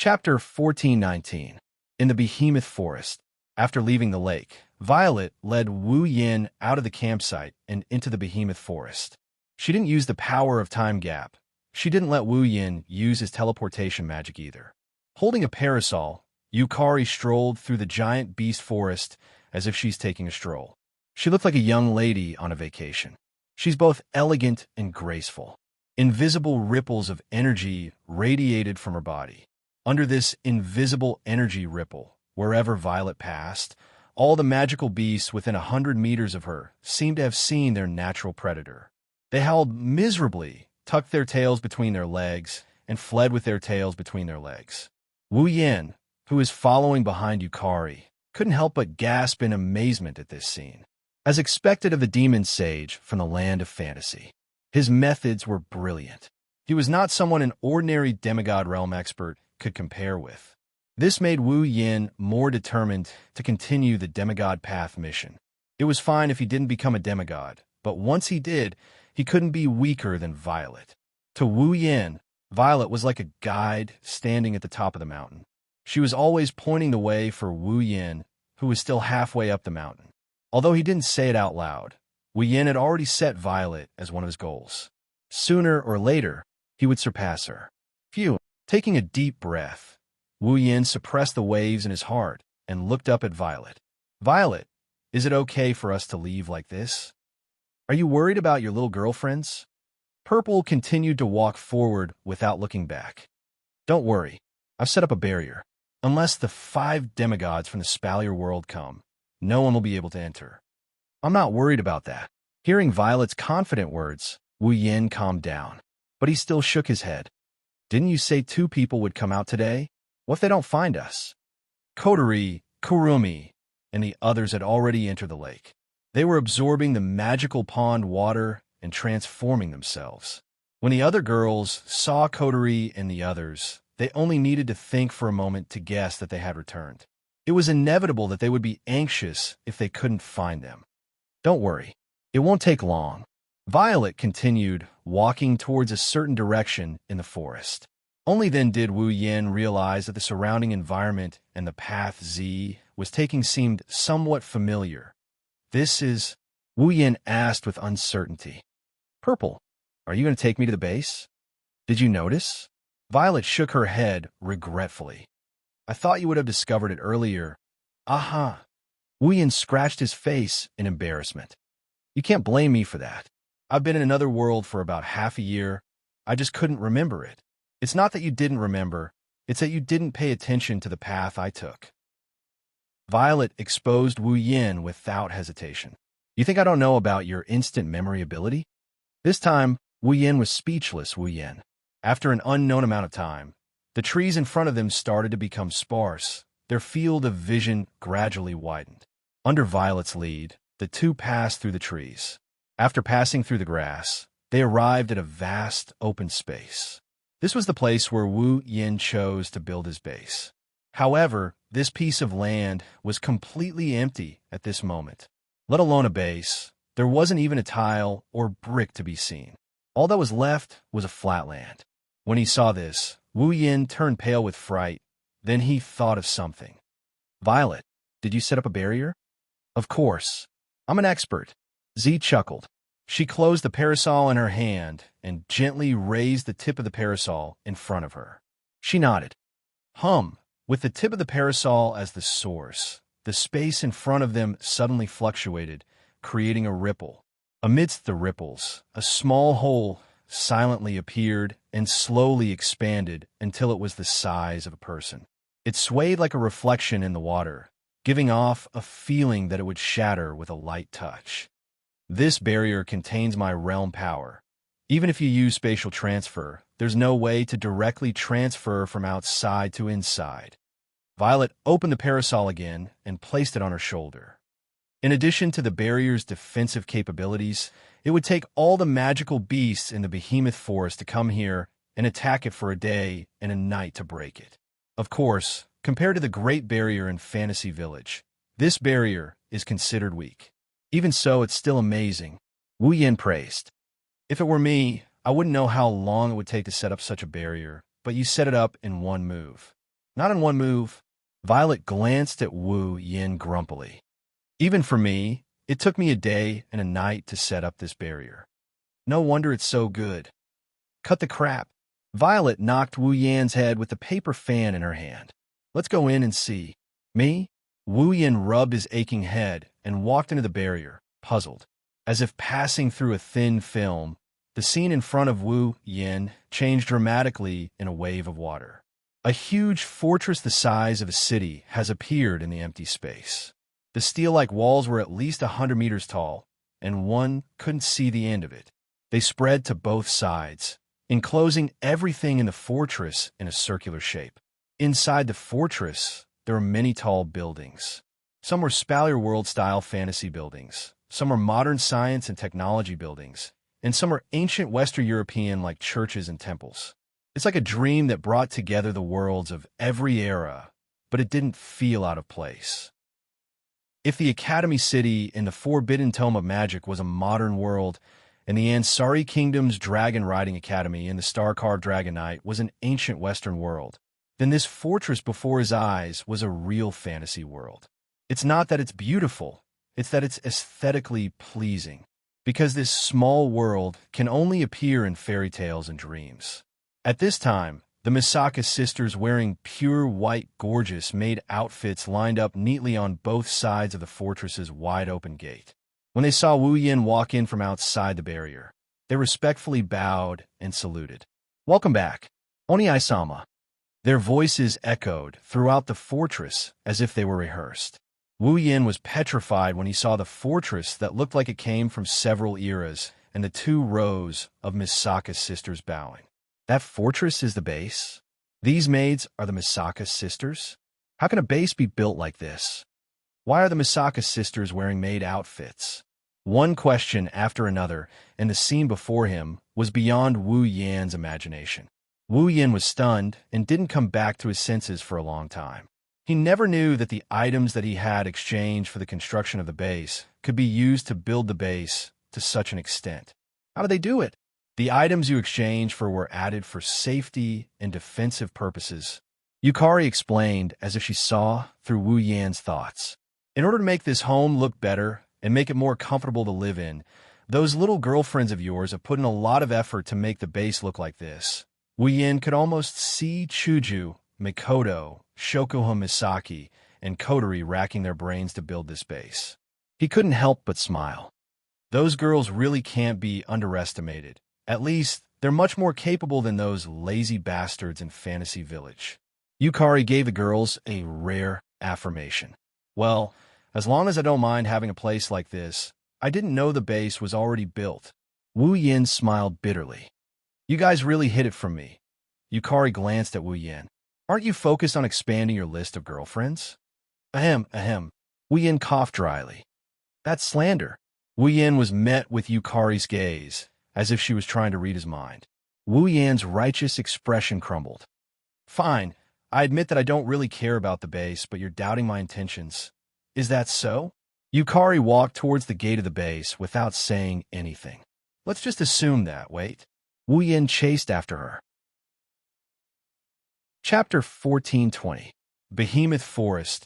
Chapter 1419. In the Behemoth Forest. After leaving the lake, Violet led Wu Yin out of the campsite and into the Behemoth Forest. She didn't use the power of time gap. She didn't let Wu Yin use his teleportation magic either. Holding a parasol, Yukari strolled through the giant beast forest as if she's taking a stroll. She looked like a young lady on a vacation. She's both elegant and graceful. Invisible ripples of energy radiated from her body. Under this invisible energy ripple, wherever Violet passed, all the magical beasts within 100 meters of her seemed to have seen their natural predator. They howled miserably, tucked their tails between their legs, and fled with their tails between their legs. Wu Yin, who was following behind Yukari, couldn't help but gasp in amazement at this scene. As expected of the demon sage from the land of fantasy, his methods were brilliant. He was not someone an ordinary demigod realm expert could compare with. This made Wu Yin more determined to continue the demigod path mission. It was fine if he didn't become a demigod, but once he did, he couldn't be weaker than Violet. To Wu Yin, Violet was like a guide standing at the top of the mountain. She was always pointing the way for Wu Yin, who was still halfway up the mountain. Although he didn't say it out loud, Wu Yin had already set Violet as one of his goals. Sooner or later, he would surpass her. Phew. Taking a deep breath, Wu Yin suppressed the waves in his heart and looked up at Violet. Violet, is it okay for us to leave like this? Are you worried about your little girlfriends? Purple continued to walk forward without looking back. Don't worry, I've set up a barrier. Unless the 5 demigods from the Spalier world come, no one will be able to enter. I'm not worried about that. Hearing Violet's confident words, Wu Yin calmed down, but he still shook his head. Didn't you say 2 people would come out today? What if they don't find us? Kotori, Kurumi, and the others had already entered the lake. They were absorbing the magical pond water and transforming themselves. When the other girls saw Kotori and the others, they only needed to think for a moment to guess that they had returned. It was inevitable that they would be anxious if they couldn't find them. Don't worry, it won't take long. Violet continued, walking towards a certain direction in the forest. Only then did Wu Yin realize that the surrounding environment and the path Z was taking seemed somewhat familiar. This is... Wu Yin asked with uncertainty. Purple, are you going to take me to the base? Did you notice? Violet shook her head regretfully. I thought you would have discovered it earlier. Aha. Wu Yin scratched his face in embarrassment. You can't blame me for that. I've been in another world for about half a year. I just couldn't remember it. It's not that you didn't remember, it's that you didn't pay attention to the path I took. Violet exposed Wu Yin without hesitation. You think I don't know about your instant memory ability? This time, Wu Yin was speechless. Wu Yin. After an unknown amount of time, the trees in front of them started to become sparse. Their field of vision gradually widened. Under Violet's lead, the 2 passed through the trees. After passing through the grass, they arrived at a vast open space. This was the place where Wu Yin chose to build his base. However, this piece of land was completely empty at this moment. Let alone a base, there wasn't even a tile or brick to be seen. All that was left was a flat land. When he saw this, Wu Yin turned pale with fright. Then he thought of something. Violet, did you set up a barrier? Of course. I'm an expert. Z chuckled. She closed the parasol in her hand and gently raised the tip of the parasol in front of her. She nodded. With the tip of the parasol as the source, the space in front of them suddenly fluctuated, creating a ripple. Amidst the ripples, a small hole silently appeared and slowly expanded until it was the size of a person. It swayed like a reflection in the water, giving off a feeling that it would shatter with a light touch. This barrier contains my realm power. Even if you use spatial transfer, there's no way to directly transfer from outside to inside. Violet opened the parasol again and placed it on her shoulder. In addition to the barrier's defensive capabilities, it would take all the magical beasts in the Behemoth Forest to come here and attack it for a day and a night to break it. Of course, compared to the Great Barrier in Fantasy Village, this barrier is considered weak. Even so, it's still amazing. Wu Yin praised. If it were me, I wouldn't know how long it would take to set up such a barrier, but you set it up in one move. Not in one move. Violet glanced at Wu Yin grumpily. Even for me, it took me a day and a night to set up this barrier. No wonder it's so good. Cut the crap. Violet knocked Wu Yan's head with the paper fan in her hand. Let's go in and see. Me? Wu Yan rubbed his aching head and walked into the barrier, puzzled. As if passing through a thin film, the scene in front of Wu Yan changed dramatically in a wave of water. A huge fortress the size of a city has appeared in the empty space. The steel-like walls were at least 100 meters tall, and one couldn't see the end of it. They spread to both sides, enclosing everything in the fortress in a circular shape. Inside the fortress, there were many tall buildings. Some were Spalier World-style fantasy buildings, some were modern science and technology buildings, and some were ancient Western European like churches and temples. It's like a dream that brought together the worlds of every era, but it didn't feel out of place. If the Academy City in the Forbidden Tome of Magic was a modern world, and the Ansari Kingdom's Dragon Riding Academy in the Star-Carved Dragon Knight was an ancient Western world, then this fortress before his eyes was a real fantasy world. It's not that it's beautiful, it's that it's aesthetically pleasing, because this small world can only appear in fairy tales and dreams. At this time, the Misaka sisters wearing pure white gorgeous maid outfits lined up neatly on both sides of the fortress's wide-open gate. When they saw Wu Yin walk in from outside the barrier, they respectfully bowed and saluted. "Welcome back, Oni-sama." Their voices echoed throughout the fortress as if they were rehearsed. Wu Yin was petrified when he saw the fortress that looked like it came from several eras and the 2 rows of Misaka sisters bowing. That fortress is the base? These maids are the Misaka sisters? How can a base be built like this? Why are the Misaka sisters wearing maid outfits? One question after another, and the scene before him was beyond Wu Yan's imagination. Wu Yan was stunned and didn't come back to his senses for a long time. He never knew that the items that he had exchanged for the construction of the base could be used to build the base to such an extent. How did they do it? The items you exchanged for were added for safety and defensive purposes. Yukari explained as if she saw through Wu Yan's thoughts. In order to make this home look better and make it more comfortable to live in, those little girlfriends of yours have put in a lot of effort to make the base look like this. Wu Yan could almost see Chuju, Mikoto, Shokuha Misaki, and Kotori racking their brains to build this base. He couldn't help but smile. Those girls really can't be underestimated. At least, they're much more capable than those lazy bastards in Fantasy Village. Yukari gave the girls a rare affirmation. Well, as long as I don't mind having a place like this, I didn't know the base was already built. Wu Yin smiled bitterly. You guys really hid it from me. Yukari glanced at Wu Yin. Aren't you focused on expanding your list of girlfriends? Ahem, ahem. Wu Yin coughed dryly. That's slander. Wu Yin was met with Yukari's gaze, as if she was trying to read his mind. Wu Yan's righteous expression crumbled. Fine, I admit that I don't really care about the base, but you're doubting my intentions. Is that so? Yukari walked towards the gate of the base without saying anything. Let's just assume that, wait. Wu Yin chased after her. Chapter 1420. Behemoth Forest.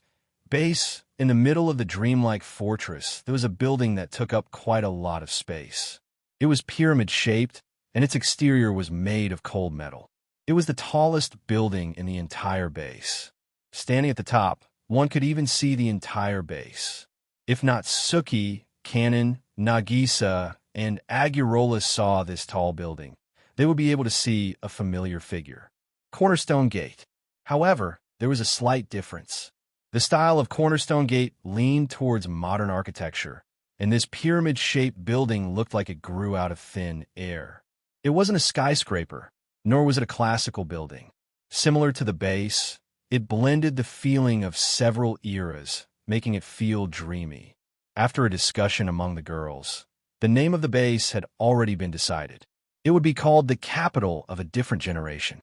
Base. In the middle of the dreamlike fortress, there was a building that took up quite a lot of space. It was pyramid-shaped, and its exterior was made of cold metal. It was the tallest building in the entire base. Standing at the top, one could even see the entire base. If not Suki, Kanon, Nagisa, and Agurola saw this tall building, they would be able to see a familiar figure. Cornerstone Gate. However, there was a slight difference. The style of Cornerstone Gate leaned towards modern architecture, and this pyramid-shaped building looked like it grew out of thin air. It wasn't a skyscraper, nor was it a classical building. Similar to the base, it blended the feeling of several eras, making it feel dreamy. After a discussion among the girls, the name of the base had already been decided. It would be called the capital of a different generation.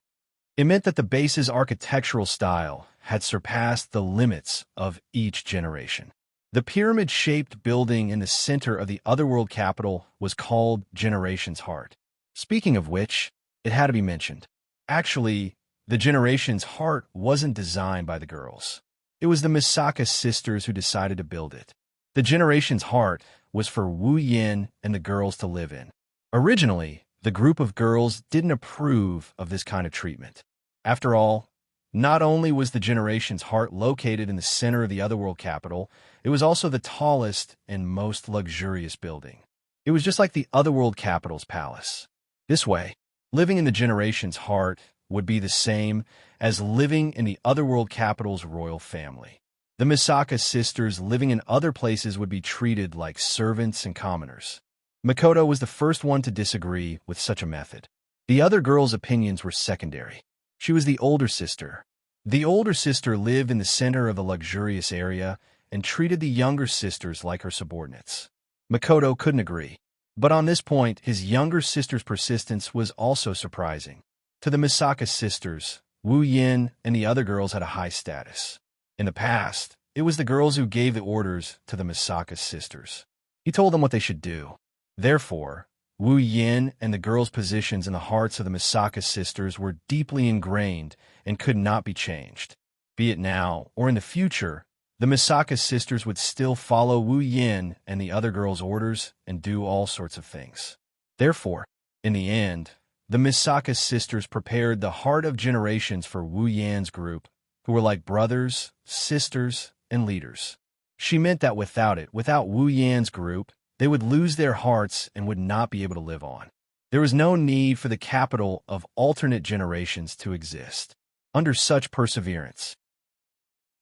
It meant that the base's architectural style had surpassed the limits of each generation. The pyramid-shaped building in the center of the Otherworld capital was called Generation's Heart. Speaking of which, it had to be mentioned. Actually, The generation's heart wasn't designed by the girls. It was the Misaka sisters who decided to build it. The generation's heart was for Wu Yin and the girls to live in. Originally, the group of girls didn't approve of this kind of treatment. After all, not only was the generation's heart located in the center of the Otherworld capital, it was also the tallest and most luxurious building. It was just like the Otherworld capital's palace. This way, living in the generation's heart would be the same as living in the Otherworld capital's royal family. The Misaka sisters living in other places would be treated like servants and commoners. Makoto was the first one to disagree with such a method. The other girls' opinions were secondary. She was the older sister. The older sister lived in the center of a luxurious area and treated the younger sisters like her subordinates. Makoto couldn't agree. But on this point, his younger sister's persistence was also surprising. To the Misaka sisters, Wu Yin and the other girls had a high status. In the past, it was the girls who gave the orders to the Misaka sisters. He told them what they should do. Therefore, Wu Yin and the girls' positions in the hearts of the Misaka sisters were deeply ingrained and could not be changed. Be it now or in the future, the Misaka sisters would still follow Wu Yin and the other girls' orders and do all sorts of things. Therefore, in the end, the Misaka sisters prepared the heart of generations for Wu Yan's group, who were like brothers, sisters, and leaders. She meant that without Wu Yan's group, they would lose their hearts and would not be able to live on. There was no need for the capital of alternate generations to exist. Under such perseverance,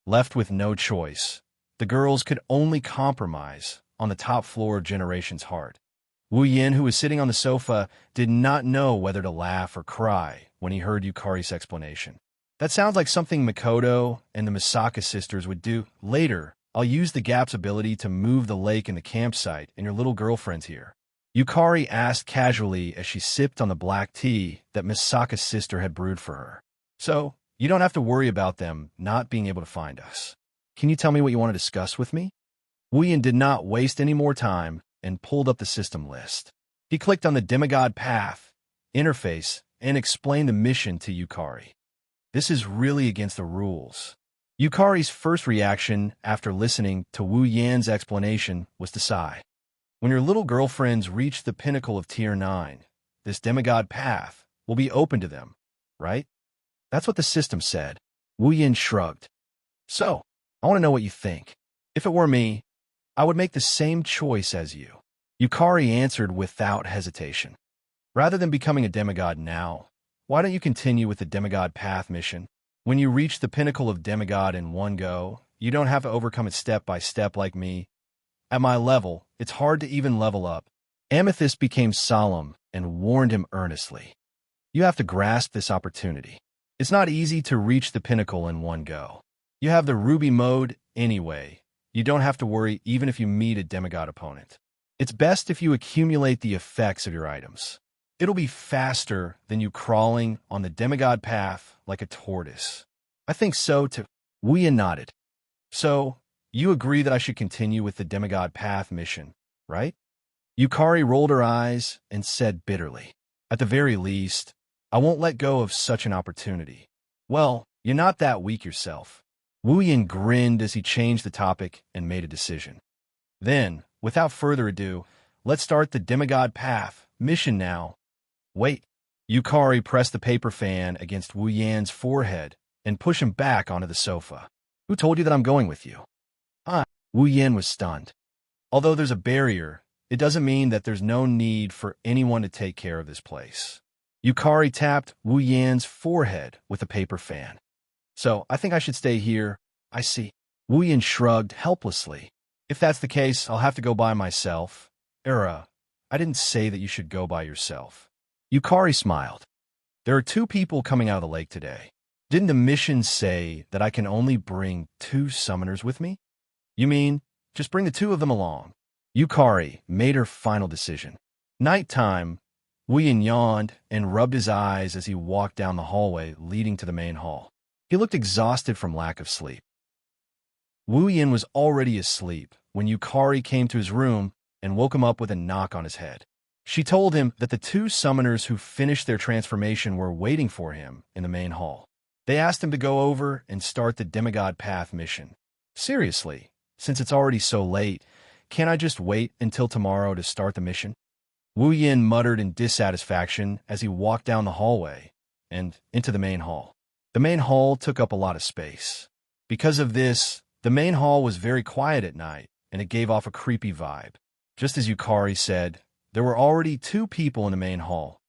left with no choice, the girls could only compromise on the top floor of generation's heart. Wu Yin, who was sitting on the sofa, did not know whether to laugh or cry when he heard Yukari's explanation. That sounds like something Makoto and the Misaka sisters would do. Later, I'll use the Gap's ability to move the lake in the campsite, and your little girlfriend's here. Yukari asked casually as she sipped on the black tea that Misaka's sister had brewed for her. So, you don't have to worry about them not being able to find us. Can you tell me what you want to discuss with me? Wu Yin did not waste any more time and pulled up the system list. He clicked on the Demigod Path interface and explained the mission to Yukari. This is really against the rules. Yukari's first reaction after listening to Wu Yan's explanation was to sigh. When your little girlfriends reach the pinnacle of Tier 9, this demigod path will be open to them, right? That's what the system said. Wu Yin shrugged. So, I want to know what you think. If it were me, I would make the same choice as you. Yukari answered without hesitation. Rather than becoming a demigod now, why don't you continue with the demigod path mission? When you reach the pinnacle of demigod in one go, you don't have to overcome it step by step like me. At my level, it's hard to even level up. Amethyst became solemn and warned him earnestly. You have to grasp this opportunity. It's not easy to reach the pinnacle in one go. You have the ruby mode anyway. You don't have to worry even if you meet a demigod opponent. It's best if you accumulate the effects of your items. It'll be faster than you crawling on the demigod path like a tortoise. I think so too. Wu Yin nodded. So, you agree that I should continue with the demigod path mission, right? Yukari rolled her eyes and said bitterly, at the very least, I won't let go of such an opportunity. Well, you're not that weak yourself. Wu Yin grinned as he changed the topic and made a decision. Then, without further ado, let's start the demigod path mission now. Wait. Yukari pressed the paper fan against Wu Yan's forehead and pushed him back onto the sofa. Who told you that I'm going with you? Wu Yan was stunned. Although there's a barrier, it doesn't mean that there's no need for anyone to take care of this place. Yukari tapped Wu Yan's forehead with a paper fan. So, I think I should stay here. I see. Wu Yan shrugged helplessly. If that's the case, I'll have to go by myself. I didn't say that you should go by yourself. Yukari smiled. There are 2 people coming out of the lake today. Didn't the mission say that I can only bring 2 summoners with me? You mean, just bring the 2 of them along? Yukari made her final decision. Nighttime, Wu Yin yawned and rubbed his eyes as he walked down the hallway leading to the main hall. He looked exhausted from lack of sleep. Wu Yin was already asleep when Yukari came to his room and woke him up with a knock on his head. She told him that the 2 summoners who finished their transformation were waiting for him in the main hall. They asked him to go over and start the Demigod Path mission. Seriously, since it's already so late, can't I just wait until tomorrow to start the mission? Wu Yin muttered in dissatisfaction as he walked down the hallway and into the main hall. The main hall took up a lot of space. Because of this, the main hall was very quiet at night, and it gave off a creepy vibe. Just as Yukari said, there were already 2 people in the main hall.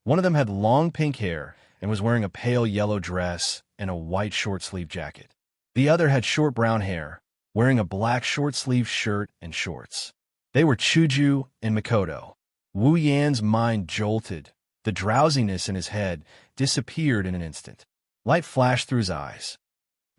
One of them had long pink hair and was wearing a pale yellow dress and a white short-sleeved jacket. The other had short brown hair, wearing a black short-sleeved shirt and shorts. They were Chuju and Mikoto. Wu Yan's mind jolted. The drowsiness in his head disappeared in an instant. Light flashed through his eyes.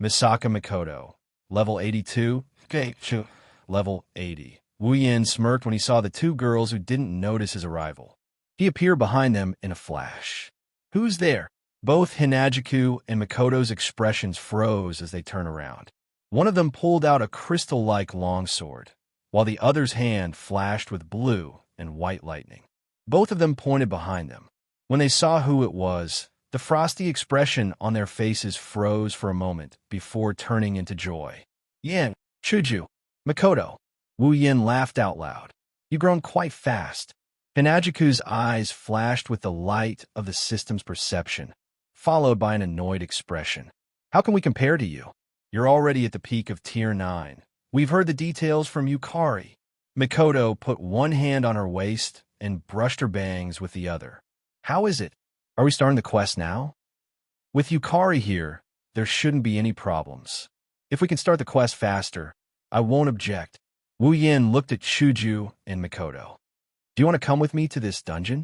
Misaka Mikoto, level 82, Geichu, level 80. Wu Yan smirked when he saw the 2 girls who didn't notice his arrival. He appeared behind them in a flash. Who's there? Both Hinajiku and Mikoto's expressions froze as they turned around. One of them pulled out a crystal-like longsword, while the other's hand flashed with blue and white lightning. Both of them pointed behind them. When they saw who it was, the frosty expression on their faces froze for a moment before turning into joy. Yan, Chuju, Mikoto. Wu Yin laughed out loud. You've grown quite fast. Hinajiku's eyes flashed with the light of the system's perception, followed by an annoyed expression. How can we compare to you? You're already at the peak of Tier 9. We've heard the details from Yukari. Mikoto put one hand on her waist and brushed her bangs with the other. How is it? Are we starting the quest now? With Yukari here, there shouldn't be any problems. If we can start the quest faster, I won't object. Wu Yin looked at Chuju and Mikoto. Do you want to come with me to this dungeon?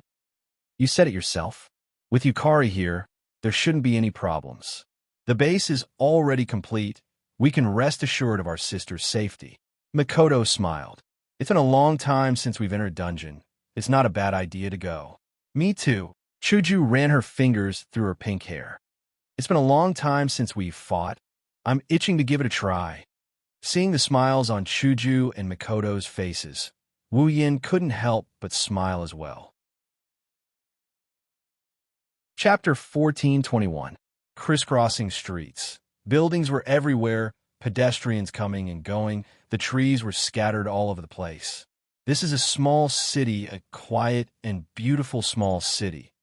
You said it yourself. With Yukari here, there shouldn't be any problems. The base is already complete. We can rest assured of our sister's safety. Mikoto smiled. It's been a long time since we've entered a dungeon. It's not a bad idea to go. Me too. Chuju ran her fingers through her pink hair. It's been a long time since we've fought. I'm itching to give it a try. Seeing the smiles on Chuju and Mikoto's faces, Wu Yin couldn't help but smile as well. Chapter 1421. Crisscrossing streets. Buildings were everywhere, pedestrians coming and going. The trees were scattered all over the place. This is a small city, a quiet and beautiful small city.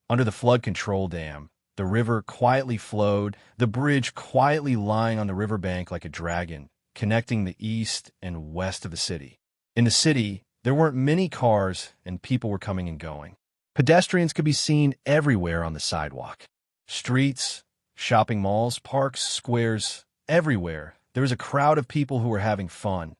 Under the flood control dam, the river quietly flowed, the bridge quietly lying on the riverbank like a dragon, connecting the east and west of the city. In the city, there weren't many cars and people were coming and going. Pedestrians could be seen everywhere on the sidewalk. Streets, shopping malls, parks, squares, everywhere, there was a crowd of people who were having fun.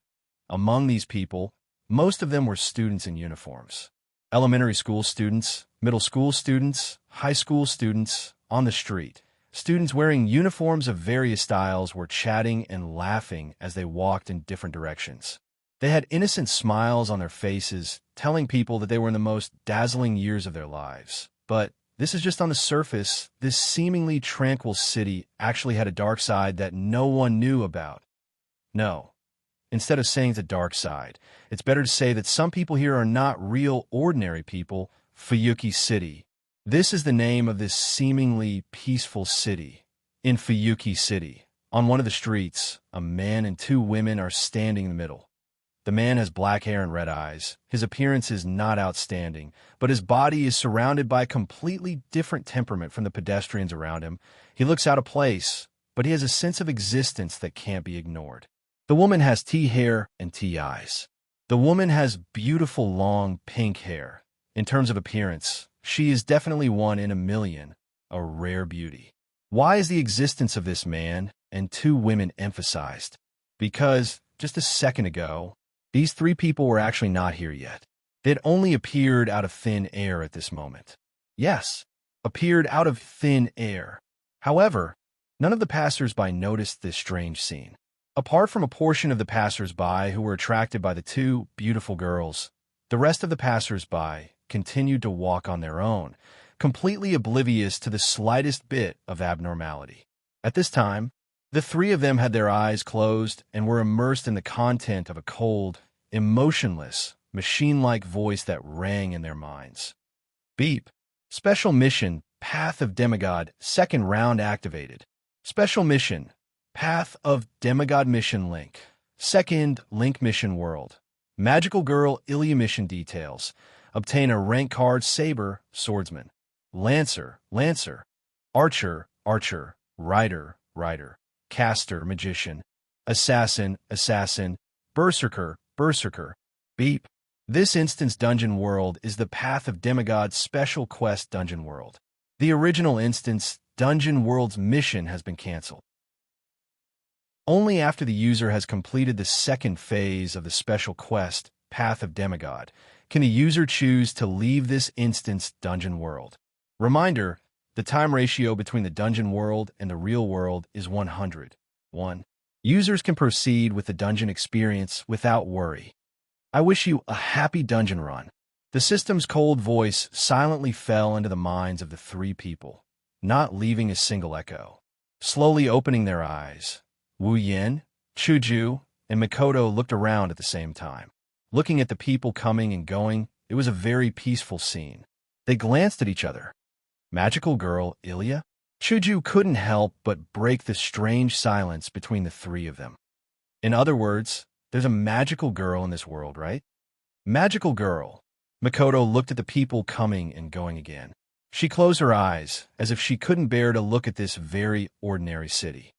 Among these people, most of them were students in uniforms. Elementary school students, middle school students, high school students, on the street. Students wearing uniforms of various styles were chatting and laughing as they walked in different directions. They had innocent smiles on their faces, telling people that they were in the most dazzling years of their lives. But this is just on the surface. This seemingly tranquil city actually had a dark side that no one knew about. No. Instead of saying the dark side, it's better to say that some people here are not real ordinary people. Fuyuki City. This is the name of this seemingly peaceful city. In Fuyuki City, on one of the streets, a man and 2 women are standing in the middle. The man has black hair and red eyes. His appearance is not outstanding, but his body is surrounded by a completely different temperament from the pedestrians around him. He looks out of place, but he has a sense of existence that can't be ignored. The woman has tea hair and tea eyes. The woman has beautiful long pink hair. In terms of appearance, she is definitely one in a million, a rare beauty. Why is the existence of this man and 2 women emphasized? Because, just a second ago, these 3 people were actually not here yet. They had only appeared out of thin air at this moment. Yes, appeared out of thin air. However, none of the passers-by noticed this strange scene. Apart from a portion of the passers-by who were attracted by the 2 beautiful girls, the rest of the passers-by continued to walk on their own, completely oblivious to the slightest bit of abnormality. At this time, the 3 of them had their eyes closed and were immersed in the content of a cold, emotionless, machine-like voice that rang in their minds. Beep. Special mission, Path of Demigod, second round activated. Special mission, Path of Demigod mission link. Second link mission world. Magical Girl Ilya mission details. Obtain a rank card Saber, Swordsman. Lancer, Lancer. Archer, Archer. Rider, Rider. Caster, Magician. Assassin, Assassin. Berserker, Berserker. Beep. This instance dungeon world is the Path of Demigod special quest dungeon world. The original instance dungeon world's mission has been cancelled. Only after the user has completed the second phase of the special quest, Path of Demigod, can the user choose to leave this instance dungeon world. Reminder, the time ratio between the dungeon world and the real world is 100:1. Users can proceed with the dungeon experience without worry. I wish you a happy dungeon run. The system's cold voice silently fell into the minds of the three people, not leaving a single echo. Slowly opening their eyes, Wu Yin, Chuju, and Mikoto looked around at the same time. Looking at the people coming and going, it was a very peaceful scene. They glanced at each other. Magical Girl Ilya? Chuju couldn't help but break the strange silence between the three of them. In other words, there's a magical girl in this world, right? Magical girl. Mikoto looked at the people coming and going again. She closed her eyes, as if she couldn't bear to look at this very ordinary city.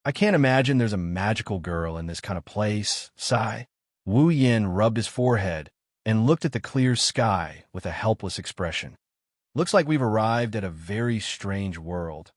I can't imagine there's a magical girl in this kind of place, sigh. Wu Yin rubbed his forehead and looked at the clear sky with a helpless expression. Looks like we've arrived at a very strange world.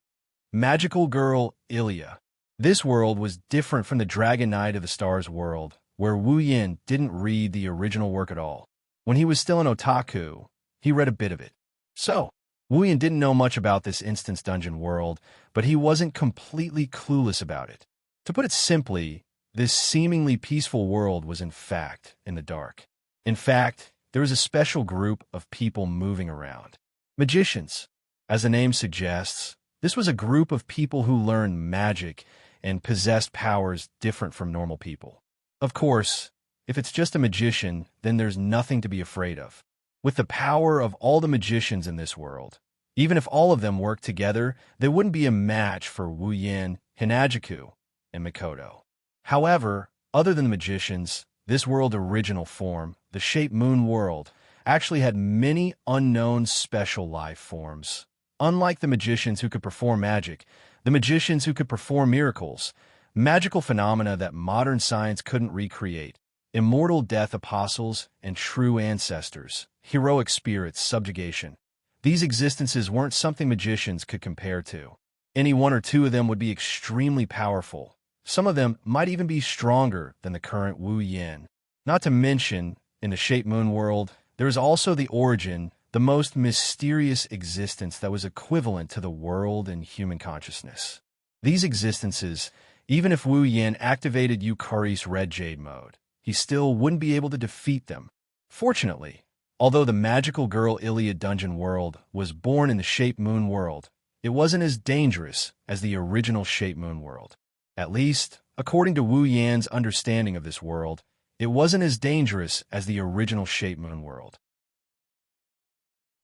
Magical Girl Ilya. This world was different from the Dragon Knight of the Stars world, where Wu Yin didn't read the original work at all. When he was still an otaku, he read a bit of it. So, Wu Yin didn't know much about this instance dungeon world, but he wasn't completely clueless about it. To put it simply, this seemingly peaceful world was in fact in the dark. In fact, there was a special group of people moving around. Magicians. As the name suggests, this was a group of people who learned magic and possessed powers different from normal people. Of course, if it's just a magician, then there's nothing to be afraid of. With the power of all the magicians in this world, even if all of them worked together, there wouldn't be a match for Wu Yin, Hinajiku, and Mikoto. However, other than the magicians, this world's original form, the Shape Moon world, actually had many unknown special life forms. Unlike the magicians who could perform magic, the magicians who could perform miracles, magical phenomena that modern science couldn't recreate, immortal death apostles and true ancestors, heroic spirits, subjugation. These existences weren't something magicians could compare to. Any one or two of them would be extremely powerful. Some of them might even be stronger than the current Wu Yin. Not to mention, in the Shape Moon world, there is also the origin, the most mysterious existence that was equivalent to the world and human consciousness. These existences, even if Wu Yin activated Yukari's Red Jade mode, he still wouldn't be able to defeat them. Fortunately, although the magical girl Iliad dungeon world was born in the Shape Moon world, it wasn't as dangerous as the original Shape Moon world. At least, according to Wu Yan's understanding of this world, it wasn't as dangerous as the original Shape Moon world.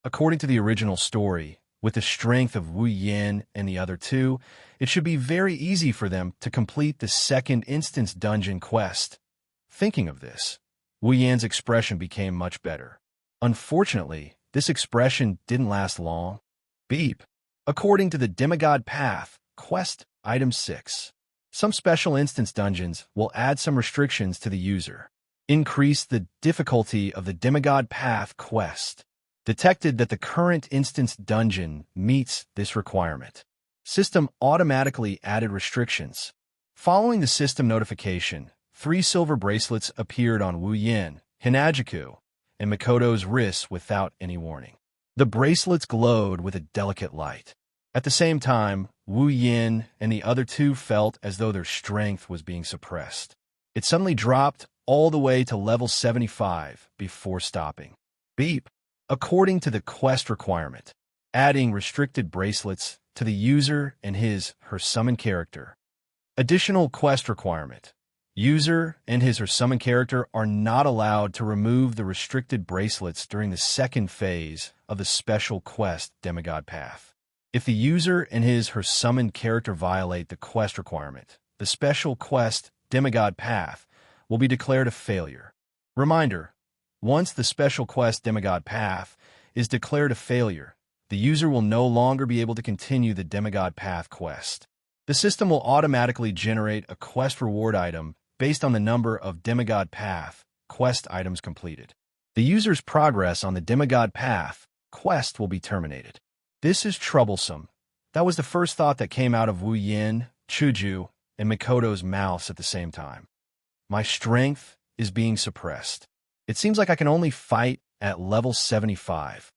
According to the original story, with the strength of Wu Yan and the other two, it should be very easy for them to complete the second instance dungeon quest. Thinking of this, Wu Yan's expression became much better. Unfortunately, this expression didn't last long. Beep. According to the Demigod Path, Quest Item 6, some special instance dungeons will add some restrictions to the user. Increase the difficulty of the Demigod Path quest. Detected that the current instance dungeon meets this requirement. System automatically added restrictions. Following the system notification, 3 silver bracelets appeared on Wu Yin, Hinajiku, and Mikoto's wrists without any warning. The bracelets glowed with a delicate light. At the same time, Wu Yin and the other two felt as though their strength was being suppressed. It suddenly dropped all the way to level 75 before stopping. Beep. According to the quest requirement, adding restricted bracelets to the user and her summon character. Additional quest requirement. User and her summon character are not allowed to remove the restricted bracelets during the second phase of the special quest Demigod Path. If the user and his/her summoned character violate the quest requirement, the special quest Demigod Path will be declared a failure. Reminder: once the special quest Demigod Path is declared a failure, the user will no longer be able to continue the Demigod Path quest. The system will automatically generate a quest reward item based on the number of Demigod Path quest items completed. The user's progress on the Demigod Path quest will be terminated. This is troublesome. That was the first thought that came out of Wu Yin, Chuju, and Mikoto's mouths at the same time. My strength is being suppressed. It seems like I can only fight at level 75.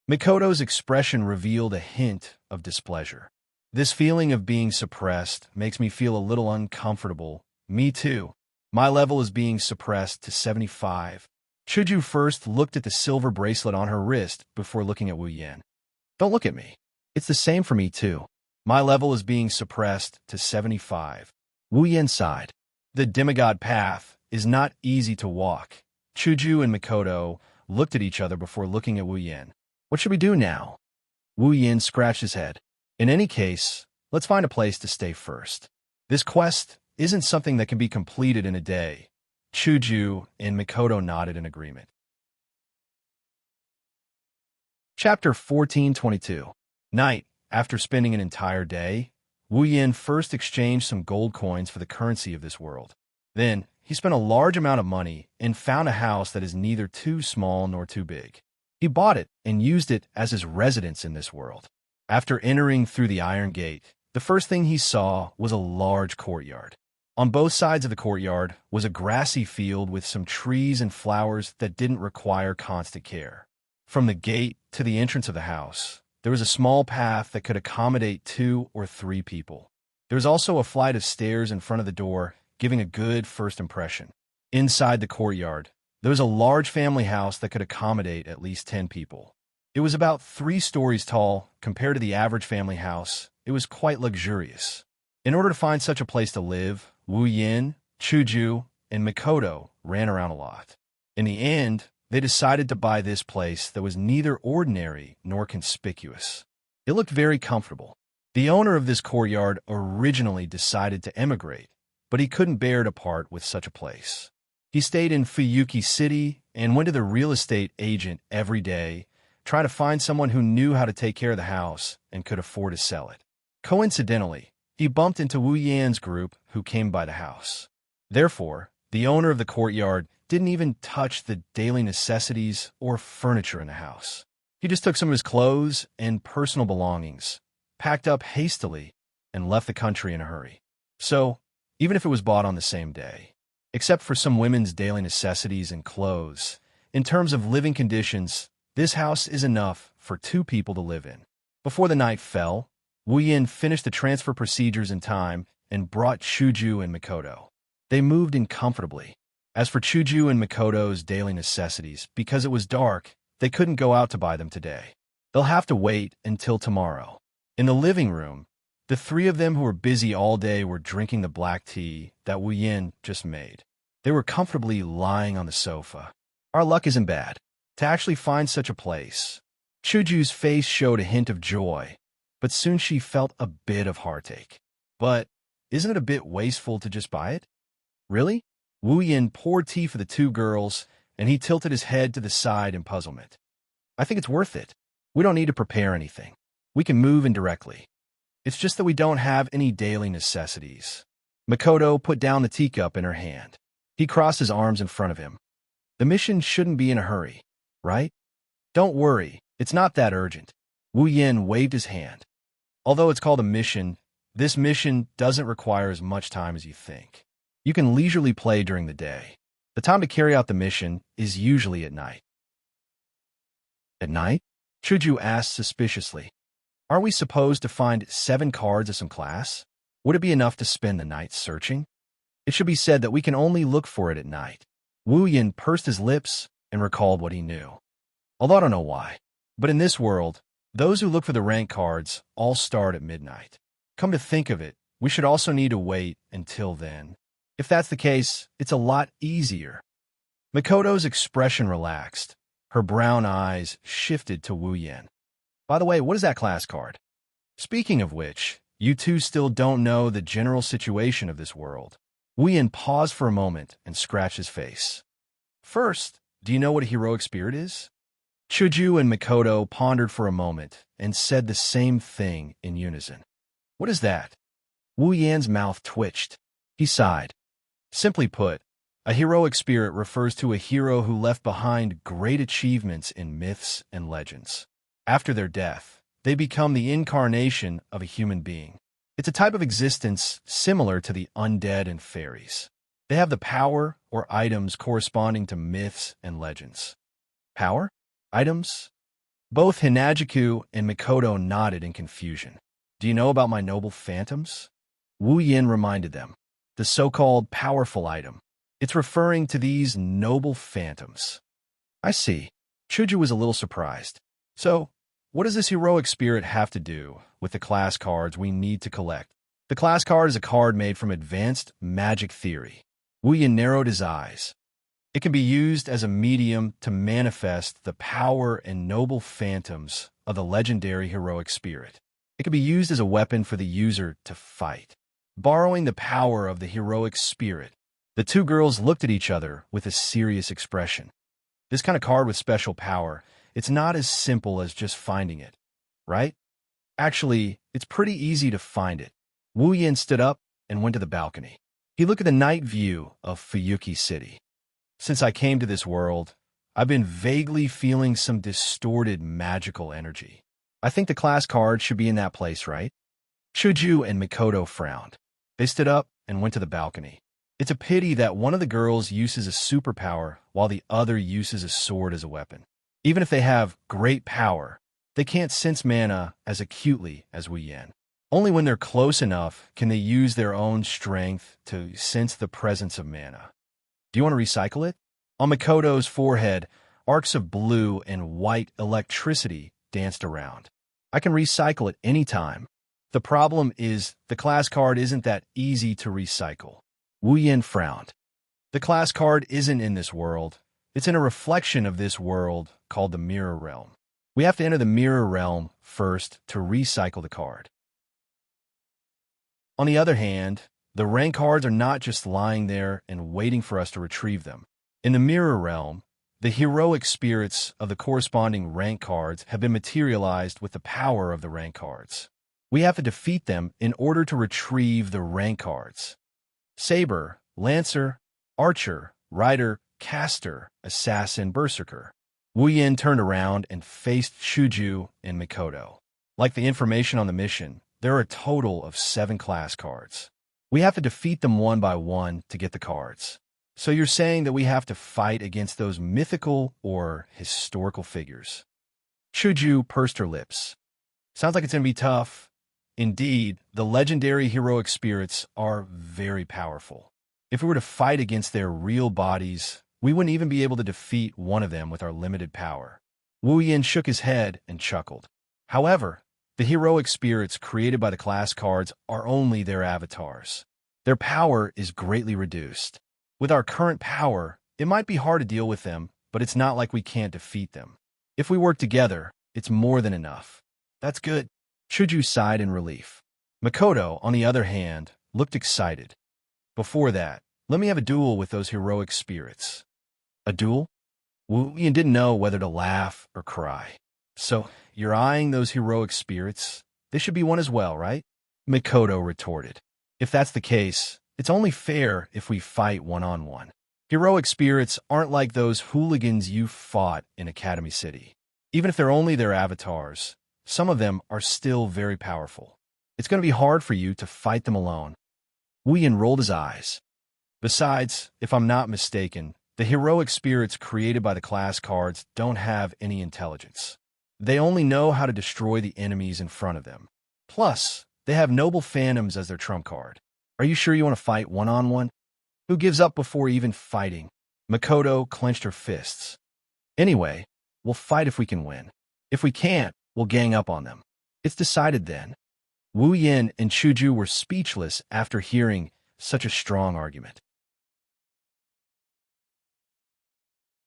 Mikoto's expression revealed a hint of displeasure. This feeling of being suppressed makes me feel a little uncomfortable. Me too. My level is being suppressed to 75. Chuju first looked at the silver bracelet on her wrist before looking at Wu Yin. Don't look at me. It's the same for me too. My level is being suppressed to 75. Wu Yin sighed. The Demigod Path is not easy to walk. Chuju and Mikoto looked at each other before looking at Wu Yin. What should we do now? Wu Yin scratched his head. In any case, let's find a place to stay first. This quest isn't something that can be completed in a day. Chuju and Mikoto nodded in agreement. Chapter 1422. Night. After spending an entire day, Wu Yin first exchanged some gold coins for the currency of this world. Then, he spent a large amount of money and found a house that is neither too small nor too big. He bought it and used it as his residence in this world. After entering through the iron gate, the first thing he saw was a large courtyard. On both sides of the courtyard was a grassy field with some trees and flowers that didn't require constant care. From the gate to the entrance of the house, there was a small path that could accommodate 2 or 3 people. There was also a flight of stairs in front of the door, giving a good first impression. Inside the courtyard, there was a large family house that could accommodate at least 10 people. It was about 3 stories tall. Compared to the average family house, it was quite luxurious. In order to find such a place to live, Wu Yin, Chuju, and Mikoto ran around a lot. In the end, they decided to buy this place that was neither ordinary nor conspicuous. It looked very comfortable. The owner of this courtyard originally decided to emigrate, but he couldn't bear to part with such a place. He stayed in Fuyuki City and went to the real estate agent every day, trying to find someone who knew how to take care of the house and could afford to sell it. Coincidentally, he bumped into Wu Yan's group who came by the house. Therefore, the owner of the courtyard didn't even touch the daily necessities or furniture in the house. He just took some of his clothes and personal belongings, packed up hastily, and left the country in a hurry. So, even if it was bought on the same day, except for some women's daily necessities and clothes, in terms of living conditions, this house is enough for 2 people to live in. Before the night fell, Wu Yin finished the transfer procedures in time and brought Chuju and Mikoto. They moved in comfortably. As for Chuju and Mikoto's daily necessities, because it was dark, they couldn't go out to buy them today. They'll have to wait until tomorrow. In the living room, the 3 of them who were busy all day were drinking the black tea that Wu Yin just made. They were comfortably lying on the sofa. Our luck isn't bad. To actually find such a place. Chuju's face showed a hint of joy, but soon she felt a bit of heartache. But isn't it a bit wasteful to just buy it? Really? Wu Yin poured tea for the 2 girls, and he tilted his head to the side in puzzlement. I think it's worth it. We don't need to prepare anything. We can move in directly. It's just that we don't have any daily necessities. Mikoto put down the teacup in her hand. He crossed his arms in front of him. The mission shouldn't be in a hurry, right? Don't worry, it's not that urgent. Wu Yin waved his hand. Although it's called a mission, this mission doesn't require as much time as you think. You can leisurely play during the day. The time to carry out the mission is usually at night. At night? Chuju asked suspiciously. Aren't we supposed to find 7 cards of some class? Would it be enough to spend the night searching? It should be said that we can only look for it at night. Wu Yin pursed his lips and recalled what he knew. Although I don't know why, but in this world, those who look for the rank cards all start at midnight. Come to think of it, we should also need to wait until then. If that's the case, it's a lot easier. Mikoto's expression relaxed. Her brown eyes shifted to Wu Yin. By the way, what is that class card? Speaking of which, you two still don't know the general situation of this world. Wu Yin paused for a moment and scratched his face. First, do you know what a heroic spirit is? Chuju and Mikoto pondered for a moment and said the same thing in unison. What is that? Wu Yan's mouth twitched. He sighed. Simply put, a heroic spirit refers to a hero who left behind great achievements in myths and legends. After their death, they become the incarnation of a human being. It's a type of existence similar to the undead and fairies. They have the power or items corresponding to myths and legends. Power? Items? Both Hinajiku and Mikoto nodded in confusion. Do you know about my noble phantoms? Wu Yin reminded them. The so-called powerful item. It's referring to these noble phantoms. I see. Chuju was a little surprised. So, what does this heroic spirit have to do with the class cards we need to collect? The class card is a card made from advanced magic theory. Wu Yin narrowed his eyes. It can be used as a medium to manifest the power and noble phantoms of the legendary heroic spirit. It can be used as a weapon for the user to fight. Borrowing the power of the heroic spirit, the two girls looked at each other with a serious expression. This kind of card with special power, it's not as simple as just finding it, right? Actually, it's pretty easy to find it. Wu Yin stood up and went to the balcony. He looked at the night view of Fuyuki City. Since I came to this world, I've been vaguely feeling some distorted magical energy. I think the class card should be in that place, right? Chuju and Mikoto frowned. They stood up and went to the balcony. It's a pity that one of the girls uses a superpower while the other uses a sword as a weapon. Even if they have great power, they can't sense mana as acutely as Wu Yan. Only when they're close enough can they use their own strength to sense the presence of mana. Do you want to recycle it? On Mikoto's forehead, arcs of blue and white electricity danced around. I can recycle it any time. The problem is the class card isn't that easy to recycle. Wu Yin frowned. The class card isn't in this world. It's in a reflection of this world called the Mirror Realm. We have to enter the Mirror Realm first to recycle the card. On the other hand, the rank cards are not just lying there and waiting for us to retrieve them. In the Mirror Realm, the heroic spirits of the corresponding rank cards have been materialized with the power of the rank cards. We have to defeat them in order to retrieve the rank cards. Saber, Lancer, Archer, Rider, Caster, Assassin, Berserker. Wu Yin turned around and faced Chuju and Mikoto. Like the information on the mission, there are a total of 7 class cards. We have to defeat them one by one to get the cards. So you're saying that we have to fight against those mythical or historical figures? Chuju pursed her lips. Sounds like it's going to be tough. Indeed, the legendary heroic spirits are very powerful. If we were to fight against their real bodies, we wouldn't even be able to defeat one of them with our limited power. Wu Yin shook his head and chuckled. However, the heroic spirits created by the class cards are only their avatars. Their power is greatly reduced. With our current power, it might be hard to deal with them, but it's not like we can't defeat them. If we work together, it's more than enough. That's good. Chuju sighed in relief. Mikoto, on the other hand, looked excited. Before that, let me have a duel with those heroic spirits. A duel? Wu Yin didn't know whether to laugh or cry. So, you're eyeing those heroic spirits? They should be one as well, right? Mikoto retorted. If that's the case, it's only fair if we fight one-on-one. Heroic spirits aren't like those hooligans you fought in Academy City. Even if they're only their avatars, some of them are still very powerful. It's going to be hard for you to fight them alone. Wu Yin rolled his eyes. Besides, if I'm not mistaken, the heroic spirits created by the class cards don't have any intelligence. They only know how to destroy the enemies in front of them. Plus, they have noble phantoms as their trump card. Are you sure you want to fight one-on-one? Who gives up before even fighting? Mikoto clenched her fists. Anyway, we'll fight if we can win. If we can't, we'll gang up on them. It's decided then. Wu Yin and Chuju were speechless after hearing such a strong argument.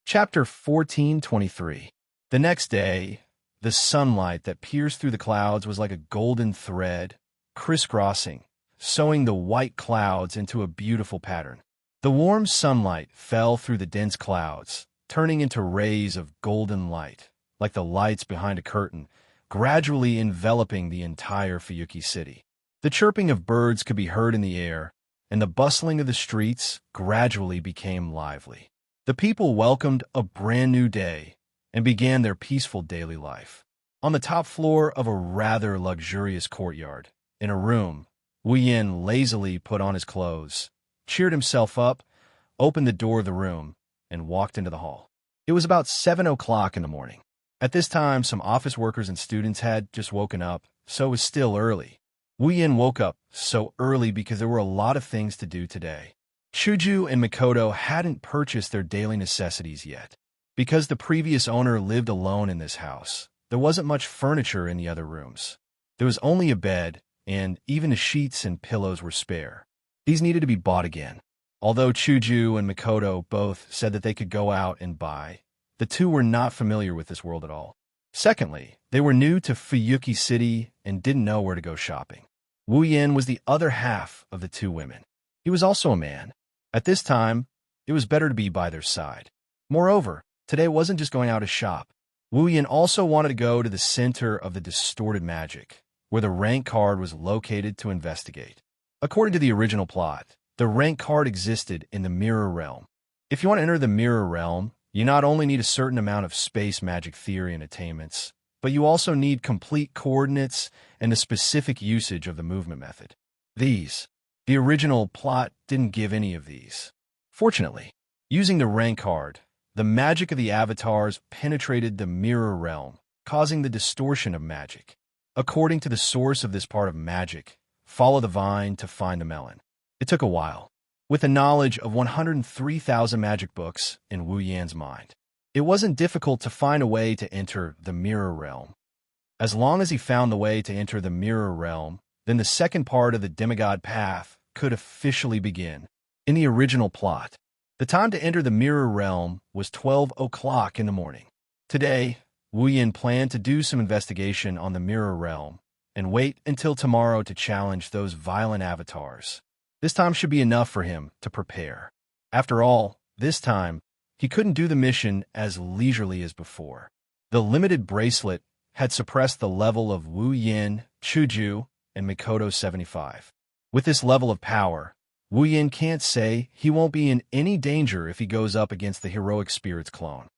Chapter 1423. The next day, The sunlight that pierced through the clouds was like a golden thread, crisscrossing, sewing the white clouds into a beautiful pattern. The warm sunlight fell through the dense clouds, turning into rays of golden light, like the lights behind a curtain, gradually enveloping the entire Fuyuki city. The chirping of birds could be heard in the air, and the bustling of the streets gradually became lively. The people welcomed a brand new day and began their peaceful daily life. On the top floor of a rather luxurious courtyard, in a room, Wu Yin lazily put on his clothes, cheered himself up, opened the door of the room, and walked into the hall. It was about 7 o'clock in the morning. At this time, some office workers and students had just woken up, so it was still early. Wu Yin woke up so early because there were a lot of things to do today. Chuju and Mikoto hadn't purchased their daily necessities yet. Because the previous owner lived alone in this house, there wasn't much furniture in the other rooms. There was only a bed, and even the sheets and pillows were spare. These needed to be bought again. Although Chuju and Mikoto both said that they could go out and buy, the two were not familiar with this world at all. Secondly, they were new to Fuyuki City and didn't know where to go shopping. Wu Yin was the other half of the two women. He was also a man. At this time, it was better to be by their side. Moreover, today wasn't just going out to shop. Wu Yin also wanted to go to the center of the distorted magic, where the rank card was located to investigate. According to the original plot, the rank card existed in the Mirror Realm. If you want to enter the Mirror Realm, you not only need a certain amount of space magic theory and attainments, but you also need complete coordinates and the specific usage of the movement method. The original plot didn't give any of these. Fortunately, using the rank card, the magic of the avatars penetrated the Mirror Realm, causing the distortion of magic. According to the source of this part of magic, follow the vine to find the melon. It took a while. With the knowledge of 103,000 magic books in Wu Yan's mind, it wasn't difficult to find a way to enter the Mirror Realm. As long as he found the way to enter the Mirror Realm, then the second part of the demigod path could officially begin. In the original plot, the time to enter the Mirror Realm was 12 o'clock in the morning. Today, Wu Yin planned to do some investigation on the Mirror Realm and wait until tomorrow to challenge those violent avatars. This time should be enough for him to prepare. After all, this time, he couldn't do the mission as leisurely as before. The limited bracelet had suppressed the level of Wu Yin, Chuju, and Mikoto 75. With this level of power, Wu Yin can't say he won't be in any danger if he goes up against the heroic spirit's clone.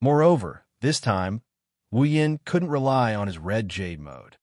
Moreover, this time, Wu Yin couldn't rely on his red jade mode.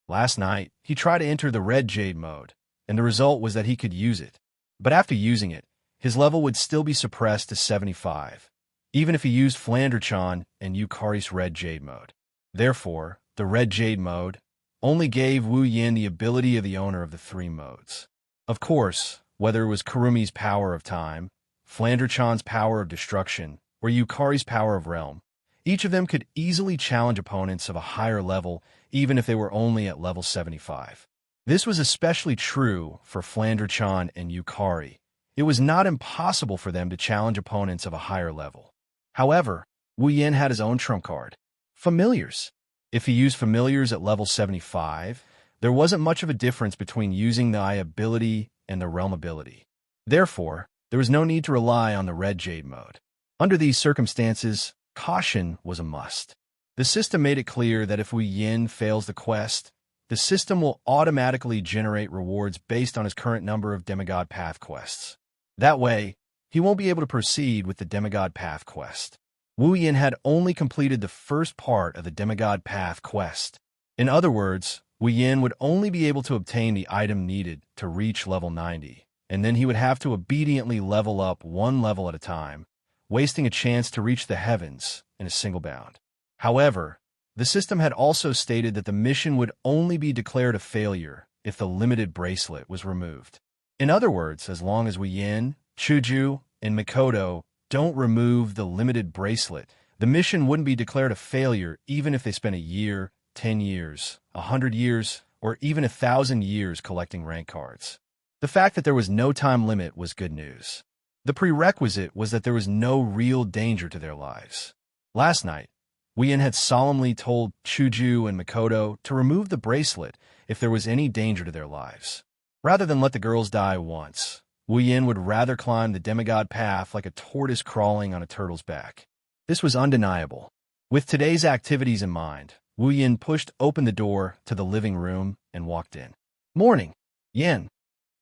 Last night, he tried to enter the red jade mode, and the result was that he could use it. But after using it, his level would still be suppressed to 75, even if he used Flanderchan and Yukari's red jade mode. Therefore, the red jade mode only gave Wu Yin the ability of the owner of the three modes. Of course, whether it was Kurumi's power of time, Flanderchan's power of destruction, or Yukari's power of realm, each of them could easily challenge opponents of a higher level even if they were only at level 75. This was especially true for Flanderchan and Yukari. It was not impossible for them to challenge opponents of a higher level. However, Wu Yin had his own trump card, Familiars. If he used Familiars at level 75, there wasn't much of a difference between using the eye ability and the realm ability. Therefore, there was no need to rely on the red jade mode. Under these circumstances, caution was a must. The system made it clear that if Wu Yin fails the quest, the system will automatically generate rewards based on his current number of demigod path quests. That way, he won't be able to proceed with the demigod path quest. Wu Yin had only completed the first part of the demigod path quest. In other words, Wu Yin would only be able to obtain the item needed to reach level 90, and then he would have to obediently level up one level at a time, wasting a chance to reach the heavens in a single bound. However, the system had also stated that the mission would only be declared a failure if the limited bracelet was removed. In other words, as long as Wu Yin, Chuju, and Mikoto don't remove the limited bracelet, the mission wouldn't be declared a failure even if they spent a year, 10 years, 100 years, or even 1,000 years collecting rank cards. The fact that there was no time limit was good news. The prerequisite was that there was no real danger to their lives. Last night, Wu Yin had solemnly told Chuju and Makoto to remove the bracelet if there was any danger to their lives. Rather than let the girls die once, Wu Yin would rather climb the demigod path like a tortoise crawling on a turtle's back. This was undeniable. With today's activities in mind, Wu Yin pushed open the door to the living room and walked in. "Morning, Yin."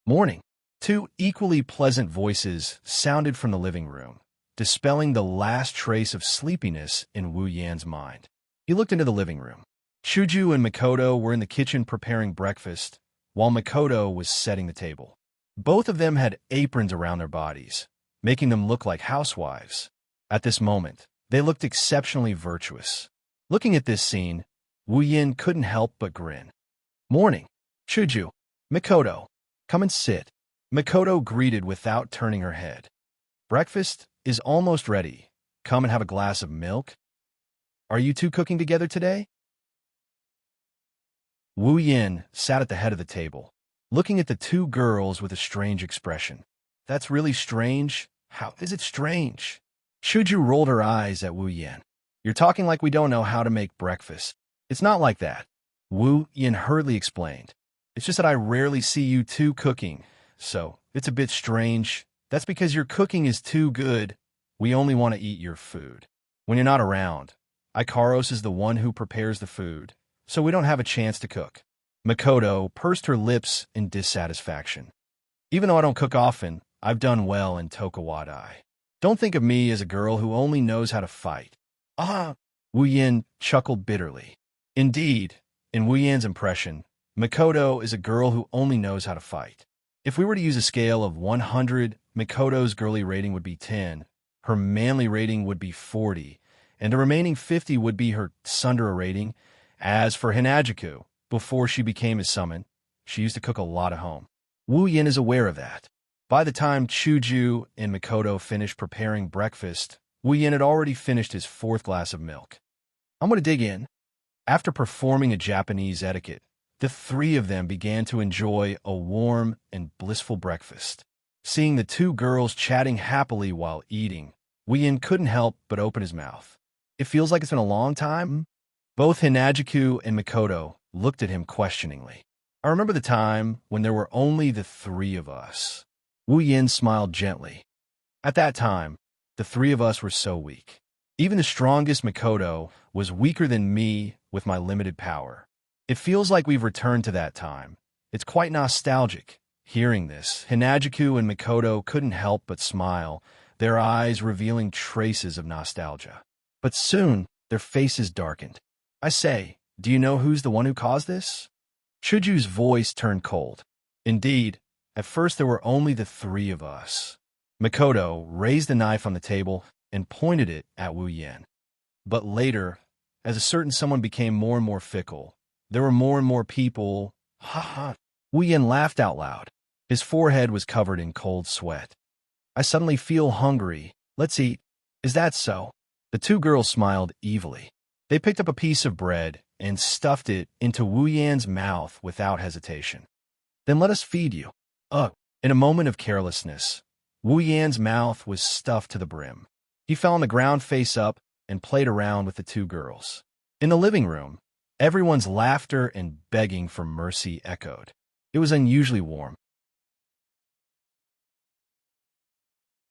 "Morning." Two equally pleasant voices sounded from the living room, dispelling the last trace of sleepiness in Wu Yan's mind. He looked into the living room. Chuju and Makoto were in the kitchen preparing breakfast, while Makoto was setting the table. Both of them had aprons around their bodies, making them look like housewives. At this moment, they looked exceptionally virtuous. Looking at this scene, Wu Yin couldn't help but grin. "Morning, Chuju. Makoto, come and sit." Makoto greeted without turning her head. "Breakfast is almost ready. Come and have a glass of milk." "Are you two cooking together today?" Wu Yin sat at the head of the table, looking at the two girls with a strange expression. "That's really strange. How is it strange?" Chuju rolled her eyes at Wu Yin. "You're talking like we don't know how to make breakfast." "It's not like that," Wu Yin hurriedly explained. "It's just that I rarely see you two cooking, so it's a bit strange. That's because your cooking is too good. We only want to eat your food. When you're not around, Ikaros is the one who prepares the food, so we don't have a chance to cook." Makoto pursed her lips in dissatisfaction. "Even though I don't cook often, I've done well in Tokawadai. Don't think of me as a girl who only knows how to fight." "Ah!" Wu Yin chuckled bitterly. Indeed, in Wu Yan's impression, Makoto is a girl who only knows how to fight. If we were to use a scale of 100, Makoto's girly rating would be 10, her manly rating would be 40, and the remaining 50 would be her tsundere rating. As for Hinajuku, before she became his summon, she used to cook a lot at home. Wu Yin is aware of that. By the time Chuju and Makoto finished preparing breakfast, Wu Yin had already finished his fourth glass of milk. "I'm going to dig in." After performing a Japanese etiquette, the three of them began to enjoy a warm and blissful breakfast. Seeing the two girls chatting happily while eating, Wu Yin couldn't help but open his mouth. "It feels like it's been a long time." Both Hinajuku and Makoto looked at him questioningly. "I remember the time when there were only the three of us." Wu Yin smiled gently. "At that time, the three of us were so weak. Even the strongest Makoto was weaker than me with my limited power. It feels like we've returned to that time. It's quite nostalgic." Hearing this, Hinajuku and Makoto couldn't help but smile, their eyes revealing traces of nostalgia. But soon, their faces darkened. "I say, do you know who's the one who caused this?" Chuju's voice turned cold. "Indeed, at first there were only the three of us." Makoto raised the knife on the table and pointed it at Wu Yin. "But later, as a certain someone became more and more fickle, there were more and more people." "Ha ha!" Wu Yin laughed out loud. His forehead was covered in cold sweat. "I suddenly feel hungry. Let's eat." "Is that so?" The two girls smiled evilly. They picked up a piece of bread and stuffed it into Wu Yan's mouth without hesitation. "Then let us feed you." "Ugh!" In a moment of carelessness, Wu Yan's mouth was stuffed to the brim. He fell on the ground face up and played around with the two girls. In the living room, everyone's laughter and begging for mercy echoed. It was unusually warm.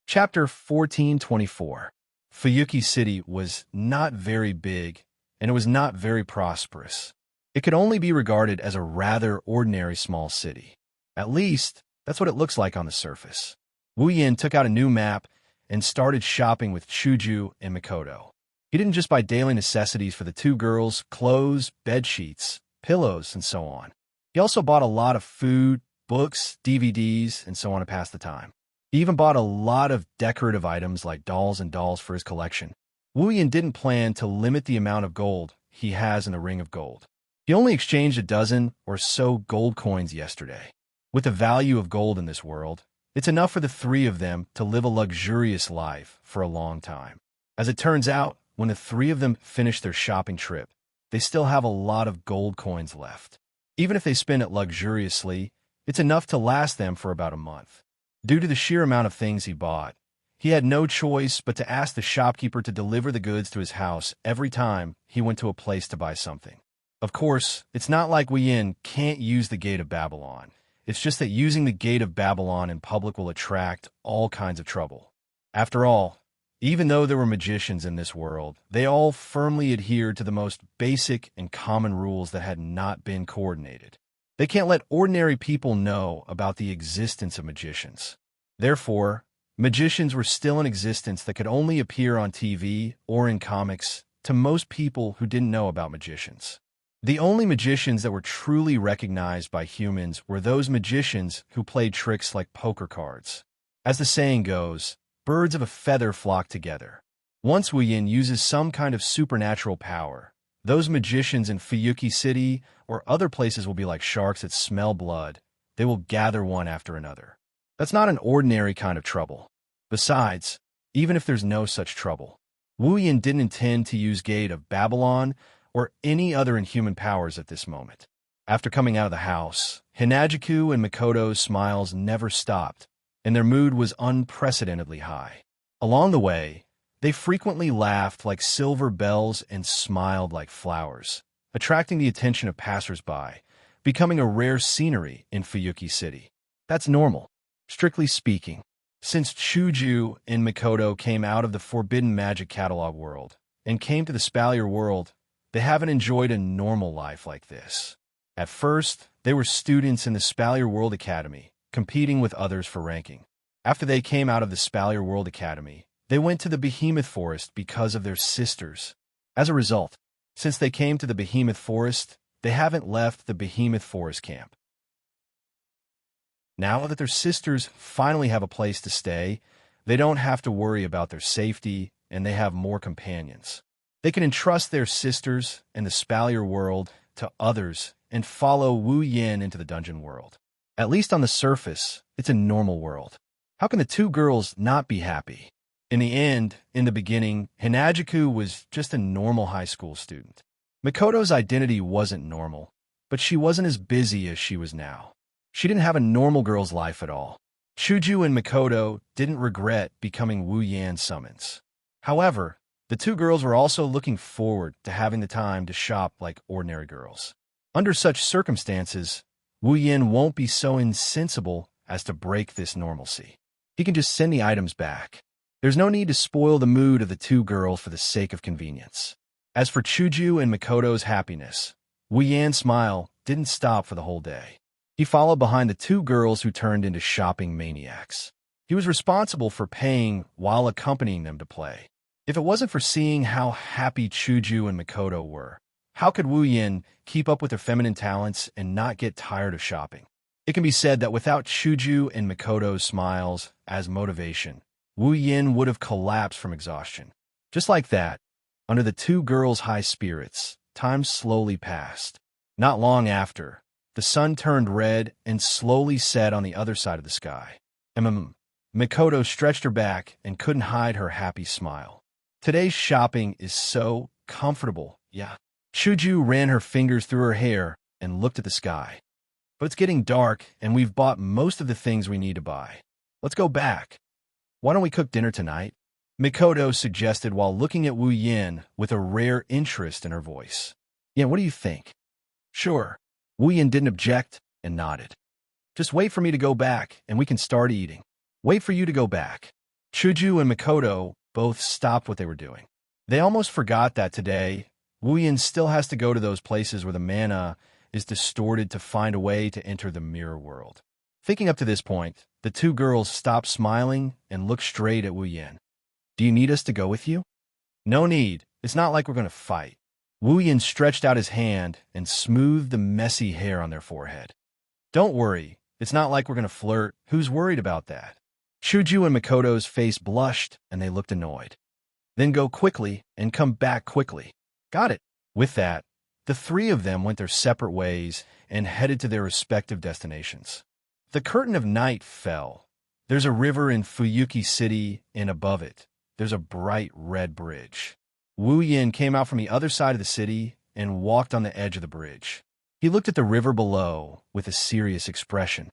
Chapter 1424. Fuyuki City was not very big, and it was not very prosperous. It could only be regarded as a rather ordinary small city. At least, that's what it looks like on the surface. Wu Yin took out a new map and started shopping with Chuju and Makoto. He didn't just buy daily necessities for the two girls, clothes, bed sheets, pillows, and so on. He also bought a lot of food, books, DVDs, and so on to pass the time. He even bought a lot of decorative items like dolls and dolls for his collection. Wu Yin didn't plan to limit the amount of gold he has in the Ring of Gold. He only exchanged a dozen or so gold coins yesterday. With the value of gold in this world, it's enough for the three of them to live a luxurious life for a long time. As it turns out, when the three of them finish their shopping trip, they still have a lot of gold coins left. Even if they spend it luxuriously, it's enough to last them for about a month. Due to the sheer amount of things he bought, He had no choice but to ask the shopkeeper to deliver the goods to his house every time he went to a place to buy something. Of course, it's not like Wu Yin can't use the Gate of Babylon. It's just that using the Gate of Babylon in public will attract all kinds of trouble. After all, even though there were magicians in this world, they all firmly adhered to the most basic and common rules that had not been coordinated. They can't let ordinary people know about the existence of magicians. Therefore, magicians were still in existence that could only appear on TV or in comics to most people who didn't know about magicians. The only magicians that were truly recognized by humans were those magicians who played tricks like poker cards. As the saying goes, birds of a feather flock together. Once Wu Yin uses some kind of supernatural power, those magicians in Fuyuki City or other places will be like sharks that smell blood. They will gather one after another. That's not an ordinary kind of trouble. Besides, even if there's no such trouble, Wu Yin didn't intend to use Gate of Babylon or any other inhuman powers at this moment. After coming out of the house, Hinajiku and Mikoto's smiles never stopped, and their mood was unprecedentedly high. Along the way, they frequently laughed like silver bells and smiled like flowers, attracting the attention of passers-by, becoming a rare scenery in Fuyuki City. That's normal, strictly speaking. Since Chuju and Mikoto came out of the Forbidden Magic Catalog world and came to the Spalier world, they haven't enjoyed a normal life like this. At first, they were students in the Spalier World Academy, competing with others for ranking. After they came out of the Spalier World Academy, they went to the Behemoth Forest because of their sisters. As a result, since they came to the Behemoth Forest, they haven't left the Behemoth Forest camp. Now that their sisters finally have a place to stay, they don't have to worry about their safety, and they have more companions. They can entrust their sisters and the Spalier world to others and follow Wu Yin into the dungeon world. At least on the surface, it's a normal world. How can the two girls not be happy? In the end, in the beginning, Hinajiku was just a normal high school student. Mikoto's identity wasn't normal, but she wasn't as busy as she was now. She didn't have a normal girl's life at all. Chuju and Mikoto didn't regret becoming Wu Yan summons. However, the two girls were also looking forward to having the time to shop like ordinary girls. Under such circumstances, Wu Yin won't be so insensible as to break this normalcy. He can just send the items back. There's no need to spoil the mood of the two girls for the sake of convenience. As for Chuju and Mikoto's happiness, Wu Yan's smile didn't stop for the whole day. He followed behind the two girls who turned into shopping maniacs. He was responsible for paying while accompanying them to play. If it wasn't for seeing how happy Chuju and Mikoto were, how could Wu Yin keep up with their feminine talents and not get tired of shopping? It can be said that without Chuju and Mikoto's smiles as motivation, Wu Yin would have collapsed from exhaustion. Just like that, under the two girls' high spirits, time slowly passed. Not long after, the sun turned red and slowly set on the other side of the sky. Mikoto stretched her back and couldn't hide her happy smile. Today's shopping is so comfortable, yeah. Chuju ran her fingers through her hair and looked at the sky. But it's getting dark, and we've bought most of the things we need to buy. Let's go back. Why don't we cook dinner tonight? Mikoto suggested while looking at Wu Yin with a rare interest in her voice. Yeah, what do you think? Sure. Wu Yin didn't object and nodded. Just wait for me to go back, and we can start eating. Wait for you to go back. Chuju and Mikoto both stopped what they were doing. They almost forgot that today, Wu Yin still has to go to those places where the mana is distorted to find a way to enter the mirror world. Thinking up to this point, the two girls stopped smiling and looked straight at Wu Yin. Do you need us to go with you? No need. It's not like we're going to fight. Wu Yin stretched out his hand and smoothed the messy hair on their forehead. Don't worry. It's not like we're going to flirt. Who's worried about that? Chuju and Mikoto's face blushed, and they looked annoyed. Then go quickly and come back quickly. Got it. With that, the three of them went their separate ways and headed to their respective destinations. The curtain of night fell. There's a river in Fuyuki City, and above it, there's a bright red bridge. Wu Yin came out from the other side of the city and walked on the edge of the bridge. He looked at the river below with a serious expression.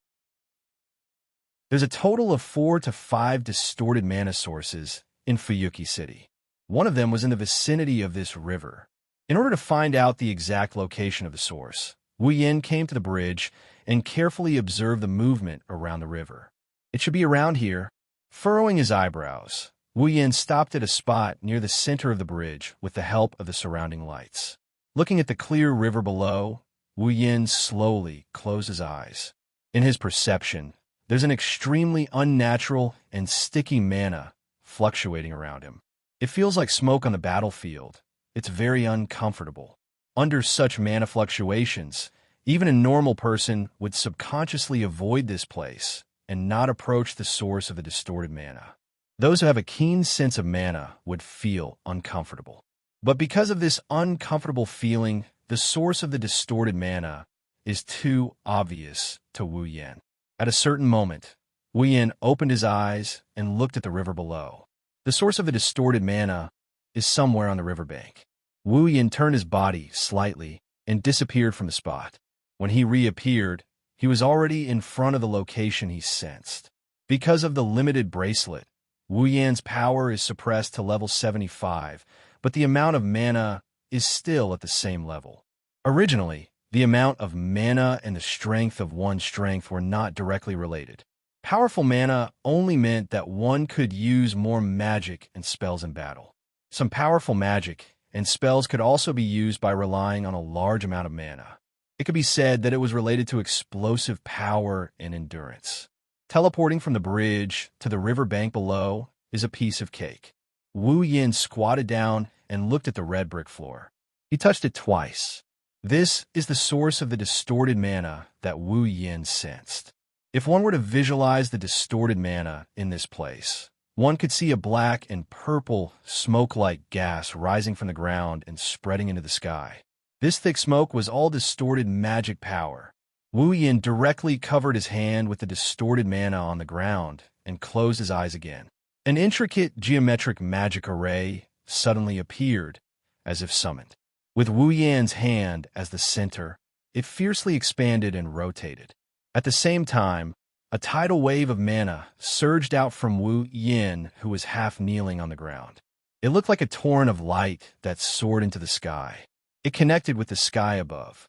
There's a total of 4 to 5 distorted mana sources in Fuyuki City. One of them was in the vicinity of this river. In order to find out the exact location of the source, Wu Yin came to the bridge and carefully observed the movement around the river. It should be around here. Furrowing his eyebrows, Wu Yin stopped at a spot near the center of the bridge with the help of the surrounding lights. Looking at the clear river below, Wu Yin slowly closed his eyes. In his perception, there's an extremely unnatural and sticky mana fluctuating around him. It feels like smoke on the battlefield. It's very uncomfortable. Under such mana fluctuations, even a normal person would subconsciously avoid this place and not approach the source of the distorted mana. Those who have a keen sense of mana would feel uncomfortable. But because of this uncomfortable feeling, the source of the distorted mana is too obvious to Wu Yin. At a certain moment, Wu Yin opened his eyes and looked at the river below. The source of the distorted mana is somewhere on the riverbank. Wu Yin turned his body slightly and disappeared from the spot. When he reappeared, he was already in front of the location he sensed. Because of the limited bracelet, Wu Yin's power is suppressed to level 75, but the amount of mana is still at the same level. Originally, the amount of mana and the strength of one's strength were not directly related. Powerful mana only meant that one could use more magic and spells in battle. Some powerful magic and spells could also be used by relying on a large amount of mana. It could be said that it was related to explosive power and endurance. Teleporting from the bridge to the river bank below is a piece of cake. Wu Yin squatted down and looked at the red brick floor. He touched it twice. This is the source of the distorted mana that Wu Yin sensed. If one were to visualize the distorted mana in this place, one could see a black and purple smoke-like gas rising from the ground and spreading into the sky. This thick smoke was all distorted magic power. Wu Yin directly covered his hand with the distorted mana on the ground and closed his eyes again. An intricate geometric magic array suddenly appeared, as if summoned. With Wu Yin's hand as the center, it fiercely expanded and rotated. At the same time, a tidal wave of mana surged out from Wu Yin, who was half kneeling on the ground. It looked like a torrent of light that soared into the sky. It connected with the sky above.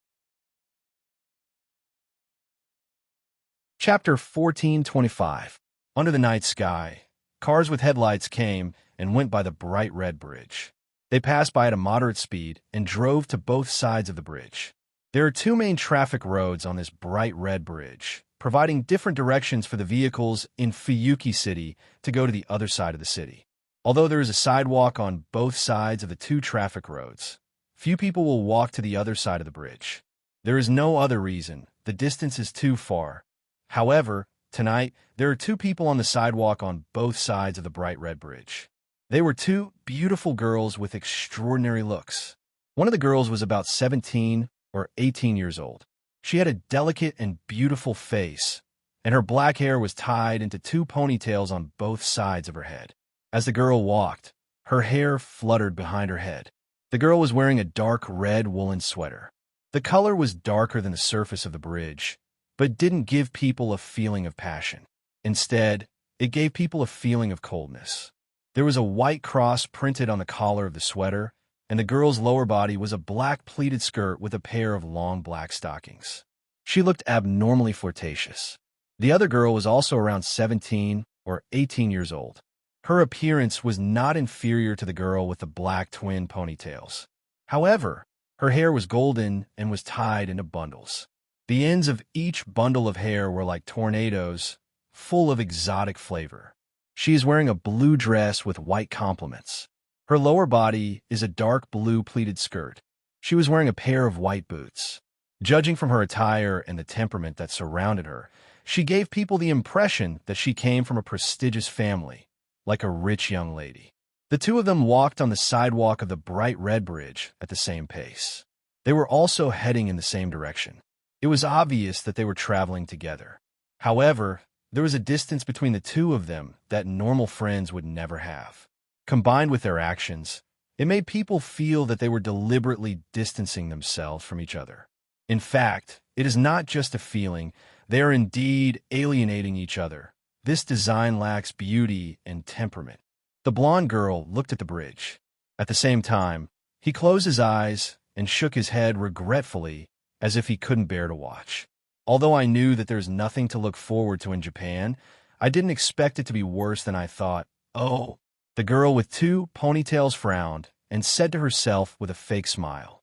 Chapter 1425. Under the night sky, cars with headlights came and went by the bright red bridge. They passed by at a moderate speed and drove to both sides of the bridge. There are 2 main traffic roads on this bright red bridge, providing different directions for the vehicles in Fuyuki City to go to the other side of the city. Although there is a sidewalk on both sides of the 2 traffic roads, few people will walk to the other side of the bridge. There is no other reason. The distance is too far. However, tonight, there are 2 people on the sidewalk on both sides of the bright red bridge. They were 2 beautiful girls with extraordinary looks. One of the girls was about 17 or 18 years old. She had a delicate and beautiful face, and her black hair was tied into 2 ponytails on both sides of her head. As the girl walked, her hair fluttered behind her head. The girl was wearing a dark red woolen sweater. The color was darker than the surface of the bridge, but didn't give people a feeling of passion. Instead, it gave people a feeling of coldness. There was a white cross printed on the collar of the sweater, and the girl's lower body was a black pleated skirt with a pair of long black stockings. She looked abnormally flirtatious. The other girl was also around 17 or 18 years old. Her appearance was not inferior to the girl with the black twin ponytails. However, her hair was golden and was tied into bundles. The ends of each bundle of hair were like tornadoes, full of exotic flavor. She is wearing a blue dress with white complements. Her lower body is a dark blue pleated skirt. She was wearing a pair of white boots. Judging from her attire and the temperament that surrounded her, she gave people the impression that she came from a prestigious family, like a rich young lady. The 2 of them walked on the sidewalk of the bright red bridge at the same pace. They were also heading in the same direction. It was obvious that they were traveling together. However, there was a distance between the 2 of them that normal friends would never have. Combined with their actions, it made people feel that they were deliberately distancing themselves from each other. In fact, it is not just a feeling, they are indeed alienating each other, This design lacks beauty and temperament. The blonde girl looked at the bridge. At the same time, he closed his eyes and shook his head regretfully, as if he couldn't bear to watch. Although I knew that there's nothing to look forward to in Japan, I didn't expect it to be worse than I thought. Oh, the girl with two ponytails frowned and said to herself with a fake smile,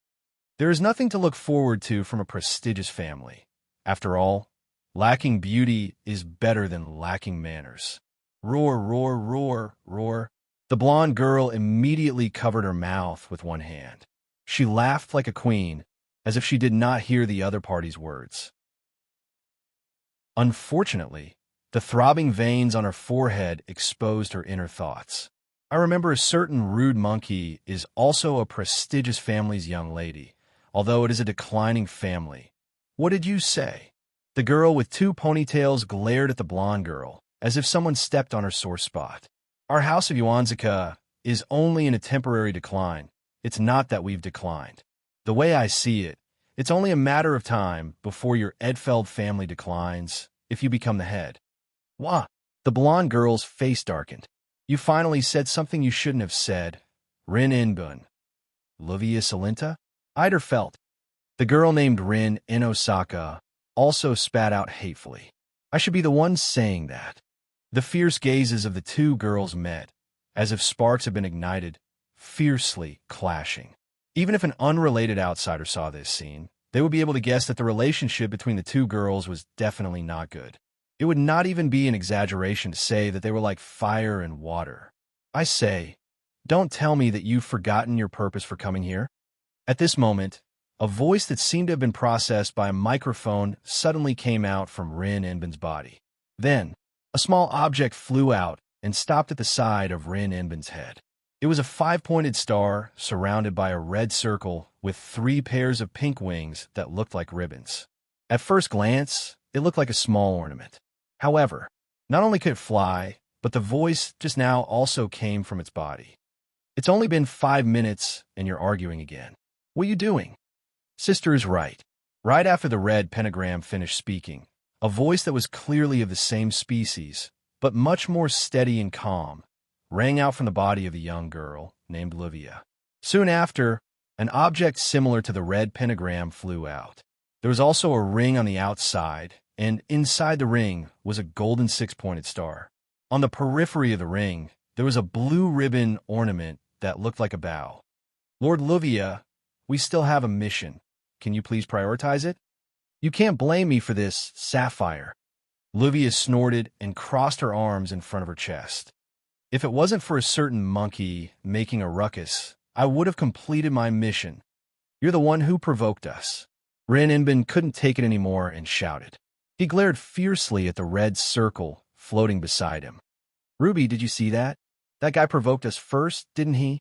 "There is nothing to look forward to from a prestigious family. After all, lacking beauty is better than lacking manners." Roar, roar, roar, roar. The blonde girl immediately covered her mouth with one hand. She laughed like a queen, as if she did not hear the other party's words. Unfortunately, the throbbing veins on her forehead exposed her inner thoughts. I remember a certain rude monkey is also a prestigious family's young lady, although it is a declining family. What did you say? The girl with two ponytails glared at the blonde girl, as if someone stepped on her sore spot. Our house of Yuanzaka is only in a temporary decline. It's not that we've declined. The way I see it, it's only a matter of time before your Edfeld family declines if you become the head. What? The blonde girl's face darkened. You finally said something you shouldn't have said. Rin Inbun. Luvia Salinta? Eider felt. The girl named Rin in Osaka also spat out hatefully. I should be the one saying that. The fierce gazes of the two girls met, as if sparks had been ignited, fiercely clashing. Even if an unrelated outsider saw this scene, they would be able to guess that the relationship between the two girls was definitely not good. It would not even be an exaggeration to say that they were like fire and water. I say, don't tell me that you've forgotten your purpose for coming here. At this moment, a voice that seemed to have been processed by a microphone suddenly came out from Rin Inbin's body. Then, a small object flew out and stopped at the side of Rin Inbin's head. It was a five-pointed star surrounded by a red circle with 3 pairs of pink wings that looked like ribbons. At first glance, it looked like a small ornament. However, not only could it fly, but the voice just now also came from its body. It's only been 5 minutes and you're arguing again. What are you doing? Sister is right. Right after the red pentagram finished speaking, a voice that was clearly of the same species, but much more steady and calm, rang out from the body of the young girl named Livia. Soon after, an object similar to the red pentagram flew out. There was also a ring on the outside, and inside the ring was a golden 6-pointed star. On the periphery of the ring, there was a blue ribbon ornament that looked like a bow. Lord Livia, we still have a mission. Can you please prioritize it? You can't blame me for this, Sapphire. Livia snorted and crossed her arms in front of her chest. If it wasn't for a certain monkey making a ruckus, I would have completed my mission. You're the one who provoked us. Rin Inbin couldn't take it anymore and shouted. He glared fiercely at the red circle floating beside him. Ruby, did you see that? That guy provoked us first, didn't he?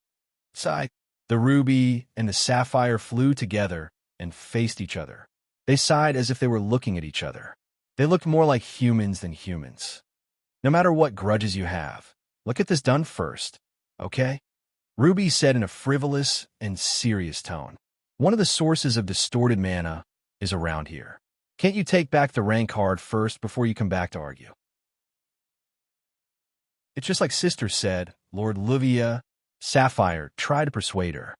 Sigh. The ruby and the sapphire flew together and faced each other. They sighed as if they were looking at each other. They looked more like humans than humans. No matter what grudges you have, look at this done first, okay? Ruby said in a frivolous and serious tone. One of the sources of distorted mana is around here. Can't you take back the rank card first before you come back to argue? It's just like Sister said, Lord Livia. Sapphire tried to persuade her.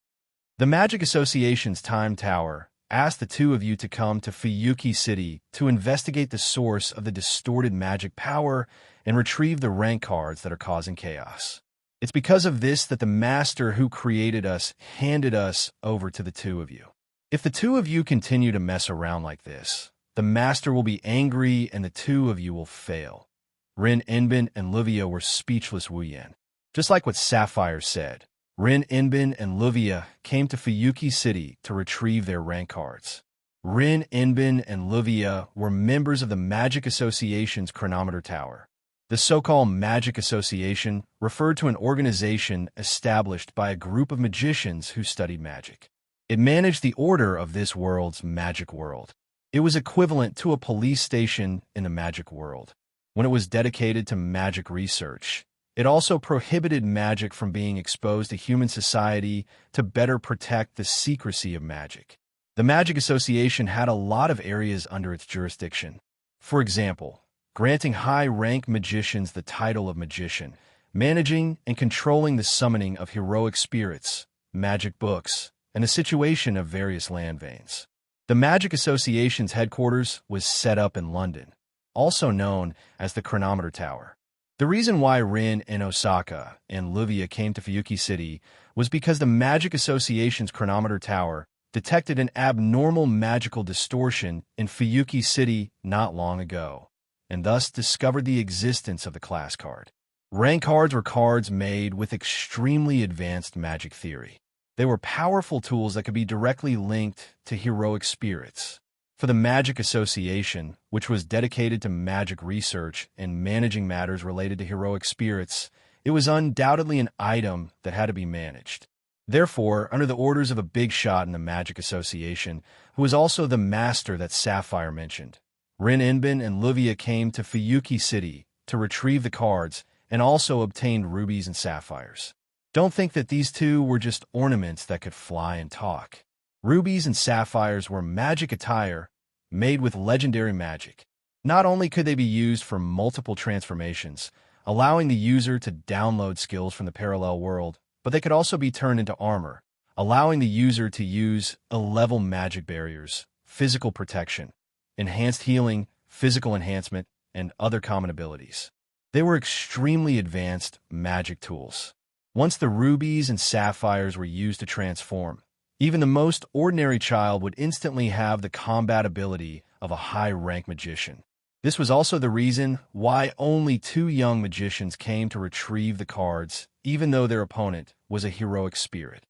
The Magic Association's Time Tower asked the two of you to come to Fuyuki City to investigate the source of the distorted magic power and retrieve the rank cards that are causing chaos. It's because of this that the master who created us handed us over to the two of you. If the two of you continue to mess around like this, the master will be angry and the two of you will fail. Rin Inbin and Livia were speechless, Wu Yan. Just like what Sapphire said, Rin Inbin and Livia came to Fuyuki City to retrieve their rank cards. Rin Inbin and Livia were members of the Magic Association's Chronometer Tower. The so-called Magic Association referred to an organization established by a group of magicians who studied magic. It managed the order of this world's magic world. It was equivalent to a police station in the magic world. When it was dedicated to magic research, it also prohibited magic from being exposed to human society to better protect the secrecy of magic. The Magic Association had a lot of areas under its jurisdiction. For example, granting high-rank magicians the title of magician, managing and controlling the summoning of heroic spirits, magic books, and the situation of various land veins. The Magic Association's headquarters was set up in London, also known as the Chronometer Tower. The reason why Rin in Osaka and Luvia came to Fuyuki City was because the Magic Association's Chronometer Tower detected an abnormal magical distortion in Fuyuki City not long ago, and thus discovered the existence of the class card. Rank cards were cards made with extremely advanced magic theory. They were powerful tools that could be directly linked to heroic spirits. For the Magic Association, which was dedicated to magic research and managing matters related to heroic spirits, it was undoubtedly an item that had to be managed. Therefore, under the orders of a big shot in the Magic Association, who was also the master that Sapphire mentioned, Rin Inbin and Luvia came to Fuyuki City to retrieve the cards and also obtained rubies and sapphires. Don't think that these two were just ornaments that could fly and talk. Rubies and sapphires were magic attire made with legendary magic. Not only could they be used for multiple transformations, allowing the user to download skills from the parallel world, but they could also be turned into armor, allowing the user to use level magic barriers, physical protection, enhanced healing, physical enhancement, and other common abilities. They were extremely advanced magic tools. Once the rubies and sapphires were used to transform, even the most ordinary child would instantly have the combat ability of a high-rank magician. This was also the reason why only 2 young magicians came to retrieve the cards, even though their opponent was a heroic spirit.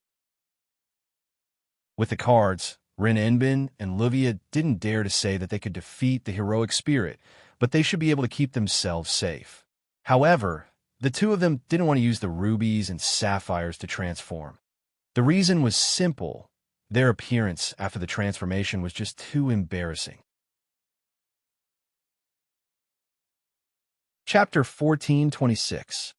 With the cards, Rin Enbin and Luvia didn't dare to say that they could defeat the heroic spirit, but they should be able to keep themselves safe. However, the two of them didn't want to use the rubies and sapphires to transform. The reason was simple. Their appearance after the transformation was just too embarrassing. Chapter 1426.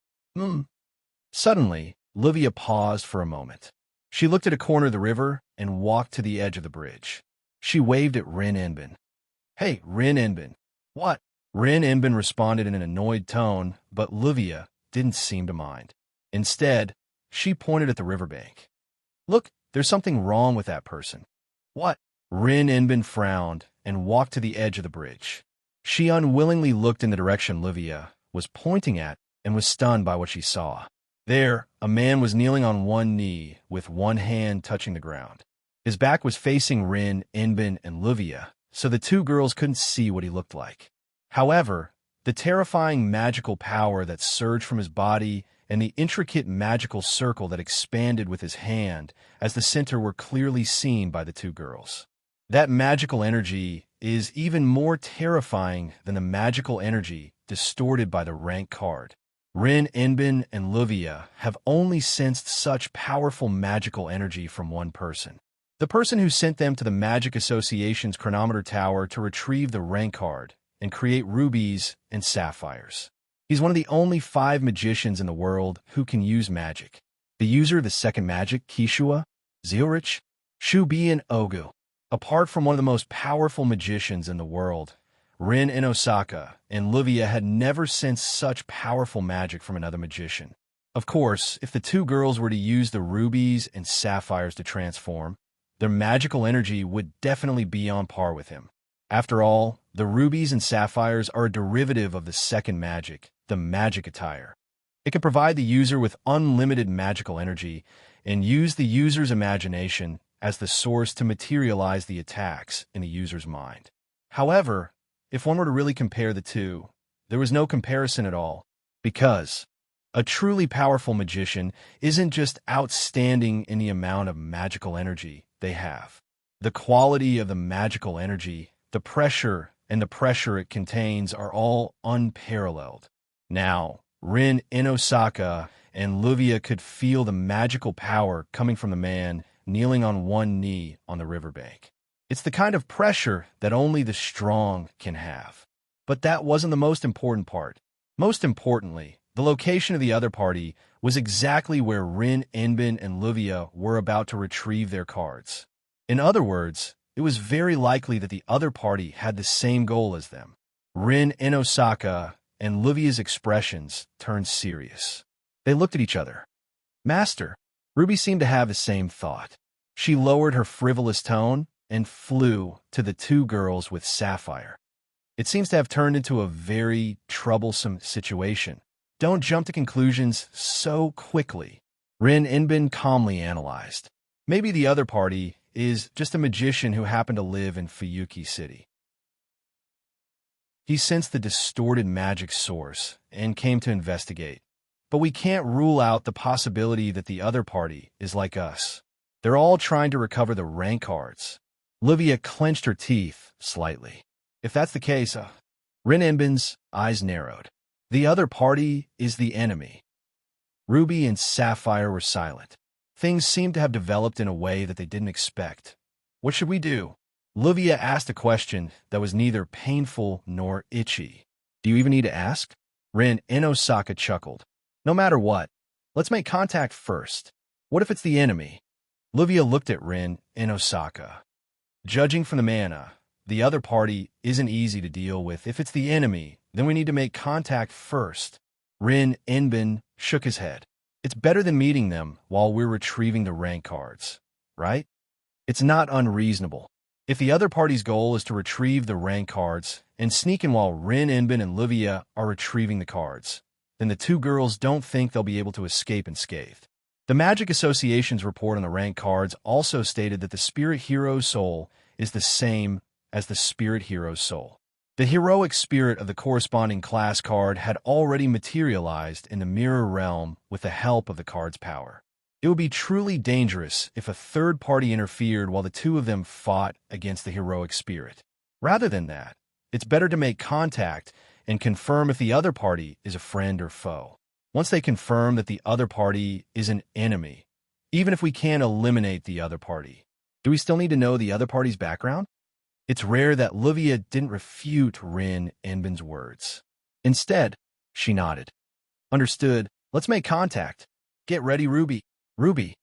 Suddenly, Luvia paused for a moment. She looked at a corner of the river and walked to the edge of the bridge. She waved at Rin Enbin. "Hey, Rin Enbin." "What?" Rin Enbin responded in an annoyed tone, but Luvia didn't seem to mind. Instead, she pointed at the riverbank. "Look, there's something wrong with that person." "What?" Rin Enbin frowned and walked to the edge of the bridge. She unwillingly looked in the direction Luvia was pointing at and was stunned by what she saw. There, a man was kneeling on one knee with one hand touching the ground. His back was facing Rin, Enbin, and Luvia, so the two girls couldn't see what he looked like. However, the terrifying magical power that surged from his body and the intricate magical circle that expanded with his hand as the center were clearly seen by the two girls. That magical energy is even more terrifying than the magical energy distorted by the rank card. Rin, Enbin, and Luvia have only sensed such powerful magical energy from one person. The person who sent them to the Magic Association's Chronometer Tower to retrieve the rank card and create rubies and sapphires. He's one of the only 5 magicians in the world who can use magic. The user of the second magic, Kishua, Enrich, Shubi, and Ogu. Apart from one of the most powerful magicians in the world, Rin in Osaka and Luvia had never sensed such powerful magic from another magician. Of course, if the two girls were to use the rubies and sapphires to transform, their magical energy would definitely be on par with him. After all, the rubies and sapphires are a derivative of the second magic, the magic attire. It can provide the user with unlimited magical energy and use the user's imagination as the source to materialize the attacks in the user's mind. However, if one were to really compare the two, there was no comparison at all, because a truly powerful magician isn't just outstanding in the amount of magical energy they have. The quality of the magical energy, the pressure, and the pressure it contains are all unparalleled. Now, Rin in Osaka and Luvia could feel the magical power coming from the man kneeling on one knee on the riverbank. It's the kind of pressure that only the strong can have. But that wasn't the most important part. Most importantly, the location of the other party was exactly where Rin, Enbin, and Luvia were about to retrieve their cards. In other words, it was very likely that the other party had the same goal as them. Rin and Osaka and Livia's expressions turned serious. They looked at each other. Master, Ruby seemed to have the same thought. She lowered her frivolous tone and flew to the two girls with Sapphire. It seems to have turned into a very troublesome situation. Don't jump to conclusions so quickly, Rin Inbin calmly analyzed. Maybe the other party is just a magician who happened to live in Fuyuki City. He sensed the distorted magic source and came to investigate. But we can't rule out the possibility that the other party is like us. They're all trying to recover the rank cards. Livia clenched her teeth slightly. If that's the case, Rin Inbin's eyes narrowed. The other party is the enemy. Ruby and Sapphire were silent. Things seemed to have developed in a way that they didn't expect. What should we do? Livia asked a question that was neither painful nor itchy. Do you even need to ask? Rin and Osaka chuckled. No matter what, let's make contact first. What if it's the enemy? Livia looked at Rin and Osaka. Judging from the mana, the other party isn't easy to deal with. If it's the enemy, then we need to make contact first. Rin Inbin shook his head. It's better than meeting them while we're retrieving the rank cards, right? It's not unreasonable. If the other party's goal is to retrieve the rank cards and sneak in while Rin Inbin and Livia are retrieving the cards, then the two girls don't think they'll be able to escape unscathed. The Magic Association's report on the rank cards also stated that the Spirit Hero's soul is the same as the Spirit Hero's soul. The heroic spirit of the corresponding class card had already materialized in the Mirror Realm with the help of the card's power. It would be truly dangerous if a third party interfered while the two of them fought against the heroic spirit. Rather than that, it's better to make contact and confirm if the other party is a friend or foe. Once they confirm that the other party is an enemy, even if we can't eliminate the other party, do we still need to know the other party's background? It's rare that Livia didn't refute Rin Inbin's words. Instead, she nodded. Understood. Let's make contact. Get ready, Ruby. Ruby.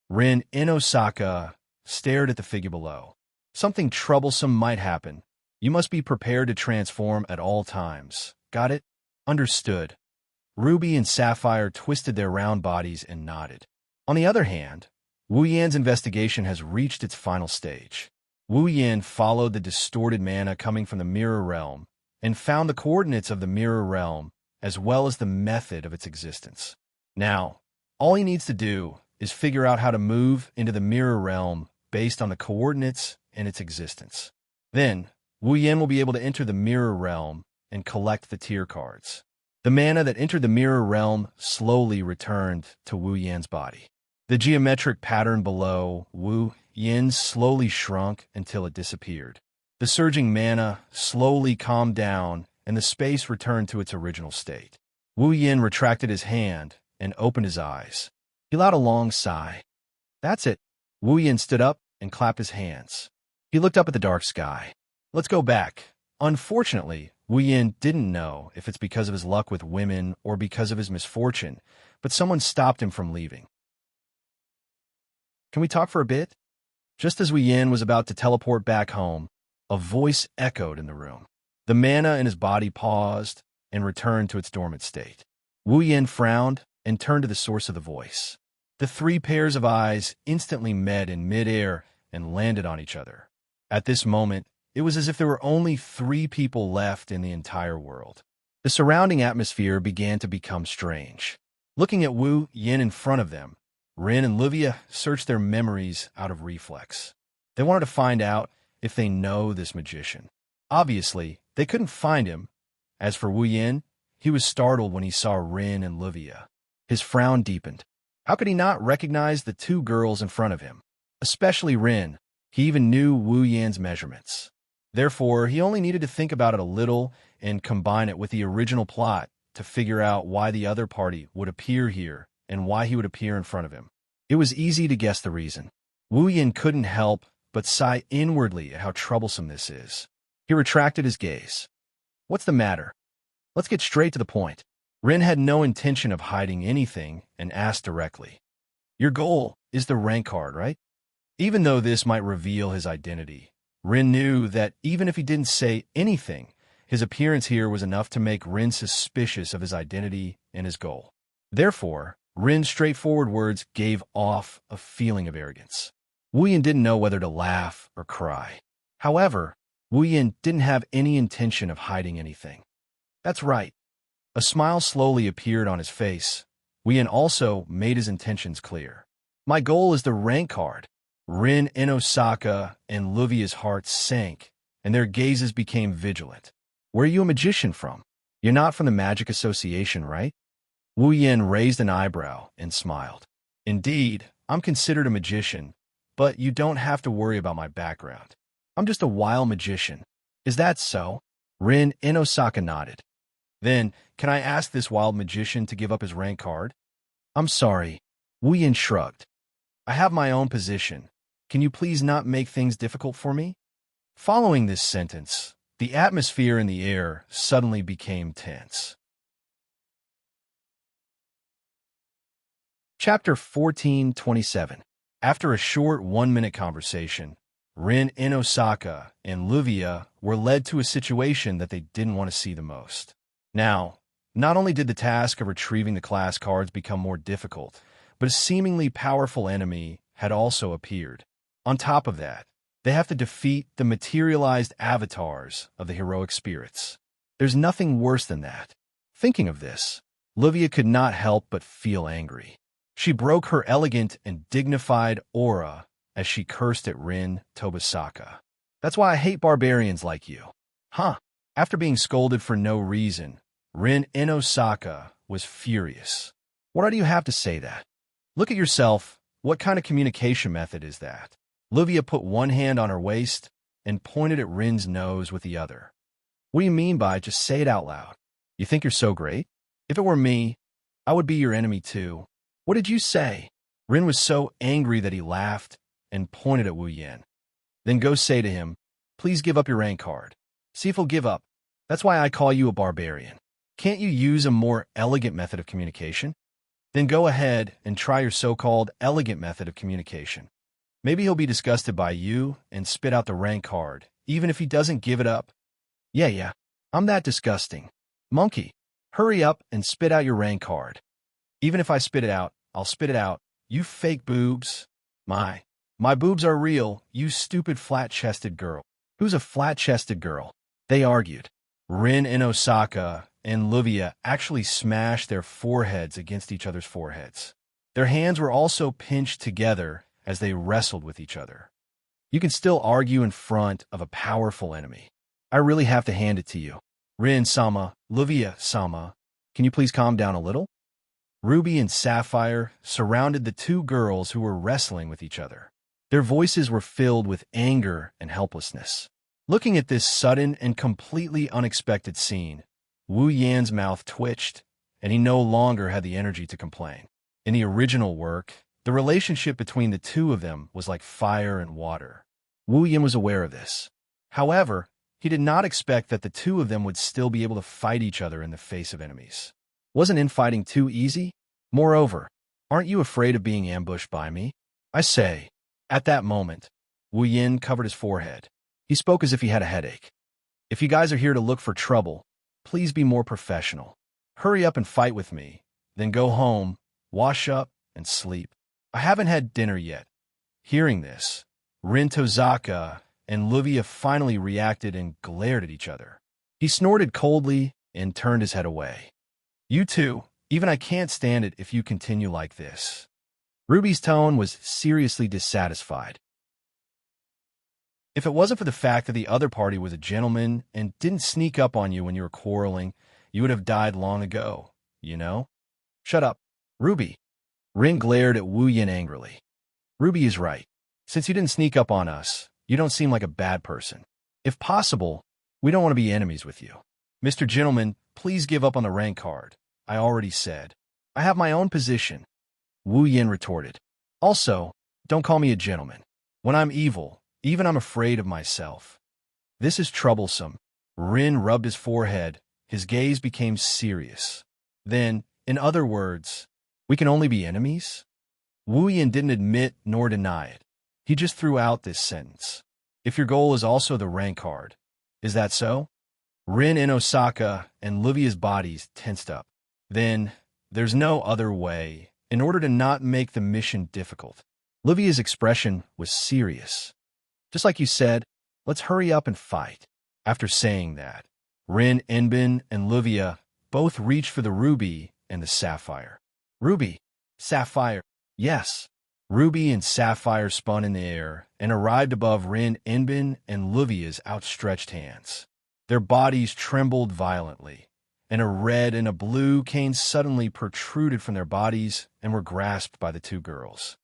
Rin and Osaka stared at the figure below. Something troublesome might happen. You must be prepared to transform at all times. Got it? Understood. Ruby and Sapphire twisted their round bodies and nodded. On the other hand, Wu Yan's investigation has reached its final stage. Wu Yan followed the distorted mana coming from the Mirror Realm and found the coordinates of the Mirror Realm as well as the method of its existence. Now, all he needs to do is figure out how to move into the Mirror Realm based on the coordinates and its existence. Then, Wu Yan will be able to enter the Mirror Realm and collect the tier cards. The mana that entered the Mirror Realm slowly returned to Wu Yan's body. The geometric pattern below Wu Yan slowly shrunk until it disappeared. The surging mana slowly calmed down and the space returned to its original state. Wu Yan retracted his hand and opened his eyes. He let out a long sigh. That's it. Wu Yan stood up and clapped his hands. He looked up at the dark sky. Let's go back. Unfortunately, Wu Yan didn't know if it's because of his luck with women or because of his misfortune, but someone stopped him from leaving. Can we talk for a bit? Just as Wu Yan was about to teleport back home, a voice echoed in the room. The mana in his body paused and returned to its dormant state. Wu Yan frowned and turned to the source of the voice. The three pairs of eyes instantly met in midair and landed on each other. At this moment, it was as if there were only 3 people left in the entire world. The surrounding atmosphere began to become strange. Looking at Wu Yan in front of them, Rin and Livia searched their memories out of reflex. They wanted to find out if they know this magician. Obviously, they couldn't find him. As for Wu Yan, he was startled when he saw Rin and Livia. His frown deepened. How could he not recognize the 2 girls in front of him? Especially Rin. He even knew Wu Yan's measurements. Therefore, he only needed to think about it a little and combine it with the original plot to figure out why the other party would appear here and why he would appear in front of him. It was easy to guess the reason. Wu Yan couldn't help but sigh inwardly at how troublesome this is. He retracted his gaze. What's the matter? Let's get straight to the point. Rin had no intention of hiding anything and asked directly. Your goal is the rank card, right? Even though this might reveal his identity, Rin knew that even if he didn't say anything, His appearance here was enough to make Rin suspicious of his identity and his goal. Therefore, Rin's straightforward words gave off a feeling of arrogance. Wu Yin didn't know whether to laugh or cry. However, Wu Yin didn't have any intention of hiding anything. That's right. A smile slowly appeared on his face. Wu Yin also made his intentions clear. My goal is the rank card. Rin and Osaka and Luvia's hearts sank, and their gazes became vigilant. Where are you a magician from? You're not from the Magic Association, right? Wu Yin raised an eyebrow and smiled. Indeed, I'm considered a magician, but you don't have to worry about my background. I'm just a wild magician. Is that so? Rin and Osaka nodded. Then, can I ask this wild magician to give up his rank card? I'm sorry. Wu Yin shrugged. I have my own position. Can you please not make things difficult for me? Following this sentence, the atmosphere in the air suddenly became tense. Chapter 14:27. After a short 1-minute conversation, Rin and Osaka and Luvia were led to a situation that they didn't want to see the most. Now, not only did the task of retrieving the class cards become more difficult, but a seemingly powerful enemy had also appeared. On top of that, they have to defeat the materialized avatars of the heroic spirits. There's nothing worse than that. Thinking of this, Luvia could not help but feel angry. She broke her elegant and dignified aura as she cursed at Rin Tobasaka. That's why I hate barbarians like you. Huh. After being scolded for no reason, Rin and Osaka was furious. What do you have to say that? Look at yourself. What kind of communication method is that? Luvia put one hand on her waist and pointed at Rin's nose with the other. What do you mean by just say it out loud? You think you're so great? If it were me, I would be your enemy too. What did you say? Rin was so angry that he laughed and pointed at Wu Yin. Then go say to him, please give up your rank card. See if he'll give up. That's why I call you a barbarian. Can't you use a more elegant method of communication? Then go ahead and try your so-called elegant method of communication. Maybe he'll be disgusted by you and spit out the rank card, even if he doesn't give it up. Yeah, I'm that disgusting. Monkey, hurry up and spit out your rank card. Even if I spit it out, I'll spit it out. You fake boobs. My boobs are real, you stupid flat-chested girl. Who's a flat-chested girl? They argued. Rin and Osaka and Luvia actually smashed their foreheads against each other's foreheads. Their hands were also pinched together as they wrestled with each other. You can still argue in front of a powerful enemy. I really have to hand it to you. Rin-sama, Luvia-sama, can you please calm down a little? Ruby and Sapphire surrounded the two girls who were wrestling with each other. Their voices were filled with anger and helplessness. Looking at this sudden and completely unexpected scene, Wu Yan's mouth twitched, and he no longer had the energy to complain. In the original work, the relationship between the two of them was like fire and water. Wu Yan was aware of this. However, he did not expect that the two of them would still be able to fight each other in the face of enemies. Wasn't infighting too easy? Moreover, aren't you afraid of being ambushed by me? I say. At that moment, Wu Yan covered his forehead. He spoke as if he had a headache. If you guys are here to look for trouble, please be more professional. Hurry up and fight with me, then go home, wash up, and sleep. I haven't had dinner yet. Hearing this, Rin Tozaka and Luvia finally reacted and glared at each other. He snorted coldly and turned his head away. You two, even I can't stand it if you continue like this. Ruby's tone was seriously dissatisfied. If it wasn't for the fact that the other party was a gentleman and didn't sneak up on you when you were quarreling, you would have died long ago, you know? Shut up, Ruby. Rin glared at Wu Yan angrily. Ruby is right. Since you didn't sneak up on us, you don't seem like a bad person. If possible, we don't want to be enemies with you. Mr. Gentleman, please give up on the rank card. I already said. I have my own position. Wu Yan retorted. Also, don't call me a gentleman. When I'm evil, even I'm afraid of myself. This is troublesome. Rin rubbed his forehead. His gaze became serious. Then, in other words, we can only be enemies? Wu Yan didn't admit nor deny it. He just threw out this sentence. If your goal is also the rank card, is that so? Rin and Osaka and Livia's bodies tensed up. Then, there's no other way. In order to not make the mission difficult, Livia's expression was serious. Just like you said, let's hurry up and fight. After saying that, Rin, Enbin, and Livia both reached for the ruby and the sapphire. Ruby, sapphire, yes. Ruby and sapphire spun in the air and arrived above Rin, Enbin, and Livia's outstretched hands. Their bodies trembled violently, and a red and a blue cane suddenly protruded from their bodies and were grasped by the two girls.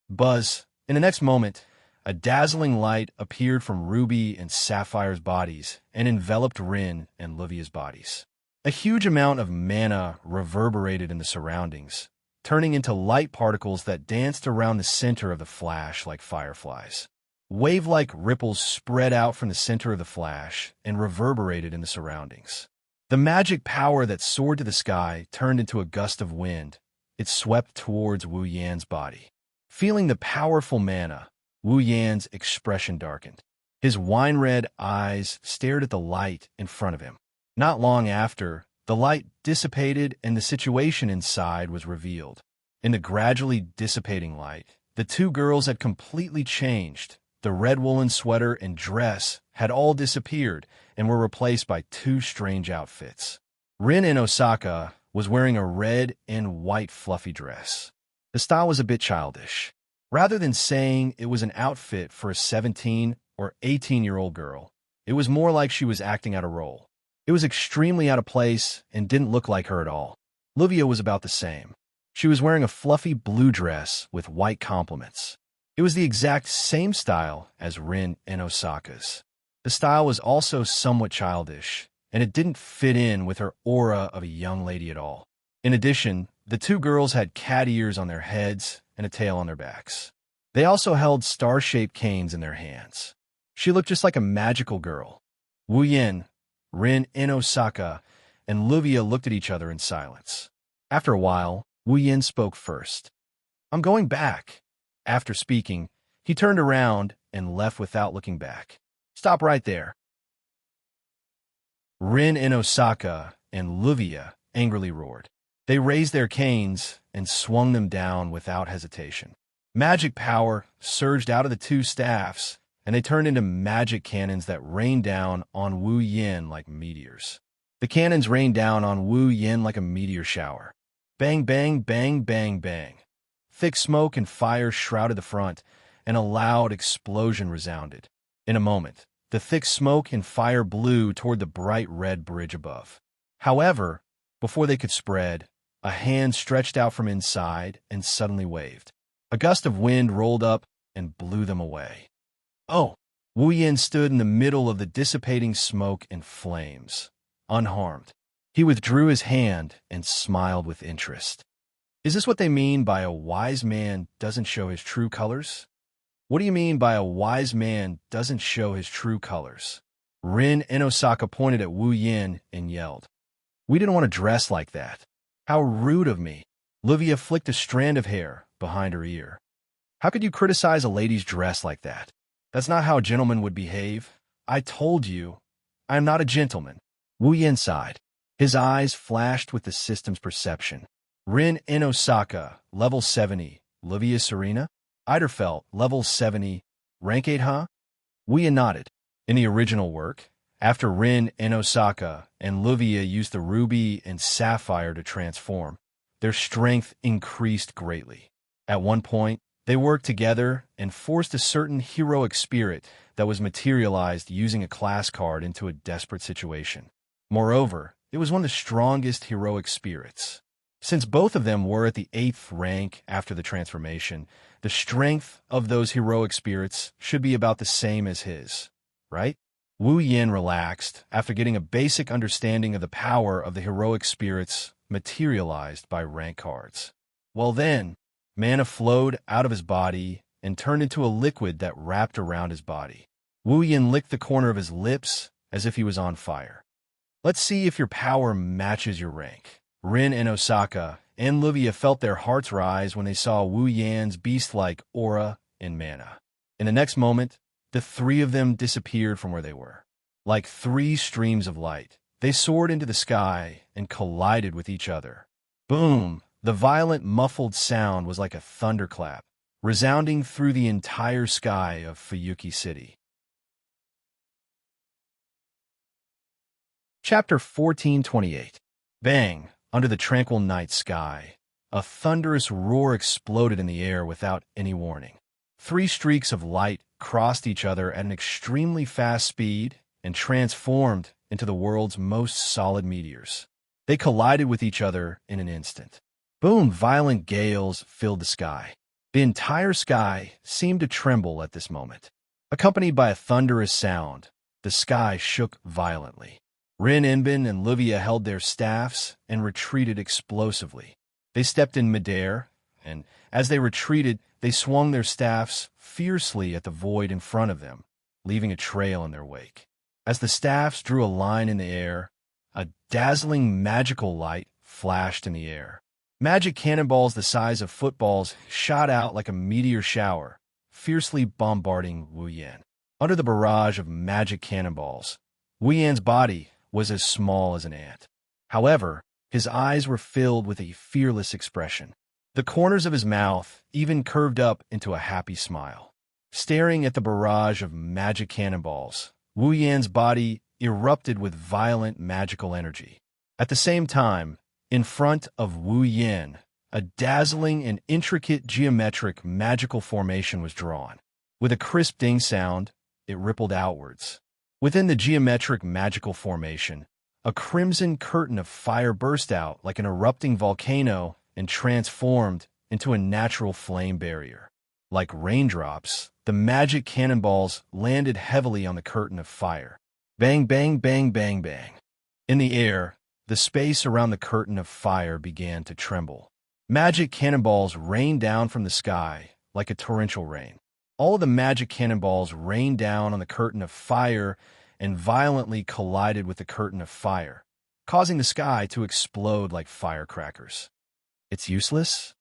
Buzz, in the next moment, a dazzling light appeared from Ruby and Sapphire's bodies and enveloped Rin and Livia's bodies. A huge amount of mana reverberated in the surroundings, turning into light particles that danced around the center of the flash like fireflies. Wave-like ripples spread out from the center of the flash and reverberated in the surroundings. The magic power that soared to the sky turned into a gust of wind. It swept towards Wu Yan's body. Feeling the powerful mana, Wu Yan's expression darkened. His wine-red eyes stared at the light in front of him. Not long after, the light dissipated and the situation inside was revealed. In the gradually dissipating light, the two girls had completely changed. The red woolen sweater and dress had all disappeared and were replaced by two strange outfits. Rin in Osaka was wearing a red and white fluffy dress. The style was a bit childish. Rather than saying it was an outfit for a 17 or 18-year-old girl, it was more like she was acting out a role. It was extremely out of place and didn't look like her at all. Livia was about the same. She was wearing a fluffy blue dress with white complements. It was the exact same style as Rin and Osaka's. The style was also somewhat childish, and it didn't fit in with her aura of a young lady at all. In addition, the two girls had cat ears on their heads and a tail on their backs. They also held star-shaped canes in their hands. She looked just like a magical girl. Wu Yin, Rin and Osaka, and Livia looked at each other in silence. After a while, Wu Yin spoke first. "I'm going back." After speaking, he turned around and left without looking back. "Stop right there." Rin and Osaka and Livia angrily roared. They raised their canes and swung them down without hesitation. Magic power surged out of the two staffs, and they turned into magic cannons that rained down on Wu Yin like meteors. The cannons rained down on Wu Yin like a meteor shower. Bang, bang, bang, bang, bang. Thick smoke and fire shrouded the front, and a loud explosion resounded. In a moment, the thick smoke and fire blew toward the bright red bridge above. However, before they could spread, a hand stretched out from inside and suddenly waved. A gust of wind rolled up and blew them away. Oh! Wu Yin stood in the middle of the dissipating smoke and flames, unharmed. He withdrew his hand and smiled with interest. Is this what they mean by a wise man doesn't show his true colors? What do you mean by a wise man doesn't show his true colors? Rin and Osaka pointed at Wu Yin and yelled. "We didn't want to dress like that. How rude of me." Livia flicked a strand of hair behind her ear. "How could you criticize a lady's dress like that? That's not how a gentleman would behave. I told you, I am not a gentleman." Wu Yin sighed. His eyes flashed with the system's perception. Rin in Osaka, level 70. Livia Serena? Eiderfeld, level 70. Rank 8, huh? Wu Yin nodded. In the original work, after Rin and Osaka and Livia used the ruby and sapphire to transform, their strength increased greatly. At one point, they worked together and forced a certain heroic spirit that was materialized using a class card into a desperate situation. Moreover, it was one of the strongest heroic spirits. Since both of them were at the 8th rank after the transformation, the strength of those heroic spirits should be about the same as his, right? Wu Yin relaxed after getting a basic understanding of the power of the heroic spirits materialized by rank cards. Well then, mana flowed out of his body and turned into a liquid that wrapped around his body. Wu Yin licked the corner of his lips as if he was on fire. "Let's see if your power matches your rank." Rin and Osaka and Livia felt their hearts rise when they saw Wu Yan's beast-like aura and mana. In the next moment, the three of them disappeared from where they were. Like three streams of light, they soared into the sky and collided with each other. Boom! The violent, muffled sound was like a thunderclap, resounding through the entire sky of Fuyuki City. Chapter 1428. Bang! Under the tranquil night sky, a thunderous roar exploded in the air without any warning. Three streaks of light crossed each other at an extremely fast speed and transformed into the world's most solid meteors. They collided with each other in an instant. Boom! Violent gales filled the sky. The entire sky seemed to tremble at this moment. Accompanied by a thunderous sound, the sky shook violently. Rin, Inbin, and Livia held their staffs and retreated explosively. They stepped in midair, and as they retreated, they swung their staffs fiercely at the void in front of them, leaving a trail in their wake. As the staffs drew a line in the air, a dazzling magical light flashed in the air. Magic cannonballs the size of footballs shot out like a meteor shower, fiercely bombarding Wu Yan. Under the barrage of magic cannonballs, Wu Yan's body was as small as an ant. However, his eyes were filled with a fearless expression. The corners of his mouth even curved up into a happy smile. Staring at the barrage of magic cannonballs, Wu Yan's body erupted with violent magical energy. At the same time, in front of Wu Yan, a dazzling and intricate geometric magical formation was drawn. With a crisp ding sound, it rippled outwards. Within the geometric magical formation, a crimson curtain of fire burst out like an erupting volcano and transformed into a natural flame barrier. Like raindrops, the magic cannonballs landed heavily on the curtain of fire. Bang, bang, bang, bang, bang. In the air, the space around the curtain of fire began to tremble. Magic cannonballs rained down from the sky like a torrential rain. All of the magic cannonballs rained down on the curtain of fire and violently collided with the curtain of fire, causing the sky to explode like firecrackers. It's useless?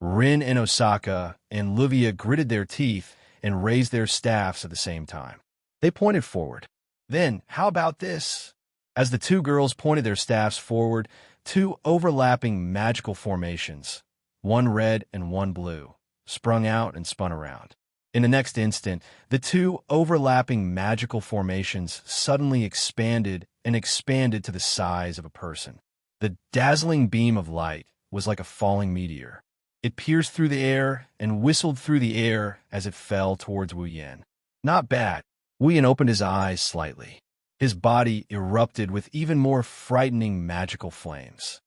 Rin and Osaka and Livia gritted their teeth and raised their staffs at the same time. They pointed forward. Then, how about this? As the two girls pointed their staffs forward, two overlapping magical formations, one red and one blue, sprung out and spun around. In the next instant, the two overlapping magical formations suddenly expanded to the size of a person. The dazzling beam of light was like a falling meteor. It pierced through the air and whistled through the air as it fell towards Wu Yan. Not bad. Wu Yan opened his eyes slightly. His body erupted with even more frightening magical flames.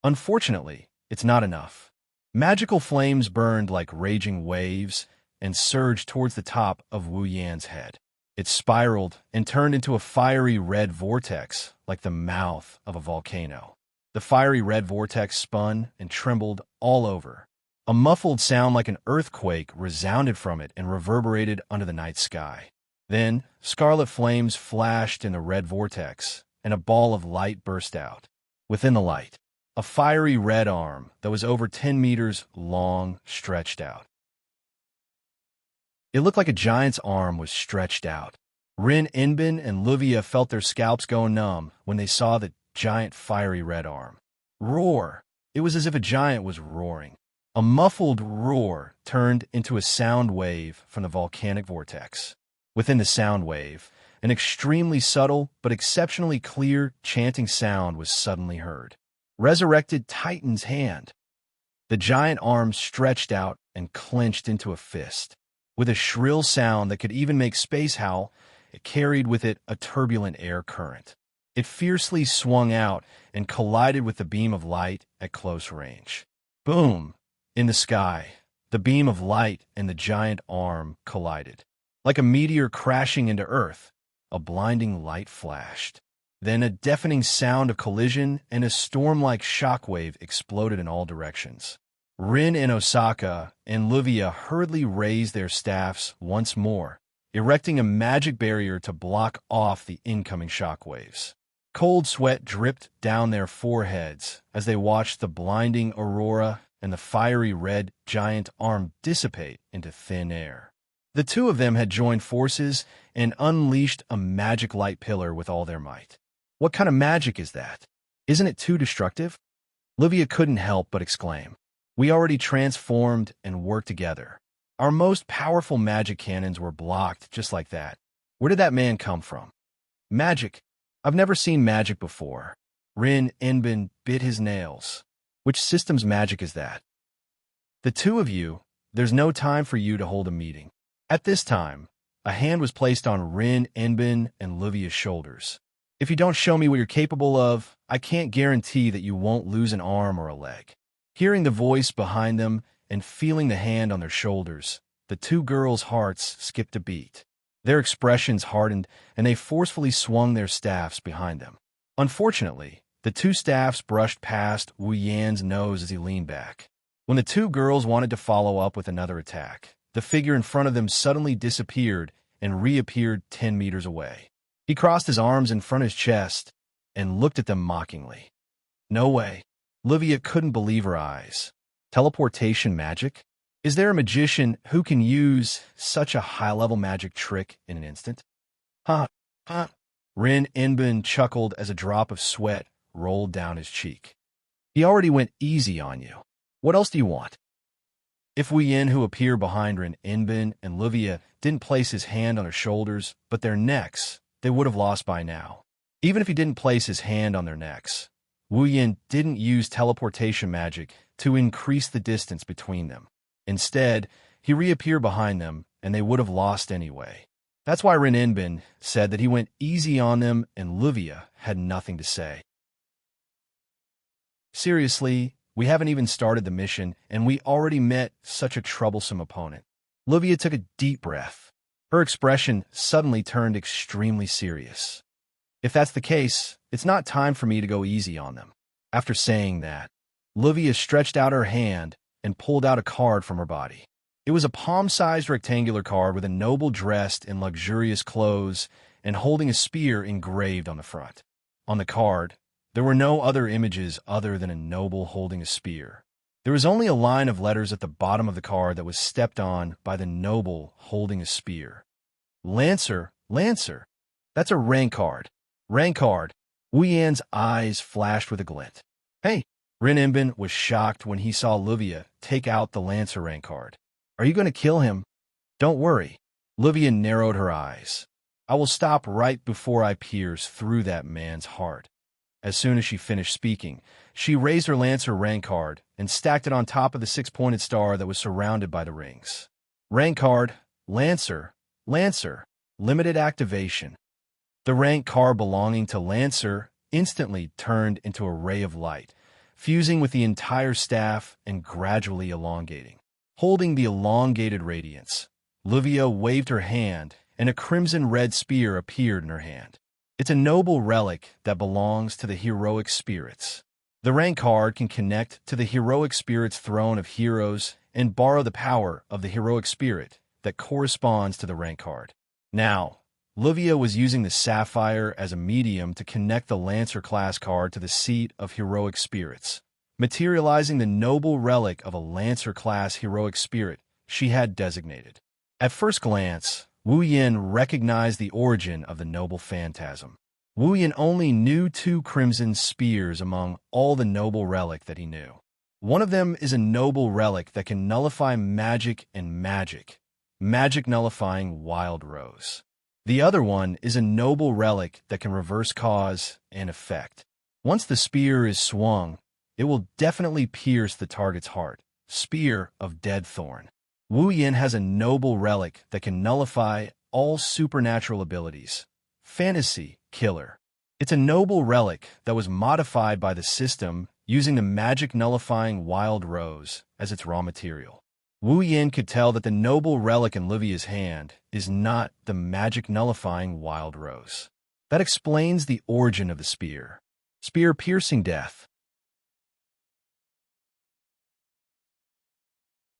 Unfortunately, it's not enough. Magical flames burned like raging waves and surged towards the top of Wu Yan's head. It spiraled and turned into a fiery red vortex like the mouth of a volcano. The fiery red vortex spun and trembled all over. A muffled sound like an earthquake resounded from it and reverberated under the night sky. Then, scarlet flames flashed in the red vortex, and a ball of light burst out. Within the light, a fiery red arm that was over 10 meters long stretched out. It looked like a giant's arm was stretched out. Rin, Inbin, and Livia felt their scalps go numb when they saw the giant fiery red arm. Roar! It was as if a giant was roaring. A muffled roar turned into a sound wave from the volcanic vortex. Within the sound wave, an extremely subtle but exceptionally clear chanting sound was suddenly heard. Resurrected Titan's hand. The giant arm stretched out and clenched into a fist. With a shrill sound that could even make space howl, it carried with it a turbulent air current. It fiercely swung out and collided with the beam of light at close range. Boom! In the sky, the beam of light and the giant arm collided. Like a meteor crashing into Earth, a blinding light flashed. Then a deafening sound of collision and a storm-like shockwave exploded in all directions. Rin and Osaka and Livia hurriedly raised their staffs once more, erecting a magic barrier to block off the incoming shockwaves. Cold sweat dripped down their foreheads as they watched the blinding aurora and the fiery red giant arm dissipate into thin air. The two of them had joined forces and unleashed a magic light pillar with all their might. What kind of magic is that? Isn't it too destructive? Livia couldn't help but exclaim. We already transformed and worked together. Our most powerful magic cannons were blocked just like that. Where did that man come from? Magic? I've never seen magic before. Rin Enbin bit his nails. Which system's magic is that? The two of you, there's no time for you to hold a meeting. At this time, a hand was placed on Rin Enbin and Livia's shoulders. If you don't show me what you're capable of, I can't guarantee that you won't lose an arm or a leg. Hearing the voice behind them and feeling the hand on their shoulders, the two girls' hearts skipped a beat. Their expressions hardened, and they forcefully swung their staffs behind them. Unfortunately, the two staffs brushed past Wu Yan's nose as he leaned back. When the two girls wanted to follow up with another attack, the figure in front of them suddenly disappeared and reappeared 10 meters away. He crossed his arms in front of his chest and looked at them mockingly. No way. Livia couldn't believe her eyes. Teleportation magic? Is there a magician who can use such a high-level magic trick in an instant? Huh. Rin Enbin chuckled as a drop of sweat rolled down his cheek. He already went easy on you. What else do you want? If Wu Yin, who appeared behind Rin Enbin and Livia, didn't place his hand on their shoulders, but their necks, they would have lost by now. Even if he didn't place his hand on their necks, Wu Yin didn't use teleportation magic to increase the distance between them. Instead, he reappeared behind them, and they would have lost anyway. That's why Rin Enbin said that he went easy on them, and Livia had nothing to say. Seriously, we haven't even started the mission, and we already met such a troublesome opponent. Livia took a deep breath. Her expression suddenly turned extremely serious. If that's the case, it's not time for me to go easy on them. After saying that, Livia stretched out her hand and pulled out a card from her body. It was a palm-sized rectangular card with a noble dressed in luxurious clothes and holding a spear engraved on the front. On the card, there were no other images other than a noble holding a spear. There was only a line of letters at the bottom of the card that was stepped on by the noble holding a spear. Lancer, Lancer. That's a rank card. Rank card. Wu Yan's eyes flashed with a glint. Hey! Rin Enbin was shocked when he saw Livia take out the Lancer rank card. Are you going to kill him? Don't worry. Livia narrowed her eyes. I will stop right before I pierce through that man's heart. As soon as she finished speaking, she raised her Lancer rank card and stacked it on top of the six-pointed star that was surrounded by the rings. Rank card, Lancer, Lancer, limited activation. The rank card belonging to Lancer instantly turned into a ray of light, fusing with the entire staff and gradually elongating. Holding the elongated radiance, Livia waved her hand, and a crimson-red spear appeared in her hand. It's a noble relic that belongs to the heroic spirits. The rank card can connect to the heroic spirit's throne of heroes and borrow the power of the heroic spirit that corresponds to the rank card. Now, Livia was using the sapphire as a medium to connect the Lancer class card to the seat of heroic spirits, materializing the noble relic of a Lancer class heroic spirit she had designated. At first glance, Wu Yin recognized the origin of the noble phantasm. Wu Yin only knew 2 crimson spears among all the noble relic that he knew. One of them is a noble relic that can nullify magic and magic nullifying Wild Rose. The other one is a noble relic that can reverse cause and effect. Once the spear is swung, it will definitely pierce the target's heart. Spear of Dead Thorn. Wu Yin has a noble relic that can nullify all supernatural abilities. Fantasy Killer. It's a noble relic that was modified by the system using the magic nullifying Wild Rose as its raw material. Wu Yin could tell that the noble relic in Livia's hand is not the magic nullifying Wild Rose. That explains the origin of the spear. Spear piercing death.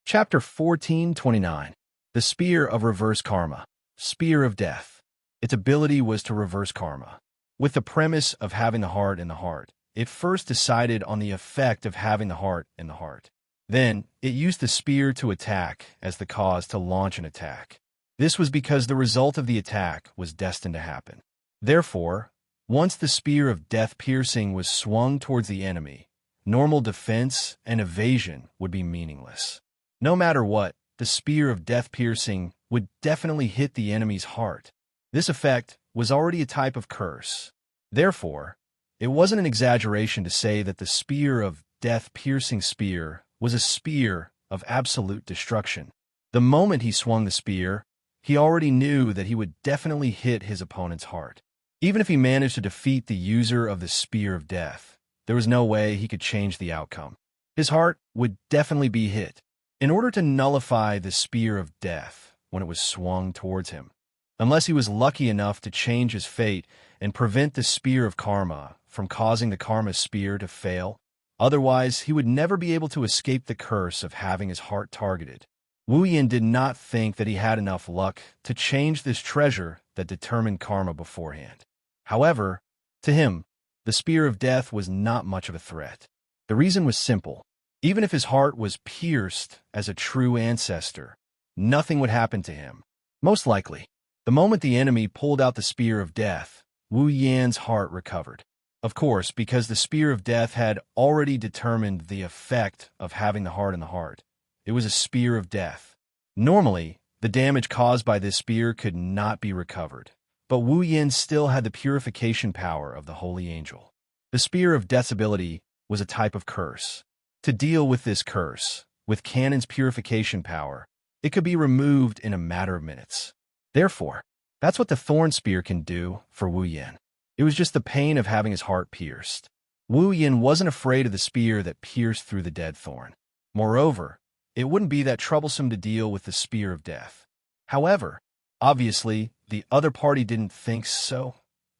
Chapter 1429. The Spear of Reverse Karma. Spear of Death. Its ability was to reverse karma. With the premise of having the heart in the heart, it first decided on the effect of having the heart in the heart. Then, it used the spear to attack as the cause to launch an attack. This was because the result of the attack was destined to happen. Therefore, once the spear of death piercing was swung towards the enemy, normal defense and evasion would be meaningless. No matter what, the spear of death piercing would definitely hit the enemy's heart. This effect was already a type of curse. Therefore, it wasn't an exaggeration to say that the spear of death piercing spear was a spear of absolute destruction. The moment he swung the spear, he already knew that he would definitely hit his opponent's heart. Even if he managed to defeat the user of the spear of death, there was no way he could change the outcome. His heart would definitely be hit. In order to nullify the spear of death when it was swung towards him, unless he was lucky enough to change his fate and prevent the spear of karma from causing the karma spear to fail, otherwise he would never be able to escape the curse of having his heart targeted. Wu Yin did not think that he had enough luck to change this treasure that determined karma beforehand. However, to him, the spear of death was not much of a threat. The reason was simple. Even if his heart was pierced as a true ancestor, nothing would happen to him. Most likely, the moment the enemy pulled out the spear of death, Wu Yan's heart recovered. Of course, because the spear of death had already determined the effect of having the heart in the heart. It was a spear of death. Normally, the damage caused by this spear could not be recovered, but Wu Yin still had the purification power of the holy angel. The spear of death's ability was a type of curse. To deal with this curse, with Canon's purification power, it could be removed in a matter of minutes. Therefore, that's what the thorn spear can do for Wu Yin. It was just the pain of having his heart pierced. Wu Yin wasn't afraid of the spear that pierced through the dead thorn. Moreover, it wouldn't be that troublesome to deal with the spear of death. However, obviously, the other party didn't think so.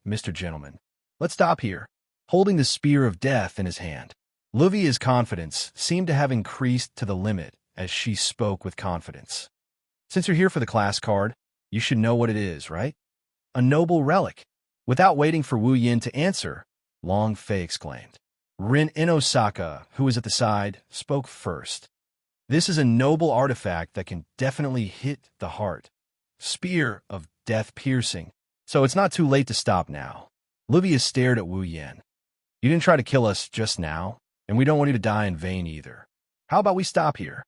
Mr. Gentleman, let's stop here. Holding the spear of death in his hand, Livia's confidence seemed to have increased to the limit as she spoke with confidence. Since you're here for the class card, you should know what it is, right? A noble relic. Without waiting for Wu Yin to answer, Long Fei exclaimed. Rin Inosaka, who was at the side, spoke first. This is a noble artifact that can definitely hit the heart. Spear of death piercing. So it's not too late to stop now. Livia stared at Wu Yin. You didn't try to kill us just now, and we don't want you to die in vain either. How about we stop here?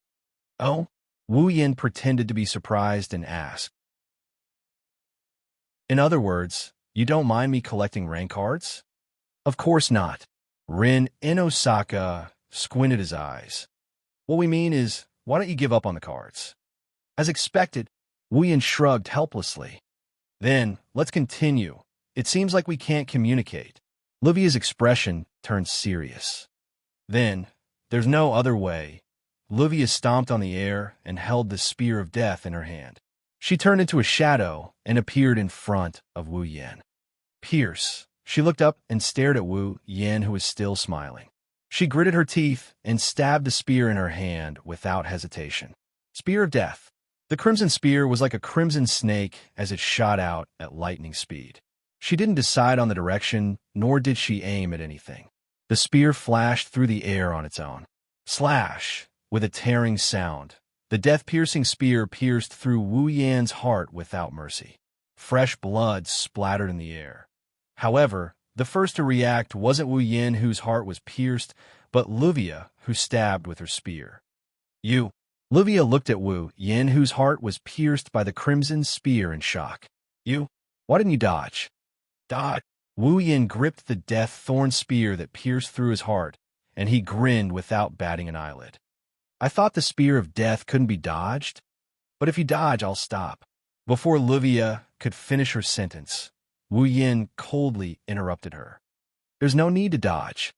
Oh? Wu Yin pretended to be surprised and asked. In other words, you don't mind me collecting rank cards? Of course not. Rin Inosaka squinted his eyes. What we mean is, why don't you give up on the cards? As expected, Wu Yin shrugged helplessly. Then, let's continue. It seems like we can't communicate. Livia's expression turned serious. Then, there's no other way. Livia stomped on the air and held the spear of death in her hand. She turned into a shadow and appeared in front of Wu Yin. Pierce. She looked up and stared at Wu Yin, who was still smiling. She gritted her teeth and stabbed the spear in her hand without hesitation. Spear of death. The crimson spear was like a crimson snake as it shot out at lightning speed. She didn't decide on the direction, nor did she aim at anything. The spear flashed through the air on its own. Slash! With a tearing sound, the death-piercing spear pierced through Wu Yan's heart without mercy. Fresh blood splattered in the air. However, the first to react wasn't Wu Yin, whose heart was pierced, but Livia, who stabbed with her spear. You. Livia looked at Wu Yin, whose heart was pierced by the crimson spear, in shock. You? Why didn't you dodge? Dodge. Wu Yin gripped the death thorn spear that pierced through his heart, and he grinned without batting an eyelid. I thought the spear of death couldn't be dodged, but if you dodge, I'll stop. Before Livia could finish her sentence, Wu Yin coldly interrupted her. There's no need to dodge.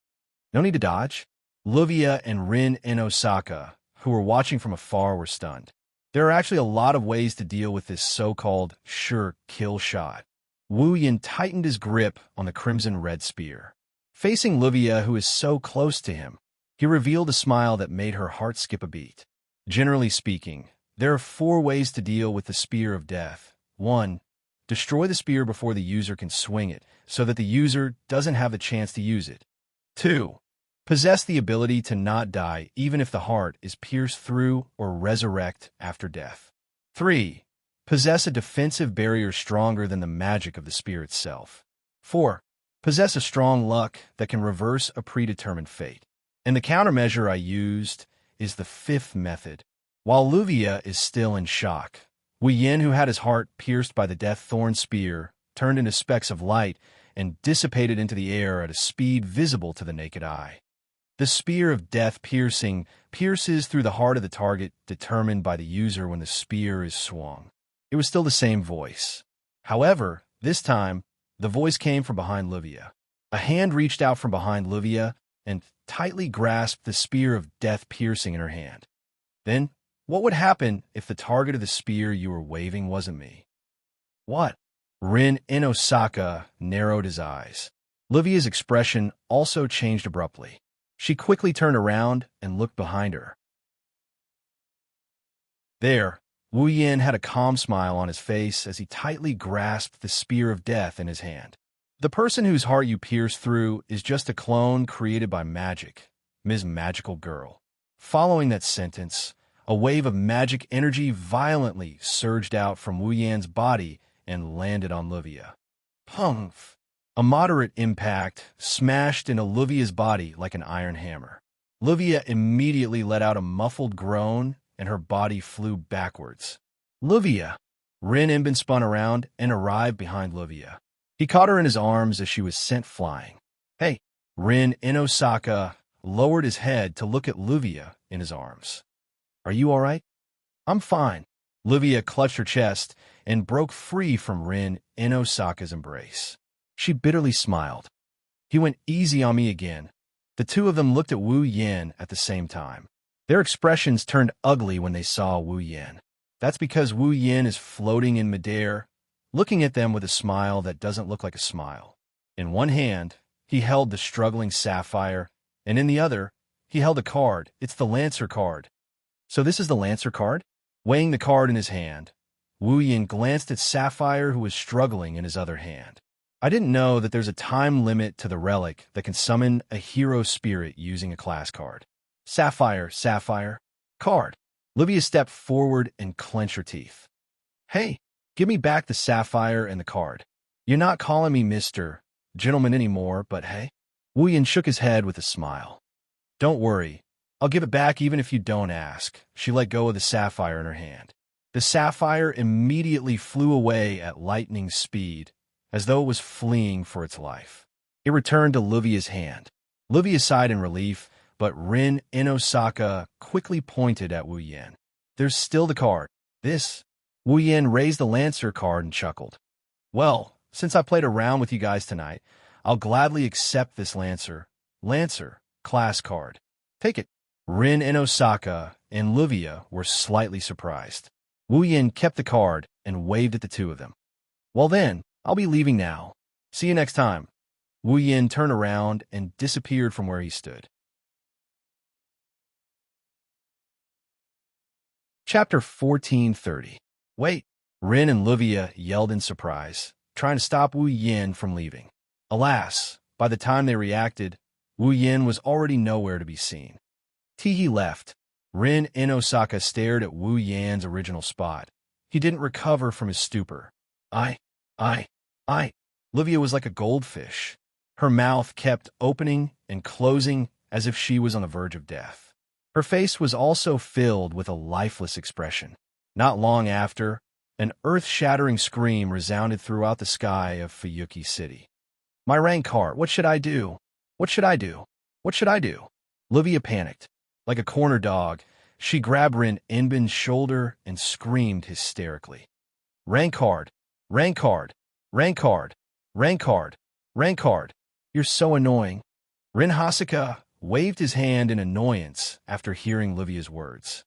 No need to dodge? Livia and Rin Inosaka, who were watching from afar, were stunned. There are actually a lot of ways to deal with this so-called sure kill shot. Wu Yin tightened his grip on the crimson red spear. Facing Livia, who is so close to him, he revealed a smile that made her heart skip a beat. Generally speaking, there are 4 ways to deal with the spear of death. 1. Destroy the spear before the user can swing it, so that the user doesn't have the chance to use it. 2. Possess the ability to not die even if the heart is pierced through or resurrect after death. 3. Possess a defensive barrier stronger than the magic of the spear itself. 4. Possess a strong luck that can reverse a predetermined fate. And the countermeasure I used is the 5th method. While Luvia is still in shock, Wu Yin, who had his heart pierced by the death thorn spear, turned into specks of light and dissipated into the air at a speed visible to the naked eye. The spear of death pierces through the heart of the target determined by the user when the spear is swung. It was still the same voice. However, this time, the voice came from behind Luvia. A hand reached out from behind Luvia and tightly grasped the spear of death piercing in her hand. Then, what would happen if the target of the spear you were waving wasn't me? What? Rin Inosaka narrowed his eyes. Luvia's expression also changed abruptly. She quickly turned around and looked behind her. There, Wu Yin had a calm smile on his face as he tightly grasped the spear of death in his hand. The person whose heart you pierce through is just a clone created by magic, Ms. Magical Girl. Following that sentence, a wave of magic energy violently surged out from Wu Yan's body and landed on Luvia. Pumph! A moderate impact smashed into Luvia's body like an iron hammer. Luvia immediately let out a muffled groan and her body flew backwards. Luvia! Rin Imbin spun around and arrived behind Luvia. He caught her in his arms as she was sent flying. Hey! Rin Inosaka lowered his head to look at Luvia in his arms. Are you all right? I'm fine. Luvia clutched her chest and broke free from Rin Inosaka's embrace. She bitterly smiled. He went easy on me again. The two of them looked at Wu Yin at the same time. Their expressions turned ugly when they saw Wu Yin. That's because Wu Yin is floating in midair, looking at them with a smile that doesn't look like a smile. In one hand, he held the struggling Sapphire, and in the other, he held a card. It's the Lancer card. So this is the Lancer card? Weighing the card in his hand, Wu Yin glanced at Sapphire, who was struggling in his other hand. I didn't know that there's a time limit to the relic that can summon a hero spirit using a class card. Sapphire, card. Livia stepped forward and clenched her teeth. Hey, give me back the Sapphire and the card. You're not calling me Mr. Gentleman anymore, but hey? Wu Yin shook his head with a smile. Don't worry, I'll give it back even if you don't ask. She let go of the Sapphire in her hand. The Sapphire immediately flew away at lightning speed, as though it was fleeing for its life. It returned to Luvia's hand. Luvia sighed in relief, but Rin Inosaka quickly pointed at Wu Yin. There's still the card. This. Wu Yin raised the Lancer card and chuckled. Well, since I played around with you guys tonight, I'll gladly accept this Lancer class card. Take it. Rin Inosaka and Luvia were slightly surprised. Wu Yin kept the card and waved at the two of them. Well then, I'll be leaving now. See you next time. Wu Yin turned around and disappeared from where he stood. Chapter 1430. Wait! Rin and Luvia yelled in surprise, trying to stop Wu Yin from leaving. Alas, by the time they reacted, Wu Yin was already nowhere to be seen. He left. Rin Inosaka stared at Wu Yan's original spot. He didn't recover from his stupor. Luvia was like a goldfish. Her mouth kept opening and closing as if she was on the verge of death. Her face was also filled with a lifeless expression. Not long after, an earth-shattering scream resounded throughout the sky of Fuyuki City. My rank card, what should I do? What should I do? What should I do? Luvia panicked. Like a corner dog, she grabbed Rin Inbin's shoulder and screamed hysterically. Rank card, rank card, rank card, rank card, rank card. You're so annoying. Rin Hasaka waved his hand in annoyance after hearing Luvia's words.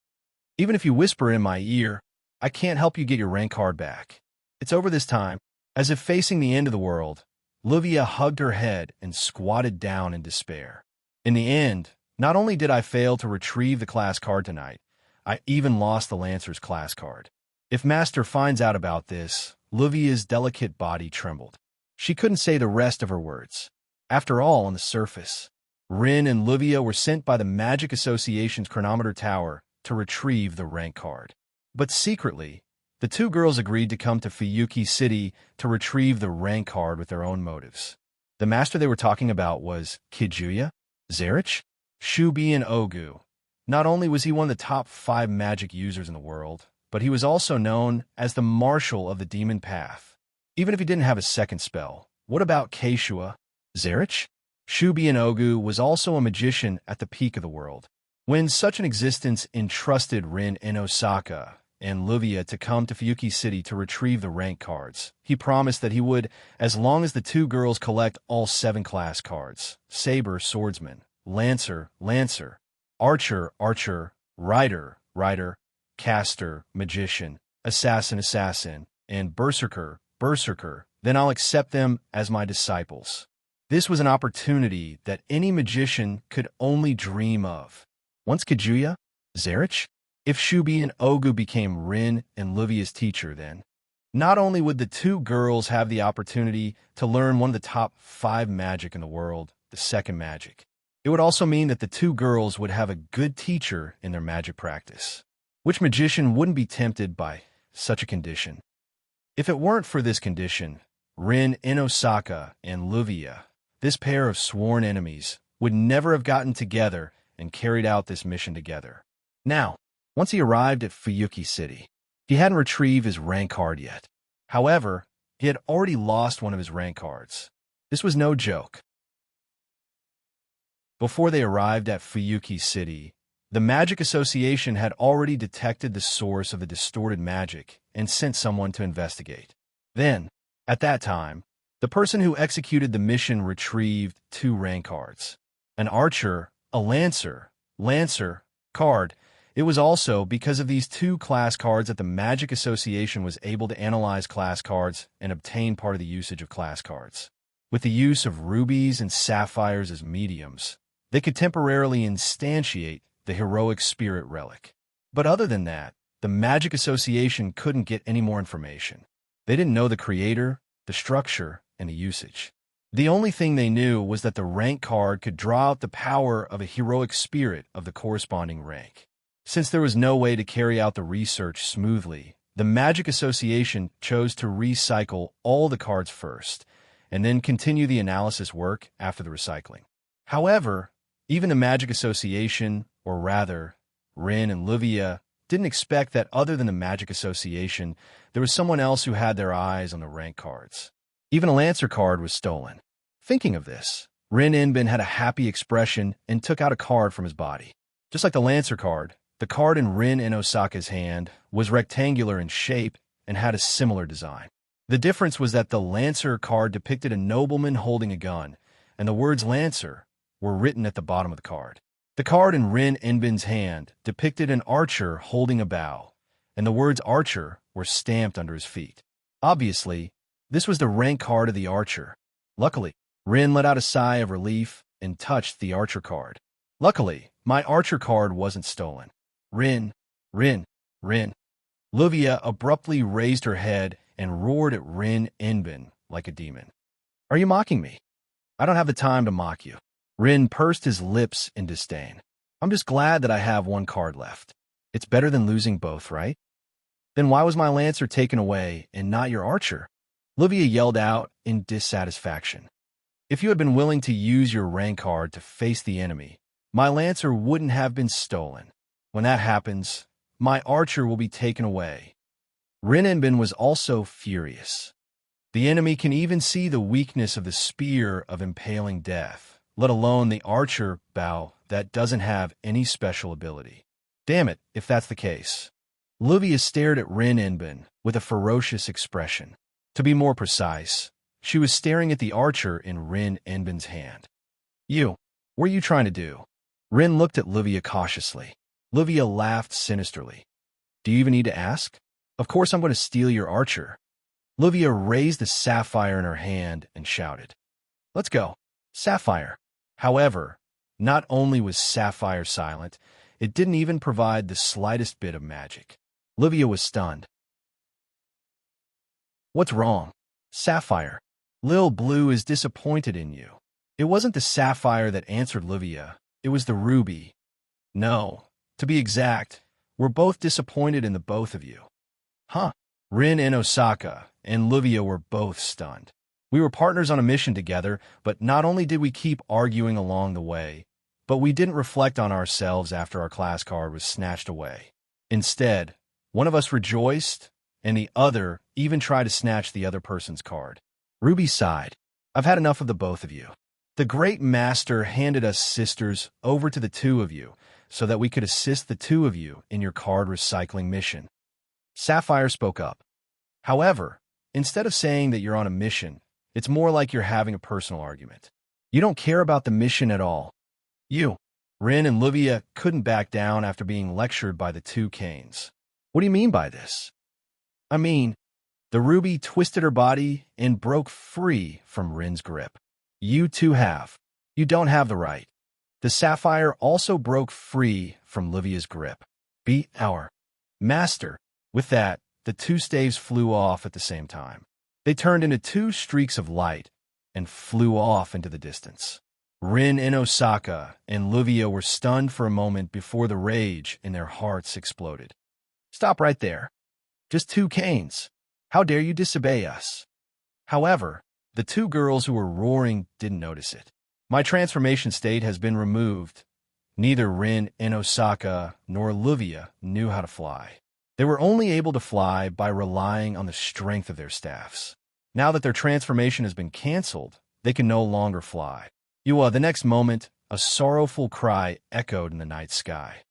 Even if you whisper in my ear, I can't help you get your rank card back. It's over this time. As if facing the end of the world, Luvia hugged her head and squatted down in despair. In the end, not only did I fail to retrieve the class card tonight, I even lost the Lancer's class card. If Master finds out about this, Luvia's delicate body trembled. She couldn't say the rest of her words. After all, on the surface, Rin and Luvia were sent by the Magic Association's Chronometer Tower to retrieve the rank card. But secretly, The two girls agreed to come to Fuyuki City to retrieve the rank card with their own motives. The master they were talking about was Kijuya, Enrich, Shubi, and Ogu. Not only was he one of the top 5 magic users in the world, but he was also known as the Marshal of the Demon Path. Even if he didn't have a second spell, what about Keishua, Enrich? Shubi and Ogu was also a magician at the peak of the world. When such an existence entrusted Rin and Osaka and Luvia to come to Fuyuki City to retrieve the rank cards, he promised that he would, as long as the two girls collect all 7 class cards: Saber, Swordsman; Lancer, Lancer; Archer, Archer; Rider, Rider; Caster, Magician; Assassin, Assassin; and Berserker, Berserker. Then I'll accept them as my disciples. This was an opportunity that any magician could only dream of. Once Kijuya, Enrich, if Shubi and Ogu became Rin and Luvia's teacher, then not only would the two girls have the opportunity to learn one of the top 5 magic in the world, the second magic, it would also mean that the two girls would have a good teacher in their magic practice. Which magician wouldn't be tempted by such a condition? If it weren't for this condition, Rin and Osaka and Luvia, this pair of sworn enemies, would never have gotten together and carried out this mission together. Now, once he arrived at Fuyuki City, he hadn't retrieved his rank card yet. However, he had already lost one of his rank cards. This was no joke. Before they arrived at Fuyuki City, the Magic Association had already detected the source of the distorted magic and sent someone to investigate. Then, at that time, the person who executed the mission retrieved 2 rank cards: an Archer, a Lancer, Lancer card. It was also because of these 2 class cards that the Magic Association was able to analyze class cards and obtain part of the usage of class cards. With the use of rubies and sapphires as mediums, they could temporarily instantiate the heroic spirit relic. But other than that, the Magic Association couldn't get any more information. They didn't know the creator, the structure, and the usage. The only thing they knew was that the rank card could draw out the power of a heroic spirit of the corresponding rank. Since there was no way to carry out the research smoothly, the Magic Association chose to recycle all the cards first, and then continue the analysis work after the recycling. However, even the Magic Association, or rather, Rin and Luvia, didn't expect that other than the Magic Association, there was someone else who had their eyes on the rank cards. Even a Lancer card was stolen. Thinking of this, Rin Inbin had a happy expression and took out a card from his body. Just like the Lancer card, the card in Rin and Osaka's hand was rectangular in shape and had a similar design. The difference was that the Lancer card depicted a nobleman holding a gun, and the words Lancer were written at the bottom of the card. The card in Rin Inbin's hand depicted an archer holding a bow, and the words Archer were stamped under his feet. Obviously, this was the rank card of the Archer. Luckily, Rin let out a sigh of relief and touched the Archer card. Luckily, my Archer card wasn't stolen. Rin, Rin, Rin. Luvia abruptly raised her head and roared at Rin Inbin like a demon. Are you mocking me? I don't have the time to mock you. Rin pursed his lips in disdain. I'm just glad that I have 1 card left. It's better than losing both, right? Then why was my Lancer taken away and not your Archer? Luvia yelled out in dissatisfaction. If you had been willing to use your rank card to face the enemy, my Lancer wouldn't have been stolen. When that happens, my Archer will be taken away. Rin Inbin was also furious. The enemy can even see the weakness of the spear of impaling death, let alone the Archer bow that doesn't have any special ability. Damn it, if that's the case. Luvia stared at Rin Inbin with a ferocious expression. To be more precise, she was staring at the Archer in Rin Inbin's hand. You, what are you trying to do? Rin looked at Luvia cautiously. Luvia laughed sinisterly. Do you even need to ask? Of course I'm going to steal your Archer. Luvia raised the sapphire in her hand and shouted. Let's go, Sapphire. However, not only was Sapphire silent, it didn't even provide the slightest bit of magic. Luvia was stunned. What's wrong? Sapphire. Lil Blue is disappointed in you. It wasn't the Sapphire that answered Luvia. It was the Ruby. No, to be exact, we're both disappointed in the both of you. Huh? Rin and Osaka and Livia were both stunned. We were partners on a mission together, but not only did we keep arguing along the way, but we didn't reflect on ourselves after our class card was snatched away. Instead, one of us rejoiced, and the other even tried to snatch the other person's card. Ruby sighed. I've had enough of the both of you. The great master handed us sisters over to the two of you so that we could assist the two of you in your card recycling mission. Sapphire spoke up. However, instead of saying that you're on a mission, it's more like you're having a personal argument. You don't care about the mission at all. You, Rin and Livia couldn't back down after being lectured by the two Canes. What do you mean by this? I mean, the Ruby twisted her body and broke free from Rin's grip. You two have. You don't have the right. The Sapphire also broke free from Livia's grip. Be our master. With that, the two staves flew off at the same time. They turned into two streaks of light and flew off into the distance. Rin and Osaka and Livia were stunned for a moment before the rage in their hearts exploded. Stop right there. Just two Canes. How dare you disobey us? However, the two girls who were roaring didn't notice it. My transformation state has been removed. Neither Rin and Osaka nor Livia knew how to fly. They were only able to fly by relying on the strength of their staffs. Now that their transformation has been canceled, they can no longer fly. The next moment, a sorrowful cry echoed in the night sky.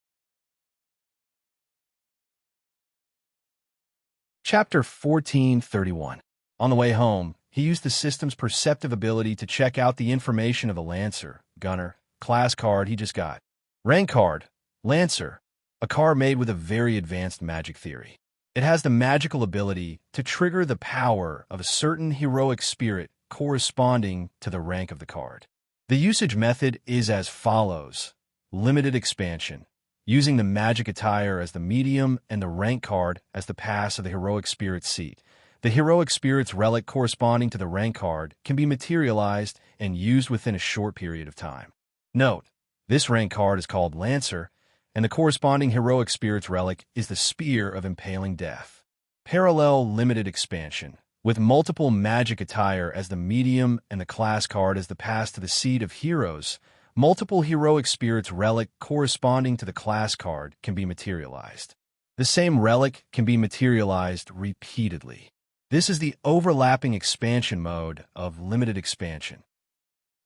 Chapter 1431. On the way home, he used the system's perceptive ability to check out the information of the Lancer, Gunner, class card he just got. Rank card, Lancer, a card made with a very advanced magic theory. It has the magical ability to trigger the power of a certain heroic spirit corresponding to the rank of the card. The usage method is as follows. Limited expansion. Using the magic attire as the medium and the rank card as the pass of the heroic spirit's seat. The heroic spirit's relic corresponding to the rank card can be materialized and used within a short period of time. Note, this rank card is called Lancer, and the corresponding heroic spirit's relic is the Spear of Impaling Death. Parallel limited expansion. With multiple magic attire as the medium and the class card as the pass to the seed of heroes, multiple heroic spirits relic corresponding to the class card can be materialized. The same relic can be materialized repeatedly. This is the overlapping expansion mode of limited expansion.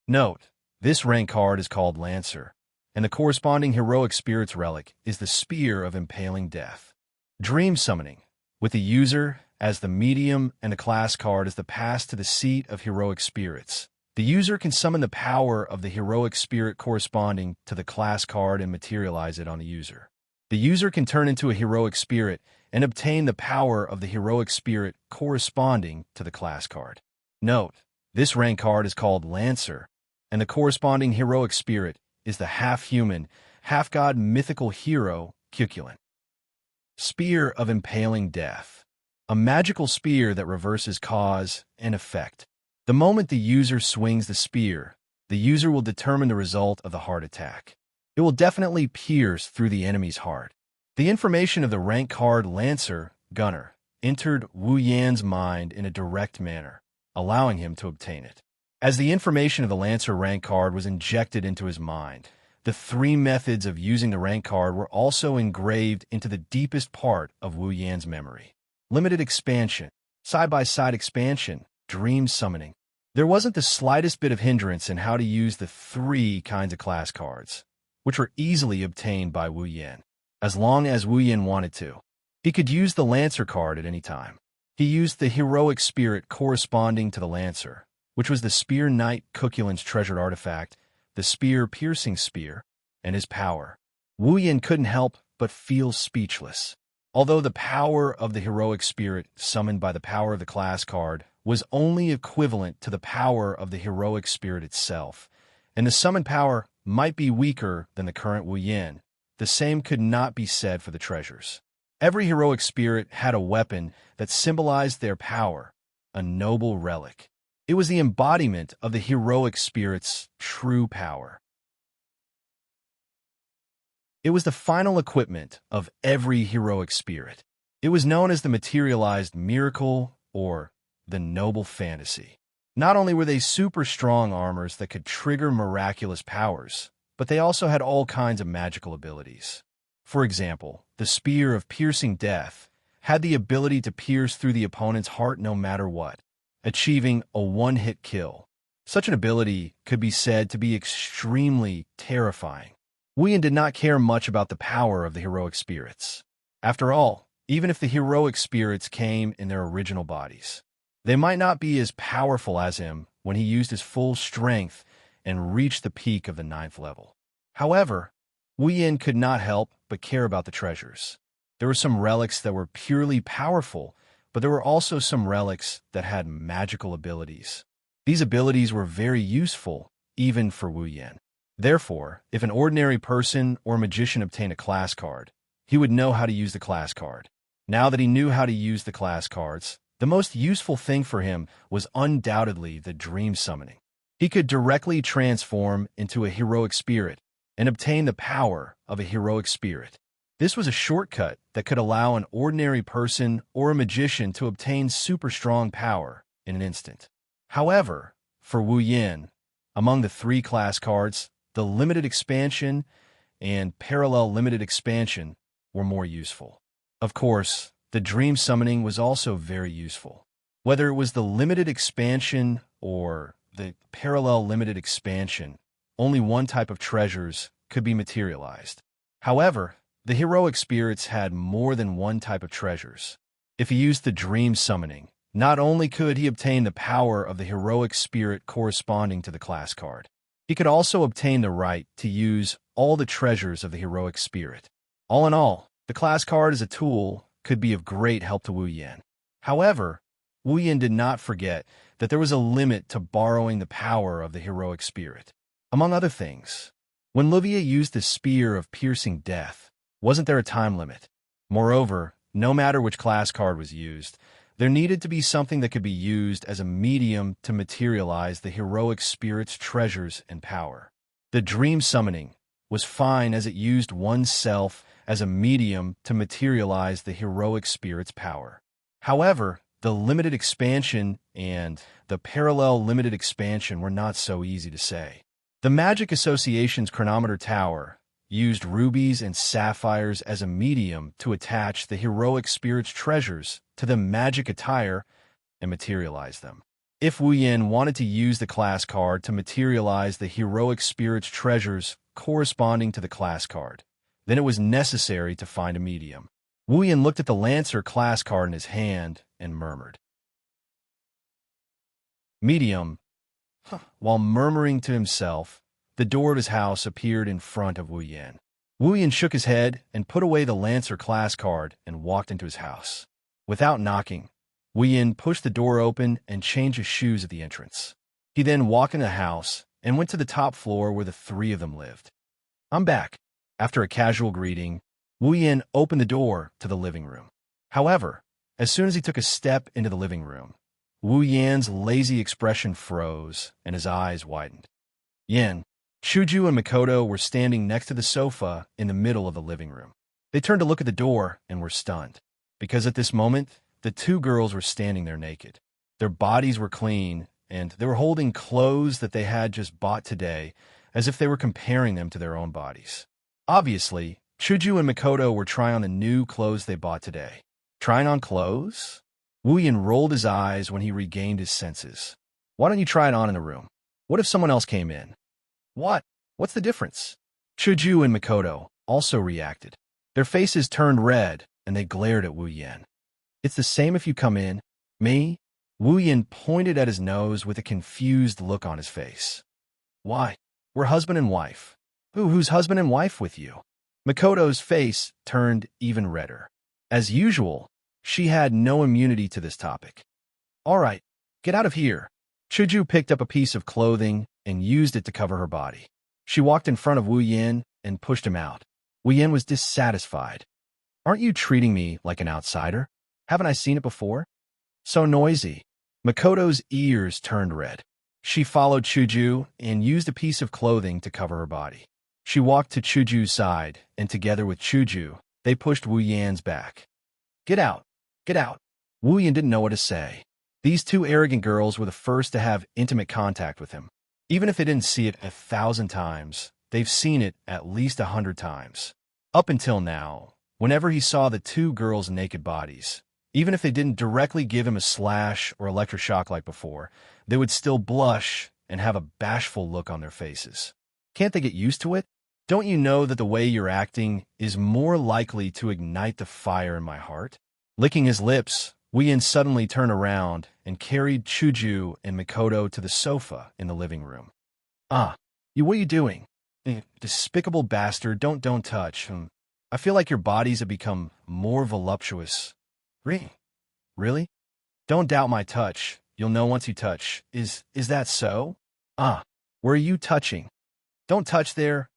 Note, this rank card is called Lancer, and the corresponding heroic spirit's relic is the Spear of Impaling Death. Dream summoning, with the user as the medium and the class card as the pass to the seat of heroic spirits. The user can summon the power of the heroic spirit corresponding to the class card and materialize it on the user. The user can turn into a heroic spirit and obtain the power of the heroic spirit corresponding to the class card. Note, this rank card is called Lancer, and the corresponding heroic spirit is the half-human, half-god mythical hero, Cuculin. Spear of Impaling Death. A magical spear that reverses cause and effect. The moment the user swings the spear, the user will determine the result of the heart attack. It will definitely pierce through the enemy's heart. The information of the rank card Lancer, Gunner, entered Wu Yan's mind in a direct manner, allowing him to obtain it. As the information of the Lancer rank card was injected into his mind, the three methods of using the rank card were also engraved into the deepest part of Wu Yan's memory. Limited expansion, side-by-side expansion, dream summoning. There wasn't the slightest bit of hindrance in how to use the three kinds of class cards, which were easily obtained by Wu Yan, as long as Wu Yan wanted to. He could use the Lancer card at any time. He used the heroic spirit corresponding to the Lancer, which was the Spear Knight Cuculin's treasured artifact, the spear-piercing spear, and his power. Wu Yan couldn't help but feel speechless. Although the power of the heroic spirit summoned by the power of the class card was only equivalent to the power of the heroic spirit itself, and the summoned power might be weaker than the current Wu Yan, the same could not be said for the treasures. Every heroic spirit had a weapon that symbolized their power, a noble relic. It was the embodiment of the heroic spirit's true power. It was the final equipment of every heroic spirit. It was known as the materialized miracle or the noble fantasy. Not only were they super strong armors that could trigger miraculous powers, but they also had all kinds of magical abilities. For example, the Spear of Piercing Death had the ability to pierce through the opponent's heart no matter what, achieving a one-hit kill. Such an ability could be said to be extremely terrifying. Wu Yin did not care much about the power of the heroic spirits. After all, even if the heroic spirits came in their original bodies, they might not be as powerful as him when he used his full strength and reached the peak of the 9th level. However, Wu Yin could not help but care about the treasures. There were some relics that were purely powerful, but there were also some relics that had magical abilities. These abilities were very useful, even for Wu Yin. Therefore, if an ordinary person or magician obtained a class card, he would know how to use the class card. Now that he knew how to use the class cards, the most useful thing for him was undoubtedly the dream summoning. He could directly transform into a heroic spirit and obtain the power of a heroic spirit. This was a shortcut that could allow an ordinary person or a magician to obtain super strong power in an instant. However, for Wu Yin, among the 3 class cards, the limited expansion and parallel limited expansion were more useful. Of course, the dream summoning was also very useful. Whether it was the limited expansion or the parallel limited expansion, only one type of treasures could be materialized. However, the heroic spirits had more than one type of treasures. If he used the dream summoning, not only could he obtain the power of the heroic spirit corresponding to the class card, he could also obtain the right to use all the treasures of the heroic spirit. All in all, the class card as a tool could be of great help to Wu Yin. However, Wu Yin did not forget that there was a limit to borrowing the power of the heroic spirit. Among other things, when Livia used the Spear of Piercing Death, wasn't there a time limit? Moreover, no matter which class card was used, there needed to be something that could be used as a medium to materialize the heroic spirit's treasures and power. The dream summoning was fine as it used oneself as a medium to materialize the heroic spirit's power. However, the limited expansion and the parallel limited expansion were not so easy to say. The Magic Association's chronometer tower used rubies and sapphires as a medium to attach the heroic spirit's treasures to the magic attire and materialize them. If Wu Yin wanted to use the class card to materialize the heroic spirit's treasures corresponding to the class card, then it was necessary to find a medium. Wu Yin looked at the Lancer class card in his hand and murmured, "Medium." While murmuring to himself, the door of his house appeared in front of Wu Yin. Wu Yin shook his head and put away the Lancer class card and walked into his house. Without knocking, Wu Yin pushed the door open and changed his shoes at the entrance. He then walked into the house and went to the top floor where the 3 of them lived. "I'm back." After a casual greeting, Wu Yin opened the door to the living room. However, as soon as he took a step into the living room, Wu Yan's lazy expression froze and his eyes widened. Yin, Chuju and Makoto were standing next to the sofa in the middle of the living room. They turned to look at the door and were stunned, because at this moment, the 2 girls were standing there naked. Their bodies were clean, and they were holding clothes that they had just bought today, as if they were comparing them to their own bodies. Obviously, Chuju and Makoto were trying on the new clothes they bought today. Trying on clothes? Wu Yin rolled his eyes when he regained his senses. "Why don't you try it on in the room? What if someone else came in?" "What? What's the difference?" Chuju and Makoto also reacted. Their faces turned red, and they glared at Wu Yin. "It's the same if you come in." "Me?" Wu Yin pointed at his nose with a confused look on his face. "Why? We're husband and wife." Who's husband and wife with you?" Makoto's face turned even redder. As usual, she had no immunity to this topic. "All right, get out of here." Chuju picked up a piece of clothing and used it to cover her body. She walked in front of Wu Yin and pushed him out. Wu Yin was dissatisfied. "Aren't you treating me like an outsider? Haven't I seen it before?" "So noisy." Makoto's ears turned red. She followed Chuju and used a piece of clothing to cover her body. She walked to Chuju's side, and together with Chuju, they pushed Wu Yan's back. Get out! Get out! Wu Yin didn't know what to say. These two arrogant girls were the first to have intimate contact with him. Even if they didn't see it 1,000 times, they've seen it at least 100 times. Up until now, whenever he saw the two girls' naked bodies, even if they didn't directly give him a slash or electroshock like before, they would still blush and have a bashful look on their faces. Can't they get used to it? Don't you know that the way you're acting is more likely to ignite the fire in my heart? Licking his lips, Wu Yin suddenly turned around and carried Chuju and Mikoto to the sofa in the living room. What are you doing? Despicable bastard, don't touch. I feel like your bodies have become more voluptuous. Really? Don't doubt my touch. You'll know once you touch. Is that so? Where are you touching? Don't touch there.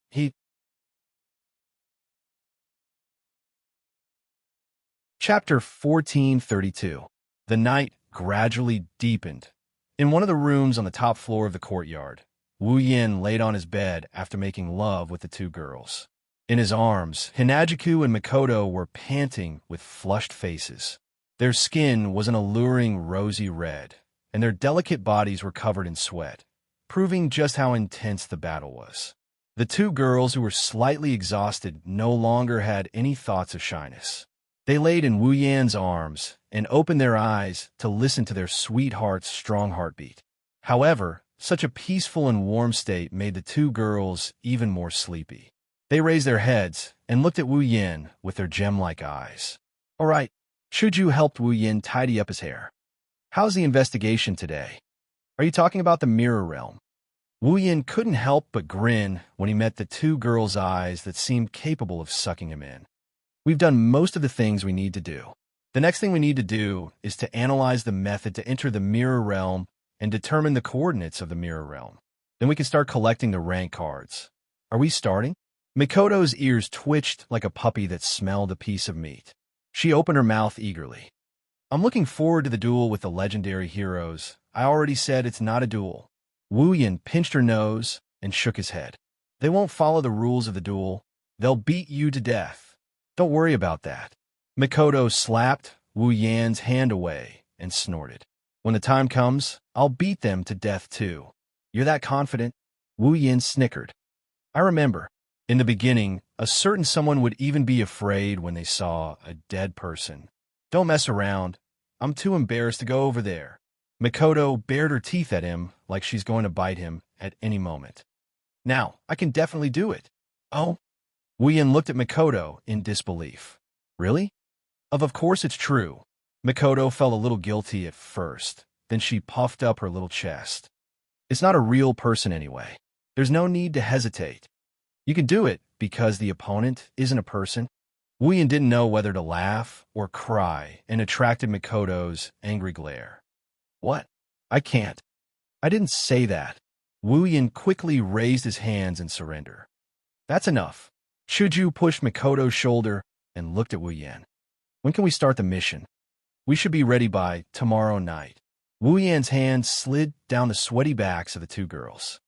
Chapter 1432. The night gradually deepened. In one of the rooms on the top floor of the courtyard, Wu Yin laid on his bed after making love with the two girls. In his arms, Hinajiku and Mikoto were panting with flushed faces. Their skin was an alluring rosy red, and their delicate bodies were covered in sweat, proving just how intense the battle was. The two girls, who were slightly exhausted, no longer had any thoughts of shyness. They laid in Wu Yan's arms and opened their eyes to listen to their sweetheart's strong heartbeat. However, such a peaceful and warm state made the two girls even more sleepy. They raised their heads and looked at Wu Yin with their gem-like eyes. All right, Chuju helped Wu Yin tidy up his hair. How's the investigation today? Are you talking about the mirror realm? Wu Yin couldn't help but grin when he met the two girls' eyes that seemed capable of sucking him in. We've done most of the things we need to do. The next thing we need to do is to analyze the method to enter the mirror realm and determine the coordinates of the mirror realm. Then we can start collecting the rank cards. Are we starting? Mikoto's ears twitched like a puppy that smelled a piece of meat. She opened her mouth eagerly. I'm looking forward to the duel with the legendary heroes. I already said it's not a duel. Wu Yin pinched her nose and shook his head. They won't follow the rules of the duel. They'll beat you to death. Don't worry about that. Mikoto slapped Wu Yan's hand away and snorted. When the time comes, I'll beat them to death too. You're that confident? Wu Yin snickered. I remember. In the beginning, a certain someone would even be afraid when they saw a dead person. Don't mess around. I'm too embarrassed to go over there. Mikoto bared her teeth at him like she's going to bite him at any moment. Now, I can definitely do it. Oh? Wu Yin looked at Mikoto in disbelief. Really? Of course it's true. Mikoto felt a little guilty at first. Then she puffed up her little chest. It's not a real person anyway. There's no need to hesitate. You can do it because the opponent isn't a person. Wu Yin didn't know whether to laugh or cry and attracted Mikoto's angry glare. What? I can't. I didn't say that. Wu Yin quickly raised his hands in surrender. That's enough. Chuju pushed Mikoto's shoulder and looked at Wu Yin. When can we start the mission? We should be ready by tomorrow night. Wu Yan's hands slid down the sweaty backs of the two girls.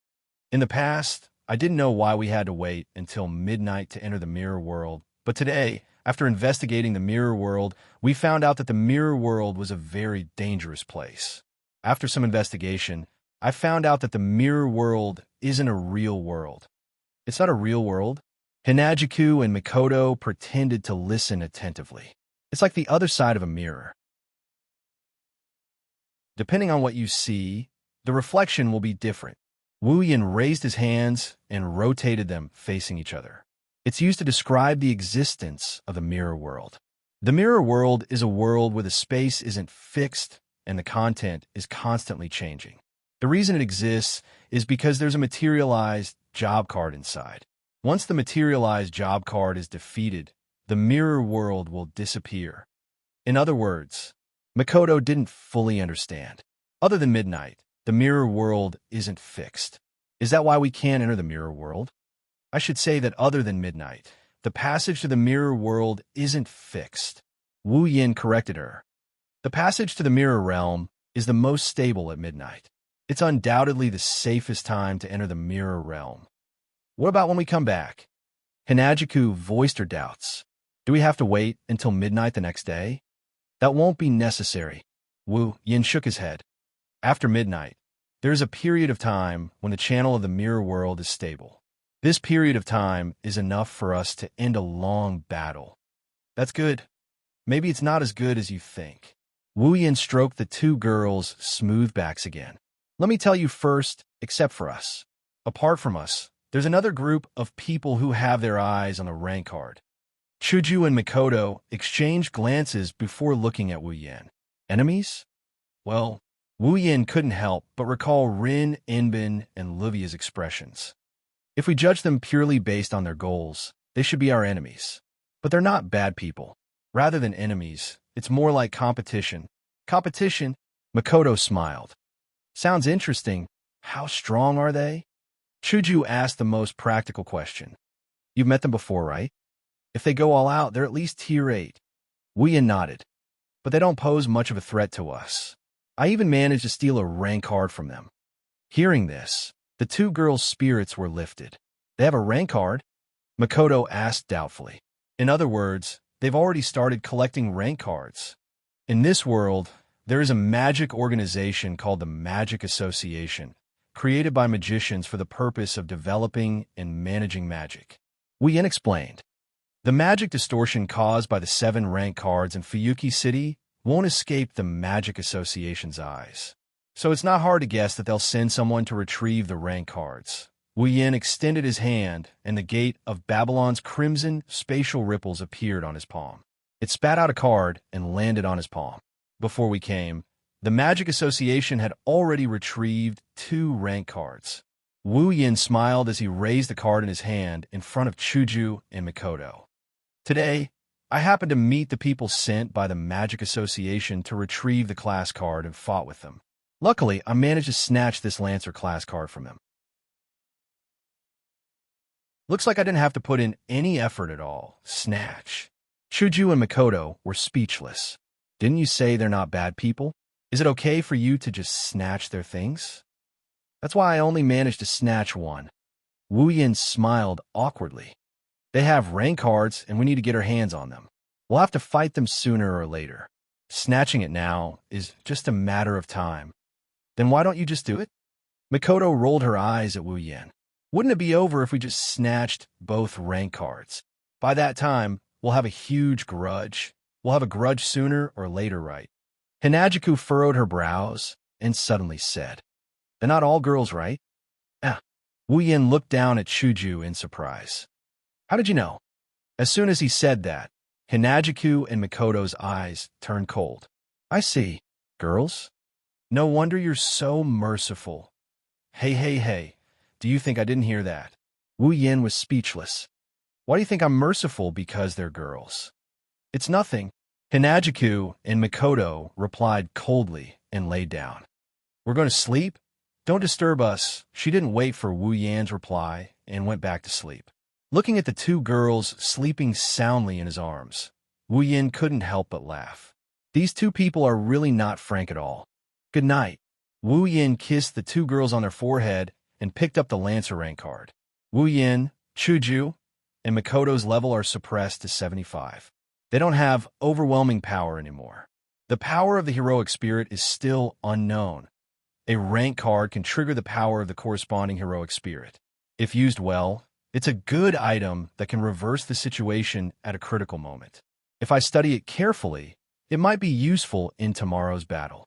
In the past, I didn't know why we had to wait until midnight to enter the mirror world, but today, after investigating the mirror world, we found out that the mirror world was a very dangerous place. After some investigation, I found out that the mirror world isn't a real world. It's not a real world. Hinajiku and Mikoto pretended to listen attentively. It's like the other side of a mirror. Depending on what you see, the reflection will be different. Wu Yin raised his hands and rotated them facing each other. It's used to describe the existence of the mirror world. The mirror world is a world where the space isn't fixed and the content is constantly changing. The reason it exists is because there's a materialized job card inside. Once the materialized job card is defeated, the mirror world will disappear. In other words, Mikoto didn't fully understand. Other than midnight, the mirror world isn't fixed. Is that why we can't enter the mirror world? I should say that other than midnight, the passage to the mirror world isn't fixed. Wu Yin corrected her. The passage to the mirror realm is the most stable at midnight. It's undoubtedly the safest time to enter the mirror realm. What about when we come back? Hinajiku voiced her doubts. Do we have to wait until midnight the next day? That won't be necessary. Wu Yin shook his head. After midnight, there is a period of time when the channel of the mirror world is stable. This period of time is enough for us to end a long battle. That's good. Maybe it's not as good as you think. Wu Yin stroked the two girls' smooth backs again. Let me tell you first, except for us. Apart from us, there's another group of people who have their eyes on the rank card. Chuju and Mikoto exchanged glances before looking at Wu Yin. Enemies? Well, Wu Yin couldn't help but recall Rin, Inbin, and Livia's expressions. If we judge them purely based on their goals, they should be our enemies. But they're not bad people. Rather than enemies, it's more like competition. Competition? Mikoto smiled. Sounds interesting. How strong are they? Chuju asked the most practical question. You've met them before, right? If they go all out, they're at least tier 8. Wu Yin nodded. But they don't pose much of a threat to us. I even managed to steal a rank card from them. Hearing this, the two girls' spirits were lifted. They have a rank card? Mikoto asked doubtfully. In other words, they've already started collecting rank cards. In this world, there is a magic organization called the Magic Association, created by magicians for the purpose of developing and managing magic. Wu Yin explained. The magic distortion caused by the 7 rank cards in Fuyuki City won't escape the Magic Association's eyes. So it's not hard to guess that they'll send someone to retrieve the rank cards. Wu Yin extended his hand, and the gate of Babylon's crimson spatial ripples appeared on his palm. It spat out a card and landed on his palm. Before we came, the Magic Association had already retrieved 2 rank cards. Wu Yin smiled as he raised the card in his hand in front of Chuju and Mikoto. Today, I happened to meet the people sent by the Magic Association to retrieve the class card and fought with them. Luckily, I managed to snatch this Lancer class card from them. Looks like I didn't have to put in any effort at all. Snatch. Chuju and Mikoto were speechless. Didn't you say they're not bad people? Is it okay for you to just snatch their things? That's why I only managed to snatch one. Wu Yin smiled awkwardly. They have rank cards, and we need to get our hands on them. We'll have to fight them sooner or later. Snatching it now is just a matter of time. Then why don't you just do it? Mikoto rolled her eyes at Wu Yin. Wouldn't it be over if we just snatched both rank cards? By that time, we'll have a huge grudge. We'll have a grudge sooner or later, right? Hinajiku furrowed her brows and suddenly said, They're not all girls, right? Wu Yin looked down at Chuju in surprise. How did you know? As soon as he said that, Hinajiku and Mikoto's eyes turned cold. I see. Girls? No wonder you're so merciful. Hey. Do you think I didn't hear that? Wu Yin was speechless. Why do you think I'm merciful because they're girls? It's nothing. Hinajiku and Mikoto replied coldly and lay down. We're going to sleep? Don't disturb us. She didn't wait for Wu Yan's reply and went back to sleep. Looking at the two girls sleeping soundly in his arms, Wu Yin couldn't help but laugh. These two people are really not frank at all. Good night. Wu Yin kissed the two girls on their forehead and picked up the Lancer rank card. Wu Yin, Chuju, and Mikoto's level are suppressed to 75. They don't have overwhelming power anymore. The power of the heroic spirit is still unknown. A rank card can trigger the power of the corresponding heroic spirit. If used well, it's a good item that can reverse the situation at a critical moment. If I study it carefully, it might be useful in tomorrow's battle.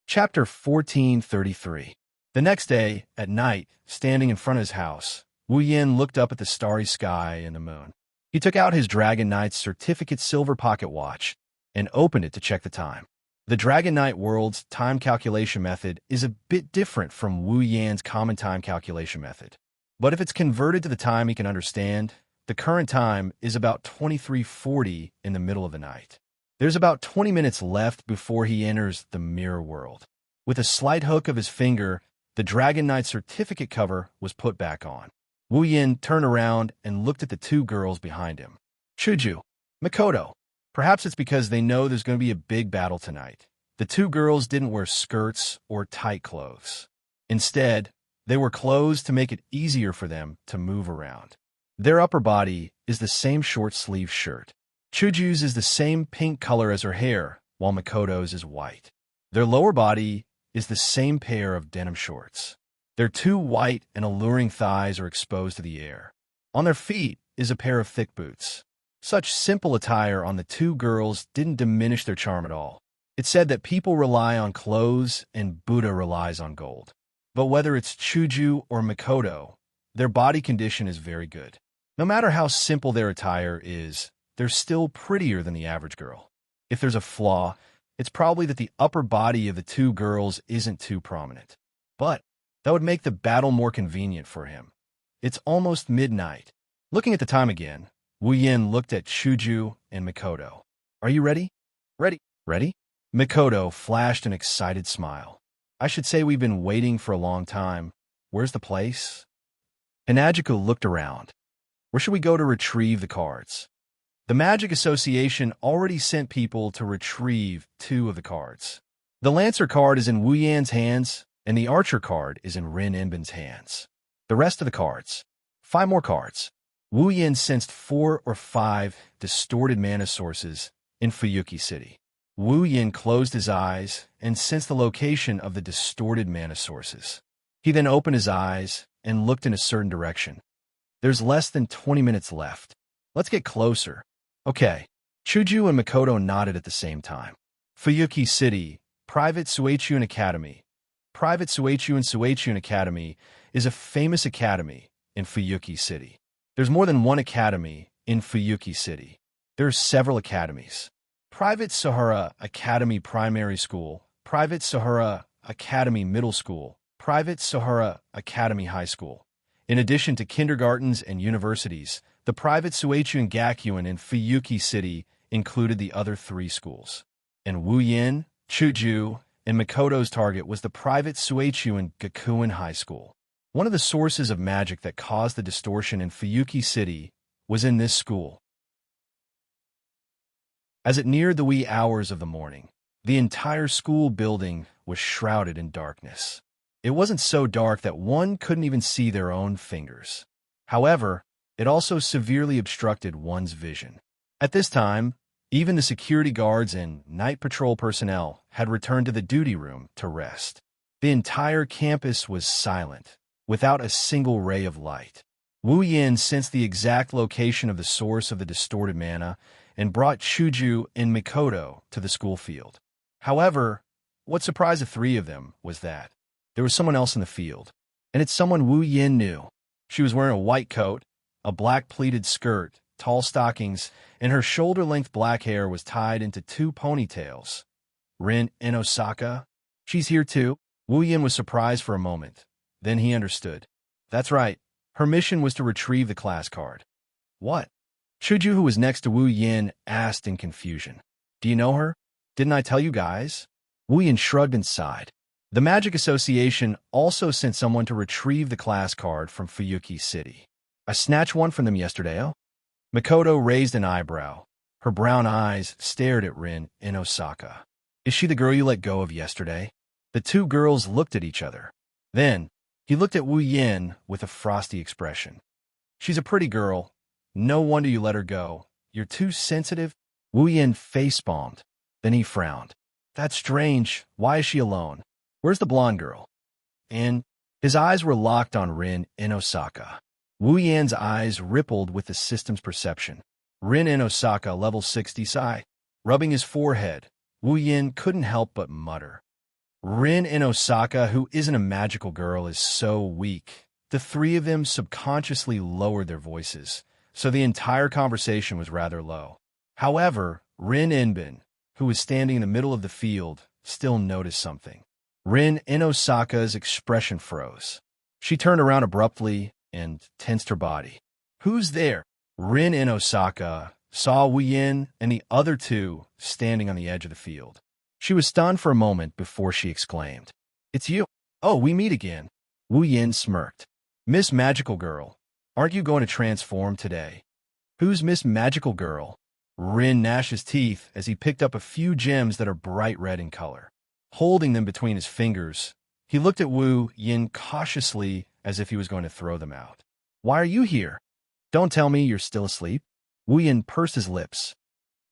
Chapter 1433. The next day, at night, standing in front of his house, Wu Yin looked up at the starry sky and the moon. He took out his Dragon Knight's certificate silver pocket watch and opened it to check the time. The Dragon Knight world's time calculation method is a bit different from Wu Yan's common time calculation method. But if it's converted to the time he can understand, the current time is about 23:40 in the middle of the night. There's about 20 minutes left before he enters the mirror world. With a slight hook of his finger, the Dragon Knight certificate cover was put back on. Wu Yin turned around and looked at the two girls behind him. Chuju, Mikoto. Perhaps it's because they know there's going to be a big battle tonight. The two girls didn't wear skirts or tight clothes. Instead, they were clothes to make it easier for them to move around. Their upper body is the same short-sleeved shirt. Chuju's is the same pink color as her hair, while Makoto's is white. Their lower body is the same pair of denim shorts. Their two white and alluring thighs are exposed to the air. On their feet is a pair of thick boots. Such simple attire on the two girls didn't diminish their charm at all. It said that people rely on clothes and Buddha relies on gold. But whether it's Chuju or Makoto, their body condition is very good. No matter how simple their attire is, they're still prettier than the average girl. If there's a flaw, it's probably that the upper body of the two girls isn't too prominent. But that would make the battle more convenient for him. It's almost midnight. Looking at the time again, Wu Yin looked at Chuju and Makoto. Are you ready? Ready. Ready? Makoto flashed an excited smile. I should say we've been waiting for a long time. Where's the place? Hanagiku looked around. Where should we go to retrieve the cards? The Magic Association already sent people to retrieve 2 of the cards. The Lancer card is in Wu Yan's hands, and the Archer card is in Rin Enbin's hands. The rest of the cards. 5 more cards. Wu Yan sensed 4 or 5 distorted mana sources in Fuyuki City. Wu Yan closed his eyes and sensed the location of the distorted mana sources. He then opened his eyes and looked in a certain direction. There's less than 20 minutes left. Let's get closer. Okay. Chuju and Makoto nodded at the same time. Fuyuki City, Private Suichun Academy. Private Suichun Academy is a famous academy in Fuyuki City. There's more than one academy in Fuyuki City. There are several academies. Private Sahara Academy Primary School, Private Sahara Academy Middle School, Private Sahara Academy High School. In addition to kindergartens and universities, the private Suichun Gakuin in Fuyuki City included the other 3 schools. And Wu Yin, Chuju, and Makoto's target was the private Suichun Gakuin High School. One of the sources of magic that caused the distortion in Fuyuki City was in this school. As it neared the wee hours of the morning, the entire school building was shrouded in darkness. It wasn't so dark that one couldn't even see their own fingers. However, it also severely obstructed one's vision. At this time, even the security guards and night patrol personnel had returned to the duty room to rest. The entire campus was silent, without a single ray of light. Wu Yin sensed the exact location of the source of the distorted mana and brought Chuju and Makoto to the school field. However, what surprised the 3 of them was that there was someone else in the field, and it's someone Wu Yin knew. She was wearing a white coat, a black pleated skirt, tall stockings, and her shoulder-length black hair was tied into 2 ponytails. Rin Inosaka? She's here too? Wu Yin was surprised for a moment. Then he understood. That's right. Her mission was to retrieve the class card. What? Chuju, who was next to Wu Yin, asked in confusion. Do you know her? Didn't I tell you guys? Wu Yin shrugged and sighed. The Magic Association also sent someone to retrieve the class card from Fuyuki City. I snatched one from them yesterday, oh? Makoto raised an eyebrow. Her brown eyes stared at Rin Inosaka. Is she the girl you let go of yesterday? The 2 girls looked at each other. Then, he looked at Wu Yin with a frosty expression. She's a pretty girl. No wonder you let her go. You're too sensitive. Wu Yin face-palmed. Then he frowned. That's strange. Why is she alone? Where's the blonde girl? And his eyes were locked on Rin Inosaka. Wu Yan's eyes rippled with the system's perception. Rin Inosaka, level 60 sigh. Rubbing his forehead, Wu Yin couldn't help but mutter. Rin Inosaka, who isn't a magical girl, is so weak. The 3 of them subconsciously lowered their voices, so the entire conversation was rather low. However, Rin Enbin, who was standing in the middle of the field, still noticed something. Rin Inosaka's expression froze. She turned around abruptly and tensed her body. Who's there? Rin Inosaka saw Wu Yin and the other 2 standing on the edge of the field. She was stunned for a moment before she exclaimed, It's you. Oh, we meet again. Wu Yin smirked. Miss Magical Girl, aren't you going to transform today? Who's Miss Magical Girl? Rin gnashed his teeth as he picked up a few gems that are bright red in color. Holding them between his fingers, he looked at Wu Yin cautiously as if he was going to throw them out. Why are you here? Don't tell me you're still asleep. Wu Yin pursed his lips.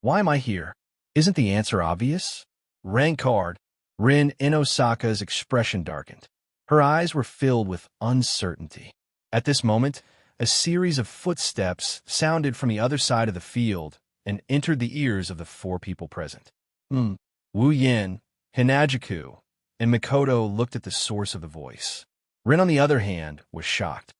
Why am I here? Isn't the answer obvious? Rank card. Rin Inosaka's expression darkened. Her eyes were filled with uncertainty. At this moment, a series of footsteps sounded from the other side of the field and entered the ears of the four people present. Wu Yin, Hinajiku, and Mikoto looked at the source of the voice. Rin, on the other hand, was shocked.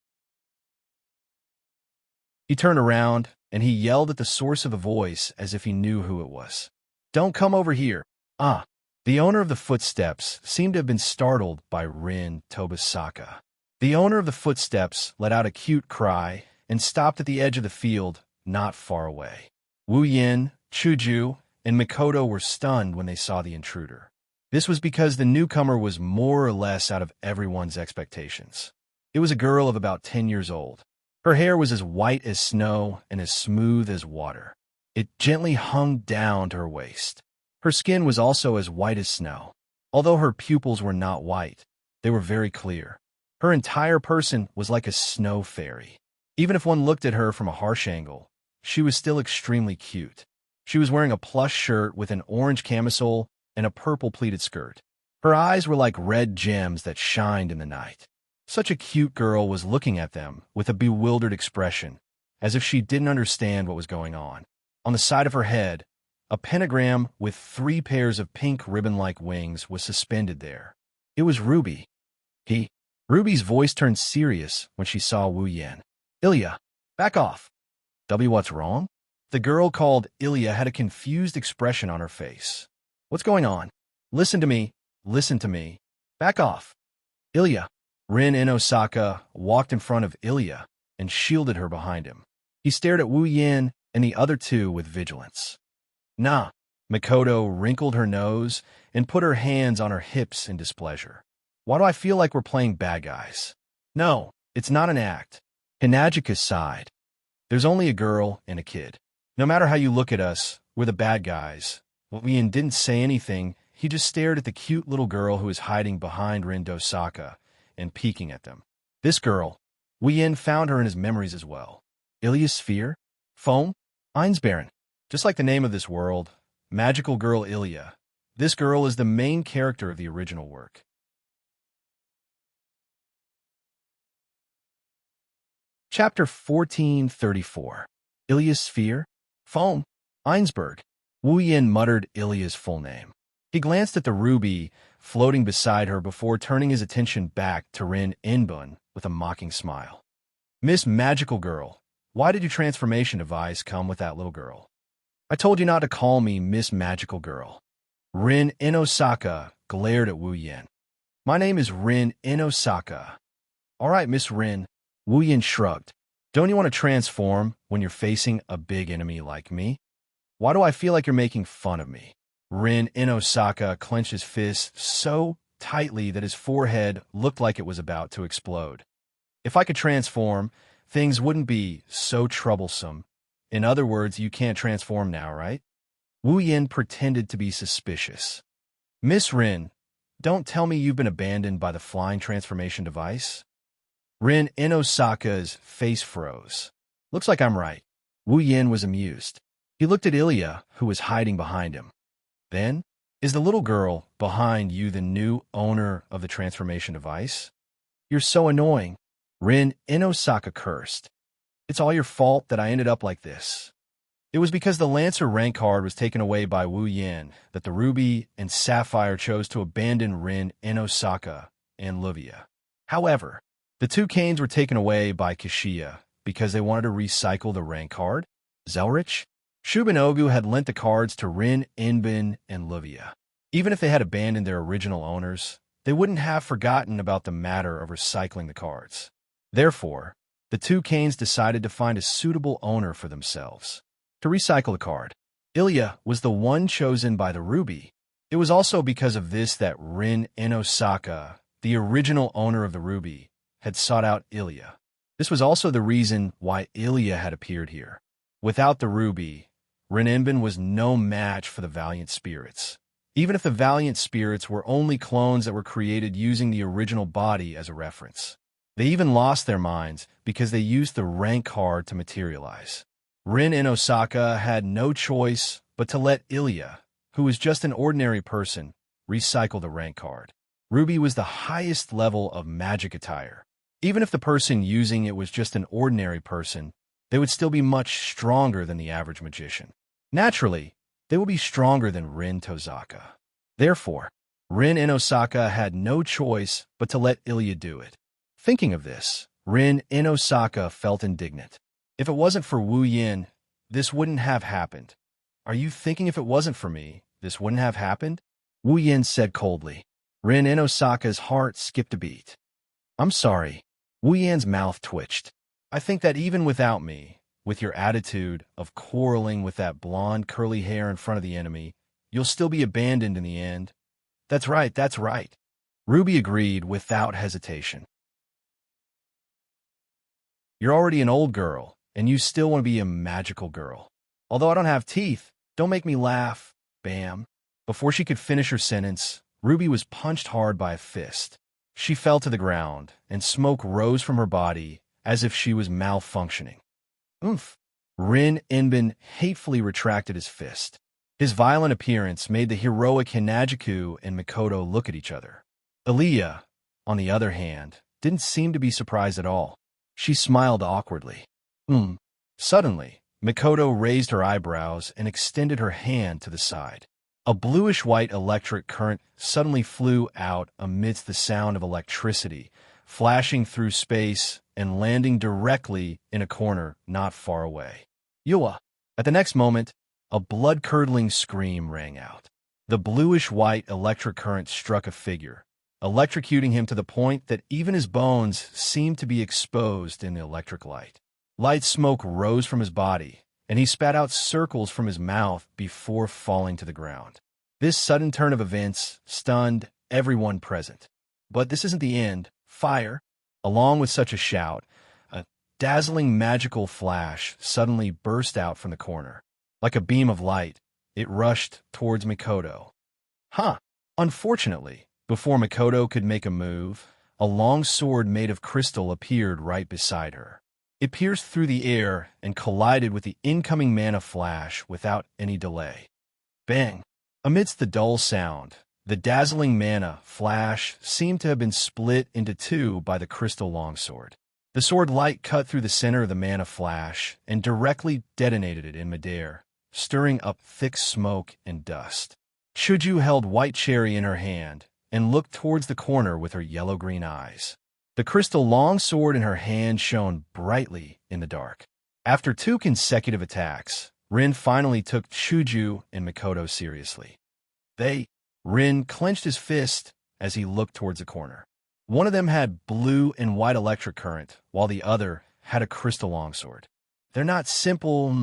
He turned around, and he yelled at the source of the voice as if he knew who it was. Don't come over here. Ah. The owner of the footsteps seemed to have been startled by Rin Tobasaka. The owner of the footsteps let out a cute cry and stopped at the edge of the field, not far away. Wu Yin, Chuju, and Mikoto were stunned when they saw the intruder. This was because the newcomer was more or less out of everyone's expectations. It was a girl of about 10 years old. Her hair was as white as snow and as smooth as water. It gently hung down to her waist. Her skin was also as white as snow. Although her pupils were not white, they were very clear. Her entire person was like a snow fairy. Even if one looked at her from a harsh angle, she was still extremely cute. She was wearing a plush shirt with an orange camisole and a purple pleated skirt. Her eyes were like red gems that shined in the night. Such a cute girl was looking at them with a bewildered expression, as if she didn't understand what was going on. On the side of her head, a pentagram with 3 pairs of pink ribbon-like wings was suspended there. It was Ruby. Ruby's voice turned serious when she saw Wu Yin. Ilya, back off. What's wrong? The girl called Ilya had a confused expression on her face. What's going on? Listen to me. Listen to me. Back off. Ilya. Rin Inosaka walked in front of Ilya and shielded her behind him. He stared at Wu Yin and the other two with vigilance. Nah. Mikoto wrinkled her nose and put her hands on her hips in displeasure. Why do I feel like we're playing bad guys? No, it's not an act. Hinajika sighed. There's only a girl and a kid. No matter how you look at us, we're the bad guys. Wu Yin didn't say anything. He just stared at the cute little girl who was hiding behind Rin Dosaka and peeking at them. This girl, Wu Yin found her in his memories as well. Ilya's sphere? Foam? Einsbaron. Just like the name of this world, Magical Girl Ilya. This girl is the main character of the original work. Chapter 1434. Ilya's sphere? Foam? Einsberg. Wu Yin muttered Ilya's full name. He glanced at the ruby floating beside her before turning his attention back to Rin Inbun with a mocking smile. Miss Magical Girl, why did your transformation device come with that little girl? I told you not to call me Miss Magical Girl. Rin Inosaka glared at Wu Yin. My name is Rin Inosaka. All right, Miss Rin. Wu Yin shrugged. Don't you want to transform when you're facing a big enemy like me? Why do I feel like you're making fun of me? Rin Inosaka clenched his fist so tightly that his forehead looked like it was about to explode. If I could transform, things wouldn't be so troublesome. In other words, you can't transform now, right? Wu Yin pretended to be suspicious. Miss Rin, don't tell me you've been abandoned by the flying transformation device? Rin Inosaka's face froze. Looks like I'm right. Wu Yin was amused. He looked at Ilya, who was hiding behind him. Then, is the little girl behind you the new owner of the transformation device? You're so annoying. Rin Inosaka cursed. It's all your fault that I ended up like this. It was because the Lancer rank card was taken away by Wu Yin that the Ruby and Sapphire chose to abandon Rin Inosaka and Livia. However, the 2 canes were taken away by Kishiya because they wanted to recycle the rank card. Zelrich? Shubinobu had lent the cards to Rin, Inbin, and Livia. Even if they had abandoned their original owners, they wouldn't have forgotten about the matter of recycling the cards. Therefore, the 2 canes decided to find a suitable owner for themselves. To recycle the card, Ilya was the one chosen by the Ruby. It was also because of this that Rin Inosaka, the original owner of the Ruby, had sought out Ilya. This was also the reason why Ilya had appeared here. Without the Ruby, Rin Inbin was no match for the Valiant Spirits. Even if the Valiant Spirits were only clones that were created using the original body as a reference. They even lost their minds because they used the rank card to materialize. Rin and Osaka had no choice but to let Ilya, who was just an ordinary person, recycle the rank card. Ruby was the highest level of magic attire. Even if the person using it was just an ordinary person, they would still be much stronger than the average magician. Naturally, they would be stronger than Rin Tozaka. Therefore, Rin and Osaka had no choice but to let Ilya do it. Thinking of this, Rin and Osaka felt indignant. If it wasn't for Wu Yin, this wouldn't have happened. Are you thinking if it wasn't for me, this wouldn't have happened? Wu Yin said coldly. Rin and Osaka's heart skipped a beat. I'm sorry. Wu Yin's mouth twitched. I think that even without me, with your attitude of quarreling with that blonde curly hair in front of the enemy, you'll still be abandoned in the end. That's right, that's right. Ruby agreed without hesitation. You're already an old girl, and you still want to be a magical girl. Although I don't have teeth, don't make me laugh. Bam. Before she could finish her sentence, Ruby was punched hard by a fist. She fell to the ground, and smoke rose from her body as if she was malfunctioning. Oomph! Rin Inbin hatefully retracted his fist. His violent appearance made the heroic Hinajiku and Mikoto look at each other. Aaliyah, on the other hand, didn't seem to be surprised at all. She smiled awkwardly. Suddenly, Mikoto raised her eyebrows and extended her hand to the side. A bluish-white electric current suddenly flew out amidst the sound of electricity, flashing through space and landing directly in a corner not far away. Yua! At the next moment, a blood-curdling scream rang out. The bluish-white electric current struck a figure, electrocuting him to the point that even his bones seemed to be exposed in the electric light. Light smoke rose from his body, and he spat out circles from his mouth before falling to the ground. This sudden turn of events stunned everyone present. But this isn't the end. Fire! Along with such a shout, a dazzling magical flash suddenly burst out from the corner. Like a beam of light, it rushed towards Mikoto. Unfortunately, before Mikoto could make a move, a long sword made of crystal appeared right beside her. It pierced through the air and collided with the incoming mana flash without any delay. Bang! Amidst the dull sound, the dazzling mana flash seemed to have been split into two by the crystal longsword. The sword light cut through the center of the mana flash and directly detonated it in midair, stirring up thick smoke and dust. Chuju held White Cherry in her hand and looked towards the corner with her yellow-green eyes. The crystal longsword in her hand shone brightly in the dark. After 2 consecutive attacks, Rin finally took Chuju and Mikoto seriously. Rin clenched his fist as he looked towards the corner. One of them had blue and white electric current, while the other had a crystal longsword. They're not simple.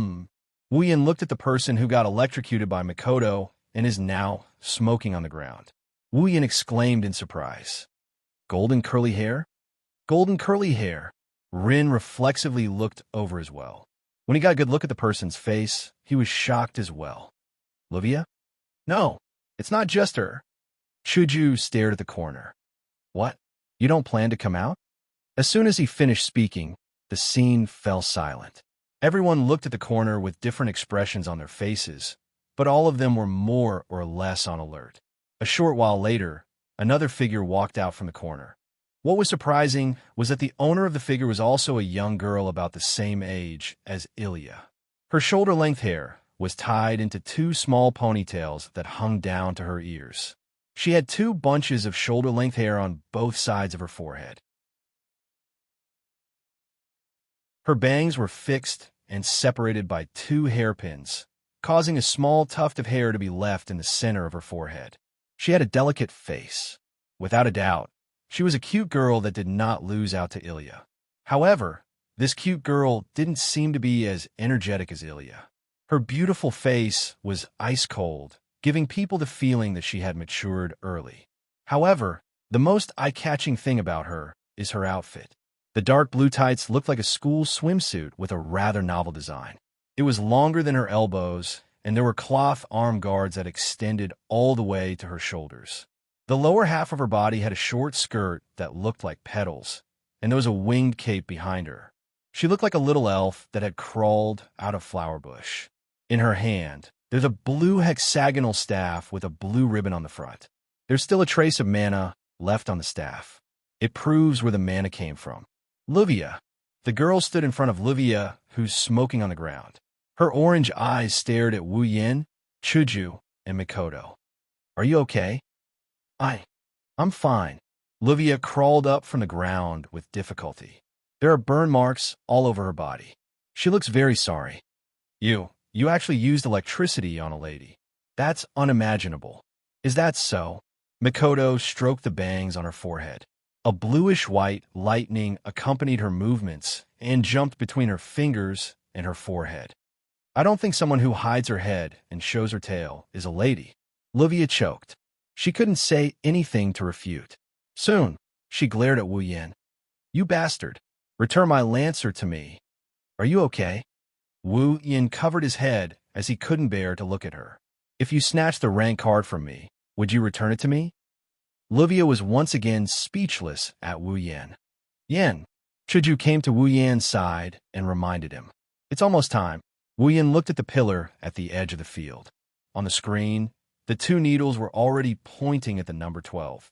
Wu Yin looked at the person who got electrocuted by Mikoto and is now smoking on the ground. Wu Yin exclaimed in surprise. Golden curly hair? Golden curly hair. Rin reflexively looked over as well. When he got a good look at the person's face, he was shocked as well. Livia? No, it's not just her. Chuju stared at the corner. What? You don't plan to come out? As soon as he finished speaking, the scene fell silent. Everyone looked at the corner with different expressions on their faces, but all of them were more or less on alert. A short while later, another figure walked out from the corner. What was surprising was that the owner of the figure was also a young girl about the same age as Ilya. Her shoulder-length hair was tied into 2 small ponytails that hung down to her ears. She had 2 bunches of shoulder-length hair on both sides of her forehead. Her bangs were fixed and separated by 2 hairpins, causing a small tuft of hair to be left in the center of her forehead. She had a delicate face. Without a doubt, she was a cute girl that did not lose out to Ilya. However, this cute girl didn't seem to be as energetic as Ilya. Her beautiful face was ice-cold, giving people the feeling that she had matured early. However, the most eye-catching thing about her is her outfit. The dark blue tights looked like a school swimsuit with a rather novel design. It was longer than her elbows, and there were cloth arm guards that extended all the way to her shoulders. The lower half of her body had a short skirt that looked like petals, and there was a winged cape behind her. She looked like a little elf that had crawled out of flower bush. In her hand, there's a blue hexagonal staff with a blue ribbon on the front. There's still a trace of mana left on the staff. It proves where the mana came from. Luvia. The girl stood in front of Luvia, who's smoking on the ground. Her orange eyes stared at Wu Yin, Chuju, and Mikoto. Are you okay? I'm fine. Luvia crawled up from the ground with difficulty. There are burn marks all over her body. She looks very sorry. You actually used electricity on a lady. That's unimaginable. Is that so? Mikoto stroked the bangs on her forehead. A bluish-white lightning accompanied her movements and jumped between her fingers and her forehead. I don't think someone who hides her head and shows her tail is a lady. Luvia choked. She couldn't say anything to refute. Soon, she glared at Wu Yin. You bastard! Return my lancer to me. Are you okay? Wu Yin covered his head as he couldn't bear to look at her. If you snatched the rank card from me, would you return it to me? Luvia was once again speechless at Wu Yin. Yin. Chuju came to Wu Yan's side and reminded him. It's almost time. Wu Yin looked at the pillar at the edge of the field. On the screen, the two needles were already pointing at the number 12.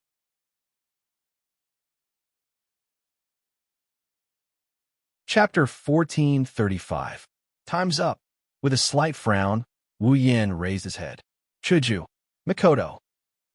Chapter 1435. Time's up. With a slight frown, Wu Yin raised his head. Chuju. Mikoto.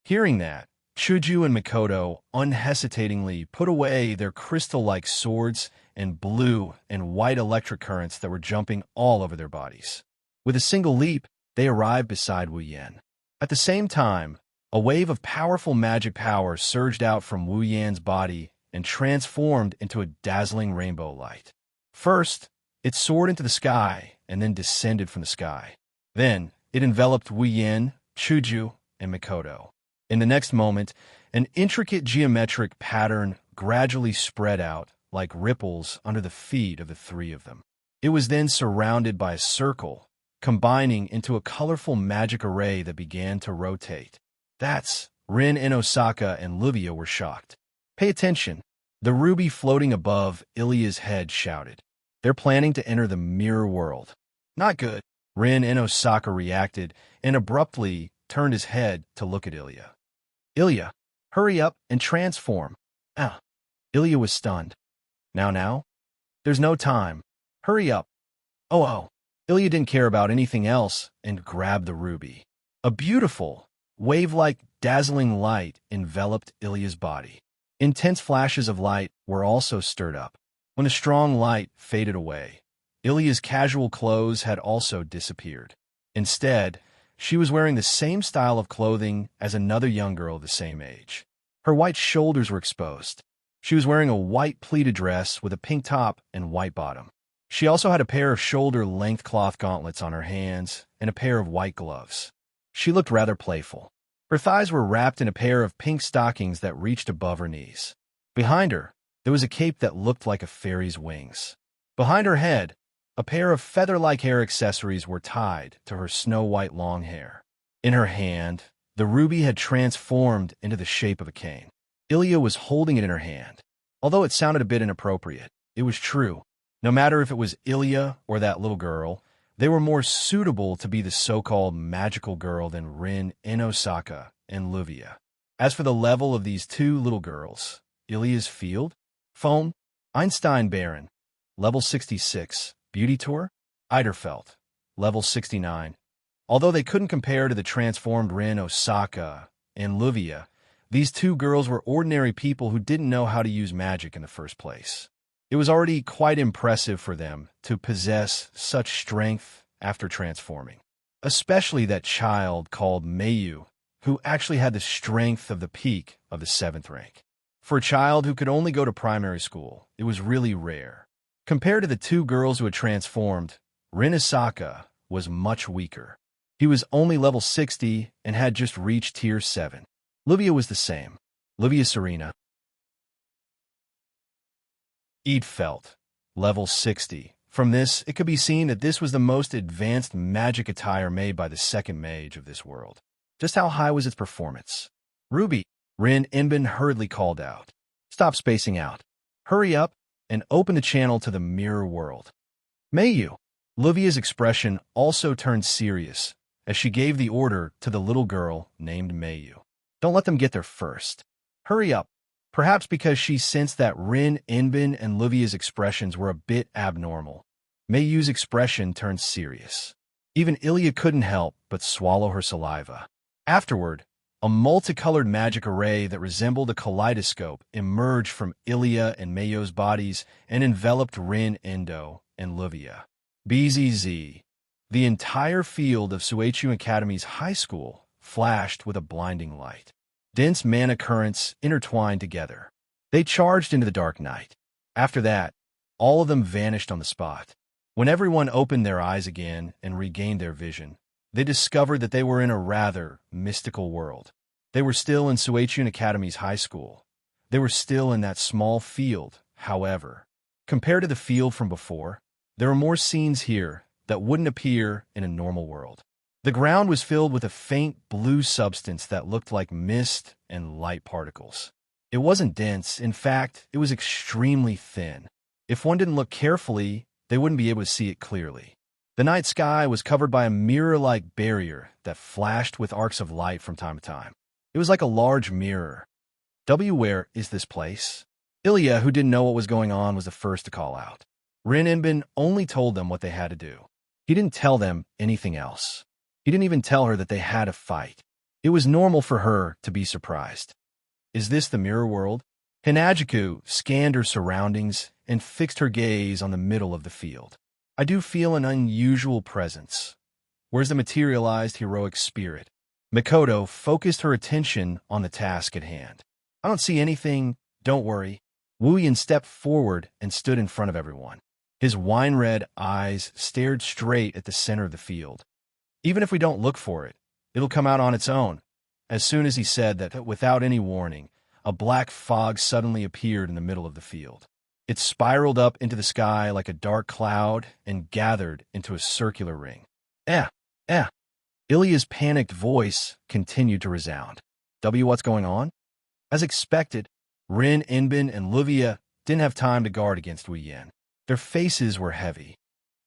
Hearing that, Chuju and Mikoto unhesitatingly put away their crystal-like swords and blue and white electric currents that were jumping all over their bodies. With a single leap, they arrived beside Wu Yin. At the same time, a wave of powerful magic power surged out from Wu Yan's body and transformed into a dazzling rainbow light. First, it soared into the sky and then descended from the sky. Then, it enveloped Wu Yin, Chuju, and Mikoto. In the next moment, an intricate geometric pattern gradually spread out like ripples under the feet of the three of them. It was then surrounded by a circle, combining into a colorful magic array that began to rotate. That's Rin and Osaka and Luvia were shocked. Pay attention. The ruby floating above Ilya's head shouted. They're planning to enter the mirror world. Not good. Rin and Osaka reacted and abruptly turned his head to look at Ilya. Ilya, hurry up and transform. Ilya was stunned. Now? There's no time. Hurry up. Oh. Ilya didn't care about anything else and grabbed the ruby. A beautiful, wave-like, dazzling light enveloped Ilya's body. Intense flashes of light were also stirred up. When the strong light faded away, Ilya's casual clothes had also disappeared. Instead, she was wearing the same style of clothing as another young girl the same age. Her white shoulders were exposed. She was wearing a white pleated dress with a pink top and white bottom. She also had a pair of shoulder-length cloth gauntlets on her hands and a pair of white gloves. She looked rather playful. Her thighs were wrapped in a pair of pink stockings that reached above her knees. Behind her, there was a cape that looked like a fairy's wings. Behind her head, a pair of feather-like hair accessories were tied to her snow-white long hair. In her hand, the ruby had transformed into the shape of a cane. Ilya was holding it in her hand. Although it sounded a bit inappropriate, it was true. No matter if it was Ilya or that little girl, they were more suitable to be the so-called magical girl than Rin and Osaka and Luvia. As for the level of these two little girls, Ilya's field, Foam, Einstein Baron, level 66, Beauty Tour, Eiderfeld, level 69. Although they couldn't compare to the transformed Rin, Osaka, and Luvia, these two girls were ordinary people who didn't know how to use magic in the first place. It was already quite impressive for them to possess such strength after transforming, especially that child called Mayu, who actually had the strength of the peak of the 7th rank. For a child who could only go to primary school, it was really rare. Compared to the two girls who had transformed, Rin Osaka was much weaker. He was only level 60 and had just reached tier 7. Luvia was the same. Luvia Serena. Eidfeld, level 60. From this, it could be seen that this was the most advanced magic attire made by the second mage of this world. Just how high was its performance? Ruby, Rin Inbin hurriedly called out. Stop spacing out. Hurry up and open the channel to the mirror world. Mayu. Livia's expression also turned serious as she gave the order to the little girl named Mayu. Don't let them get there first. Hurry up. Perhaps because she sensed that Rin, Inbin, and Livia's expressions were a bit abnormal, Mayu's expression turned serious. Even Ilya couldn't help but swallow her saliva. Afterward, a multicolored magic array that resembled a kaleidoscope emerged from Ilya and Mayu's bodies and enveloped Rin, Indo, and Livia. BZZ. The entire field of Suechu Academy's high school flashed with a blinding light. Dense mana currents intertwined together. They charged into the dark night. After that, all of them vanished on the spot. When everyone opened their eyes again and regained their vision, they discovered that they were in a rather mystical world. They were still in Suechu Academy's high school. They were still in that small field, however. Compared to the field from before, there were more scenes here that wouldn't appear in a normal world. The ground was filled with a faint blue substance that looked like mist and light particles. It wasn't dense. In fact, it was extremely thin. If one didn't look carefully, they wouldn't be able to see it clearly. The night sky was covered by a mirror-like barrier that flashed with arcs of light from time to time. It was like a large mirror. Where is this place? Ilya, who didn't know what was going on, was the first to call out. Rin Inbin only told them what they had to do. He didn't tell them anything else. He didn't even tell her that they had to fight. It was normal for her to be surprised. Is this the mirror world? Hinajiku scanned her surroundings and fixed her gaze on the middle of the field. I do feel an unusual presence. Where's the materialized heroic spirit? Mikoto focused her attention on the task at hand. I don't see anything, don't worry. Wu Yin stepped forward and stood in front of everyone. His wine-red eyes stared straight at the center of the field. Even if we don't look for it, it'll come out on its own. As soon as he said that, without any warning, a black fog suddenly appeared in the middle of the field. It spiraled up into the sky like a dark cloud and gathered into a circular ring. Eh. Ilya's panicked voice continued to resound. What's going on? As expected, Rin, Inbin, and Livia didn't have time to guard against Wu Yin. Their faces were heavy.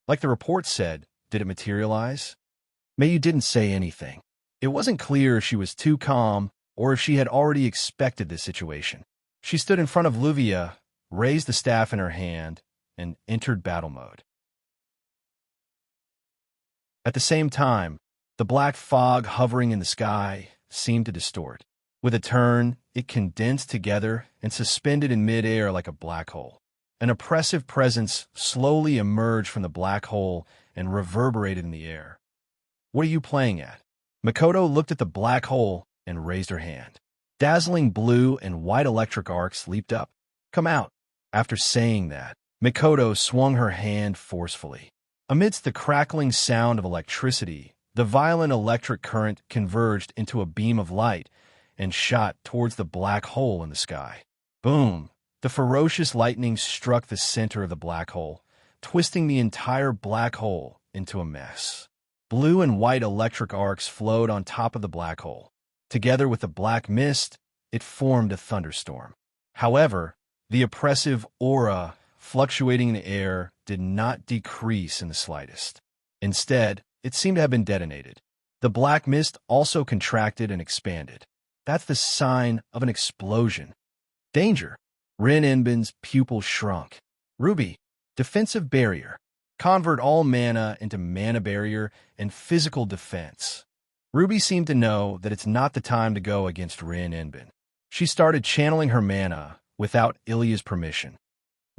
Like the report said, did it materialize? Mayu didn't say anything. It wasn't clear if she was too calm or if she had already expected this situation. She stood in front of Livia, raised the staff in her hand, and entered battle mode. At the same time, the black fog hovering in the sky seemed to distort. With a turn, it condensed together and suspended in midair like a black hole. An oppressive presence slowly emerged from the black hole and reverberated in the air. What are you playing at? Mikoto looked at the black hole and raised her hand. Dazzling blue and white electric arcs leaped up. Come out. After saying that, Mikoto swung her hand forcefully. Amidst the crackling sound of electricity, the violent electric current converged into a beam of light and shot towards the black hole in the sky. Boom! The ferocious lightning struck the center of the black hole, twisting the entire black hole into a mess. Blue and white electric arcs flowed on top of the black hole. Together with the black mist, it formed a thunderstorm. However, the oppressive aura fluctuating in the air did not decrease in the slightest. Instead, it seemed to have been detonated. The black mist also contracted and expanded. That's the sign of an explosion. Danger! Rin Inbin's pupil shrunk. Ruby, defensive barrier. Convert all mana into mana barrier and physical defense. Ruby seemed to know that it's not the time to go against Rin Inbin. She started channeling her mana without Ilya's permission.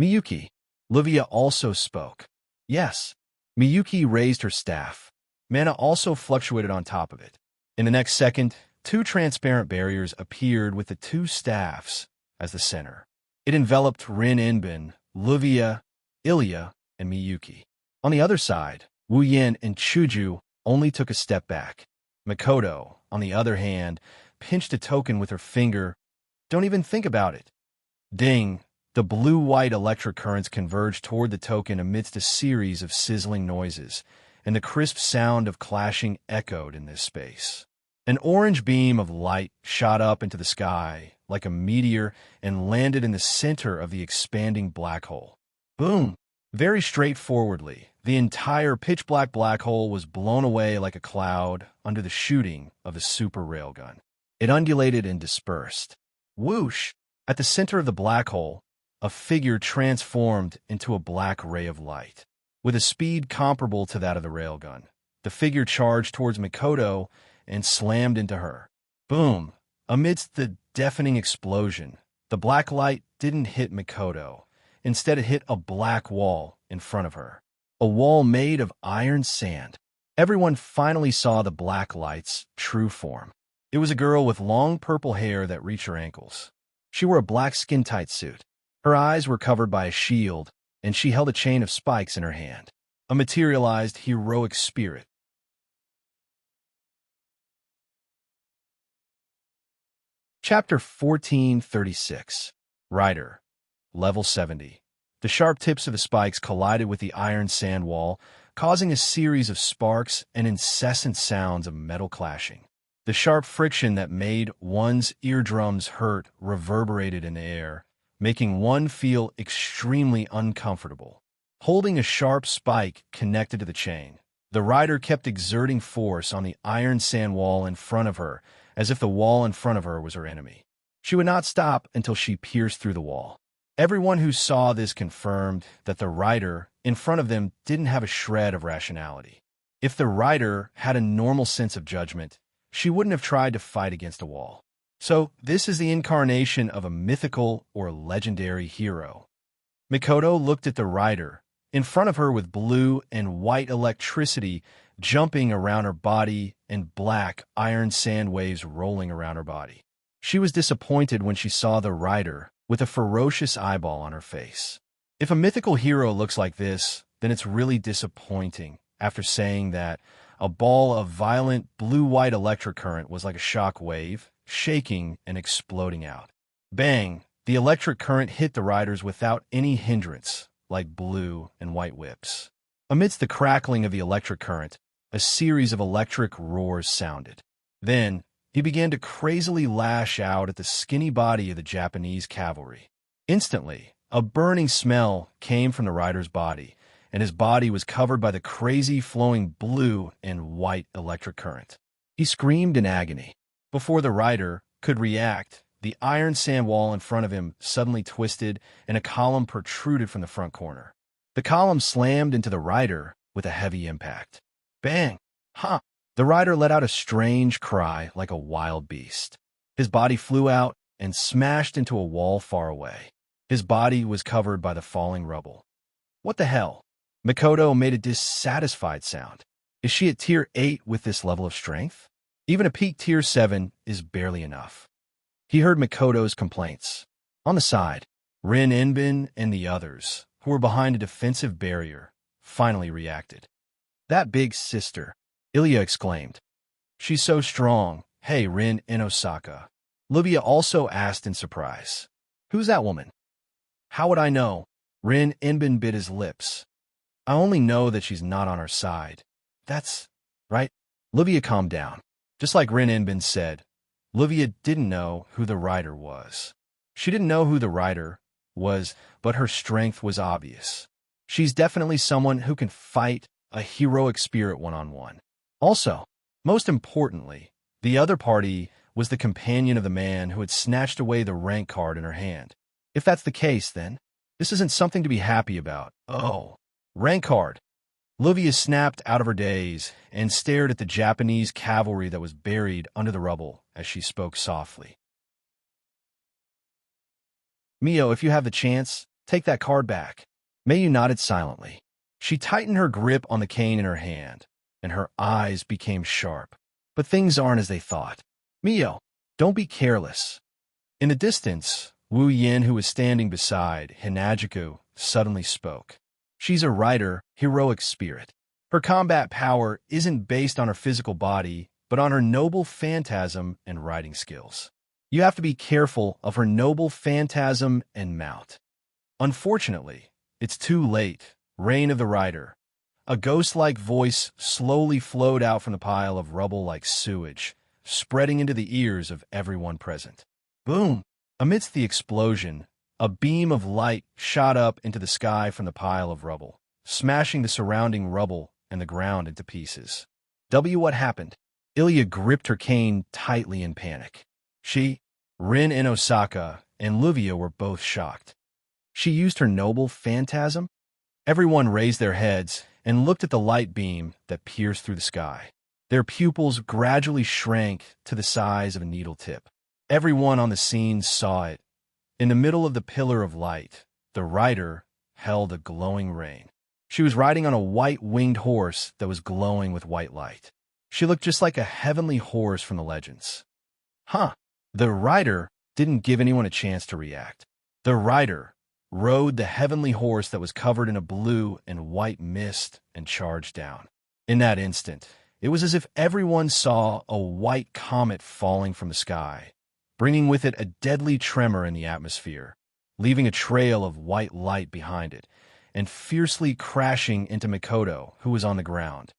Miyuki. Livia also spoke. Yes. Miyuki raised her staff. Mana also fluctuated on top of it. In the next second, two transparent barriers appeared with the two staffs as the center. It enveloped Rin Inbin, Livia, Ilya, and Miyuki. On the other side, Wu Yin and Chuju only took a step back. Mikoto, on the other hand, pinched a token with her finger. Don't even think about it. Ding! The blue-white electric currents converged toward the token amidst a series of sizzling noises, and the crisp sound of clashing echoed in this space. An orange beam of light shot up into the sky like a meteor and landed in the center of the expanding black hole. Boom! Very straightforwardly, the entire pitch-black black hole was blown away like a cloud under the shooting of the super railgun. It undulated and dispersed. Whoosh! At the center of the black hole, a figure transformed into a black ray of light. With a speed comparable to that of the railgun, the figure charged towards Mikoto and slammed into her. Boom! Amidst the deafening explosion, the black light didn't hit Mikoto. Instead, it hit a black wall in front of her. A wall made of iron sand. Everyone finally saw the black light's true form. It was a girl with long purple hair that reached her ankles. She wore a black skin-tight suit. Her eyes were covered by a shield, and she held a chain of spikes in her hand. A materialized heroic spirit. Chapter 1436. Rider. Level 70. The sharp tips of the spikes collided with the iron sand wall, causing a series of sparks and incessant sounds of metal clashing. The sharp friction that made one's eardrums hurt reverberated in the air, making one feel extremely uncomfortable. Holding a sharp spike connected to the chain, the rider kept exerting force on the iron sand wall in front of her, as if the wall in front of her was her enemy. She would not stop until she pierced through the wall. Everyone who saw this confirmed that the rider in front of them didn't have a shred of rationality. If the rider had a normal sense of judgment, she wouldn't have tried to fight against a wall. So, this is the incarnation of a mythical or legendary hero. Mikoto looked at the rider in front of her with blue and white electricity jumping around her body and black iron sand waves rolling around her body. She was disappointed when she saw the rider with a ferocious eyeball on her face. If a mythical hero looks like this, then it's really disappointing after saying that a ball of violent blue-white electric current was like a shock wave, shaking and exploding out. Bang! The electric current hit the riders without any hindrance, like blue and white whips. Amidst the crackling of the electric current, a series of electric roars sounded. Then, he began to crazily lash out at the skinny body of the Japanese cavalry. Instantly, a burning smell came from the rider's body, and his body was covered by the crazy flowing blue and white electric current. He screamed in agony. Before the rider could react, the iron sand wall in front of him suddenly twisted and a column protruded from the front corner. The column slammed into the rider with a heavy impact. Bang! Ha! The rider let out a strange cry like a wild beast. His body flew out and smashed into a wall far away. His body was covered by the falling rubble. What the hell? Mikoto made a dissatisfied sound. Is she at tier 8 with this level of strength? Even a peak tier 7 is barely enough. He heard Mikoto's complaints. On the side, Rin Enbin and the others, who were behind a defensive barrier, finally reacted. That big sister, Ilya exclaimed. She's so strong. Hey, Rin and Osaka. Livia also asked in surprise. Who's that woman? How would I know? Rin Enbin bit his lips. I only know that she's not on our side. That's right. Livia calmed down. Just like Rin Enbin said, Livia didn't know who the rider was. She didn't know who the rider was, but her strength was obvious. She's definitely someone who can fight a heroic spirit one-on-one. Also, most importantly, the other party was the companion of the man who had snatched away the rank card in her hand. If that's the case, then this isn't something to be happy about. Oh, rank card. Livia snapped out of her daze and stared at the Japanese cavalry that was buried under the rubble as she spoke softly. Mio, if you have the chance, take that card back. Mayu nodded silently. She tightened her grip on the cane in her hand, and her eyes became sharp. But things aren't as they thought. Mio, don't be careless. In the distance, Wu Yin, who was standing beside Hinajiku, suddenly spoke. She's a rider, heroic spirit. Her combat power isn't based on her physical body, but on her noble phantasm and riding skills. You have to be careful of her noble phantasm and mount. Unfortunately, it's too late. Reign of the Rider. A ghost-like voice slowly flowed out from the pile of rubble like sewage, spreading into the ears of everyone present. Boom! Amidst the explosion, a beam of light shot up into the sky from the pile of rubble, smashing the surrounding rubble and the ground into pieces. What happened? Ilya gripped her cane tightly in panic. Rin and Osaka and Luvia were both shocked. She used her noble phantasm? Everyone raised their heads and looked at the light beam that pierced through the sky. Their pupils gradually shrank to the size of a needle tip. Everyone on the scene saw it. In the middle of the pillar of light, the rider held a glowing rein. She was riding on a white-winged horse that was glowing with white light. She looked just like a heavenly horse from the legends. The rider didn't give anyone a chance to react. The rider rode the heavenly horse that was covered in a blue and white mist and charged down. In that instant, it was as if everyone saw a white comet falling from the sky, bringing with it a deadly tremor in the atmosphere, leaving a trail of white light behind it, and fiercely crashing into Mikoto, who was on the ground.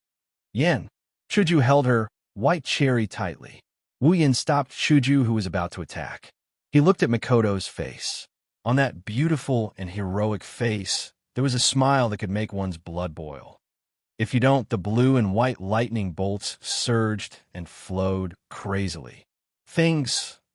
Shuju held her white cherry tightly. Wu Yin stopped Shuju, who was about to attack. He looked at Mikoto's face. On that beautiful and heroic face, there was a smile that could make one's blood boil. If you don't, the blue and white lightning bolts surged and flowed crazily.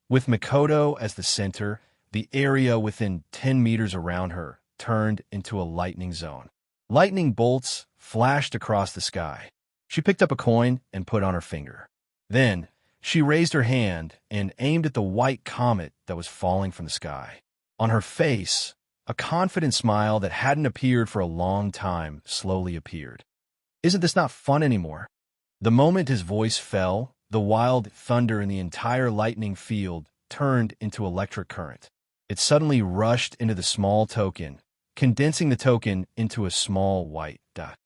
With Mikoto as the center, the area within 10 meters around her turned into a lightning zone. Lightning bolts flashed across the sky. She picked up a coin and put on her finger. Then, she raised her hand and aimed at the white comet that was falling from the sky. On her face, a confident smile that hadn't appeared for a long time slowly appeared. Isn't this not fun anymore? The moment his voice fell, the wild thunder in the entire lightning field turned into electric current. It suddenly rushed into the small token, condensing the token into a small white dot.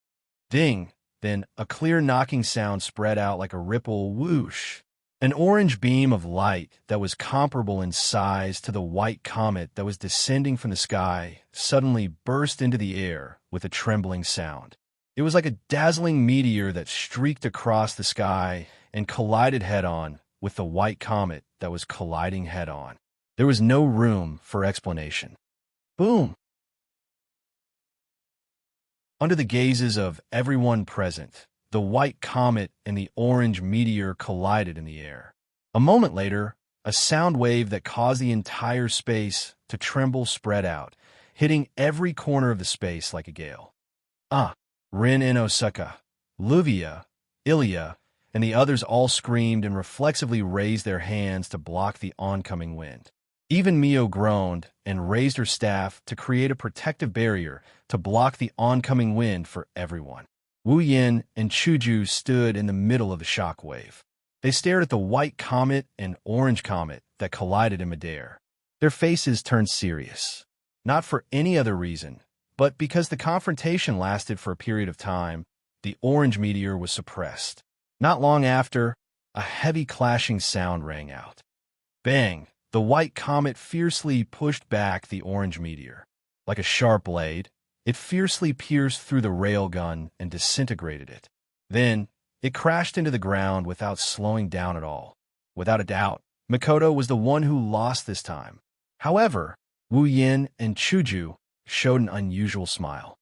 Ding! Then a clear knocking sound spread out like a ripple whoosh. An orange beam of light that was comparable in size to the white comet that was descending from the sky suddenly burst into the air with a trembling sound. It was like a dazzling meteor that streaked across the sky and collided head-on with the white comet that was colliding head-on. There was no room for explanation. Boom! Under the gazes of everyone present, the white comet and the orange meteor collided in the air. A moment later, a sound wave that caused the entire space to tremble spread out, hitting every corner of the space like a gale. Rin and Osaka, Luvia, Ilya, and the others all screamed and reflexively raised their hands to block the oncoming wind. Even Mio groaned and raised her staff to create a protective barrier to block the oncoming wind for everyone. Wu Yin and Chuju stood in the middle of the shock wave. They stared at the white comet and orange comet that collided in midair. Their faces turned serious, not for any other reason, but because the confrontation lasted for a period of time. The orange meteor was suppressed. Not long after, a heavy clashing sound rang out. Bang! The white comet fiercely pushed back the orange meteor. Like a sharp blade, it fiercely pierced through the railgun and disintegrated it. Then, it crashed into the ground without slowing down at all. Without a doubt, Mikoto was the one who lost this time. However, Wu Yin and Chuju showed an unusual smile.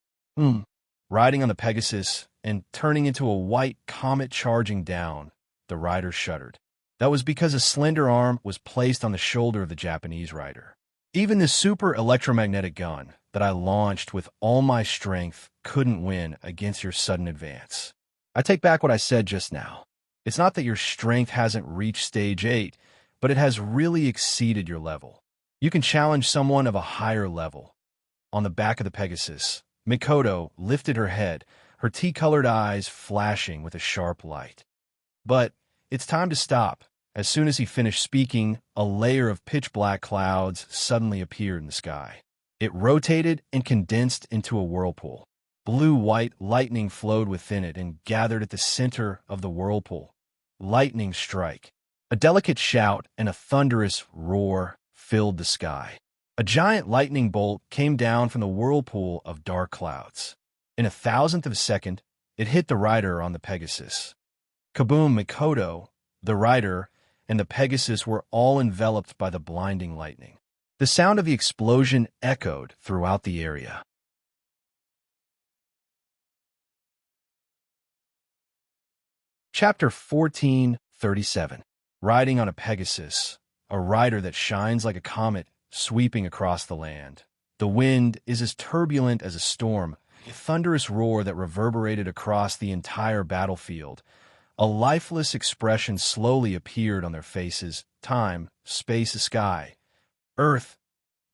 Riding on the Pegasus and turning into a white comet charging down, the rider shuddered. That was because a slender arm was placed on the shoulder of the Japanese rider. Even the super electromagnetic gun that I launched with all my strength couldn't win against your sudden advance. I take back what I said just now. It's not that your strength hasn't reached stage 8, but it has really exceeded your level. You can challenge someone of a higher level. On the back of the Pegasus, Mikoto lifted her head, her tea-colored eyes flashing with a sharp light. But it's time to stop. As soon as he finished speaking, a layer of pitch-black clouds suddenly appeared in the sky. It rotated and condensed into a whirlpool. Blue-white lightning flowed within it and gathered at the center of the whirlpool. Lightning strike. A delicate shout and a thunderous roar filled the sky. A giant lightning bolt came down from the whirlpool of dark clouds. In a thousandth of a second, it hit the rider on the Pegasus. Kaboom! Mikoto the rider, and the Pegasus were all enveloped by the blinding lightning. The sound of the explosion echoed throughout the area. Chapter 1437. Riding on a Pegasus, a rider that shines like a comet sweeping across the land. The wind is as turbulent as a storm, a thunderous roar that reverberated across the entire battlefield. A lifeless expression slowly appeared on their faces. Time, space, sky, earth.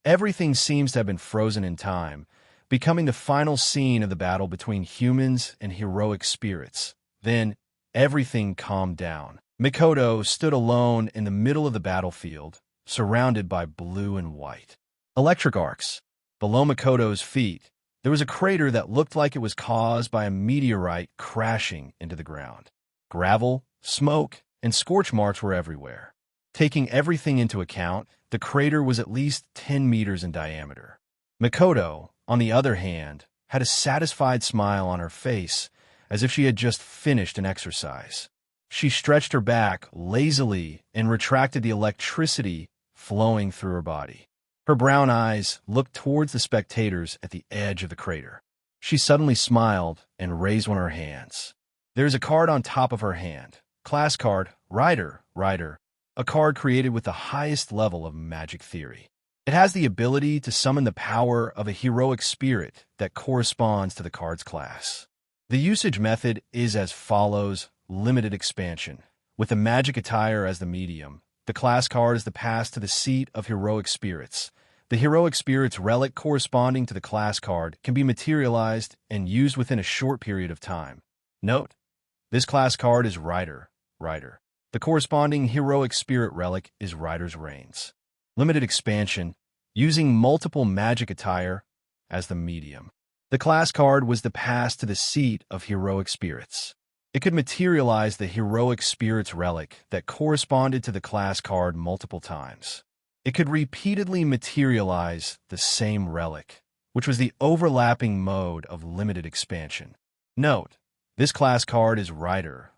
Everything seems to have been frozen in time, becoming the final scene of the battle between humans and heroic spirits. Then, everything calmed down. Mikoto stood alone in the middle of the battlefield, surrounded by blue and white electric arcs. Below Mikoto's feet, there was a crater that looked like it was caused by a meteorite crashing into the ground. Gravel, smoke, and scorch marks were everywhere. Taking everything into account, the crater was at least 10 meters in diameter. Mikoto, on the other hand, had a satisfied smile on her face, as if she had just finished an exercise. She stretched her back lazily and retracted the electricity flowing through her body. Her brown eyes looked towards the spectators at the edge of the crater. She suddenly smiled and raised one of her hands. There is a card on top of her hand. Class card, Rider, a card created with the highest level of magic theory. It has the ability to summon the power of a heroic spirit that corresponds to the card's class. The usage method is as follows: limited expansion. With the magic attire as the medium, the class card is the pass to the seat of heroic spirits. The heroic spirit's relic corresponding to the class card can be materialized and used within a short period of time. Note: this class card is Rider. The corresponding heroic spirit relic is Rider's Reins. Limited expansion, using multiple magic attire as the medium. The class card was the pass to the seat of heroic spirits. It could materialize the heroic spirit's relic that corresponded to the class card multiple times. It could repeatedly materialize the same relic, which was the overlapping mode of limited expansion. Note: this class card is Rider.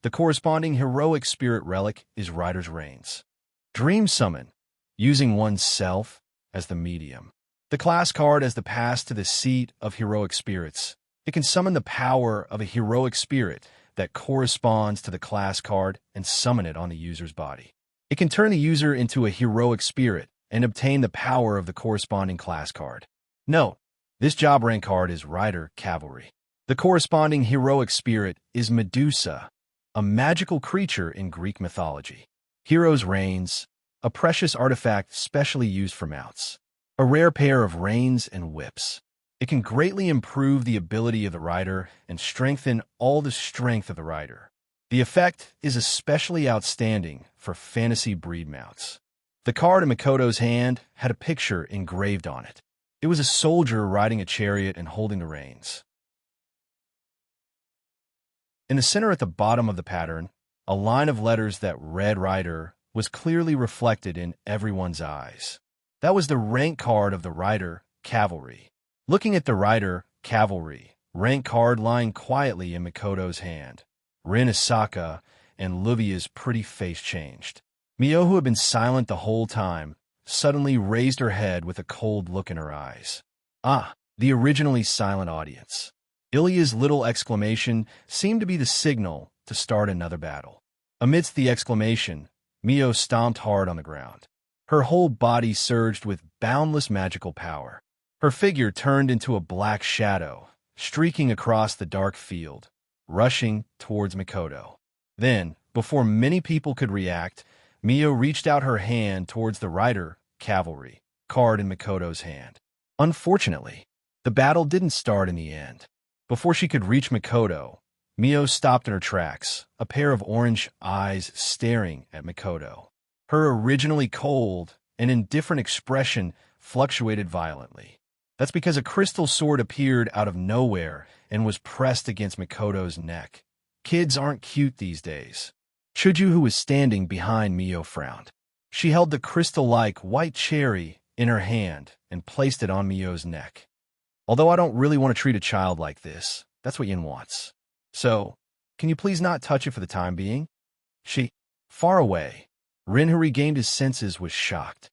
The corresponding heroic spirit relic is Rider's Reins. Dream summon, using oneself as the medium. The class card as the pass to the seat of heroic spirits. It can summon the power of a heroic spirit that corresponds to the class card and summon it on the user's body. It can turn the user into a heroic spirit and obtain the power of the corresponding class card. Note: this job rank card is Rider Cavalry. The corresponding heroic spirit is Medusa, a magical creature in Greek mythology. Hero's Reins, a precious artifact specially used for mounts. A rare pair of reins and whips. It can greatly improve the ability of the rider and strengthen all the strength of the rider. The effect is especially outstanding for fantasy breed mounts. The card in Mikoto's hand had a picture engraved on it. It was a soldier riding a chariot and holding the reins. In the center at the bottom of the pattern, a line of letters that read Rider was clearly reflected in everyone's eyes. That was the rank card of the Rider Cavalry. Looking at the Rider Cavalry rank card lying quietly in Mikoto's hand, Rin Asaka and Luvia's pretty face changed. Mio, who had been silent the whole time, suddenly raised her head with a cold look in her eyes. Ah, the originally silent audience. Ilya's little exclamation seemed to be the signal to start another battle. Amidst the exclamation, Mio stomped hard on the ground. Her whole body surged with boundless magical power. Her figure turned into a black shadow, streaking across the dark field, rushing towards Mikoto. Then, before many people could react, Mio reached out her hand towards the Rider Cavalry card in Mikoto's hand. Unfortunately, the battle didn't start in the end. Before she could reach Mikoto, Mio stopped in her tracks, a pair of orange eyes staring at Mikoto. Her originally cold and indifferent expression fluctuated violently. That's because a crystal sword appeared out of nowhere and was pressed against Mikoto's neck. Kids aren't cute these days. Chuju, who was standing behind Mio, frowned. She held the crystal-like white cherry in her hand and placed it on Mio's neck. Although I don't really want to treat a child like this, that's what Yin wants. So, can you please not touch it for the time being? Far away, Rin, who regained his senses, was shocked.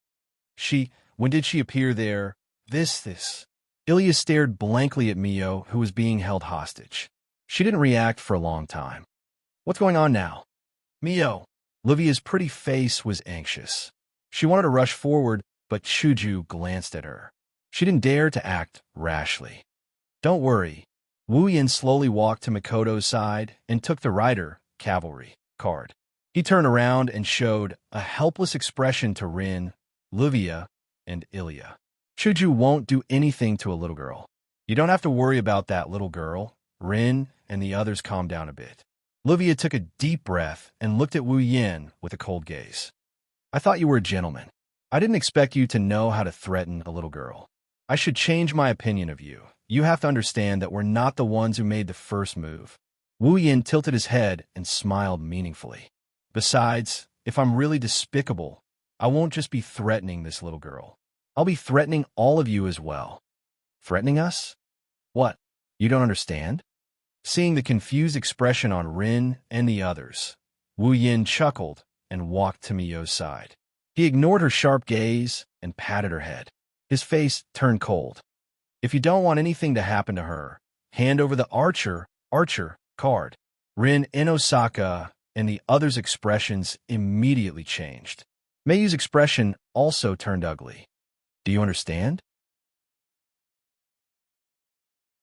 When did she appear there? This. Ilya stared blankly at Mio, who was being held hostage. She didn't react for a long time. What's going on now? Mio. Livia's pretty face was anxious. She wanted to rush forward, but Chuju glanced at her. She didn't dare to act rashly. Don't worry. Wu Yin slowly walked to Makoto's side and took the rider, cavalry, card. He turned around and showed a helpless expression to Rin, Livia, and Ilya. Chuju won't do anything to a little girl. You don't have to worry about that little girl. Rin and the others calmed down a bit. Livia took a deep breath and looked at Wu Yin with a cold gaze. I thought you were a gentleman. I didn't expect you to know how to threaten a little girl. I should change my opinion of you. You have to understand that we're not the ones who made the first move. Wu Yin tilted his head and smiled meaningfully. Besides, if I'm really despicable, I won't just be threatening this little girl. I'll be threatening all of you as well. Threatening us? What? You don't understand? Seeing the confused expression on Rin and the others, Wu Yin chuckled and walked to Mio's side. He ignored her sharp gaze and patted her head. His face turned cold. If you don't want anything to happen to her, hand over the archer card. Rin and Osaka and the others' expressions immediately changed. Meiyu's expression also turned ugly. Do you understand?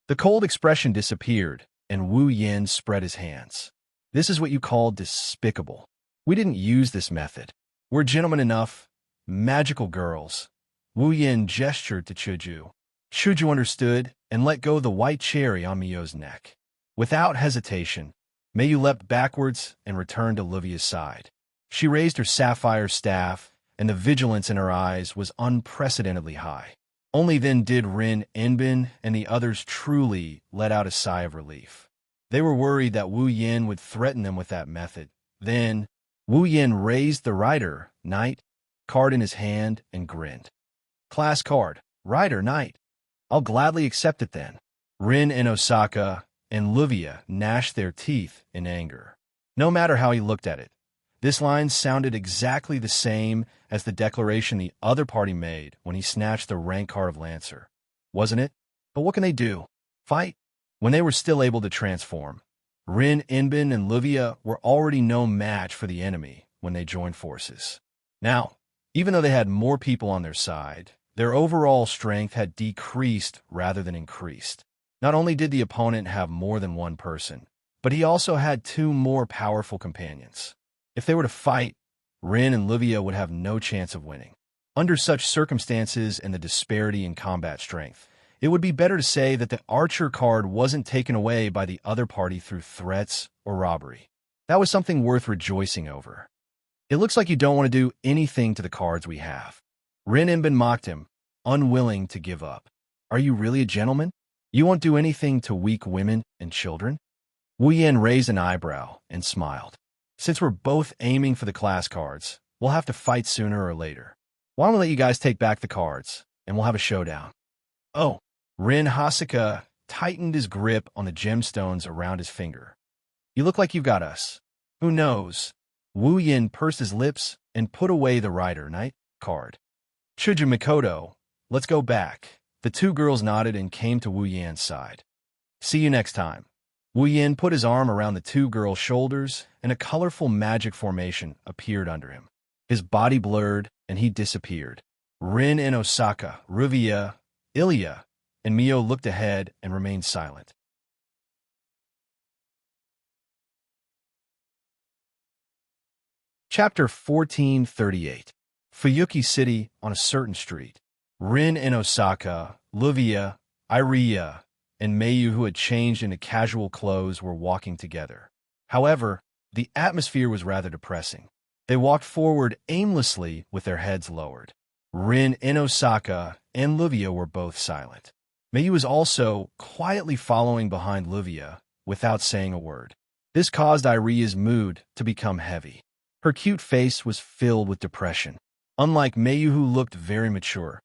The cold expression disappeared, and Wu Yin spread his hands. This is what you call despicable. We didn't use this method. We're gentlemen enough. Magical girls. Wu Yin gestured to Chuju. Chuju understood and let go the white cherry on Mio's neck. Without hesitation, Meiyu leapt backwards and returned to Livia's side. She raised her sapphire staff, and the vigilance in her eyes was unprecedentedly high. Only then did Rin Enbin and the others truly let out a sigh of relief. They were worried that Wu Yin would threaten them with that method. Then, Wu Yin raised the rider, knight, card in his hand and grinned. Class card, rider, knight. I'll gladly accept it then. Rin and Osaka and Livia gnashed their teeth in anger. No matter how he looked at it, this line sounded exactly the same as the declaration the other party made when he snatched the rank card of Lancer. Wasn't it? But what can they do? Fight? When they were still able to transform, Rin, Enbin, and Livia were already no match for the enemy when they joined forces. Now, even though they had more people on their side, their overall strength had decreased rather than increased. Not only did the opponent have more than one person, but he also had two more powerful companions. If they were to fight, Rin and Livia would have no chance of winning. Under such circumstances and the disparity in combat strength, it would be better to say that the archer card wasn't taken away by the other party through threats or robbery. That was something worth rejoicing over. It looks like you don't want to do anything to the cards we have. Rin Enbin mocked him, unwilling to give up. Are you really a gentleman? You won't do anything to weak women and children? Wu Yan raised an eyebrow and smiled. Since we're both aiming for the class cards, we'll have to fight sooner or later. Why don't we let you guys take back the cards, and we'll have a showdown? Oh, Rin Hasaka tightened his grip on the gemstones around his finger. You look like you've got us. Who knows? Wu Yin pursed his lips and put away the rider knight card. Chuju Mikoto, let's go back. The two girls nodded and came to Wu Yan's side. See you next time. Wu Yan put his arm around the two girls' shoulders, and a colorful magic formation appeared under him. His body blurred, and he disappeared. Rin and Osaka, Ruvia, Ilya, and Mio looked ahead and remained silent. Chapter 1438. Fuyuki City on a certain street. Rin and Osaka, Livia, Iria, and Meiyu, who had changed into casual clothes, were walking together. However, the atmosphere was rather depressing. They walked forward aimlessly with their heads lowered. Rin and Osaka and Livia were both silent. Meiyu was also quietly following behind Livia without saying a word. This caused Iria's mood to become heavy. Her cute face was filled with depression. Unlike Meiyu, who looked very mature,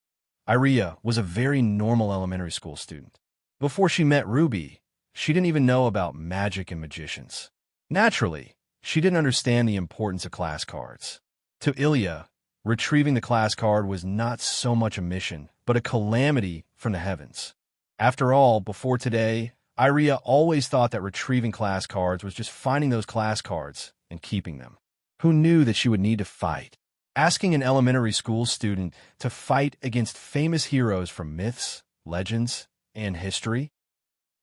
Iria was a very normal elementary school student. Before she met Ruby, she didn't even know about magic and magicians. Naturally, she didn't understand the importance of class cards. To Ilya, retrieving the class card was not so much a mission, but a calamity from the heavens. After all, before today, Iria always thought that retrieving class cards was just finding those class cards and keeping them. Who knew that she would need to fight? Asking an elementary school student to fight against famous heroes from myths, legends, and history?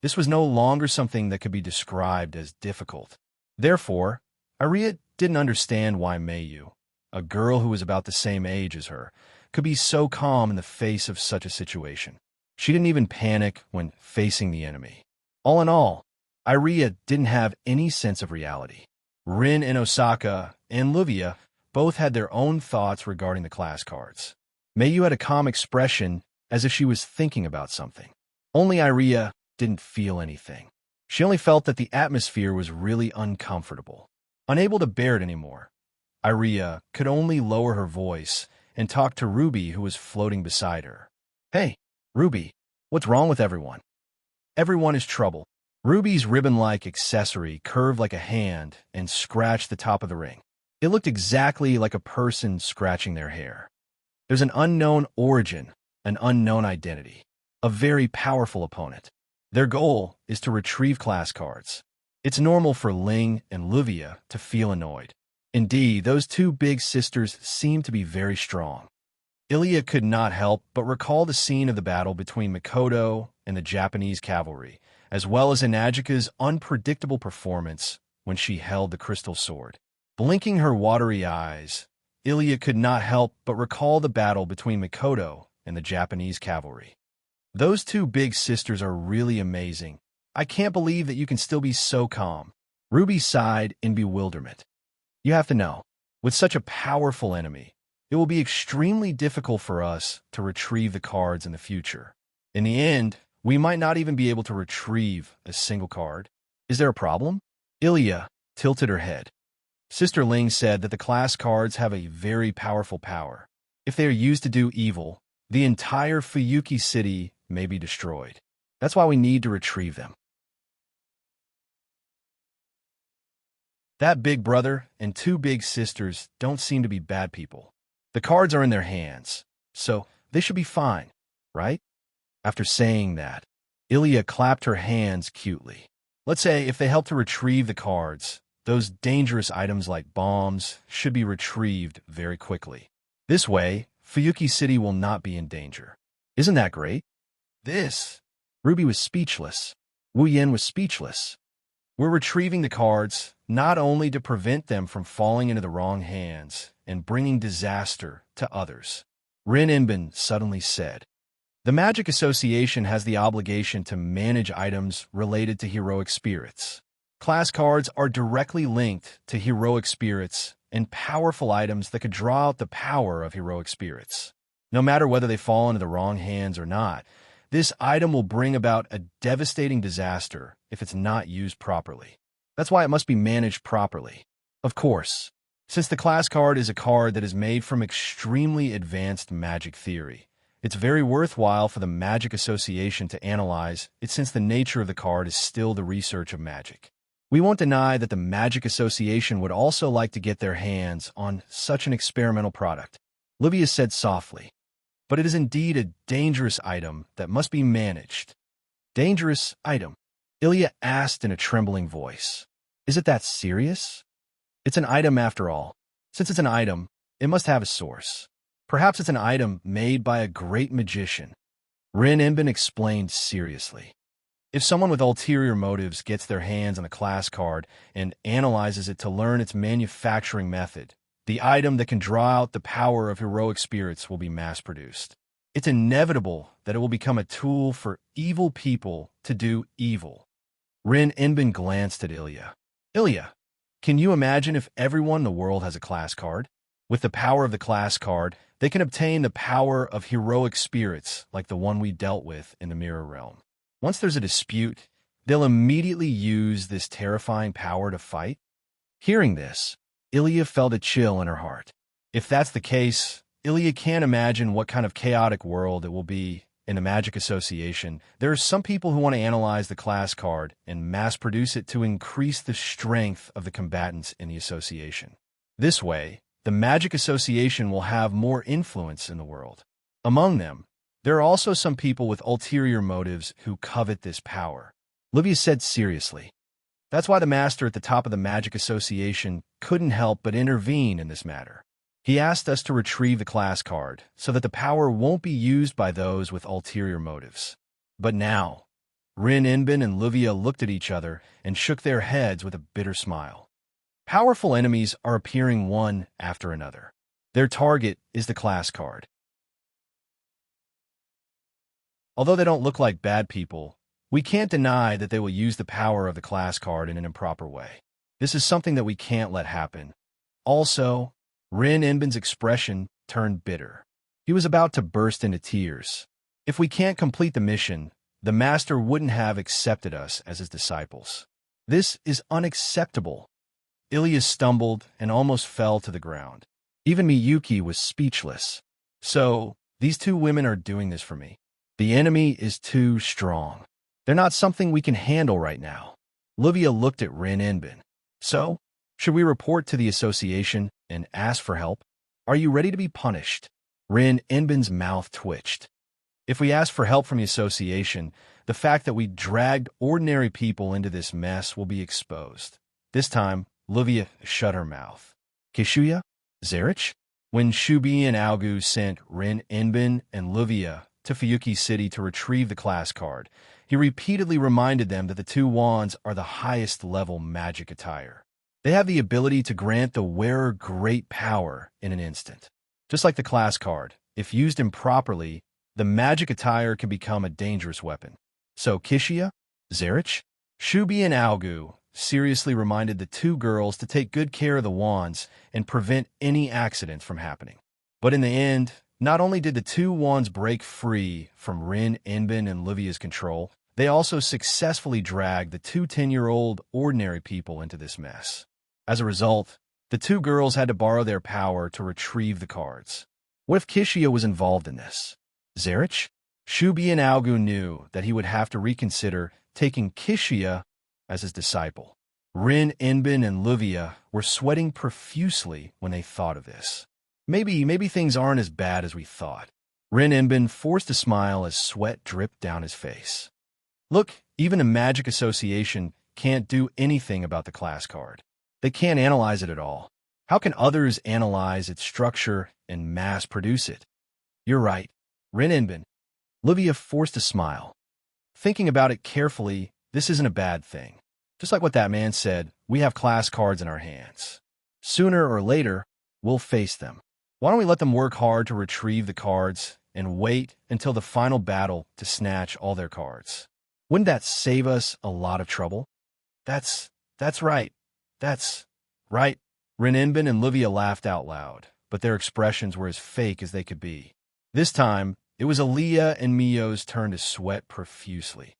This was no longer something that could be described as difficult. Therefore, Iria didn't understand why Mayu, a girl who was about the same age as her, could be so calm in the face of such a situation. She didn't even panic when facing the enemy. All in all, Iria didn't have any sense of reality. Rin and Osaka and Luvia both had their own thoughts regarding the class cards. Mayu had a calm expression as if she was thinking about something. Only Iria didn't feel anything. She only felt that the atmosphere was really uncomfortable. Unable to bear it anymore, Iria could only lower her voice and talk to Ruby, who was floating beside her. "Hey, Ruby, what's wrong with everyone?" "Everyone is trouble." Ruby's ribbon-like accessory curved like a hand and scratched the top of the ring. It looked exactly like a person scratching their hair. There's an unknown origin, an unknown identity, a very powerful opponent. Their goal is to retrieve class cards. It's normal for Ling and Luvia to feel annoyed. Indeed, those two big sisters seem to be very strong. Ilya could not help but recall the scene of the battle between Mikoto and the Japanese cavalry, as well as Inajika's unpredictable performance when she held the crystal sword. Blinking her watery eyes, Ilya could not help but recall the battle between Mikoto and the Japanese cavalry. Those two big sisters are really amazing. I can't believe that you can still be so calm. Ruby sighed in bewilderment. You have to know, with such a powerful enemy, it will be extremely difficult for us to retrieve the cards in the future. In the end, we might not even be able to retrieve a single card. Is there a problem? Ilya tilted her head. Sister Ling said that the class cards have a very powerful power. If they are used to do evil, the entire Fuyuki city may be destroyed. That's why we need to retrieve them. That big brother and two big sisters don't seem to be bad people. The cards are in their hands, so they should be fine, right? After saying that, Ilya clapped her hands cutely. Let's say if they help to retrieve the cards, those dangerous items like bombs should be retrieved very quickly. This way, Fuyuki City will not be in danger. Isn't that great? Ruby was speechless. Wu Yin was speechless. We're retrieving the cards not only to prevent them from falling into the wrong hands and bringing disaster to others. Rin Inbin suddenly said. The Magic Association has the obligation to manage items related to heroic spirits. Class cards are directly linked to heroic spirits and powerful items that could draw out the power of heroic spirits. No matter whether they fall into the wrong hands or not, this item will bring about a devastating disaster if it's not used properly. That's why it must be managed properly. Of course, since the class card is a card that is made from extremely advanced magic theory, it's very worthwhile for the Magic Association to analyze it since the nature of the card is still the research of magic. We won't deny that the Magic Association would also like to get their hands on such an experimental product, Livia said softly. But it is indeed a dangerous item that must be managed. Dangerous item? Ilya asked in a trembling voice. Is it that serious? It's an item after all. Since it's an item, it must have a source. Perhaps it's an item made by a great magician. Rin Inbin explained seriously. If someone with ulterior motives gets their hands on a class card and analyzes it to learn its manufacturing method, the item that can draw out the power of heroic spirits will be mass-produced. It's inevitable that it will become a tool for evil people to do evil. Rin Inbin glanced at Ilya. Ilya, can you imagine if everyone in the world has a class card? With the power of the class card, they can obtain the power of heroic spirits like the one we dealt with in the Mirror Realm. Once there's a dispute, they'll immediately use this terrifying power to fight. Hearing this, Ilya felt a chill in her heart. If that's the case, Ilya can't imagine what kind of chaotic world it will be in the Magic Association, there are some people who want to analyze the class card and mass-produce it to increase the strength of the combatants in the association. This way, the Magic Association will have more influence in the world. Among them, there are also some people with ulterior motives who covet this power. Livia said seriously. That's why the master at the top of the Magic Association couldn't help but intervene in this matter. He asked us to retrieve the class card so that the power won't be used by those with ulterior motives. But now, Rin Inbin and Livia looked at each other and shook their heads with a bitter smile. Powerful enemies are appearing one after another. Their target is the class card. Although they don't look like bad people, we can't deny that they will use the power of the class card in an improper way. This is something that we can't let happen. Also, Rin Inbin's expression turned bitter. He was about to burst into tears. If we can't complete the mission, the master wouldn't have accepted us as his disciples. This is unacceptable. Ilya stumbled and almost fell to the ground. Even Miyuki was speechless. So, these two women are doing this for me. The enemy is too strong. They're not something we can handle right now. Livia looked at Rin Inbin. So, should we report to the association and ask for help? Are you ready to be punished? Rin Inbin's mouth twitched. If we ask for help from the association, the fact that we dragged ordinary people into this mess will be exposed. This time, Livia shut her mouth. Kishuya? Zerich? When Shubi and Augu sent Rin Inbin and Livia to Fuyuki City to retrieve the class card, he repeatedly reminded them that the two wands are the highest-level magic attire. They have the ability to grant the wearer great power in an instant. Just like the class card, if used improperly, the magic attire can become a dangerous weapon. So Kishiya, Zerich, Shubi and Augu seriously reminded the two girls to take good care of the wands and prevent any accidents from happening. But in the end, not only did the two wands break free from Rin Inbin and Livia's control, they also successfully dragged the two 10-year-old ordinary people into this mess. As a result, the two girls had to borrow their power to retrieve the cards. What if Kishiya was involved in this? Zerich? Shubi and Augu knew that he would have to reconsider taking Kishiya as his disciple. Rin Inbin and Livia were sweating profusely when they thought of this. Maybe things aren't as bad as we thought. Rin Inbin forced a smile as sweat dripped down his face. Look, even a magic association can't do anything about the class card. They can't analyze it at all. How can others analyze its structure and mass produce it? You're right, Rin Inbin. Livia forced a smile. Thinking about it carefully, this isn't a bad thing. Just like what that man said, we have class cards in our hands. Sooner or later, we'll face them. Why don't we let them work hard to retrieve the cards and wait until the final battle to snatch all their cards? Wouldn't that save us a lot of trouble? That's right. That's right. Rin Inbin and Livia laughed out loud, but their expressions were as fake as they could be. This time, it was Aliyah and Mio's turn to sweat profusely.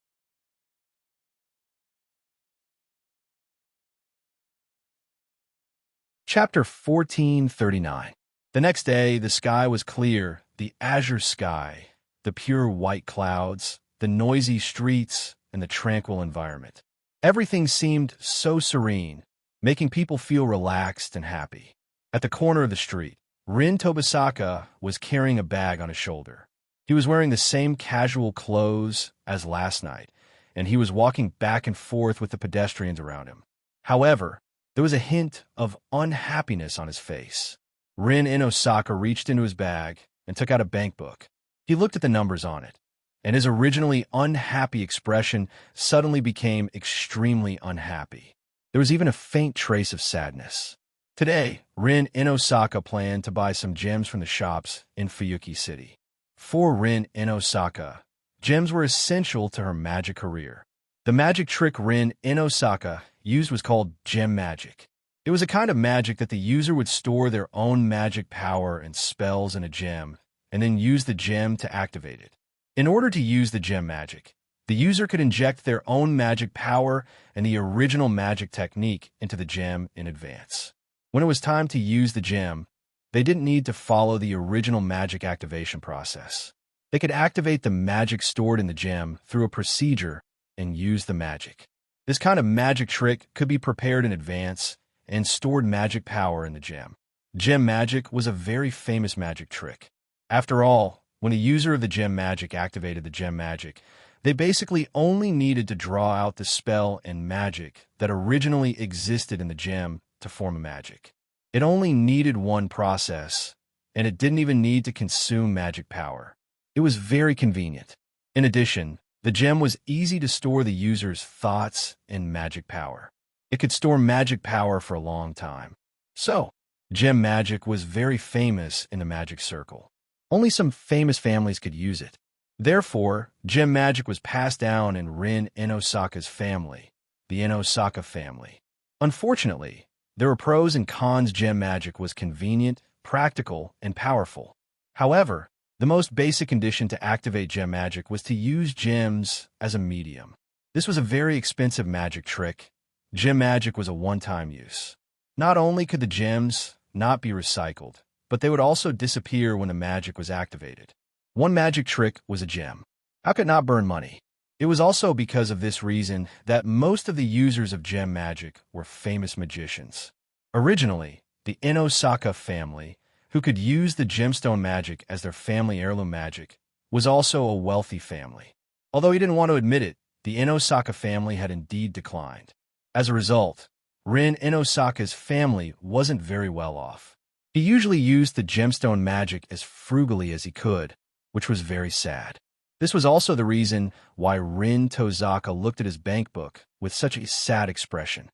Chapter 1439. The next day, the sky was clear, the azure sky, the pure white clouds, the noisy streets, and the tranquil environment. Everything seemed so serene, making people feel relaxed and happy. At the corner of the street, Rin Tobasaka was carrying a bag on his shoulder. He was wearing the same casual clothes as last night, and he was walking back and forth with the pedestrians around him. However, there was a hint of unhappiness on his face. Rin Inosaka reached into his bag and took out a bank book. He looked at the numbers on it, and his originally unhappy expression suddenly became extremely unhappy. There was even a faint trace of sadness. Today, Rin Inosaka planned to buy some gems from the shops in Fuyuki City. For Rin Inosaka, gems were essential to her magic career. The magic trick Rin Inosaka used was called gem magic. It was a kind of magic that the user would store their own magic power and spells in a gem, and then use the gem to activate it. In order to use the gem magic, the user could inject their own magic power and the original magic technique into the gem in advance. When it was time to use the gem, they didn't need to follow the original magic activation process. They could activate the magic stored in the gem through a procedure and use the magic. This kind of magic trick could be prepared in advance and stored magic power in the gem. Gem magic was a very famous magic trick. After all, when a user of the gem magic activated the gem magic, they basically only needed to draw out the spell and magic that originally existed in the gem to form a magic. It only needed one process, and it didn't even need to consume magic power. It was very convenient. In addition, the gem was easy to store the user's thoughts and magic power. It could store magic power for a long time. So, gem magic was very famous in the magic circle. Only some famous families could use it. Therefore, gem magic was passed down in Rin Enosaka's family, the Enosaka family. Unfortunately, there were pros and cons. Gem magic was convenient, practical, and powerful. However, the most basic condition to activate gem magic was to use gems as a medium. This was a very expensive magic trick. Gem magic was a one-time use. Not only could the gems not be recycled, but they would also disappear when the magic was activated. One magic trick was a gem. How could it not burn money? It was also because of this reason that most of the users of gem magic were famous magicians. Originally, the Enosaka family, who could use the gemstone magic as their family heirloom magic, was also a wealthy family. Although he didn't want to admit it, the Enosaka family had indeed declined. As a result, Rin Enosaka's family wasn't very well off. He usually used the gemstone magic as frugally as he could, which was very sad. This was also the reason why Rin Tozaka looked at his bank book with such a sad expression.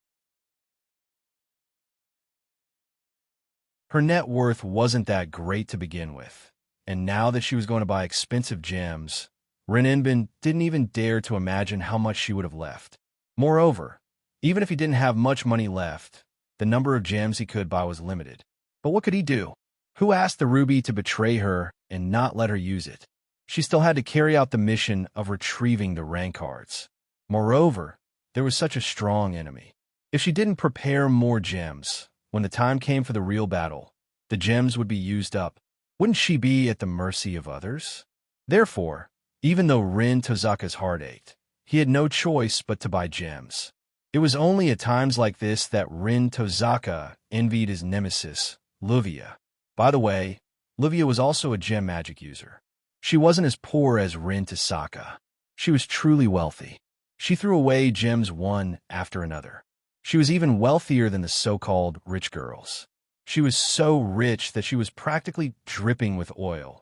Her net worth wasn't that great to begin with, and now that she was going to buy expensive gems, Rin Inbin didn't even dare to imagine how much she would have left. Moreover, even if he didn't have much money left, the number of gems he could buy was limited. But what could he do? Who asked the ruby to betray her and not let her use it? She still had to carry out the mission of retrieving the rank cards. Moreover, there was such a strong enemy. If she didn't prepare more gems, when the time came for the real battle, the gems would be used up. Wouldn't she be at the mercy of others? Therefore, even though Rin Tozaka's heart ached, he had no choice but to buy gems. It was only at times like this that Rin Tozaka envied his nemesis, Luvia. By the way, Luvia was also a gem magic user. She wasn't as poor as Rin Tozaka. She was truly wealthy. She threw away gems one after another. She was even wealthier than the so-called rich girls. She was so rich that she was practically dripping with oil.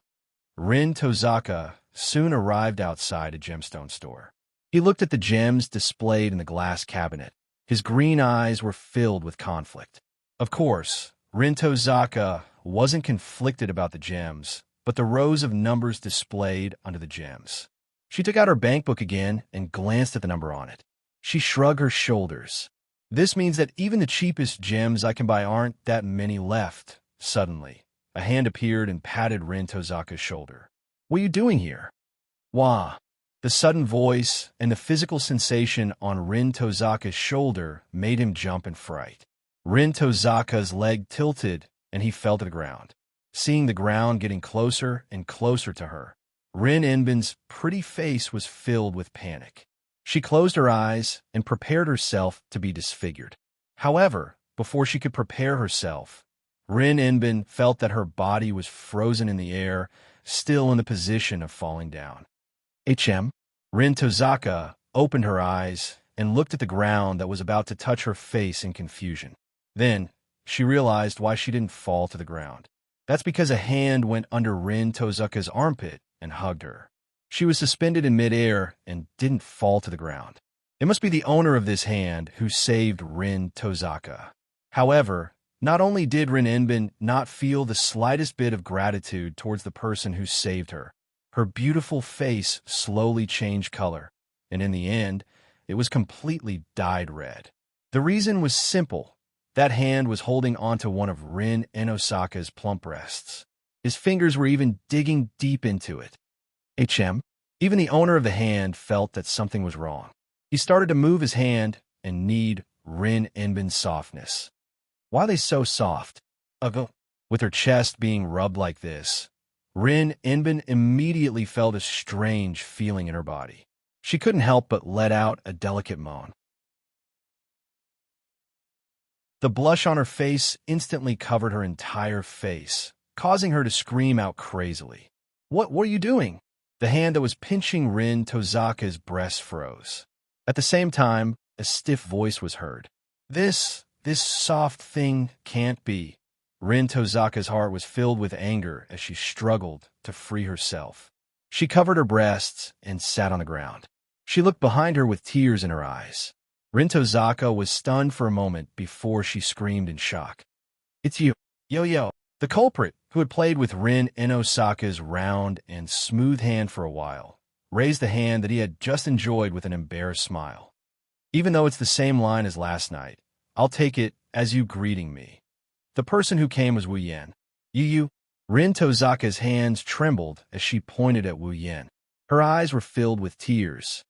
Rin Tozaka soon arrived outside a gemstone store. He looked at the gems displayed in the glass cabinet. His green eyes were filled with conflict. Of course, Rin Tozaka wasn't conflicted about the gems, but the rows of numbers displayed under the gems. She took out her bank book again and glanced at the number on it. She shrugged her shoulders. This means that even the cheapest gems I can buy aren't that many left. Suddenly, a hand appeared and patted Rin Tozaka's shoulder. What are you doing here? Wah! The sudden voice and the physical sensation on Rin Tozaka's shoulder made him jump in fright. Rin Tozaka's leg tilted and he fell to the ground. Seeing the ground getting closer and closer to her, Rin Inbin's pretty face was filled with panic. She closed her eyes and prepared herself to be disfigured. However, before she could prepare herself, Rin Inbin felt that her body was frozen in the air, still in the position of falling down. Rin Tozaka opened her eyes and looked at the ground that was about to touch her face in confusion. Then, she realized why she didn't fall to the ground. That's because a hand went under Rin Tozaka's armpit and hugged her. She was suspended in midair and didn't fall to the ground. It must be the owner of this hand who saved Rin Tozaka. However, not only did Rin Inbin not feel the slightest bit of gratitude towards the person who saved her, her beautiful face slowly changed color, and in the end, it was completely dyed red. The reason was simple. That hand was holding onto one of Rin Enosaka's plump breasts. His fingers were even digging deep into it. Even the owner of the hand felt that something was wrong. He started to move his hand and knead Rin Inbin's softness. Why are they so soft? With her chest being rubbed like this, Rin Enbin immediately felt a strange feeling in her body. She couldn't help but let out a delicate moan. The blush on her face instantly covered her entire face, causing her to scream out crazily. What are you doing?" The hand that was pinching Rin Tozaka's breast froze. At the same time, a stiff voice was heard. This soft thing can't be." Rin Tozaka's heart was filled with anger as she struggled to free herself. She covered her breasts and sat on the ground. She looked behind her with tears in her eyes. Rin Tozaka was stunned for a moment before she screamed in shock. "It's you, Yo-Yo!" The culprit, who had played with Rin Inosaka's round and smooth hand for a while, raised the hand that he had just enjoyed with an embarrassed smile. "Even though it's the same line as last night, I'll take it as you greeting me." The person who came was Wu Yan. You. Rin Tozaka's hands trembled as she pointed at Wu Yan. Her eyes were filled with tears.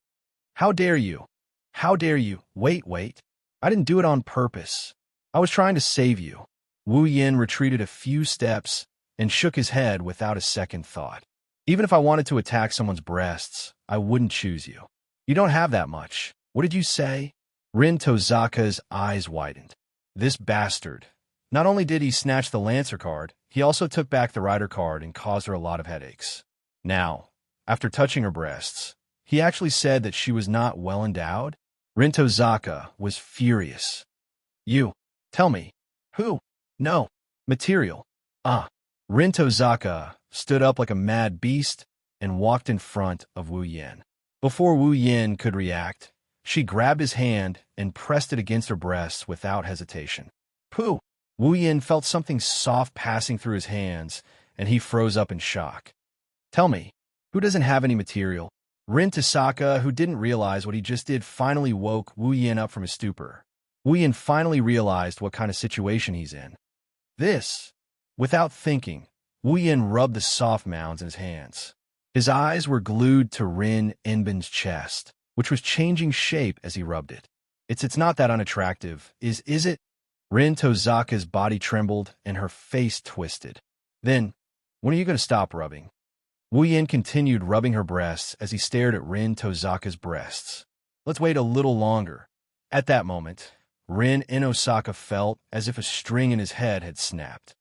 How dare you? How dare you? Wait. I didn't do it on purpose. I was trying to save you." Wu Yan retreated a few steps and shook his head without a second thought. "Even if I wanted to attack someone's breasts, I wouldn't choose you. You don't have that much. What did you say?" Rin Tozaka's eyes widened. This bastard. Not only did he snatch the Lancer card, he also took back the Rider card and caused her a lot of headaches. Now, after touching her breasts, he actually said that she was not well endowed. Rin Tozaka was furious. "You, tell me, who? No, material." Rin Tozaka stood up like a mad beast and walked in front of Wu Yan. Before Wu Yan could react, she grabbed his hand and pressed it against her breasts without hesitation. Pooh! Wu Yan felt something soft passing through his hands, and he froze up in shock. "Tell me, who doesn't have any material?" Rin Tozaka, who didn't realize what he just did, finally woke Wu Yan up from his stupor. Wu Yan finally realized what kind of situation he's in. Without thinking, Wu Yan rubbed the soft mounds in his hands. His eyes were glued to Rin Enbin's chest, which was changing shape as he rubbed it. It's not that unattractive, is it? Rin Tozaka's body trembled and her face twisted. Then, when are you going to stop rubbing? Wu Yan continued rubbing her breasts as he stared at Rin Tozaka's breasts. Let's wait a little longer. At that moment, Rin Inosaka felt as if a string in his head had snapped.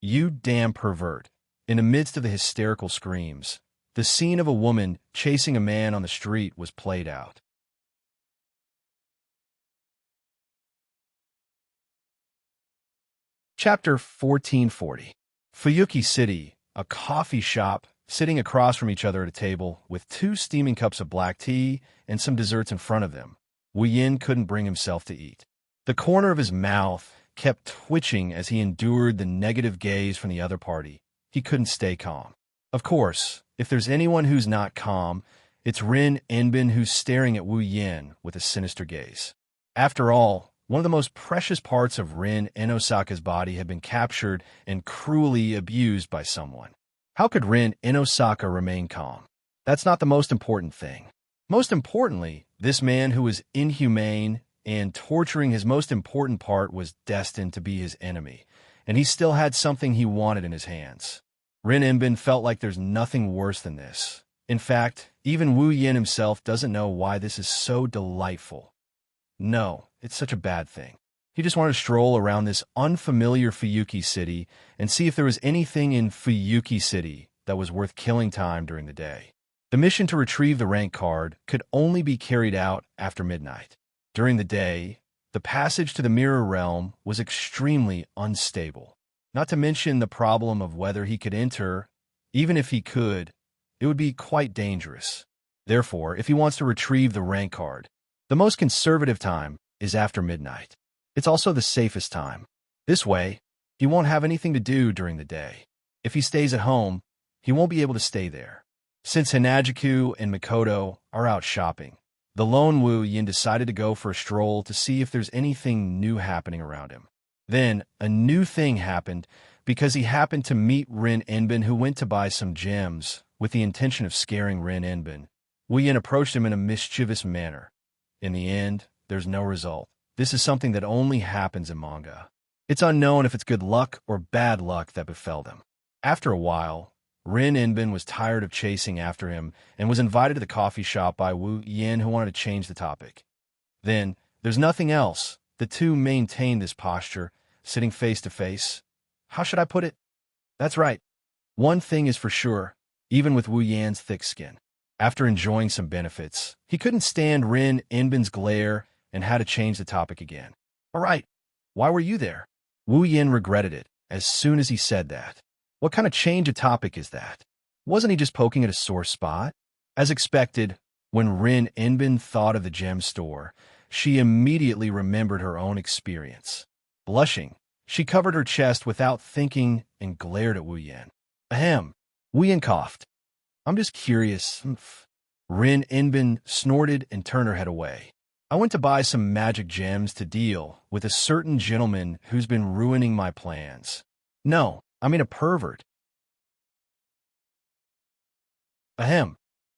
You damn pervert. In the midst of the hysterical screams, the scene of a woman chasing a man on the street was played out. Chapter 1440. Fuyuki City, a coffee shop, sitting across from each other at a table with 2 steaming cups of black tea and some desserts in front of them. Wu Yan couldn't bring himself to eat. The corner of his mouth kept twitching as he endured the negative gaze from the other party. He couldn't stay calm. Of course, if there's anyone who's not calm, it's Rin Enbin, who's staring at Wu Yan with a sinister gaze. After all, one of the most precious parts of Rin Inosaka's body had been captured and cruelly abused by someone. How could Rin Inosaka remain calm? That's not the most important thing. Most importantly, this man who was inhumane and torturing his most important part was destined to be his enemy, and he still had something he wanted in his hands. Rin Enbin felt like there's nothing worse than this. In fact, even Wu Yan himself doesn't know why this is so delightful. No, it's such a bad thing. He just wanted to stroll around this unfamiliar Fuyuki City and see if there was anything in Fuyuki City that was worth killing time during the day. The mission to retrieve the rank card could only be carried out after midnight. During the day, the passage to the Mirror Realm was extremely unstable. Not to mention the problem of whether he could enter. Even if he could, it would be quite dangerous. Therefore, if he wants to retrieve the rank card, the most conservative time is after midnight. It's also the safest time. This way, he won't have anything to do during the day. If he stays at home, he won't be able to stay there. Since Hanajiku and Mikoto are out shopping, the lone Wu Yan decided to go for a stroll to see if there's anything new happening around him. Then, a new thing happened because he happened to meet Rin Enbin, who went to buy some gems with the intention of scaring Rin Enbin. Wu Yan approached him in a mischievous manner. In the end, there's no result. This is something that only happens in manga. It's unknown if it's good luck or bad luck that befell them. After a while, Rin Inbin was tired of chasing after him and was invited to the coffee shop by Wu Yin, who wanted to change the topic. Then, there's nothing else. The two maintained this posture, sitting face to face. How should I put it? That's right. One thing is for sure, even with Wu Yan's thick skin. After enjoying some benefits, he couldn't stand Rin Inbin's glare and had to change the topic again. All right, why were you there? Wu Yin regretted it as soon as he said that. What kind of change of topic is that? Wasn't he just poking at a sore spot? As expected, when Rin Inbin thought of the gem store, she immediately remembered her own experience. Blushing, she covered her chest without thinking and glared at Wu Yin. Ahem. Wu Yin coughed. I'm just curious. Rin Inbin snorted and turned her head away. I went to buy some magic gems to deal with a certain gentleman who's been ruining my plans. No, I mean a pervert. Ahem.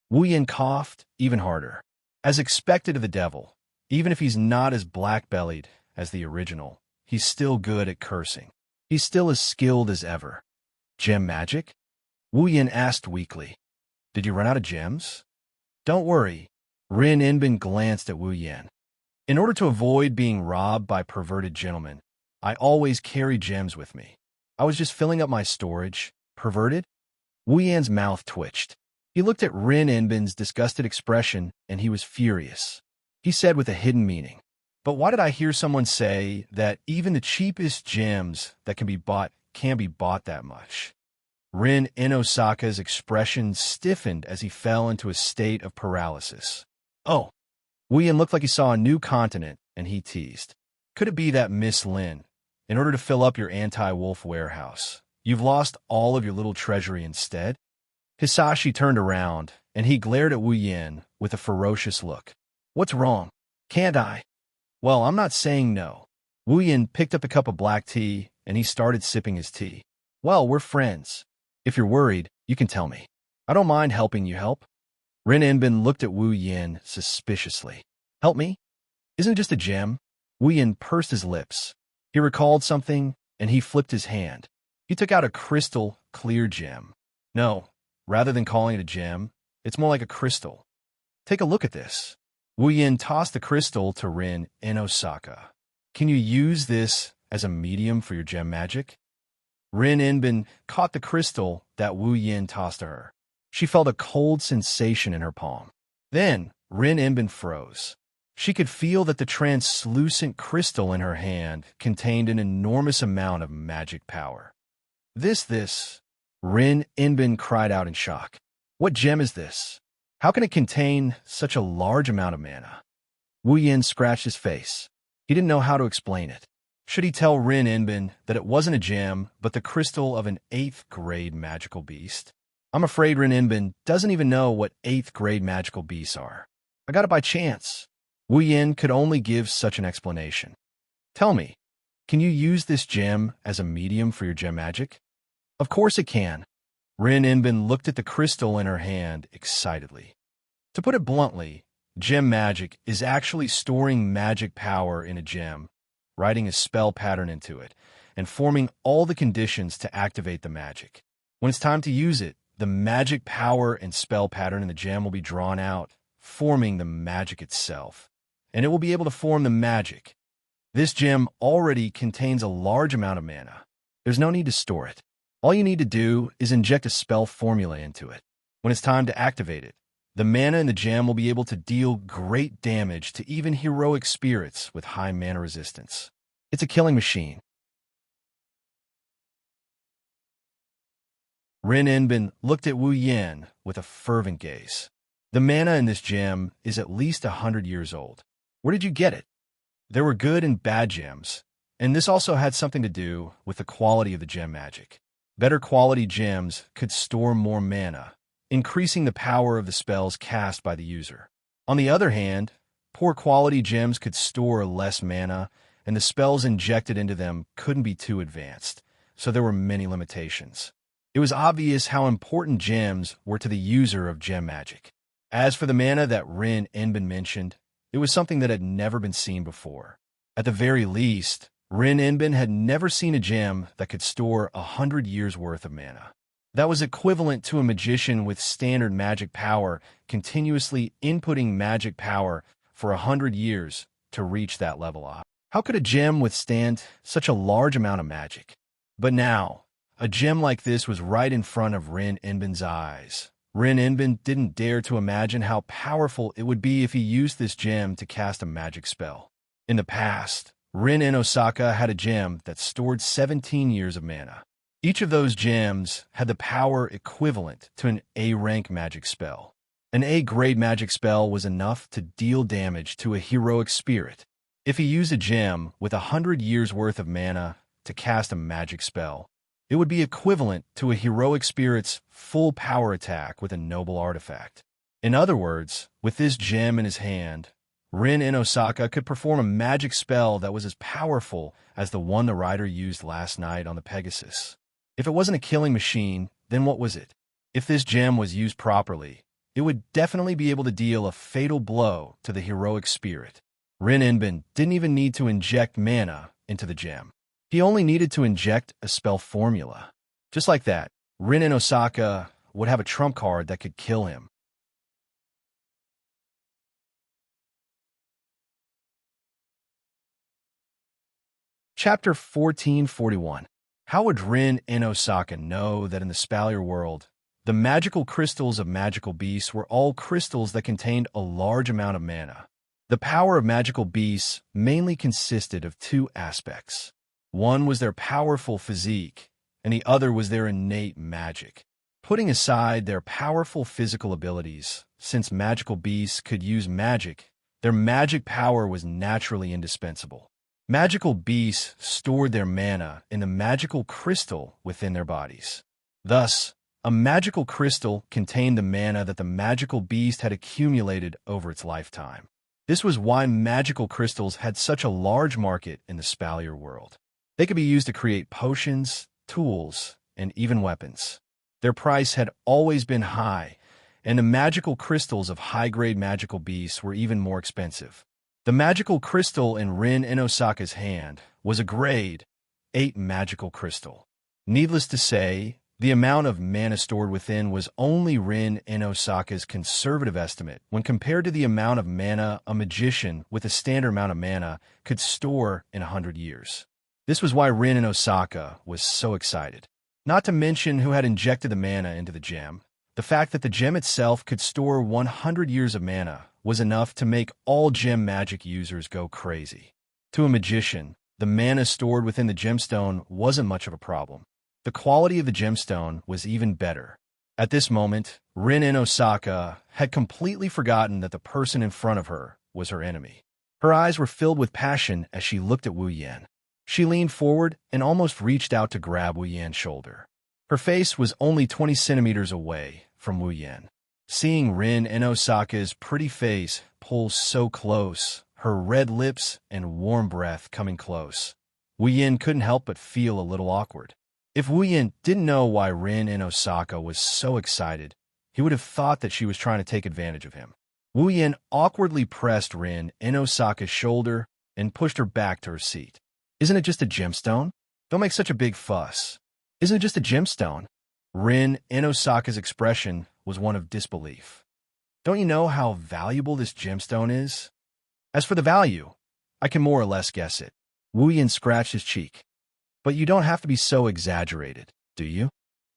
Wu Yin coughed even harder. As expected of the devil, even if he's not as black-bellied as the original, he's still good at cursing. He's still as skilled as ever. Gem magic? Wu Yin asked weakly. Did you run out of gems? Don't worry. Rin Inbin glanced at Wu Yin. In order to avoid being robbed by perverted gentlemen, I always carry gems with me. I was just filling up my storage. Perverted? Wu Yan's mouth twitched. He looked at Rin Inbin's disgusted expression, and he was furious. He said with a hidden meaning, but why did I hear someone say that even the cheapest gems that can be bought can't be bought that much? Rin Inosaka's expression stiffened as he fell into a state of paralysis. Oh, Wu Yin looked like he saw a new continent, and he teased. Could it be that Miss Lin, in order to fill up your anti-wolf warehouse, you've lost all of your little treasury instead? Hisashi turned around, and he glared at Wu Yin with a ferocious look. What's wrong? Can't I? Well, I'm not saying no. Wu Yin picked up a cup of black tea, and he started sipping his tea. Well, we're friends. If you're worried, you can tell me. I don't mind helping you help. Rin Inbin looked at Wu Yin suspiciously. Help me? Isn't it just a gem? Wu Yin pursed his lips. He recalled something, and he flipped his hand. He took out a crystal, clear gem. No, rather than calling it a gem, it's more like a crystal. Take a look at this. Wu Yin tossed the crystal to Rin Inosaka. Can you use this as a medium for your gem magic? Rin Inbin caught the crystal that Wu Yin tossed to her. She felt a cold sensation in her palm. Then, Rin Inbin froze. She could feel that the translucent crystal in her hand contained an enormous amount of magic power. This, Rin Inbin cried out in shock. What gem is this? How can it contain such a large amount of mana? Wu Yin scratched his face. He didn't know how to explain it. Should he tell Rin Inbin that it wasn't a gem, but the crystal of an 8th grade magical beast? I'm afraid Rin Inbin doesn't even know what 8th grade magical beasts are. I got it by chance. Wu Yin could only give such an explanation. Tell me, can you use this gem as a medium for your gem magic? Of course it can. Rin Inbin looked at the crystal in her hand excitedly. To put it bluntly, gem magic is actually storing magic power in a gem, writing a spell pattern into it, and forming all the conditions to activate the magic. When it's time to use it, the magic power and spell pattern in the gem will be drawn out, forming the magic itself, and it will be able to form the magic. This gem already contains a large amount of mana. There's no need to store it. All you need to do is inject a spell formula into it. When it's time to activate it, the mana in the gem will be able to deal great damage to even heroic spirits with high mana resistance. It's a killing machine. Rin Inbin looked at Wu Yin with a fervent gaze. The mana in this gem is at least 100 years old. Where did you get it? There were good and bad gems, and this also had something to do with the quality of the gem magic. Better quality gems could store more mana, increasing the power of the spells cast by the user. On the other hand, poor quality gems could store less mana, and the spells injected into them couldn't be too advanced, so there were many limitations. It was obvious how important gems were to the user of gem magic. As for the mana that Rin Inbin mentioned, it was something that had never been seen before. At the very least, Rin Inbin had never seen a gem that could store 100 years' worth of mana. That was equivalent to a magician with standard magic power continuously inputting magic power for 100 years to reach that level up. How could a gem withstand such a large amount of magic? But now, a gem like this was right in front of Rin Inbin's eyes. Rin Inbin didn't dare to imagine how powerful it would be if he used this gem to cast a magic spell. In the past, Rin and Osaka had a gem that stored 17 years of mana. Each of those gems had the power equivalent to an A-rank magic spell. An A-grade magic spell was enough to deal damage to a heroic spirit. If he used a gem with 100 years worth of mana to cast a magic spell, it would be equivalent to a heroic spirit's full power attack with a noble artifact. In other words, with this gem in his hand, Rin and Osaka could perform a magic spell that was as powerful as the one the rider used last night on the Pegasus. If it wasn't a killing machine, then what was it? If this gem was used properly, it would definitely be able to deal a fatal blow to the heroic spirit. Rin Inbin didn't even need to inject mana into the gem. He only needed to inject a spell formula. Just like that, Rin and Osaka would have a trump card that could kill him. Chapter 1441. How would Rin and Osaka know that in the Spalier world, the magical crystals of magical beasts were all crystals that contained a large amount of mana? The power of magical beasts mainly consisted of two aspects. One was their powerful physique, and the other was their innate magic. Putting aside their powerful physical abilities, since magical beasts could use magic, their magic power was naturally indispensable. Magical beasts stored their mana in the magical crystal within their bodies. Thus, a magical crystal contained the mana that the magical beast had accumulated over its lifetime. This was why magical crystals had such a large market in the Spalier world. They could be used to create potions, tools, and even weapons. Their price had always been high, and the magical crystals of high-grade magical beasts were even more expensive. The magical crystal in Rin and Osaka's hand was a grade 8 magical crystal. Needless to say, the amount of mana stored within was only Rin and Osaka's conservative estimate when compared to the amount of mana a magician with a standard amount of mana could store in 100 years. This was why Rin and Osaka was so excited. Not to mention who had injected the mana into the gem. The fact that the gem itself could store 100 years of mana was enough to make all gem magic users go crazy. To a magician, the mana stored within the gemstone wasn't much of a problem. The quality of the gemstone was even better. At this moment, Rin and Osaka had completely forgotten that the person in front of her was her enemy. Her eyes were filled with passion as she looked at Wu Yan. She leaned forward and almost reached out to grab Wu Yan's shoulder. Her face was only 20 centimeters away from Wu Yan. Seeing Rin and Osaka's pretty face pull so close, her red lips and warm breath coming close, Wu Yan couldn't help but feel a little awkward. If Wu Yan didn't know why Rin and Osaka was so excited, he would have thought that she was trying to take advantage of him. Wu Yan awkwardly pressed Rin and Osaka's shoulder and pushed her back to her seat. Isn't it just a gemstone? Don't make such a big fuss. Isn't it just a gemstone? Rin and Osaka's expression was one of disbelief. Don't you know how valuable this gemstone is? As for the value, I can more or less guess it. Wu Yan scratched his cheek. But you don't have to be so exaggerated, do you?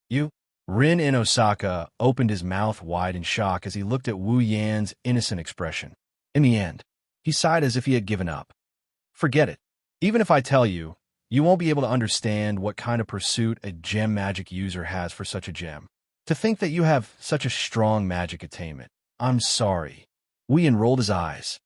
You? Rin and Osaka opened his mouth wide in shock as he looked at Wu Yan's innocent expression. In the end, he sighed as if he had given up. Forget it. Even if I tell you, you won't be able to understand what kind of pursuit a gem magic user has for such a gem. To think that you have such a strong magic attainment. I'm sorry. Wu Yan rolled his eyes.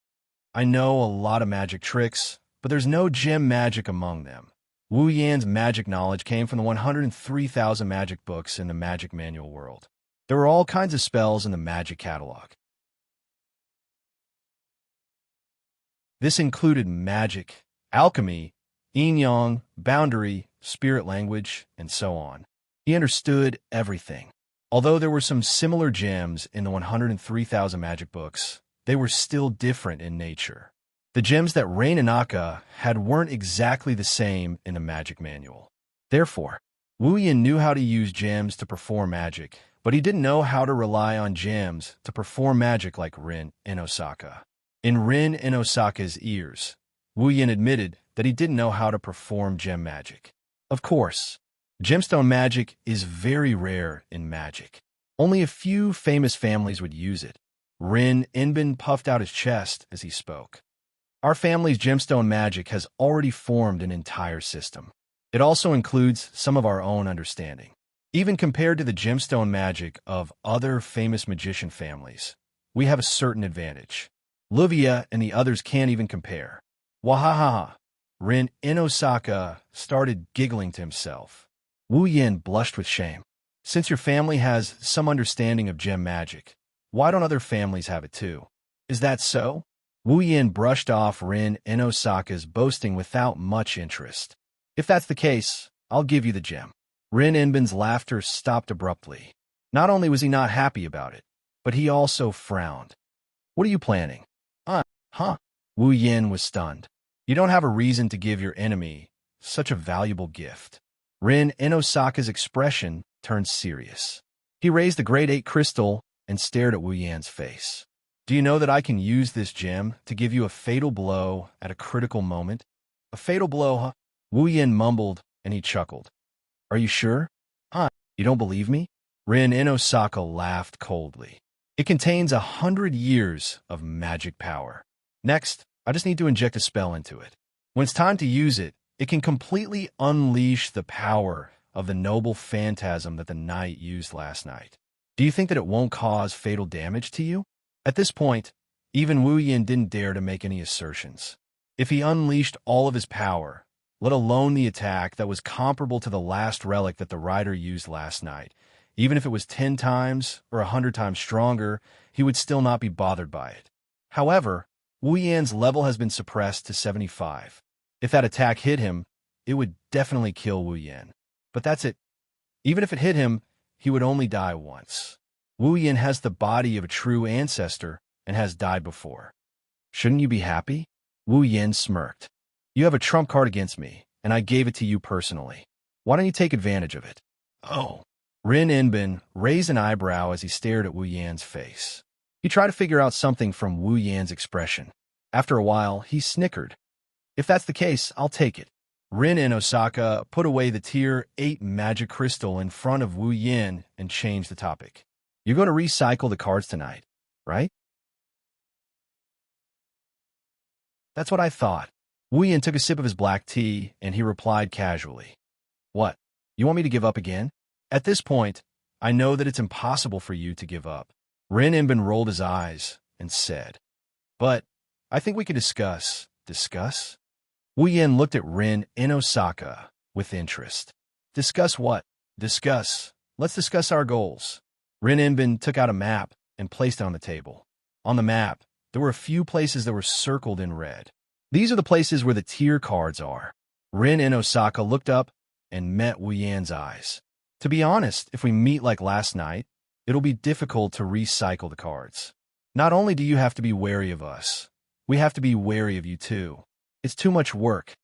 I know a lot of magic tricks, but there's no gem magic among them. Wu Yan's magic knowledge came from the 103,000 magic books in the magic manual world. There were all kinds of spells in the magic catalog. This included magic, alchemy, yin-yang, boundary, spirit language, and so on. He understood everything. Although there were some similar gems in the 103,000 magic books, they were still different in nature. The gems that Rain and Akka had weren't exactly the same in the magic manual. Therefore, Wu Yin knew how to use gems to perform magic, but he didn't know how to rely on gems to perform magic like Rin in Osaka. In Rin in Osaka's ears, Wu Yin admitted that he didn't know how to perform gem magic. Of course, gemstone magic is very rare in magic. Only a few famous families would use it. Rin Inbin puffed out his chest as he spoke. Our family's gemstone magic has already formed an entire system. It also includes some of our own understanding. Even compared to the gemstone magic of other famous magician families, we have a certain advantage. Luvia and the others can't even compare. Wahahaha! Rin in Osaka started giggling to himself. Wu Yin blushed with shame. Since your family has some understanding of gem magic, why don't other families have it too? Is that so? Wu Yin brushed off Rin in Osaka's boasting without much interest. If that's the case, I'll give you the gem. Rin Inbin's laughter stopped abruptly. Not only was he not happy about it, but he also frowned. What are you planning? Huh? Wu Yin was stunned. You don't have a reason to give your enemy such a valuable gift. Rin in Osaka's expression turned serious. He raised the Grade 8 crystal and stared at Wu Yan's face. Do you know that I can use this gem to give you a fatal blow at a critical moment? A fatal blow, huh? Wu Yin mumbled, and he chuckled. Are you sure? You don't believe me? Rin in Osaka laughed coldly. It contains 100 years of magic power. Next, I just need to inject a spell into it. When it's time to use it, it can completely unleash the power of the noble phantasm that the knight used last night. Do you think that it won't cause fatal damage to you? At this point, even Wu Yin didn't dare to make any assertions. If he unleashed all of his power, let alone the attack that was comparable to the last relic that the rider used last night, even if it was 10 times or 100 times stronger, he would still not be bothered by it. However, Wu Yan's level has been suppressed to 75. If that attack hit him, it would definitely kill Wu Yan. But that's it. Even if it hit him, he would only die once. Wu Yan has the body of a true ancestor and has died before. Shouldn't you be happy? Wu Yan smirked. You have a trump card against me, and I gave it to you personally. Why don't you take advantage of it? Oh. Rin Inbin raised an eyebrow as he stared at Wu Yan's face. He tried to figure out something from Wu Yan's expression. After a while, he snickered. If that's the case, I'll take it. Rin in Osaka put away the Tier 8 magic crystal in front of Wu Yan and changed the topic. You're going to recycle the cards tonight, right? That's what I thought. Wu Yan took a sip of his black tea, and he replied casually. What? You want me to give up again? At this point, I know that it's impossible for you to give up. Rin Inbin rolled his eyes and said, But I think we could discuss. Discuss? Wu Yan looked at Rin in Osaka with interest. Discuss what? Discuss. Let's discuss our goals. Rin Inbin took out a map and placed it on the table. On the map, there were a few places that were circled in red. These are the places where the tier cards are. Rin in Osaka looked up and met Wu Yan's eyes. To be honest, if we meet like last night, it'll be difficult to recycle the cards. Not only do you have to be wary of us, we have to be wary of you too. It's too much work.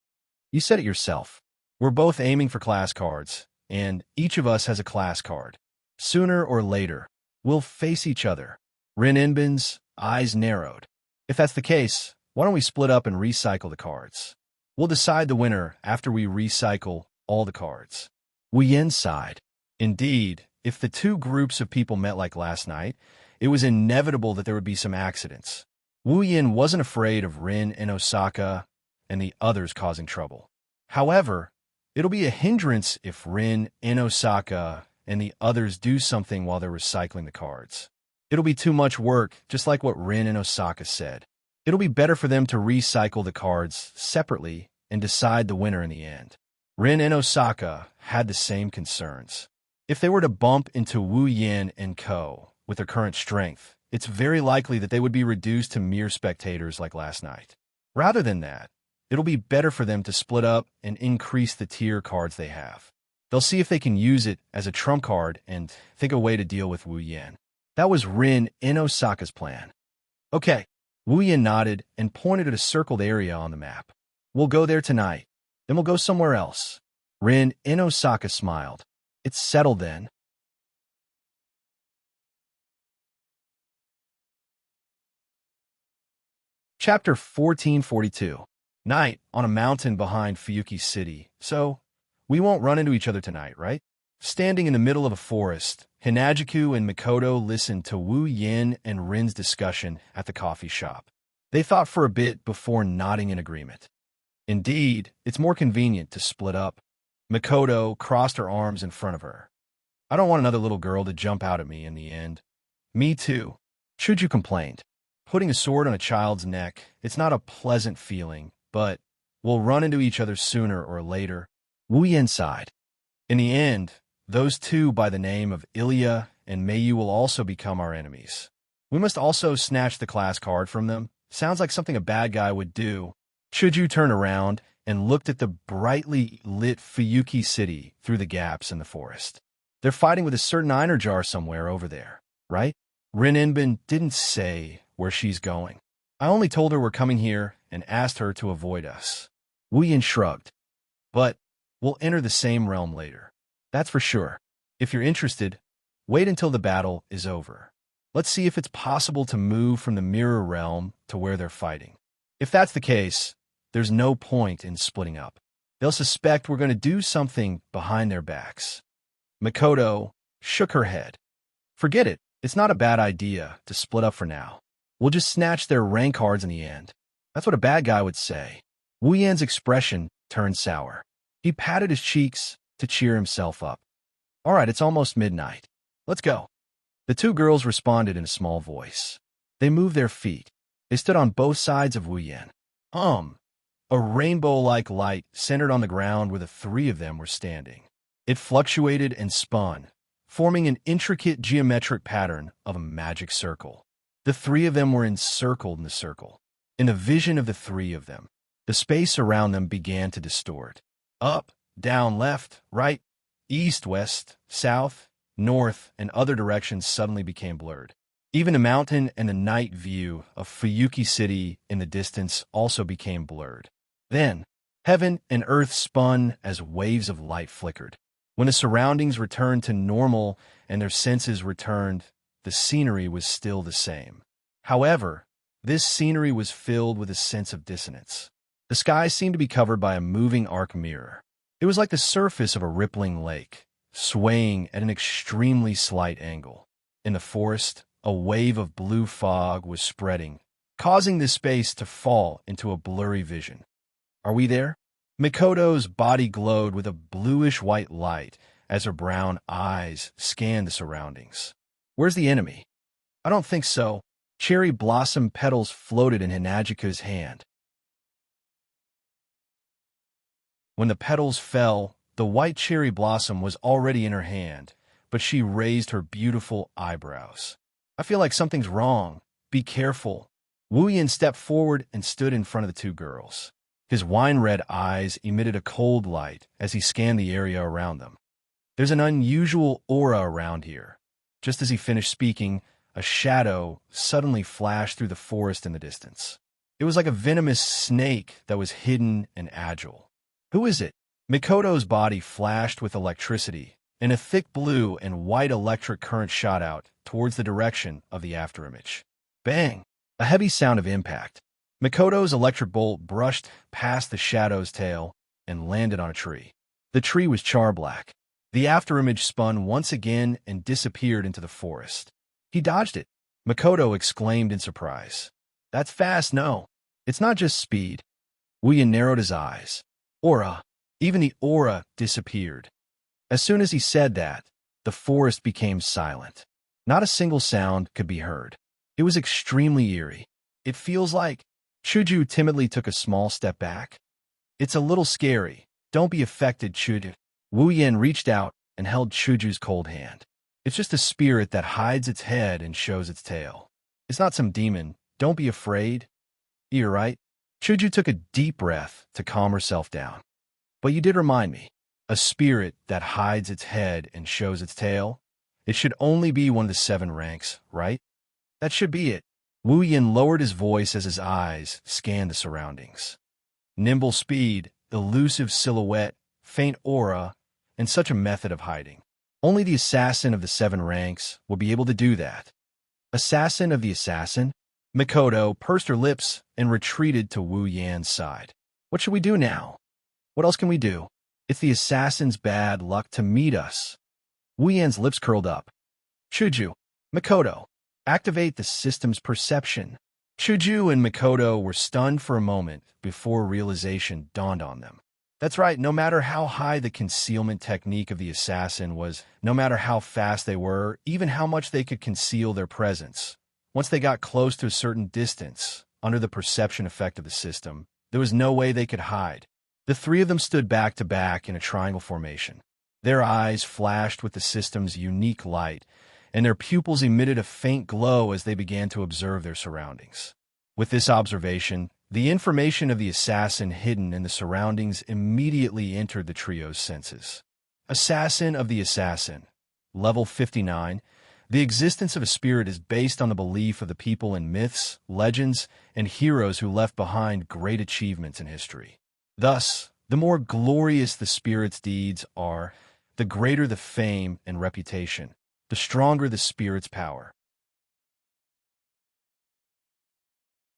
You said it yourself. We're both aiming for class cards, and each of us has a class card. Sooner or later, we'll face each other. Rin Inbin's eyes narrowed. If that's the case, why don't we split up and recycle the cards? We'll decide the winner after we recycle all the cards. Wu Yan sighed. Indeed, if the two groups of people met like last night, it was inevitable that there would be some accidents. Wu Yan wasn't afraid of Rin in Osaka and the others causing trouble. However, it'll be a hindrance if Rin in Osaka and the others do something while they're recycling the cards. It'll be too much work, just like what Rin in Osaka said. It'll be better for them to recycle the cards separately and decide the winner in the end. Rin in Osaka had the same concerns. If they were to bump into Wu Yan and Co. with their current strength, it's very likely that they would be reduced to mere spectators like last night. Rather than that, it'll be better for them to split up and increase the tier cards they have. They'll see if they can use it as a trump card and think a way to deal with Wu Yan. That was Rin in Osaka's plan. Okay, Wu Yan nodded and pointed at a circled area on the map. We'll go there tonight. Then we'll go somewhere else. Rin Inosaka smiled. It's settled then. Chapter 1442. Night on a mountain behind Fuyuki City. So, we won't run into each other tonight, right? Standing in the middle of a forest, Hinajiku and Mikoto listened to Wu Yin and Rin's discussion at the coffee shop. They thought for a bit before nodding in agreement. Indeed, it's more convenient to split up. Mikoto crossed her arms in front of her. I don't want another little girl to jump out at me in the end. Me too. Chuju complained. Putting a sword on a child's neck, it's not a pleasant feeling, but we'll run into each other sooner or later. Wu Yin sighed. In the end, those two by the name of Ilya and Meiyu will also become our enemies. We must also snatch the class card from them. Sounds like something a bad guy would do. Chuju turned around and looked at the brightly lit Fuyuki City through the gaps in the forest. They're fighting with a certain Einerjar somewhere over there, right? Rin Inbin didn't say where she's going. I only told her we're coming here and asked her to avoid us. Wu Yin shrugged. But we'll enter the same realm later. That's for sure. If you're interested, wait until the battle is over. Let's see if it's possible to move from the mirror realm to where they're fighting. If that's the case, there's no point in splitting up. They'll suspect we're going to do something behind their backs. Mikoto shook her head. Forget it. It's not a bad idea to split up for now. We'll just snatch their rank cards in the end. That's what a bad guy would say. Wu Yan's expression turned sour. He patted his cheeks to cheer himself up. All right, it's almost midnight. Let's go. The two girls responded in a small voice. They moved their feet. They stood on both sides of Wu Yan. A rainbow-like light centered on the ground where the three of them were standing. It fluctuated and spun, forming an intricate geometric pattern of a magic circle. The three of them were encircled in the circle. In the vision of the three of them, the space around them began to distort. Up, down, left, right, east, west, south, north, and other directions suddenly became blurred. Even the mountain and the night view of Fuyuki City in the distance also became blurred. Then, heaven and earth spun as waves of light flickered. When the surroundings returned to normal and their senses returned, the scenery was still the same. However, this scenery was filled with a sense of dissonance. The sky seemed to be covered by a moving arc mirror. It was like the surface of a rippling lake, swaying at an extremely slight angle. In the forest, a wave of blue fog was spreading, causing the space to fall into a blurry vision. Are we there? Mikoto's body glowed with a bluish-white light as her brown eyes scanned the surroundings. Where's the enemy? I don't think so. Cherry blossom petals floated in Hinajika's hand. When the petals fell, the white cherry blossom was already in her hand, but she raised her beautiful eyebrows. I feel like something's wrong. Be careful. Wu Yin stepped forward and stood in front of the two girls. His wine-red eyes emitted a cold light as he scanned the area around them. There's an unusual aura around here. Just as he finished speaking, a shadow suddenly flashed through the forest in the distance. It was like a venomous snake that was hidden and agile. Who is it? Mikoto's body flashed with electricity, and a thick blue and white electric current shot out towards the direction of the afterimage. Bang! A heavy sound of impact. Mikoto's electric bolt brushed past the shadow's tail and landed on a tree. The tree was char-black. The afterimage spun once again and disappeared into the forest. He dodged it. Mikoto exclaimed in surprise. That's fast, no. It's not just speed. Wu Yin narrowed his eyes. Aura. Even the aura disappeared. As soon as he said that, the forest became silent. Not a single sound could be heard. It was extremely eerie. It feels like... Chuju timidly took a small step back. It's a little scary. Don't be affected, Chuju. Wu Yin reached out and held Chuju's cold hand. It's just a spirit that hides its head and shows its tail. It's not some demon. Don't be afraid. You're right. Chuju took a deep breath to calm herself down. But you did remind me. A spirit that hides its head and shows its tail? It should only be one of the 7 ranks, right? That should be it. Wu Yin lowered his voice as his eyes scanned the surroundings. Nimble speed, elusive silhouette, faint aura, and such a method of hiding. Only the assassin of the 7 ranks will be able to do that. Assassin of the assassin? Mikoto pursed her lips and retreated to Wu Yan's side. What should we do now? What else can we do? It's the assassin's bad luck to meet us. Wu Yan's lips curled up. Chuju, Mikoto, activate the system's perception. Chuju and Mikoto were stunned for a moment before realization dawned on them. That's right, no matter how high the concealment technique of the assassin was, no matter how fast they were, even how much they could conceal their presence, once they got close to a certain distance, under the perception effect of the system, there was no way they could hide. The 3 of them stood back to back in a triangle formation. Their eyes flashed with the system's unique light, and their pupils emitted a faint glow as they began to observe their surroundings. With this observation, the information of the assassin hidden in the surroundings immediately entered the trio's senses. Assassin of the assassin. Level 59. The existence of a spirit is based on the belief of the people in myths, legends, and heroes who left behind great achievements in history. Thus, the more glorious the spirit's deeds are, the greater the fame and reputation, the stronger the spirit's power.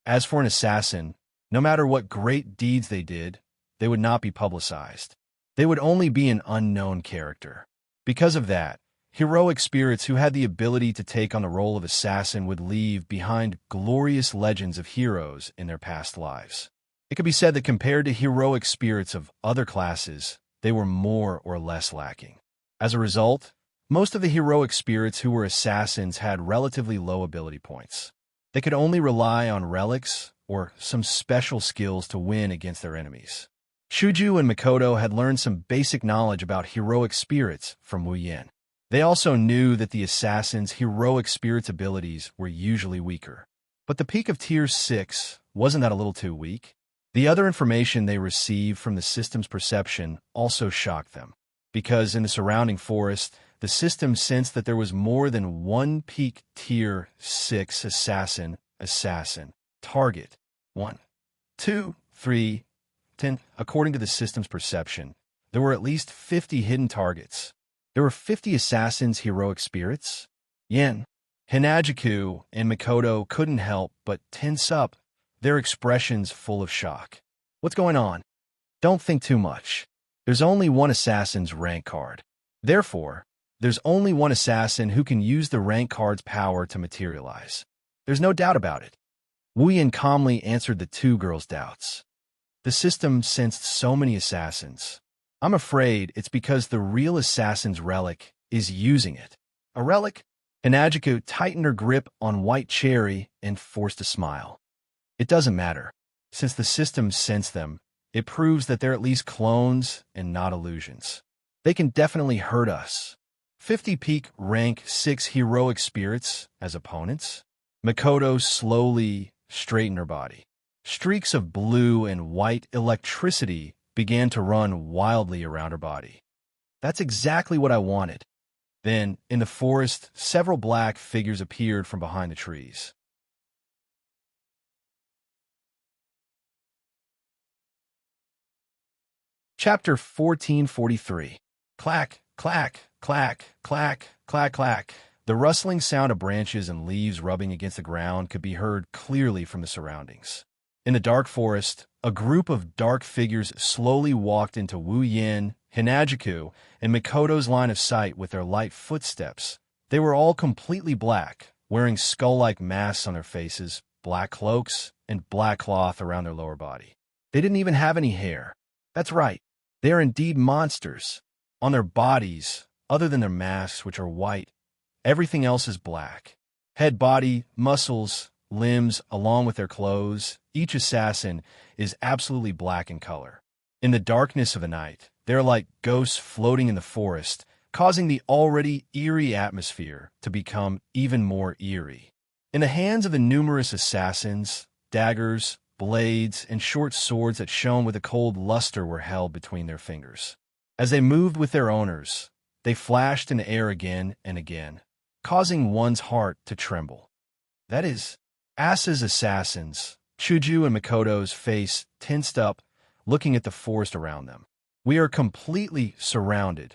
As for an assassin, no matter what great deeds they did, they would not be publicized. They would only be an unknown character. Because of that, heroic spirits who had the ability to take on the role of assassin would leave behind glorious legends of heroes in their past lives. It could be said that compared to heroic spirits of other classes, they were more or less lacking. As a result, most of the heroic spirits who were assassins had relatively low ability points. They could only rely on relics or some special skills to win against their enemies. Chuju and Mikoto had learned some basic knowledge about heroic spirits from Wu Yan. They also knew that the assassin's heroic spirits' abilities were usually weaker. But the peak of Tier 6, wasn't that a little too weak? The other information they received from the system's perception also shocked them, because in the surrounding forest, the system sensed that there was more than one peak Tier 6 assassin target. 1, 2, 3, 10. According to the system's perception, there were at least 50 hidden targets. There were 50 assassins' heroic spirits? Yen, Hinajiku, and Mikoto couldn't help but tense up, their expressions full of shock. What's going on? Don't think too much. There's only one assassin's rank card. Therefore, there's only one assassin who can use the rank card's power to materialize. There's no doubt about it. Wu Yan calmly answered the 2 girls' doubts. The system sensed so many assassins. I'm afraid it's because the real assassin's relic is using it. A relic? Hinajiku tightened her grip on White Cherry and forced a smile. It doesn't matter. Since the system sensed them, it proves that they're at least clones and not illusions. They can definitely hurt us. 50 peak rank 6 heroic spirits as opponents? Mikoto slowly straightened her body. Streaks of blue and white electricity began to run wildly around her body. That's exactly what I wanted. Then, in the forest, several black figures appeared from behind the trees. Chapter 1443. Clack, clack, clack, clack, clack, clack. The rustling sound of branches and leaves rubbing against the ground could be heard clearly from the surroundings. In the dark forest, a group of dark figures slowly walked into Wu Yan, Hinajiku, and Mikoto's line of sight with their light footsteps. They were all completely black, wearing skull-like masks on their faces, black cloaks, and black cloth around their lower body. They didn't even have any hair. That's right, they are indeed monsters. On their bodies, other than their masks, which are white, everything else is black. Head, body, muscles, limbs, along with their clothes, each assassin is absolutely black in color. In the darkness of the night, they're like ghosts floating in the forest, causing the already eerie atmosphere to become even more eerie. In the hands of the numerous assassins, daggers, blades, and short swords that shone with a cold luster were held between their fingers. As they moved with their owners, they flashed in the air again and again, causing one's heart to tremble. That is, Asa's assassins. Chuju and Mikoto's face tensed up, looking at the forest around them. We are completely surrounded.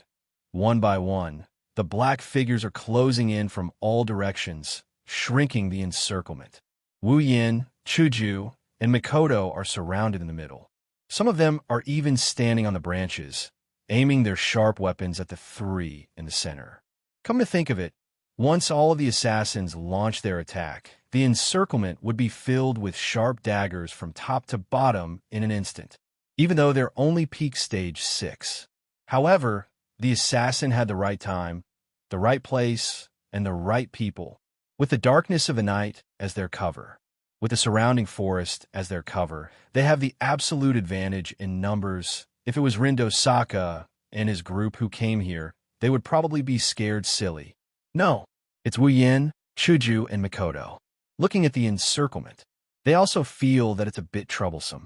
One by one, the black figures are closing in from all directions, shrinking the encirclement. Wu Yin, Chuju, and Mikoto are surrounded in the middle. Some of them are even standing on the branches, aiming their sharp weapons at the three in the center. Come to think of it, once all of the assassins launch their attack, the encirclement would be filled with sharp daggers from top to bottom in an instant, even though they're only peak stage 6. However, the assassin had the right time, the right place, and the right people, with the darkness of the night as their cover. With the surrounding forest as their cover, they have the absolute advantage in numbers. If it was Rindo Saka and his group who came here, they would probably be scared silly. No, it's Wu Yin, Chuju, and Mikoto. Looking at the encirclement, they also feel that it's a bit troublesome.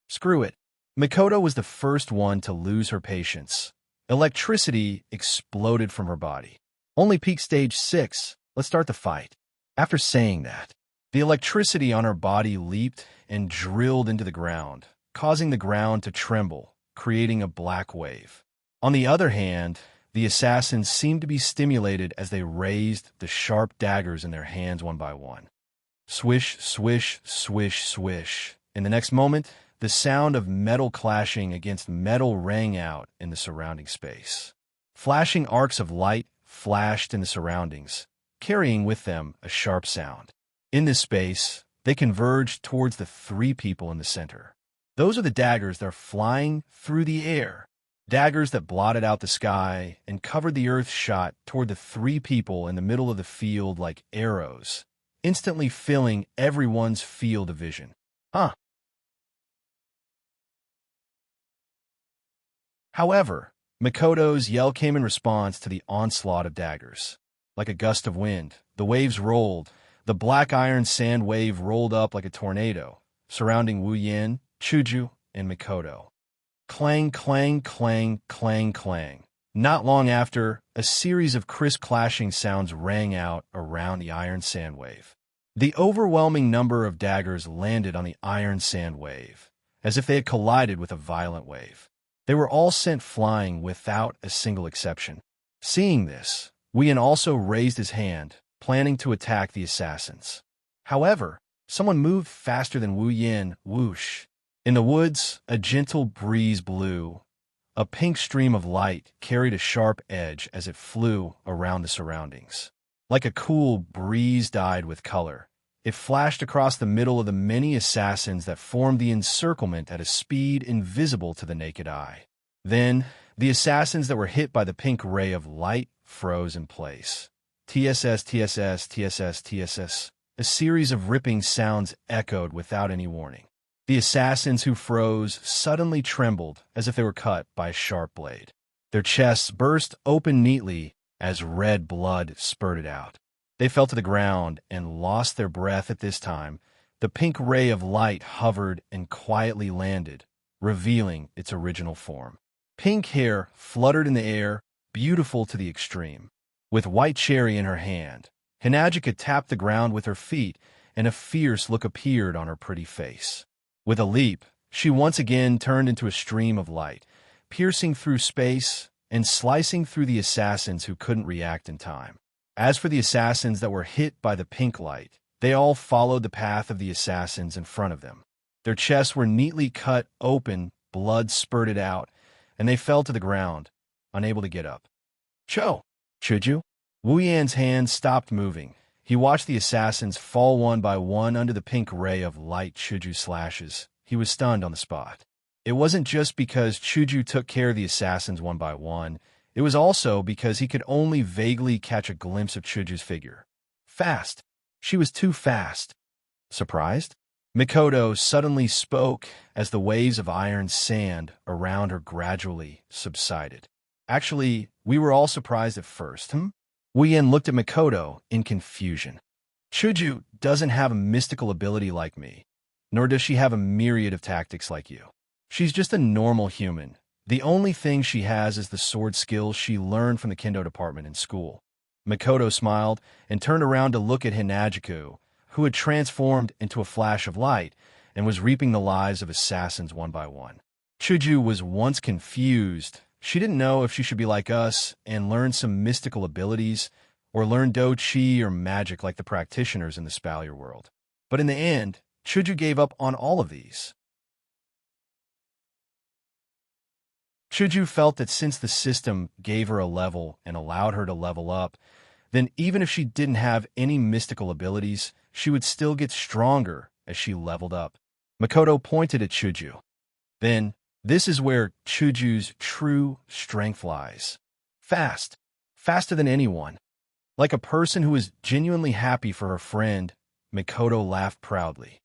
Screw it. Mikoto was the first one to lose her patience. Electricity exploded from her body. Only peak stage 6. Let's start the fight. After saying that, the electricity on her body leaped and drilled into the ground, causing the ground to tremble, creating a black wave. On the other hand, the assassins seemed to be stimulated as they raised the sharp daggers in their hands one by one. Swish, swish, swish, swish. In the next moment, the sound of metal clashing against metal rang out in the surrounding space. Flashing arcs of light flashed in the surroundings, carrying with them a sharp sound. In this space, they converged towards the three people in the center. Those are the daggers that are flying through the air. Daggers that blotted out the sky and covered the earth shot toward the three people in the middle of the field like arrows, instantly filling everyone's field of vision. However, Mikoto's yell came in response to the onslaught of daggers. Like a gust of wind, the waves rolled. The black iron sand wave rolled up like a tornado, surrounding Wu Yin, Chuju, and Mikoto. Clang, clang, clang, clang, clang. Not long after, a series of crisp clashing sounds rang out around the iron sand wave. The overwhelming number of daggers landed on the iron sand wave, as if they had collided with a violent wave. They were all sent flying without a single exception. Seeing this, Wu Yin also raised his hand, planning to attack the assassins. However, someone moved faster than Wu Yin. Whoosh. In the woods, a gentle breeze blew. A pink stream of light carried a sharp edge as it flew around the surroundings. Like a cool breeze dyed with color, it flashed across the middle of the many assassins that formed the encirclement at a speed invisible to the naked eye. Then, the assassins that were hit by the pink ray of light froze in place. TSS, TSS, TSS, TSS. A series of ripping sounds echoed without any warning. The assassins who froze suddenly trembled as if they were cut by a sharp blade. Their chests burst open neatly as red blood spurted out. They fell to the ground and lost their breath at this time. The pink ray of light hovered and quietly landed, revealing its original form. Pink hair fluttered in the air, beautiful to the extreme. With white cherry in her hand, Hinajika tapped the ground with her feet, and a fierce look appeared on her pretty face. With a leap, she once again turned into a stream of light, piercing through space and slicing through the assassins who couldn't react in time. As for the assassins that were hit by the pink light, they all followed the path of the assassins in front of them. Their chests were neatly cut open, blood spurted out, and they fell to the ground, unable to get up. Chuju? Wu Yan's hands stopped moving. He watched the assassins fall one by one under the pink ray of light Chuju's slashes. He was stunned on the spot. It wasn't just because Chuju took care of the assassins one by one. It was also because he could only vaguely catch a glimpse of Chuju's figure. Fast. She was too fast. Surprised? Mikoto suddenly spoke as the waves of iron sand around her gradually subsided. Actually, we were all surprised at first, Wu Yin looked at Mikoto in confusion. Chuju doesn't have a mystical ability like me, nor does she have a myriad of tactics like you. She's just a normal human. The only thing she has is the sword skills she learned from the Kendo department in school. Mikoto smiled and turned around to look at Hinajiku, who had transformed into a flash of light and was reaping the lives of assassins one by one. Chuju was once confused. She didn't know if she should be like us and learn some mystical abilities, or learn Do Chi or magic like the practitioners in the Spalier world. But in the end, Chuju gave up on all of these. Chuju felt that since the system gave her a level and allowed her to level up, then even if she didn't have any mystical abilities, she would still get stronger as she leveled up. Makoto pointed at Chuju. Then, this is where Chuju's true strength lies. Fast. Faster than anyone. Like a person who is genuinely happy for her friend, Makoto laughed proudly.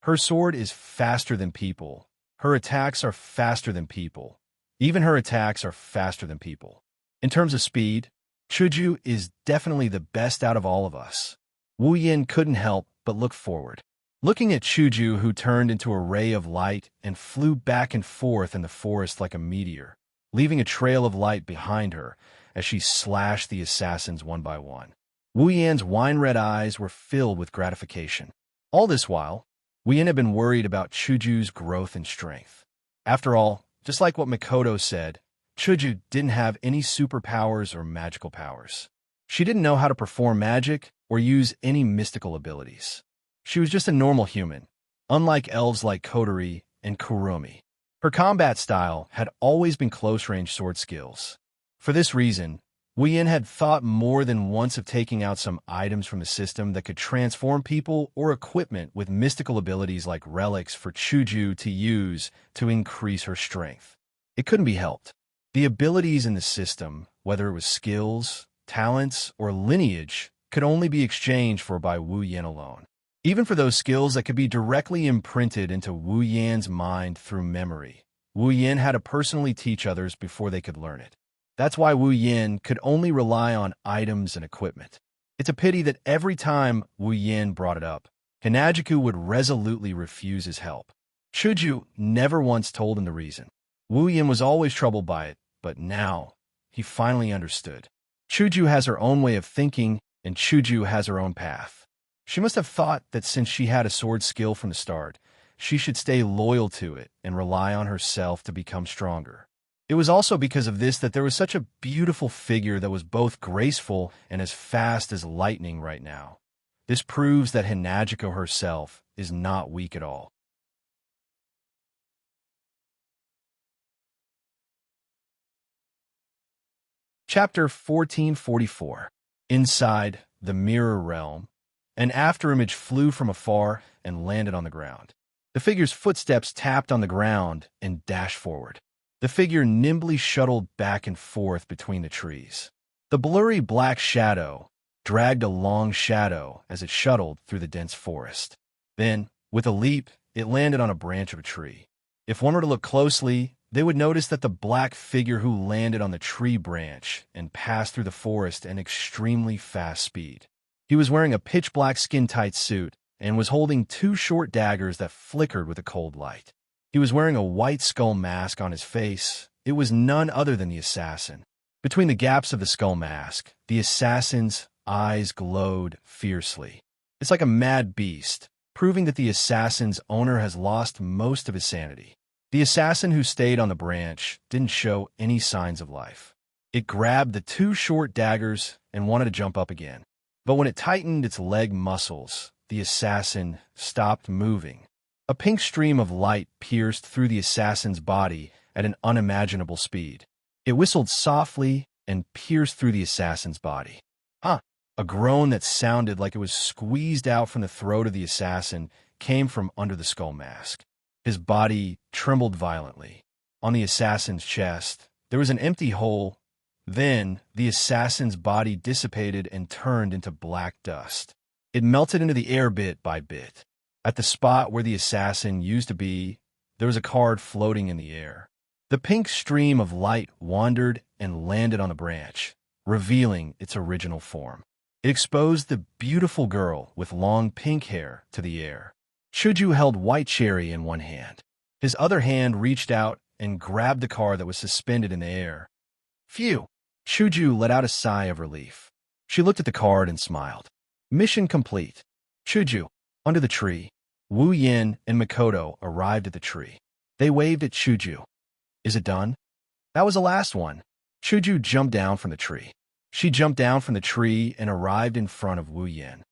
Her sword is faster than people. Her attacks are faster than people. Even her attacks are faster than people. In terms of speed, Chuju is definitely the best out of all of us. Wu Yin couldn't help but look forward. Looking at Chuju, who turned into a ray of light and flew back and forth in the forest like a meteor, leaving a trail of light behind her as she slashed the assassins one by one. Wu Yan's wine-red eyes were filled with gratification. All this while, Wu Yan had been worried about Chuju's growth and strength. After all, just like what Makoto said, Chuju didn't have any superpowers or magical powers. She didn't know how to perform magic or use any mystical abilities. She was just a normal human, unlike elves like Kotori and Kurumi. Her combat style had always been close-range sword skills. For this reason, Wu Yan had thought more than once of taking out some items from the system that could transform people or equipment with mystical abilities like relics for Chuju to use to increase her strength. It couldn't be helped. The abilities in the system, whether it was skills, talents, or lineage, could only be exchanged for by Wu Yan alone. Even for those skills that could be directly imprinted into Wu Yan's mind through memory, Wu Yan had to personally teach others before they could learn it. That's why Wu Yan could only rely on items and equipment. It's a pity that every time Wu Yan brought it up, Hanajiku would resolutely refuse his help. Chuju never once told him the reason. Wu Yan was always troubled by it, but now he finally understood. Chuju has her own way of thinking, and Chuju has her own path. She must have thought that since she had a sword skill from the start, she should stay loyal to it and rely on herself to become stronger. It was also because of this that there was such a beautiful figure that was both graceful and as fast as lightning right now. This proves that Hinagiko herself is not weak at all. Chapter 1444. Inside the Mirror Realm, an afterimage flew from afar and landed on the ground. The figure's footsteps tapped on the ground and dashed forward. The figure nimbly shuttled back and forth between the trees. The blurry black shadow dragged a long shadow as it shuttled through the dense forest. Then, with a leap, it landed on a branch of a tree. If one were to look closely, they would notice that the black figure who landed on the tree branch and passed through the forest at an extremely fast speed. He was wearing a pitch-black skin-tight suit and was holding two short daggers that flickered with a cold light. He was wearing a white skull mask on his face. It was none other than the assassin. Between the gaps of the skull mask, the assassin's eyes glowed fiercely. It's like a mad beast, proving that the assassin's owner has lost most of his sanity. The assassin who stayed on the branch didn't show any signs of life. It grabbed the two short daggers and wanted to jump up again. But when it tightened its leg muscles, the assassin stopped moving. A pink stream of light pierced through the assassin's body at an unimaginable speed. It whistled softly and pierced through the assassin's body. A groan that sounded like it was squeezed out from the throat of the assassin came from under the skull mask. His body trembled violently. On the assassin's chest, there was an empty hole. Then, the assassin's body dissipated and turned into black dust. It melted into the air bit by bit. At the spot where the assassin used to be, there was a card floating in the air. The pink stream of light wandered and landed on the branch, revealing its original form. It exposed the beautiful girl with long pink hair to the air. Chuju held White Cherry in one hand. His other hand reached out and grabbed the card that was suspended in the air. Phew! Chuju let out a sigh of relief. She looked at the card and smiled. Mission complete. Chuju. Under the tree, Wu Yin and Makoto arrived at the tree. They waved at Chuju. Is it done? That was the last one. Chuju jumped down from the tree. She jumped down from the tree and arrived in front of Wu Yin.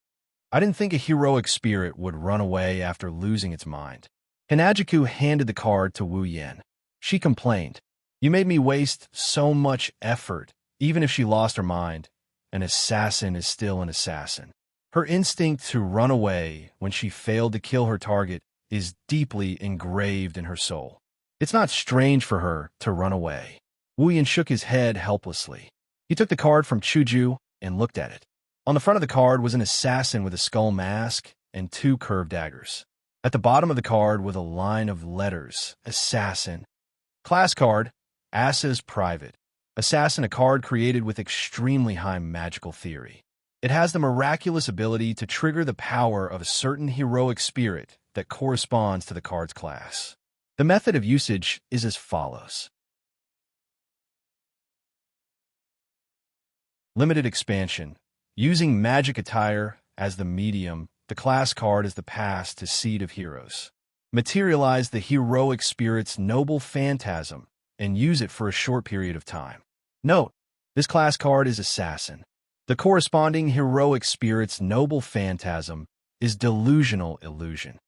I didn't think a heroic spirit would run away after losing its mind. Hinajiku handed the card to Wu Yin. She complained, "You made me waste so much effort." Even if she lost her mind, an assassin is still an assassin. Her instinct to run away when she failed to kill her target is deeply engraved in her soul. It's not strange for her to run away. Wu Yin shook his head helplessly. He took the card from Chuju and looked at it. On the front of the card was an assassin with a skull mask and 2 curved daggers. At the bottom of the card was a line of letters, Assassin. Class card, Asa's Private. Assassin, a card created with extremely high magical theory. It has the miraculous ability to trigger the power of a certain heroic spirit that corresponds to the card's class. The method of usage is as follows. Limited expansion. Using magic attire as the medium, the class card is the pass to Seed of Heroes. Materialize the heroic spirit's noble phantasm and use it for a short period of time. Note, this class card is Assassin. The corresponding heroic spirit's noble phantasm is Delusional Illusion.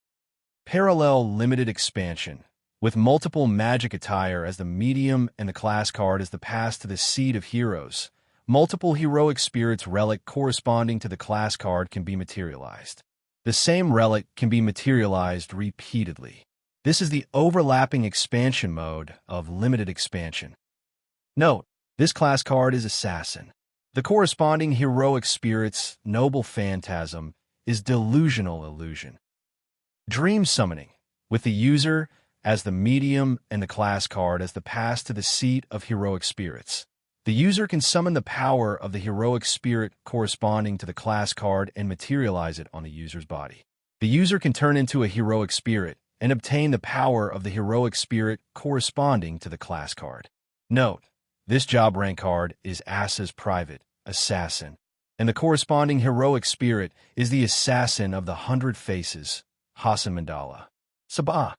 Parallel limited expansion. With multiple magic attire as the medium and the class card as the pass to the Seed of Heroes, multiple heroic spirits relic corresponding to the class card can be materialized. The same relic can be materialized repeatedly. This is the overlapping expansion mode of limited expansion. Note, this class card is Assassin. The corresponding heroic spirit's noble phantasm is Delusional Illusion. Dream summoning, with the user as the medium and the class card as the pass to the seat of heroic spirits. The user can summon the power of the heroic spirit corresponding to the class card and materialize it on the user's body. The user can turn into a heroic spirit and obtain the power of the heroic spirit corresponding to the class card. Note, this job rank card is Asa's Private, Assassin, and the corresponding heroic spirit is the Assassin of the 100 Faces, Hasan Mandala. Sabah.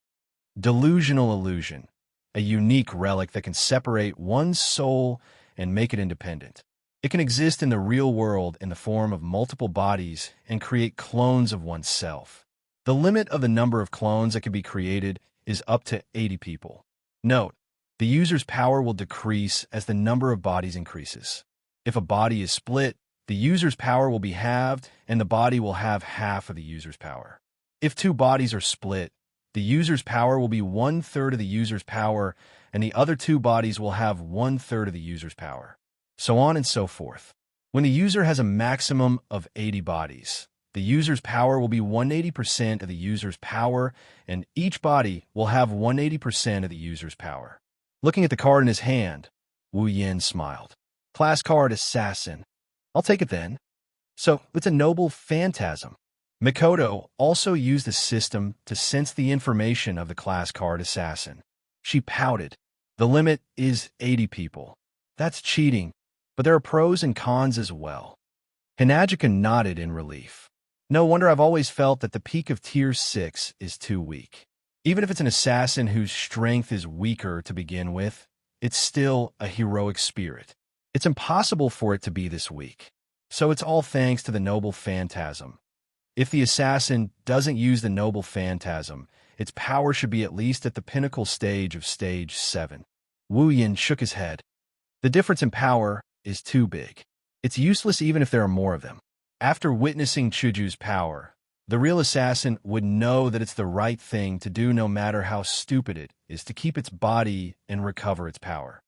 Delusional Illusion, a unique relic that can separate one's soul and make it independent. It can exist in the real world in the form of multiple bodies and create clones of oneself. The limit of the number of clones that can be created is up to 80 people. Note, the user's power will decrease as the number of bodies increases. If a body is split, the user's power will be halved and the body will have half of the user's power. If 2 bodies are split, the user's power will be 1/3 of the user's power and the other 2 bodies will have 1/3 of the user's power. So on and so forth. When the user has a maximum of 80 bodies, the user's power will be 180% of the user's power, and each body will have 180% of the user's power. Looking at the card in his hand, Wu Yin smiled. Class card Assassin. I'll take it then. So, it's a noble phantasm. Mikoto also used the system to sense the information of the class card Assassin. She pouted. The limit is 80 people. That's cheating, but there are pros and cons as well. Hinajika nodded in relief. No wonder I've always felt that the peak of Tier 6 is too weak. Even if it's an assassin whose strength is weaker to begin with, it's still a heroic spirit. It's impossible for it to be this weak. So it's all thanks to the noble phantasm. If the assassin doesn't use the noble phantasm, its power should be at least at the pinnacle stage of Stage 7. Wu Yin shook his head. The difference in power is too big. It's useless even if there are more of them. After witnessing Chuju's power, the real assassin would know that it's the right thing to do no matter how stupid it is to keep its body and recover its power.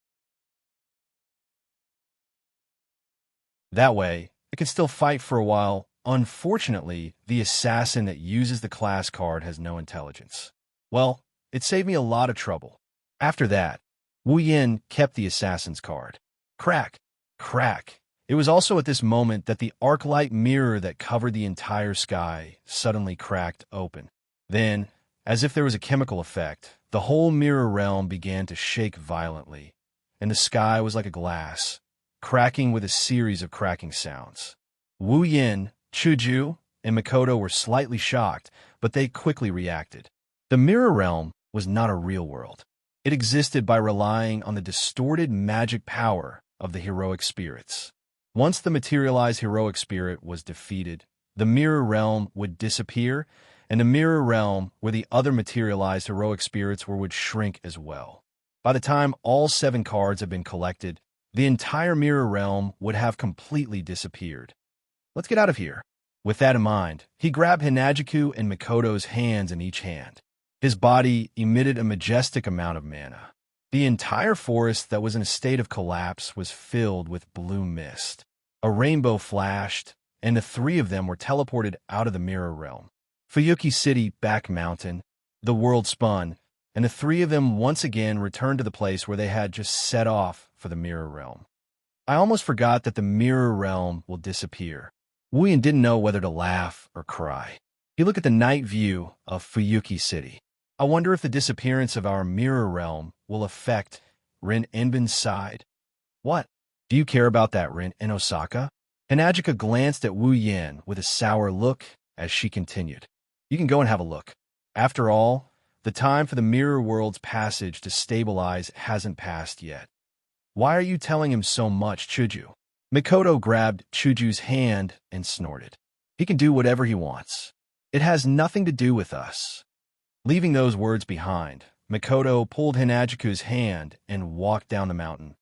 That way, it can still fight for a while. Unfortunately, the assassin that uses the class card has no intelligence. Well, it saved me a lot of trouble. After that, Wu Yin kept the assassin's card. Crack, crack. It was also at this moment that the arc-light mirror that covered the entire sky suddenly cracked open. Then, as if there was a chemical effect, the whole mirror realm began to shake violently, and the sky was like a glass, cracking with a series of cracking sounds. Wu Yin, Chuju, and Mikoto were slightly shocked, but they quickly reacted. The mirror realm was not a real world. It existed by relying on the distorted magic power of the heroic spirits. Once the materialized heroic spirit was defeated, the mirror realm would disappear, and the mirror realm where the other materialized heroic spirits were would shrink as well. By the time all 7 cards have been collected, the entire mirror realm would have completely disappeared. Let's get out of here. With that in mind, he grabbed Hinajiku and Mikoto's hands in each hand. His body emitted a majestic amount of mana. The entire forest that was in a state of collapse was filled with blue mist. A rainbow flashed, and the 3 of them were teleported out of the mirror realm. Fuyuki City, Back Mountain, the world spun, and the 3 of them once again returned to the place where they had just set off for the mirror realm. I almost forgot that the mirror realm will disappear. Wuyan didn't know whether to laugh or cry. He looked at the night view of Fuyuki City. I wonder if the disappearance of our mirror realm will affect Rin Enbin's side. What? Do you care about that, Rin in Osaka? Hinajika glanced at Wu Yin with a sour look as she continued. You can go and have a look. After all, the time for the mirror world's passage to stabilize hasn't passed yet. Why are you telling him so much, Chuju? Mikoto grabbed Chuju's hand and snorted. He can do whatever he wants. It has nothing to do with us. Leaving those words behind, Mikoto pulled Hinajiku's hand and walked down the mountain.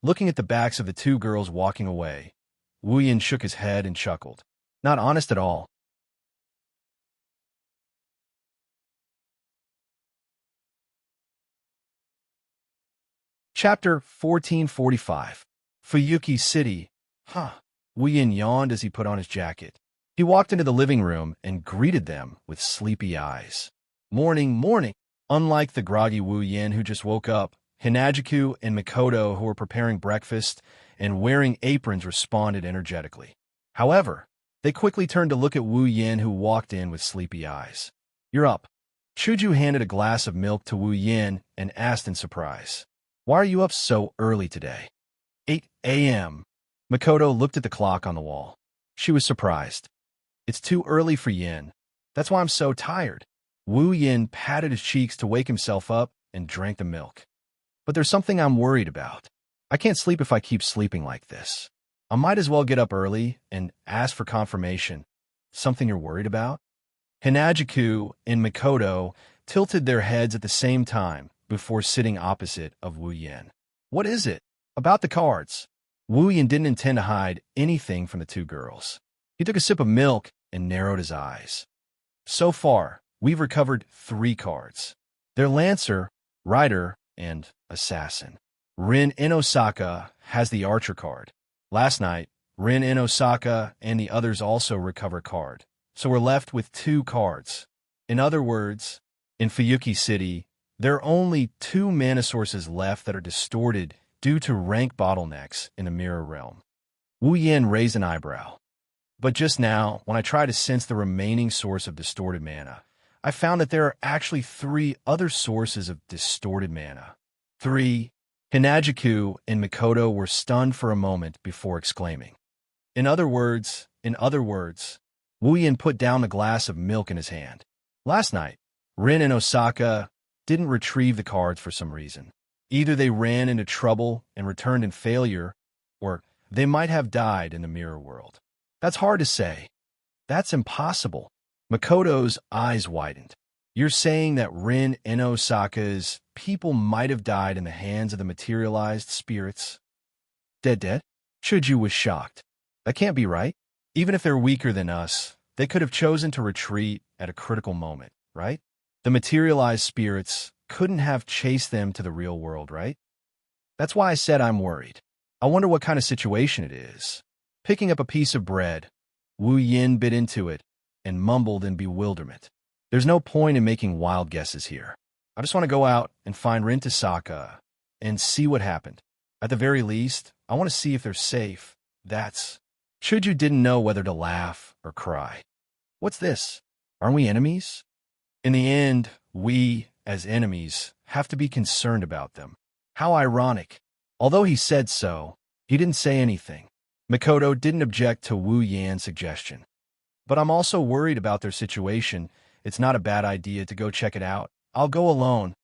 Looking at the backs of the 2 girls walking away, Wu Yin shook his head and chuckled. Not honest at all. Chapter 1445. Fuyuki City. Wu Yin yawned as he put on his jacket. He walked into the living room and greeted them with sleepy eyes. Morning, morning. Unlike the groggy Wu Yin who just woke up, Hinajiku and Mikoto, who were preparing breakfast and wearing aprons, responded energetically. However, they quickly turned to look at Wu Yin, who walked in with sleepy eyes. You're up. Chuju handed a glass of milk to Wu Yin and asked in surprise. Why are you up so early today? 8 a.m. Mikoto looked at the clock on the wall. She was surprised. It's too early for Yin. That's why I'm so tired. Wu Yin patted his cheeks to wake himself up and drank the milk. But there's something I'm worried about. I can't sleep if I keep sleeping like this. I might as well get up early and ask for confirmation. Something you're worried about? Hinajiku and Mikoto tilted their heads at the same time before sitting opposite of Wu Yin. What is it? About the cards. Wu Yin didn't intend to hide anything from the 2 girls. He took a sip of milk and narrowed his eyes. So far, we've recovered 3 cards. They're Lancer, Rider, and Assassin. Rin in Osaka has the Archer card. Last night, Rin in Osaka and the others also recover a card. So we're left with 2 cards. In other words, in Fuyuki City, there are only 2 mana sources left that are distorted due to rank bottlenecks in the mirror realm. Wu Yin raised an eyebrow. But just now, when I tried to sense the remaining source of distorted mana, I found that there are actually 3 other sources of distorted mana. 3. Hinajiku and Mikoto were stunned for a moment before exclaiming. In other words, Wu Yin put down the glass of milk in his hand. Last night, Rin and Osaka didn't retrieve the cards for some reason. Either they ran into trouble and returned in failure, or they might have died in the mirror world. That's hard to say. That's impossible. Makoto's eyes widened. You're saying that Rin and Osaka's people might have died in the hands of the materialized spirits? Dead? Chuju was shocked. That can't be right. Even if they're weaker than us, they could have chosen to retreat at a critical moment, right? The materialized spirits couldn't have chased them to the real world, right? That's why I said I'm worried. I wonder what kind of situation it is. Picking up a piece of bread, Wu Yin bit into it and mumbled in bewilderment. There's no point in making wild guesses here. I just want to go out and find Rin Tasaka and see what happened. At the very least, I want to see if they're safe. That's... Chuju didn't know whether to laugh or cry. What's this? Aren't we enemies? In the end, we, as enemies, have to be concerned about them. How ironic. Although he said so, he didn't say anything. Mikoto didn't object to Wu Yan's suggestion. But I'm also worried about their situation. It's not a bad idea to go check it out. I'll go alone.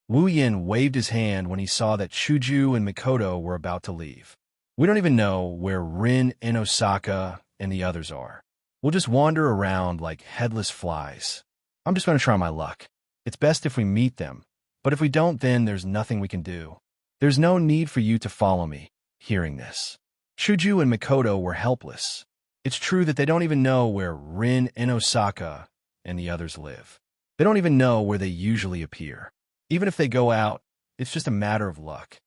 Wu Yin waved his hand when he saw that Chuju and Mikoto were about to leave. We don't even know where Rin and Osaka and the others are. We'll just wander around like headless flies. I'm just going to try my luck. It's best if we meet them, but if we don't, then there's nothing we can do. There's no need for you to follow me. Hearing this, Chuju and Mikoto were helpless. It's true that they don't even know where Rin and Osaka and the others live. They don't even know where they usually appear. Even if they go out, it's just a matter of luck.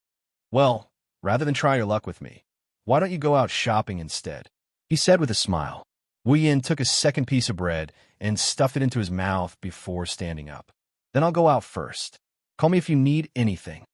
Well, rather than try your luck with me, why don't you go out shopping instead? He said with a smile. Wu Yin took a second piece of bread and stuffed it into his mouth before standing up. Then I'll go out first. Call me if you need anything.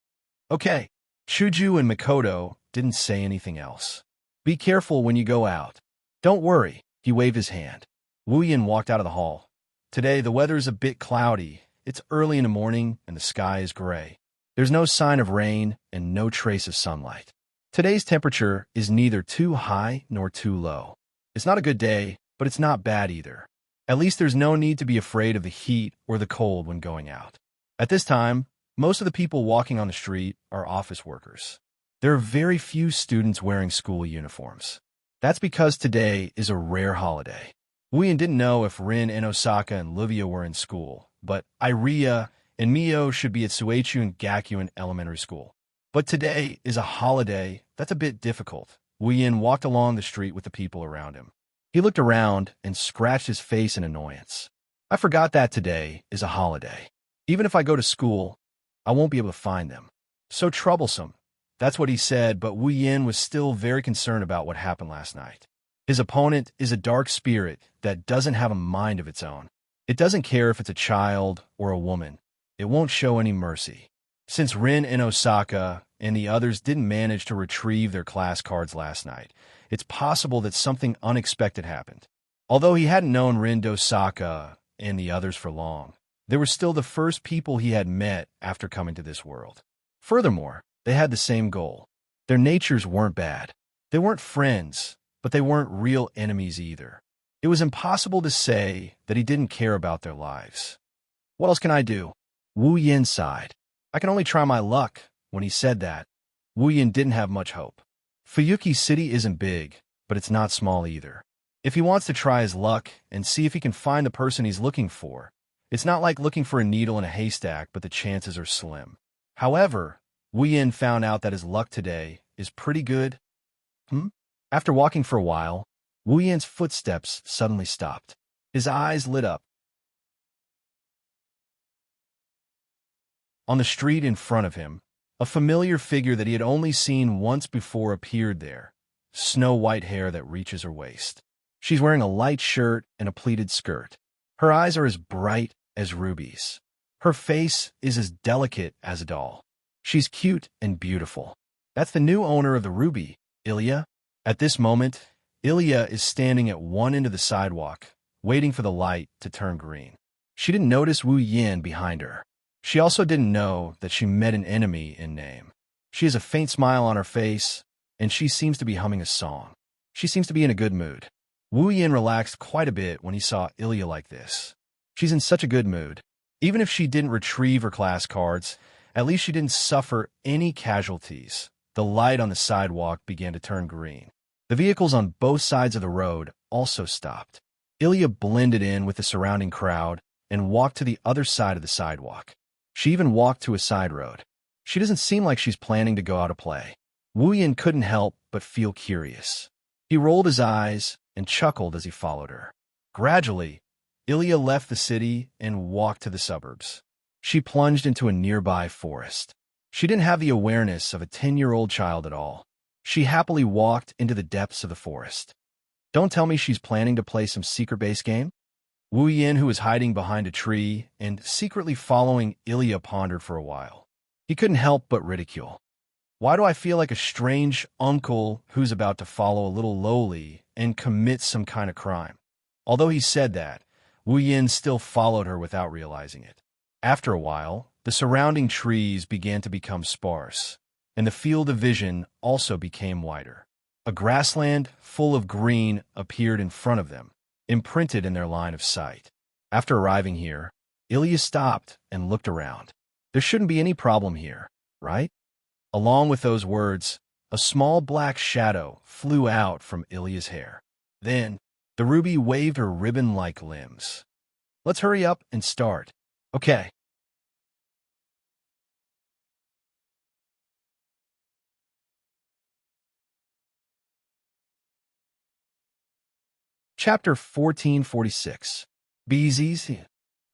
Okay. Chuju and Mikoto didn't say anything else. Be careful when you go out. Don't worry, he waved his hand. Wu Yin walked out of the hall. Today, the weather is a bit cloudy. It's early in the morning, and the sky is gray. There's no sign of rain and no trace of sunlight. Today's temperature is neither too high nor too low. It's not a good day, but it's not bad either. At least there's no need to be afraid of the heat or the cold when going out. At this time, most of the people walking on the street are office workers. There are very few students wearing school uniforms. That's because today is a rare holiday. Wu Yin didn't know if Rin and Osaka and Livia were in school, but Iria and Mio should be at Suechu and Gakuen Elementary School. But today is a holiday that's a bit difficult. Wu Yin walked along the street with the people around him. He looked around and scratched his face in annoyance. I forgot that today is a holiday. Even if I go to school, I won't be able to find them. So troublesome. That's what he said, but Wu Yin was still very concerned about what happened last night. His opponent is a dark spirit that doesn't have a mind of its own. It doesn't care if it's a child or a woman. It won't show any mercy. Since Rin and Osaka and the others didn't manage to retrieve their class cards last night, it's possible that something unexpected happened. Although he hadn't known Rin, Osaka, and the others for long, they were still the first people he had met after coming to this world. Furthermore, they had the same goal. Their natures weren't bad. They weren't friends, but they weren't real enemies either. It was impossible to say that he didn't care about their lives. What else can I do? Wu Yin sighed. I can only try my luck. When he said that, Wu Yin didn't have much hope. Fuyuki City isn't big, but it's not small either. If he wants to try his luck and see if he can find the person he's looking for, it's not like looking for a needle in a haystack, but the chances are slim. However, Wu Yin found out that his luck today is pretty good. After walking for a while, Wu Yin's footsteps suddenly stopped. His eyes lit up. On the street in front of him, a familiar figure that he had only seen once before appeared there, snow-white hair that reaches her waist. She's wearing a light shirt and a pleated skirt. Her eyes are as bright as rubies. Her face is as delicate as a doll. She's cute and beautiful. That's the new owner of the Ruby, Ilya. At this moment, Ilya is standing at one end of the sidewalk, waiting for the light to turn green. She didn't notice Wu Yin behind her. She also didn't know that she met an enemy in name. She has a faint smile on her face, and she seems to be humming a song. She seems to be in a good mood. Wu Yin relaxed quite a bit when he saw Ilya like this. She's in such a good mood. Even if she didn't retrieve her class cards, at least she didn't suffer any casualties. The light on the sidewalk began to turn green. The vehicles on both sides of the road also stopped. Ilya blended in with the surrounding crowd and walked to the other side of the sidewalk. She even walked to a side road. She doesn't seem like she's planning to go out to play. Wu Yin couldn't help but feel curious. He rolled his eyes and chuckled as he followed her. Gradually, Ilya left the city and walked to the suburbs. She plunged into a nearby forest. She didn't have the awareness of a 10-year-old child at all. She happily walked into the depths of the forest. Don't tell me she's planning to play some secret-based game? Wu Yin, who was hiding behind a tree and secretly following Ilya, pondered for a while. He couldn't help but ridicule. Why do I feel like a strange uncle who's about to follow a little lowly and commit some kind of crime? Although he said that, Wu Yin still followed her without realizing it. After a while, the surrounding trees began to become sparse, and the field of vision also became wider. A grassland full of green appeared in front of them, imprinted in their line of sight. After arriving here, Ilya stopped and looked around. There shouldn't be any problem here, right? Along with those words, a small black shadow flew out from Ilya's hair. Then, the ruby waved her ribbon-like limbs. Let's hurry up and start. Okay. Chapter 1446. Bees.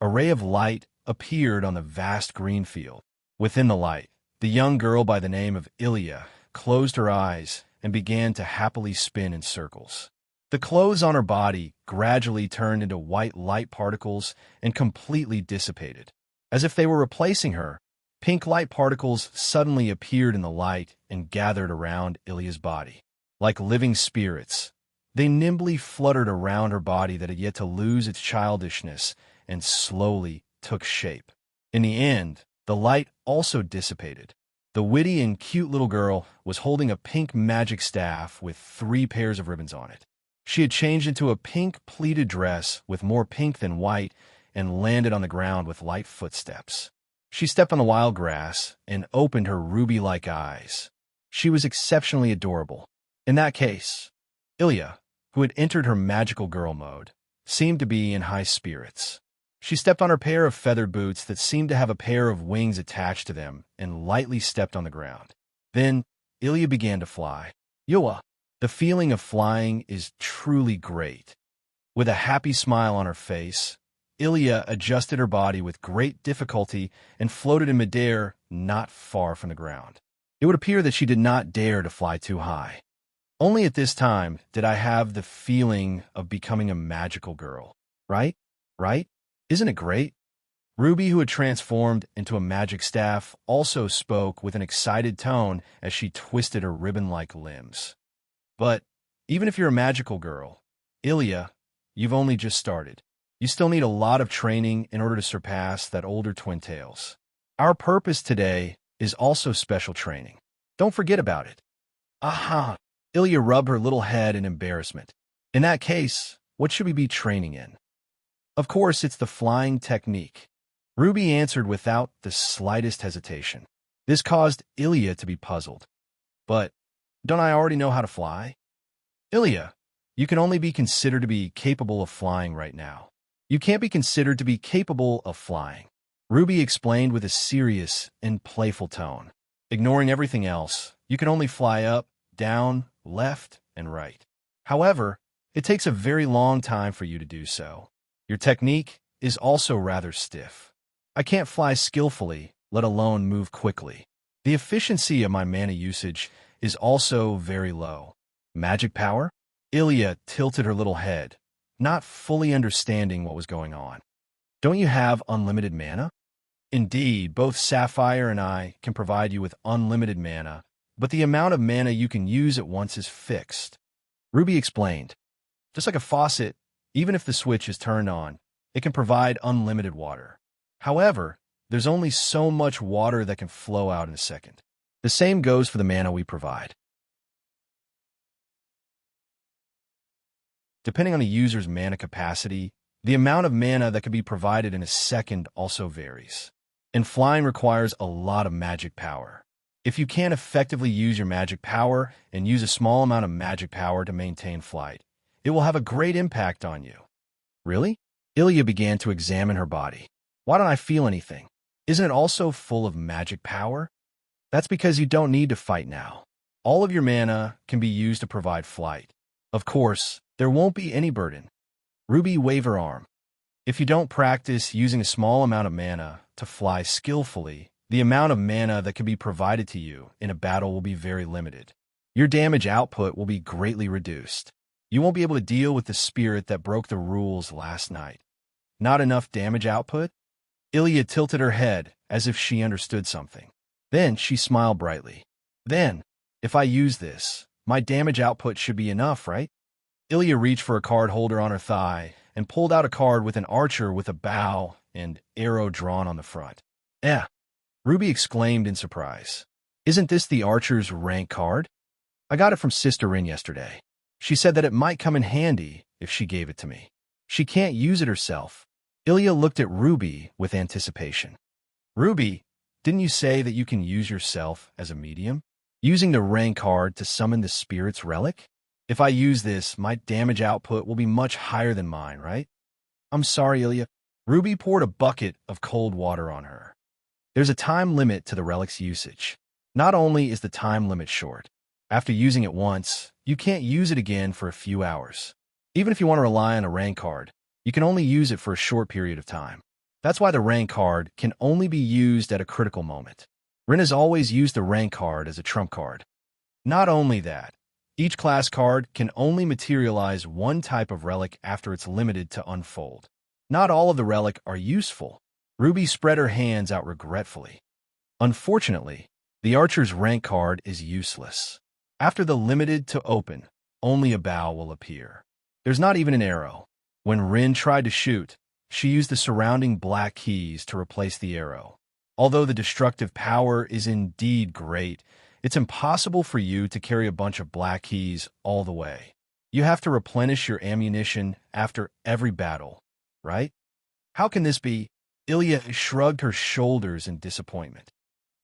A ray of light appeared on the vast green field. Within the light, the young girl by the name of Ilya closed her eyes and began to happily spin in circles. The clothes on her body gradually turned into white light particles and completely dissipated. As if they were replacing her, pink light particles suddenly appeared in the light and gathered around Ilya's body. Like living spirits, they nimbly fluttered around her body that had yet to lose its childishness and slowly took shape. In the end, the light also dissipated. The witty and cute little girl was holding a pink magic staff with 3 pairs of ribbons on it. She had changed into a pink pleated dress with more pink than white and landed on the ground with light footsteps. She stepped on the wild grass and opened her ruby-like eyes. She was exceptionally adorable. In that case, Ilya, who had entered her magical girl mode, seemed to be in high spirits. She stepped on her pair of feathered boots that seemed to have a pair of wings attached to them and lightly stepped on the ground. Then, Ilya began to fly. Yoa! The feeling of flying is truly great. With a happy smile on her face, Ilya adjusted her body with great difficulty and floated in midair not far from the ground. It would appear that she did not dare to fly too high. Only at this time did I have the feeling of becoming a magical girl. Right? Right? Isn't it great? Ruby, who had transformed into a magic staff, also spoke with an excited tone as she twisted her ribbon-like limbs. But even if you're a magical girl, Ilya, you've only just started. You still need a lot of training in order to surpass that older twin tails. Our purpose today is also special training. Don't forget about it. Aha! Ilya rubbed her little head in embarrassment. In that case, what should we be training in? Of course, it's the flying technique. Ruby answered without the slightest hesitation. This caused Ilya to be puzzled. But don't I already know how to fly? Ilya, you can only be considered to be capable of flying right now. You can't be considered to be capable of flying. Ruby explained with a serious and playful tone. Ignoring everything else, you can only fly up, down, left, and right. However, it takes a very long time for you to do so. Your technique is also rather stiff. I can't fly skillfully, let alone move quickly. The efficiency of my mana usage is also very low. Magic power? Ilya tilted her little head, not fully understanding what was going on. Don't you have unlimited mana? Indeed, both Sapphire and I can provide you with unlimited mana, but the amount of mana you can use at once is fixed. Ruby explained. Just like a faucet, even if the switch is turned on, it can provide unlimited water. However, there's only so much water that can flow out in a second. The same goes for the mana we provide. Depending on the user's mana capacity, the amount of mana that can be provided in a second also varies. And flying requires a lot of magic power. If you can't effectively use your magic power and use a small amount of magic power to maintain flight, it will have a great impact on you. Really? Ilya began to examine her body. Why don't I feel anything? Isn't it also full of magic power? That's because you don't need to fight now. All of your mana can be used to provide flight. Of course, there won't be any burden. Ruby waved her arm. If you don't practice using a small amount of mana to fly skillfully, the amount of mana that can be provided to you in a battle will be very limited. Your damage output will be greatly reduced. You won't be able to deal with the spirit that broke the rules last night. Not enough damage output? Ilya tilted her head as if she understood something. Then she smiled brightly. Then, if I use this, my damage output should be enough, right? Ilya reached for a card holder on her thigh and pulled out a card with an archer with a bow and arrow drawn on the front. Eh, Ruby exclaimed in surprise. Isn't this the archer's rank card? I got it from Sister Rin yesterday. She said that it might come in handy if she gave it to me. She can't use it herself. Ilya looked at Ruby with anticipation. Ruby, Didn't you say that you can use yourself as a medium? Using the rank card to summon the spirit's relic? If I use this, my damage output will be much higher than mine, right? I'm sorry, Ilya. Ruby poured a bucket of cold water on her. There's a time limit to the relic's usage. Not only is the time limit short, after using it once, you can't use it again for a few hours. Even if you want to rely on a rank card, you can only use it for a short period of time. That's why the rank card can only be used at a critical moment. Rin has always used the rank card as a trump card. Not only that, each class card can only materialize one type of relic after it's limited to unfold. Not all of the relic are useful. Ruby spread her hands out regretfully. Unfortunately, the archer's rank card is useless. After the limited to open, only a bow will appear. There's not even an arrow. When Rin tried to shoot, she used the surrounding black keys to replace the arrow. Although the destructive power is indeed great, it's impossible for you to carry a bunch of black keys all the way. You have to replenish your ammunition after every battle, right? How can this be? Ilya shrugged her shoulders in disappointment.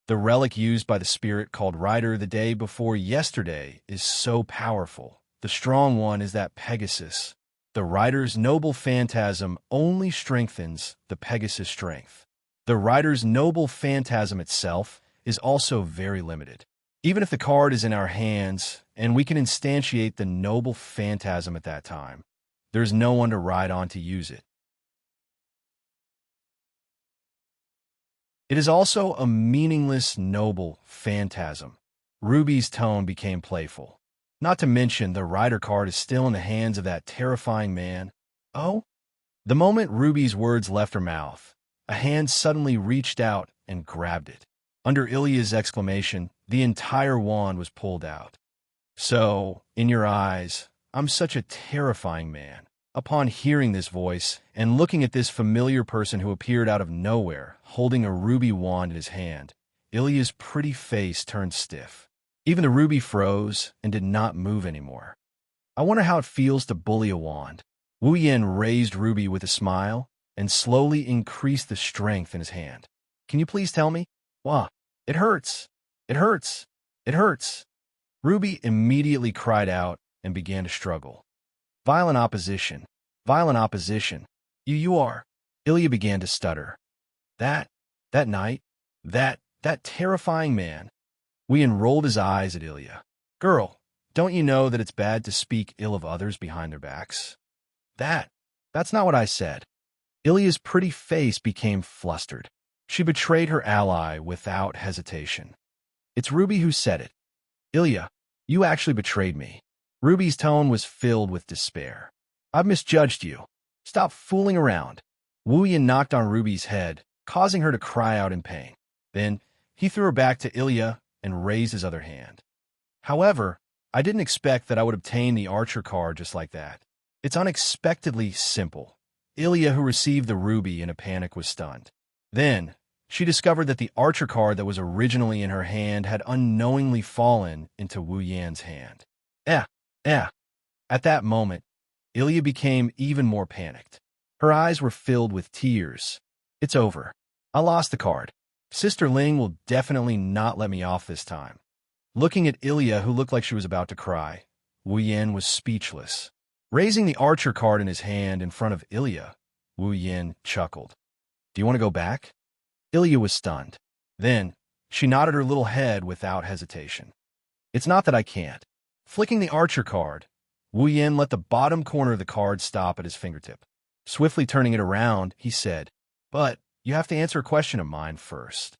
The relic used by the spirit called Rider the day before yesterday is so powerful. The strong one is that Pegasus. The Rider's noble phantasm only strengthens the Pegasus' strength. The Rider's noble phantasm itself is also very limited. Even if the card is in our hands and we can instantiate the noble phantasm at that time, there's no one to ride on to use it. It is also a meaningless noble phantasm. Ruby's tone became playful. Not to mention the Rider card is still in the hands of that terrifying man. Oh? The moment Ruby's words left her mouth, a hand suddenly reached out and grabbed it. Under Ilya's exclamation, the entire wand was pulled out. So, in your eyes, I'm such a terrifying man. Upon hearing this voice and looking at this familiar person who appeared out of nowhere, holding a ruby wand in his hand, Ilya's pretty face turned stiff. Even the ruby froze and did not move anymore. I wonder how it feels to bully a wand. Wu Yen raised Ruby with a smile and slowly increased the strength in his hand. Can you please tell me? Wah, it hurts. It hurts. It hurts. Ruby immediately cried out and began to struggle. Violent opposition. Violent opposition. You are. Ilya began to stutter. That night, that terrifying man. Yen rolled his eyes at Ilya. Girl, don't you know that it's bad to speak ill of others behind their backs? That's not what I said. Ilya's pretty face became flustered. She betrayed her ally without hesitation. It's Ruby who said it. Ilya, you actually betrayed me. Ruby's tone was filled with despair. I've misjudged you. Stop fooling around. Wu Yen knocked on Ruby's head, causing her to cry out in pain. Then, he threw her back to Ilya and raised his other hand. However, I didn't expect that I would obtain the archer card just like that. It's unexpectedly simple. Ilya, who received the ruby in a panic, was stunned. Then, she discovered that the archer card that was originally in her hand had unknowingly fallen into Wu Yan's hand. At that moment, Ilya became even more panicked. Her eyes were filled with tears. It's over. I lost the card. Sister Ling will definitely not let me off this time. Looking at Ilya, who looked like she was about to cry, Wu Yan was speechless. Raising the archer card in his hand in front of Ilya, Wu Yan chuckled. Do you want to go back? Ilya was stunned. Then, she nodded her little head without hesitation. It's not that I can't. Flicking the archer card, Wu Yan let the bottom corner of the card stop at his fingertip. Swiftly turning it around, he said, But you have to answer a question of mine first.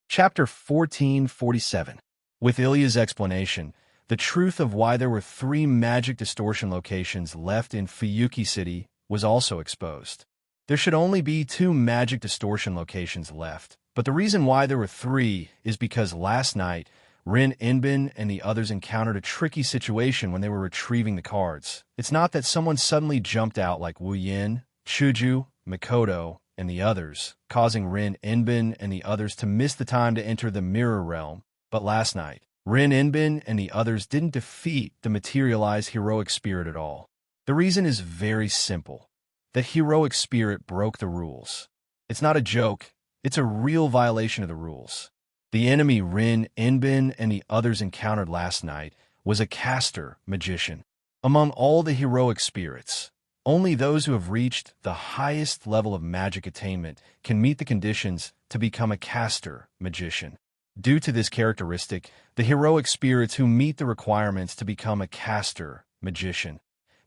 Chapter 1447. With Ilya's explanation, the truth of why there were 3 magic distortion locations left in Fuyuki City was also exposed. There should only be 2 magic distortion locations left, but the reason why there were 3 is because last night, Rin Inbin and the others encountered a tricky situation when they were retrieving the cards. It's not that someone suddenly jumped out like Wu Yin, Chuju, Mikoto, and the others, causing Rin Inbin and the others to miss the time to enter the Mirror Realm, but last night, Rin Inbin and the others didn't defeat the materialized heroic spirit at all. The reason is very simple. The heroic spirit broke the rules. It's not a joke, it's a real violation of the rules. The enemy Rin, Enbin, and the others encountered last night was a caster magician. Among all the heroic spirits, only those who have reached the highest level of magic attainment can meet the conditions to become a caster magician. Due to this characteristic, the heroic spirits who meet the requirements to become a caster magician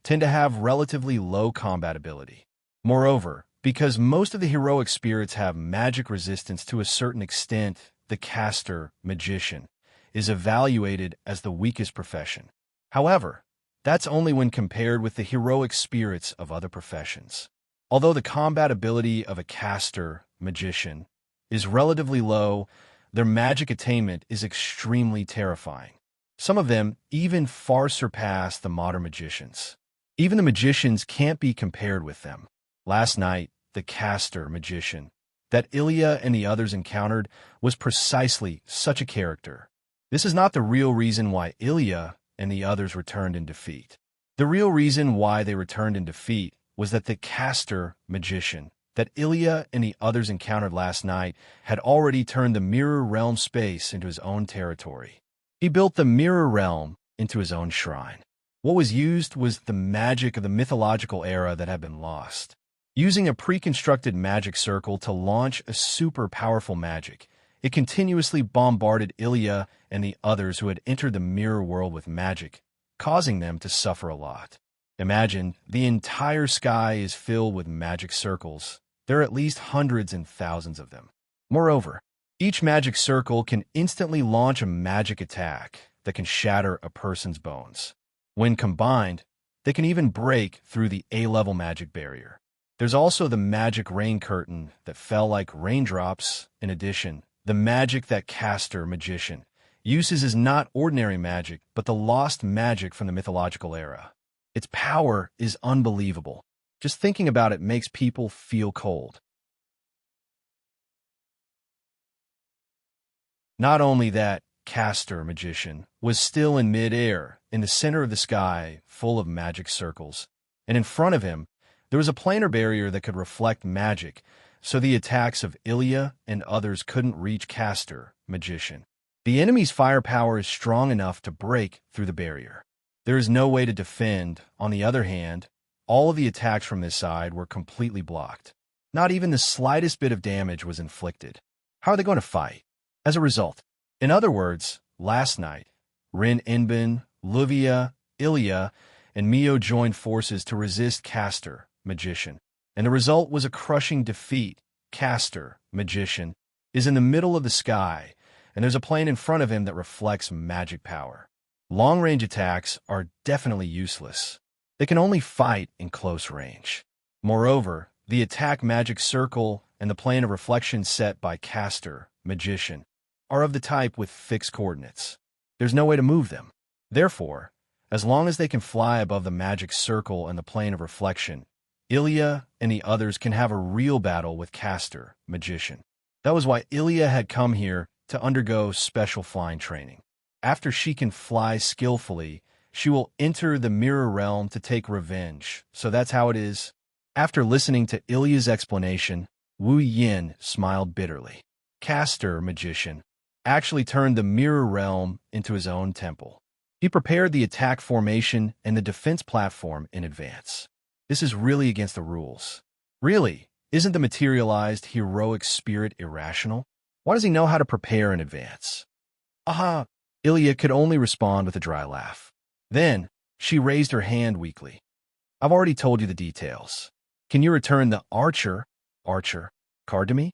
tend to have relatively low combat ability. Moreover, because most of the heroic spirits have magic resistance to a certain extent, the caster magician is evaluated as the weakest profession. However, that's only when compared with the heroic spirits of other professions. Although the combat ability of a caster magician is relatively low, their magic attainment is extremely terrifying. Some of them even far surpass the modern magicians. Even the magicians can't be compared with them. Last night, the caster magician that Ilya and the others encountered was precisely such a character. This is not the real reason why Ilya and the others returned in defeat. The real reason why they returned in defeat was that the caster magician that Ilya and the others encountered last night had already turned the mirror realm space into his own territory. He built the mirror realm into his own shrine. What was used was the magic of the mythological era that had been lost. Using a pre-constructed magic circle to launch a super powerful magic, it continuously bombarded Ilya and the others who had entered the mirror world with magic, causing them to suffer a lot. Imagine, the entire sky is filled with magic circles. There are at least hundreds and thousands of them. Moreover, each magic circle can instantly launch a magic attack that can shatter a person's bones. When combined, they can even break through the A-level magic barrier. There's also the magic rain curtain that fell like raindrops. In addition, the magic that caster magician uses is not ordinary magic, but the lost magic from the mythological era. Its power is unbelievable. Just thinking about it makes people feel cold. Not only that, caster magician was still in mid-air, in the center of the sky, full of magic circles, and in front of him, there was a planar barrier that could reflect magic, so the attacks of Ilya and others couldn't reach caster magician. The enemy's firepower is strong enough to break through the barrier. There is no way to defend. On the other hand, all of the attacks from this side were completely blocked. Not even the slightest bit of damage was inflicted. How are they going to fight? As a result, in other words, last night, Rin Enbin, Luvia, Ilya, and Mio joined forces to resist caster magician, and the result was a crushing defeat. Caster magician is in the middle of the sky, and there's a plane in front of him that reflects magic power. Long-range attacks are definitely useless. They can only fight in close range. Moreover, the attack magic circle and the plane of reflection set by caster magician are of the type with fixed coordinates. There's no way to move them. Therefore, as long as they can fly above the magic circle and the plane of reflection, Ilya and the others can have a real battle with caster magician. That was why Ilya had come here to undergo special flying training. After she can fly skillfully, she will enter the mirror realm to take revenge. So that's how it is. After listening to Ilya's explanation, Wu Yin smiled bitterly. Caster magician actually turned the mirror realm into his own temple. He prepared the attack formation and the defense platform in advance. This is really against the rules. Really, isn't the materialized heroic spirit irrational? Why does he know how to prepare in advance? Aha! Ilya could only respond with a dry laugh. Then, she raised her hand weakly. I've already told you the details. Can you return the archer card to me?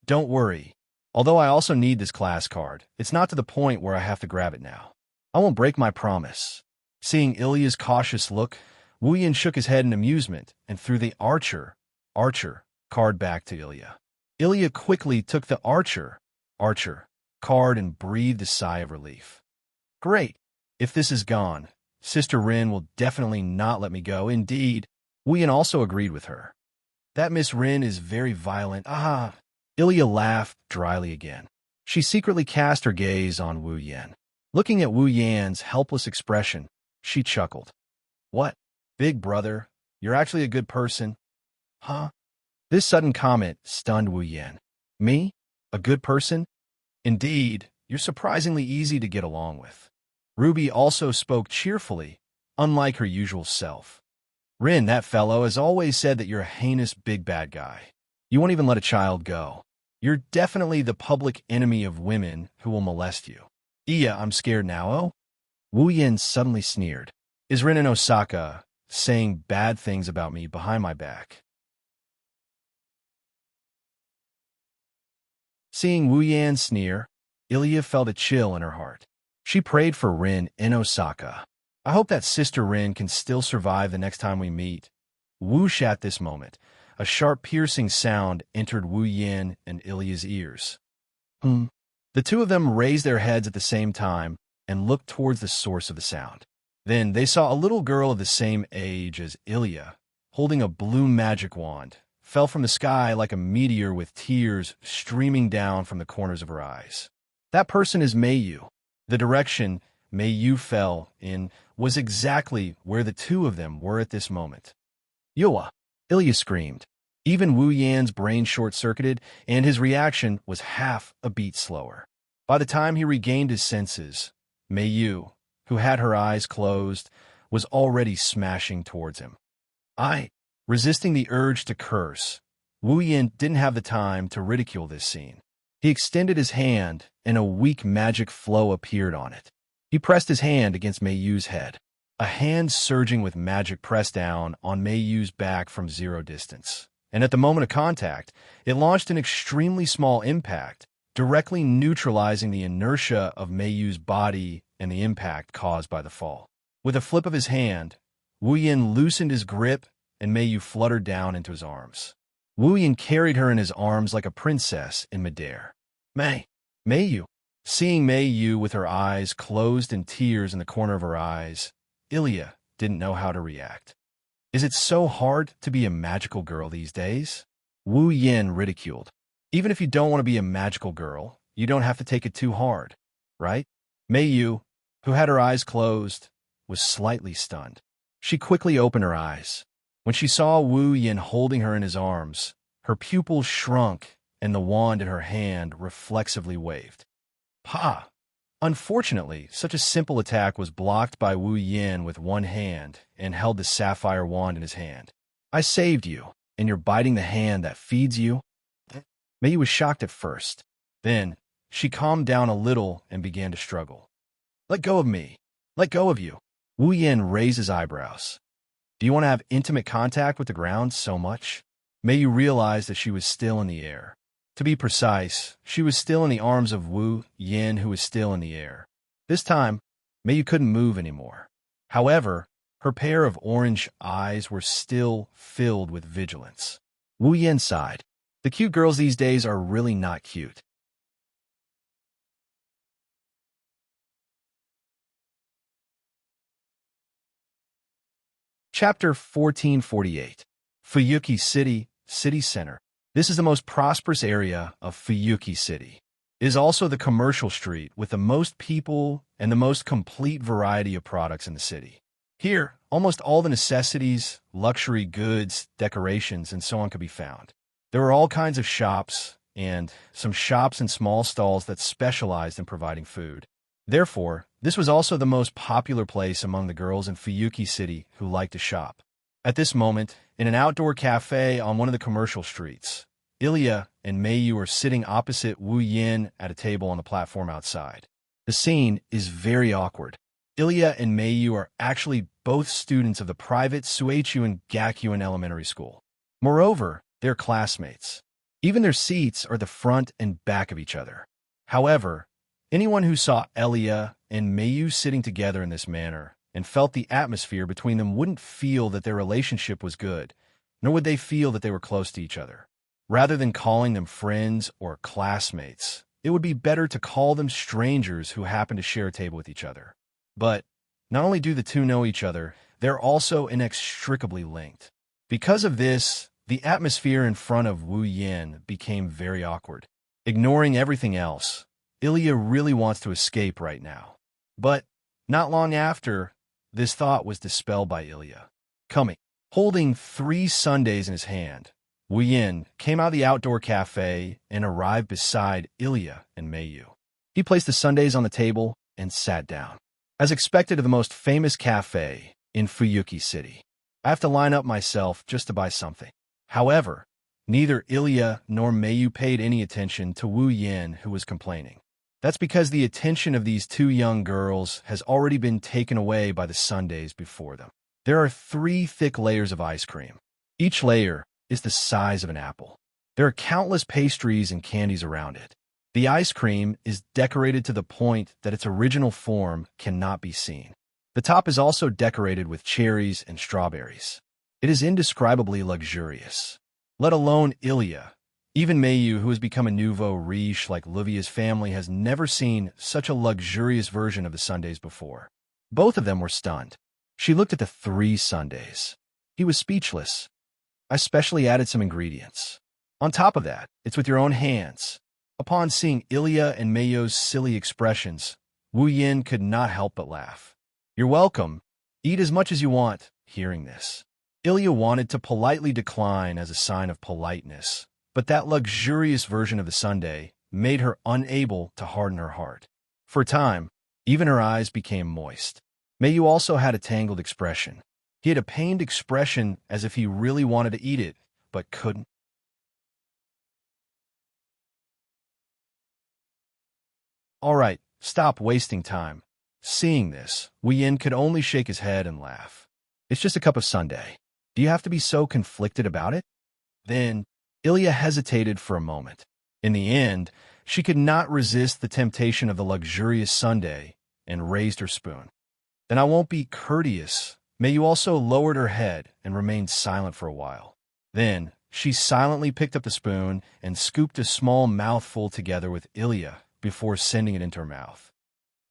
Don't worry. Although I also need this class card, it's not to the point where I have to grab it now. I won't break my promise. Seeing Ilya's cautious look, Wu Yin shook his head in amusement and threw the archer card back to Ilya. Ilya quickly took the archer card and breathed a sigh of relief. Great. If this is gone, Sister Rin will definitely not let me go. Indeed, Wu Yin also agreed with her. That Miss Rin is very violent. Ah! Ilya laughed dryly again. She secretly cast her gaze on Wu Yin. Looking at Wu Yan's helpless expression, she chuckled. What? Big brother, you're actually a good person. Huh? This sudden comment stunned Wu Yan. Me? A good person? Indeed, you're surprisingly easy to get along with. Ruby also spoke cheerfully, unlike her usual self. Rin, that fellow, has always said that you're a heinous big bad guy. You won't even let a child go. You're definitely the public enemy of women who will molest you. Iya, I'm scared now, oh? Wu Yin suddenly sneered. Is Rin in Osaka saying bad things about me behind my back? Seeing Wu Yan sneer, Ilya felt a chill in her heart. She prayed for Rin in Osaka. I hope that Sister Rin can still survive the next time we meet. Whoosh at this moment. A sharp piercing sound entered Wu Yin and Ilya's ears. The two of them raised their heads at the same time and looked towards the source of the sound. Then they saw a little girl of the same age as Ilya, holding a blue magic wand, fell from the sky like a meteor with tears streaming down from the corners of her eyes. That person is Meiyu. The direction Meiyu fell in was exactly where the two of them were at this moment. Yoa! Ilya screamed. Even Wu Yan's brain short-circuited, and his reaction was half a beat slower. By the time he regained his senses, Meiyu, who had her eyes closed, was already smashing towards him. Resisting the urge to curse, Wu Yan didn't have the time to ridicule this scene. He extended his hand, and a weak magic flow appeared on it. He pressed his hand against Meiyu's head. A hand surging with magic pressed down on Meiyu's back from zero distance. And at the moment of contact, it launched an extremely small impact, directly neutralizing the inertia of Meiyu's body and the impact caused by the fall. With a flip of his hand, Wu Yan loosened his grip, and Meiyu fluttered down into his arms. Wu Yan carried her in his arms like a princess in midair. Meiyu. Seeing Meiyu with her eyes closed and tears in the corner of her eyes, Ilya didn't know how to react. Is it so hard to be a magical girl these days? Wu Yan ridiculed. Even if you don't want to be a magical girl, you don't have to take it too hard, right? Meiyu, who had her eyes closed, was slightly stunned. She quickly opened her eyes. When she saw Wu Yan holding her in his arms, her pupils shrunk and the wand in her hand reflexively waved. Pa! Unfortunately, such a simple attack was blocked by Wu Yan with one hand and held the sapphire wand in his hand. I saved you, and you're biting the hand that feeds you? Mei was shocked at first. Then, she calmed down a little and began to struggle. Let go of me. Let go of you. Wu Yan raised his eyebrows. Do you want to have intimate contact with the ground so much? Mei realized that she was still in the air. To be precise, she was still in the arms of Wu Yan, who was still in the air. This time, Mei couldn't move anymore. However, her pair of orange eyes were still filled with vigilance. Wu Yan sighed. The cute girls these days are really not cute. Chapter 1448. Fuyuki City, City Center. This is the most prosperous area of Fuyuki City. It is also the commercial street with the most people and the most complete variety of products in the city. Here, almost all the necessities, luxury goods, decorations, and so on could be found. There were all kinds of shops, and some shops and small stalls that specialized in providing food. Therefore, this was also the most popular place among the girls in Fuyuki City who liked to shop. At this moment, in an outdoor cafe on one of the commercial streets, Ilya and Meiyu are sitting opposite Wu Yan at a table on the platform outside. The scene is very awkward. Ilya and Meiyu are actually both students of the private Suichuan Gakuin Elementary School. Moreover, they're classmates. Even their seats are the front and back of each other. However, anyone who saw Ilya and Meiyu sitting together in this manner and felt the atmosphere between them wouldn't feel that their relationship was good, nor would they feel that they were close to each other. Rather than calling them friends or classmates, it would be better to call them strangers who happen to share a table with each other. But not only do the two know each other, they're also inextricably linked. Because of this, the atmosphere in front of Wu Yan became very awkward. Ignoring everything else, Ilya really wants to escape right now. But not long after, this thought was dispelled by Ilya. coming. Holding 3 sundaes in his hand, Wu Yin came out of the outdoor cafe and arrived beside Ilya and Meiyu. He placed the sundaes on the table and sat down. As expected of the most famous cafe in Fuyuki City, I have to line up myself just to buy something. However, neither Ilya nor Meiyu paid any attention to Wu Yin, who was complaining. That's because the attention of these 2 young girls has already been taken away by the sundaes before them. There are 3 thick layers of ice cream. Each layer is the size of an apple. There are countless pastries and candies around it. The ice cream is decorated to the point that its original form cannot be seen. The top is also decorated with cherries and strawberries. It is indescribably luxurious. Let alone Ilya. Even Meiyu, who has become a nouveau riche like Livia's family, has never seen such a luxurious version of the sundaes before. Both of them were stunned. She looked at the 3 sundaes. He was speechless. I specially added some ingredients. On top of that, it's with your own hands. Upon seeing Ilya and Meiyu's silly expressions, Wu Yin could not help but laugh. You're welcome. Eat as much as you want. Hearing this, Ilya wanted to politely decline as a sign of politeness, but that luxurious version of the sundae made her unable to harden her heart. For a time, even her eyes became moist. Meiyu also had a tangled expression. He had a pained expression as if he really wanted to eat it, but couldn't. All right, stop wasting time. Seeing this, Wu Yin could only shake his head and laugh. It's just a cup of sundae. Do you have to be so conflicted about it? Then, Ilya hesitated for a moment. In the end, she could not resist the temptation of the luxurious sundae and raised her spoon. Then I won't be courteous. Meiyu also lowered her head and remained silent for a while. Then, she silently picked up the spoon and scooped a small mouthful together with Ilya before sending it into her mouth.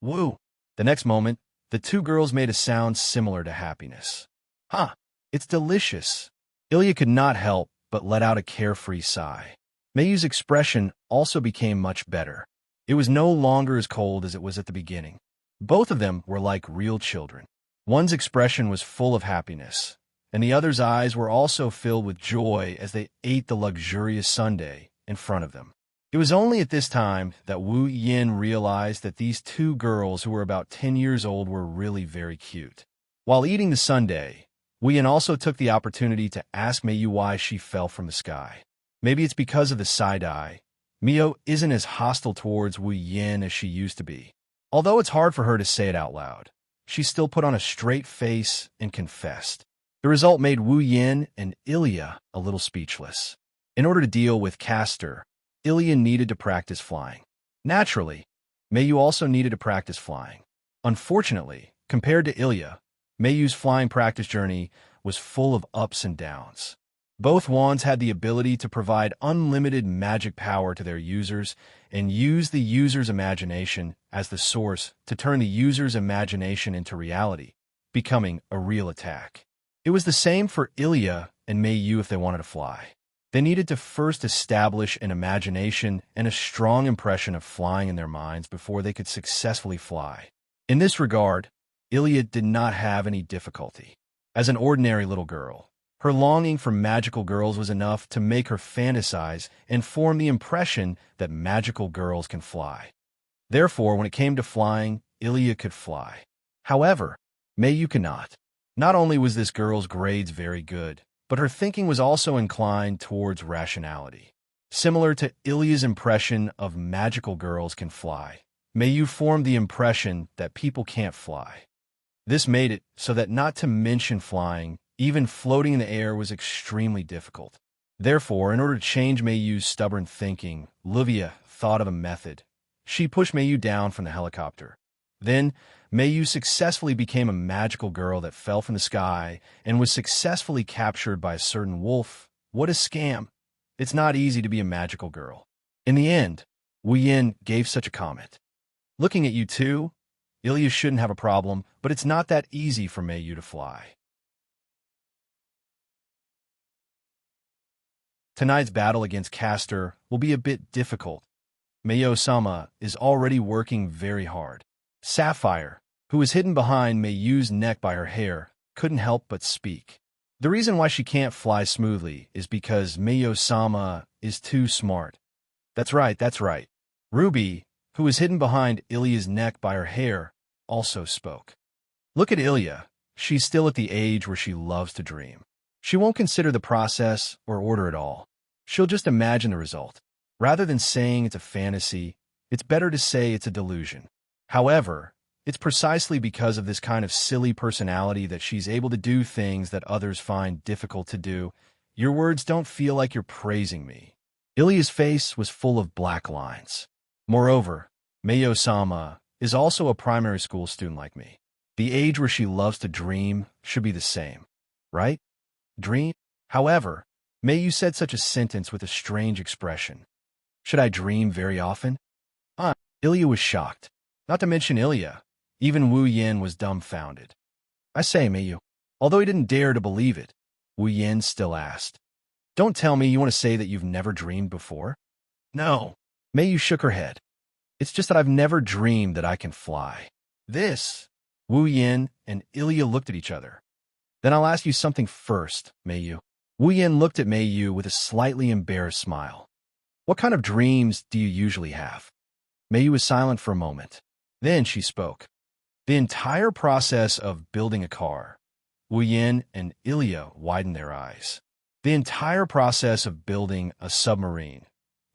Woo! The next moment, the 2 girls made a sound similar to happiness. Huh, it's delicious. Ilya could not help but let out a carefree sigh. Meiyu's expression also became much better. It was no longer as cold as it was at the beginning. Both of them were like real children. One's expression was full of happiness, and the other's eyes were also filled with joy as they ate the luxurious sundae in front of them. It was only at this time that Wu Yin realized that these 2 girls who were about 10 years old were really very cute. While eating the sundae, Wu Yin also took the opportunity to ask Meiyu why she fell from the sky. Maybe it's because of the side-eye. Mio isn't as hostile towards Wu Yin as she used to be. Although it's hard for her to say it out loud, she still put on a straight face and confessed. The result made Wu Yin and Ilya a little speechless. In order to deal with Castor, Ilya needed to practice flying. Naturally, Meiyu also needed to practice flying. Unfortunately, compared to Ilya, Meiyu's flying practice journey was full of ups and downs. Both wands had the ability to provide unlimited magic power to their users and use the user's imagination as the source to turn the user's imagination into reality, becoming a real attack. It was the same for Ilya and Meiyu if they wanted to fly. They needed to first establish an imagination and a strong impression of flying in their minds before they could successfully fly. In this regard, Ilya did not have any difficulty. As an ordinary little girl, her longing for magical girls was enough to make her fantasize and form the impression that magical girls can fly. Therefore, when it came to flying, Ilya could fly. However, Meiyu could not. Not only was this girl's grades very good, but her thinking was also inclined towards rationality. Similar to Ilya's impression of magical girls can fly, Meiyu formed the impression that people can't fly. This made it so that not to mention flying, even floating in the air was extremely difficult. Therefore, in order to change Meiyu's stubborn thinking, Livia thought of a method. She pushed Meiyu down from the helicopter. Then, Meiyu successfully became a magical girl that fell from the sky and was successfully captured by a certain wolf. What a scam! It's not easy to be a magical girl. In the end, Wu Yin gave such a comment. Looking at you two, Ilya shouldn't have a problem, but it's not that easy for Meiyu to fly. Tonight's battle against Castor will be a bit difficult. Meiyu-sama is already working very hard. Sapphire, who was hidden behind Meiyu's neck by her hair, couldn't help but speak. The reason why she can't fly smoothly is because Mayo-sama is too smart. That's right, that's right. Ruby, who was hidden behind Ilya's neck by her hair, also spoke. Look at Ilya. She's still at the age where she loves to dream. She won't consider the process or order it all. She'll just imagine the result. Rather than saying it's a fantasy, it's better to say it's a delusion. However, it's precisely because of this kind of silly personality that she's able to do things that others find difficult to do. Your words don't feel like you're praising me. Ilya's face was full of black lines. Moreover, Mayo-sama is also a primary school student like me. The age where she loves to dream should be the same, right? Dream? However, Mayu said such a sentence with a strange expression. Should I dream very often? Ilya was shocked. Not to mention Ilya. Even Wu Yin was dumbfounded. I say, Mayu. Although he didn't dare to believe it, Wu Yin still asked. Don't tell me you want to say that you've never dreamed before? No. Mayu shook her head. It's just that I've never dreamed that I can fly. Wu Yin and Ilya looked at each other. Then I'll ask you something first, Mayu. Wu Yin looked at Mayu with a slightly embarrassed smile. What kind of dreams do you usually have? Mayu was silent for a moment. Then she spoke. The entire process of building a car. Wu Yin and Ilya widened their eyes. The entire process of building a submarine.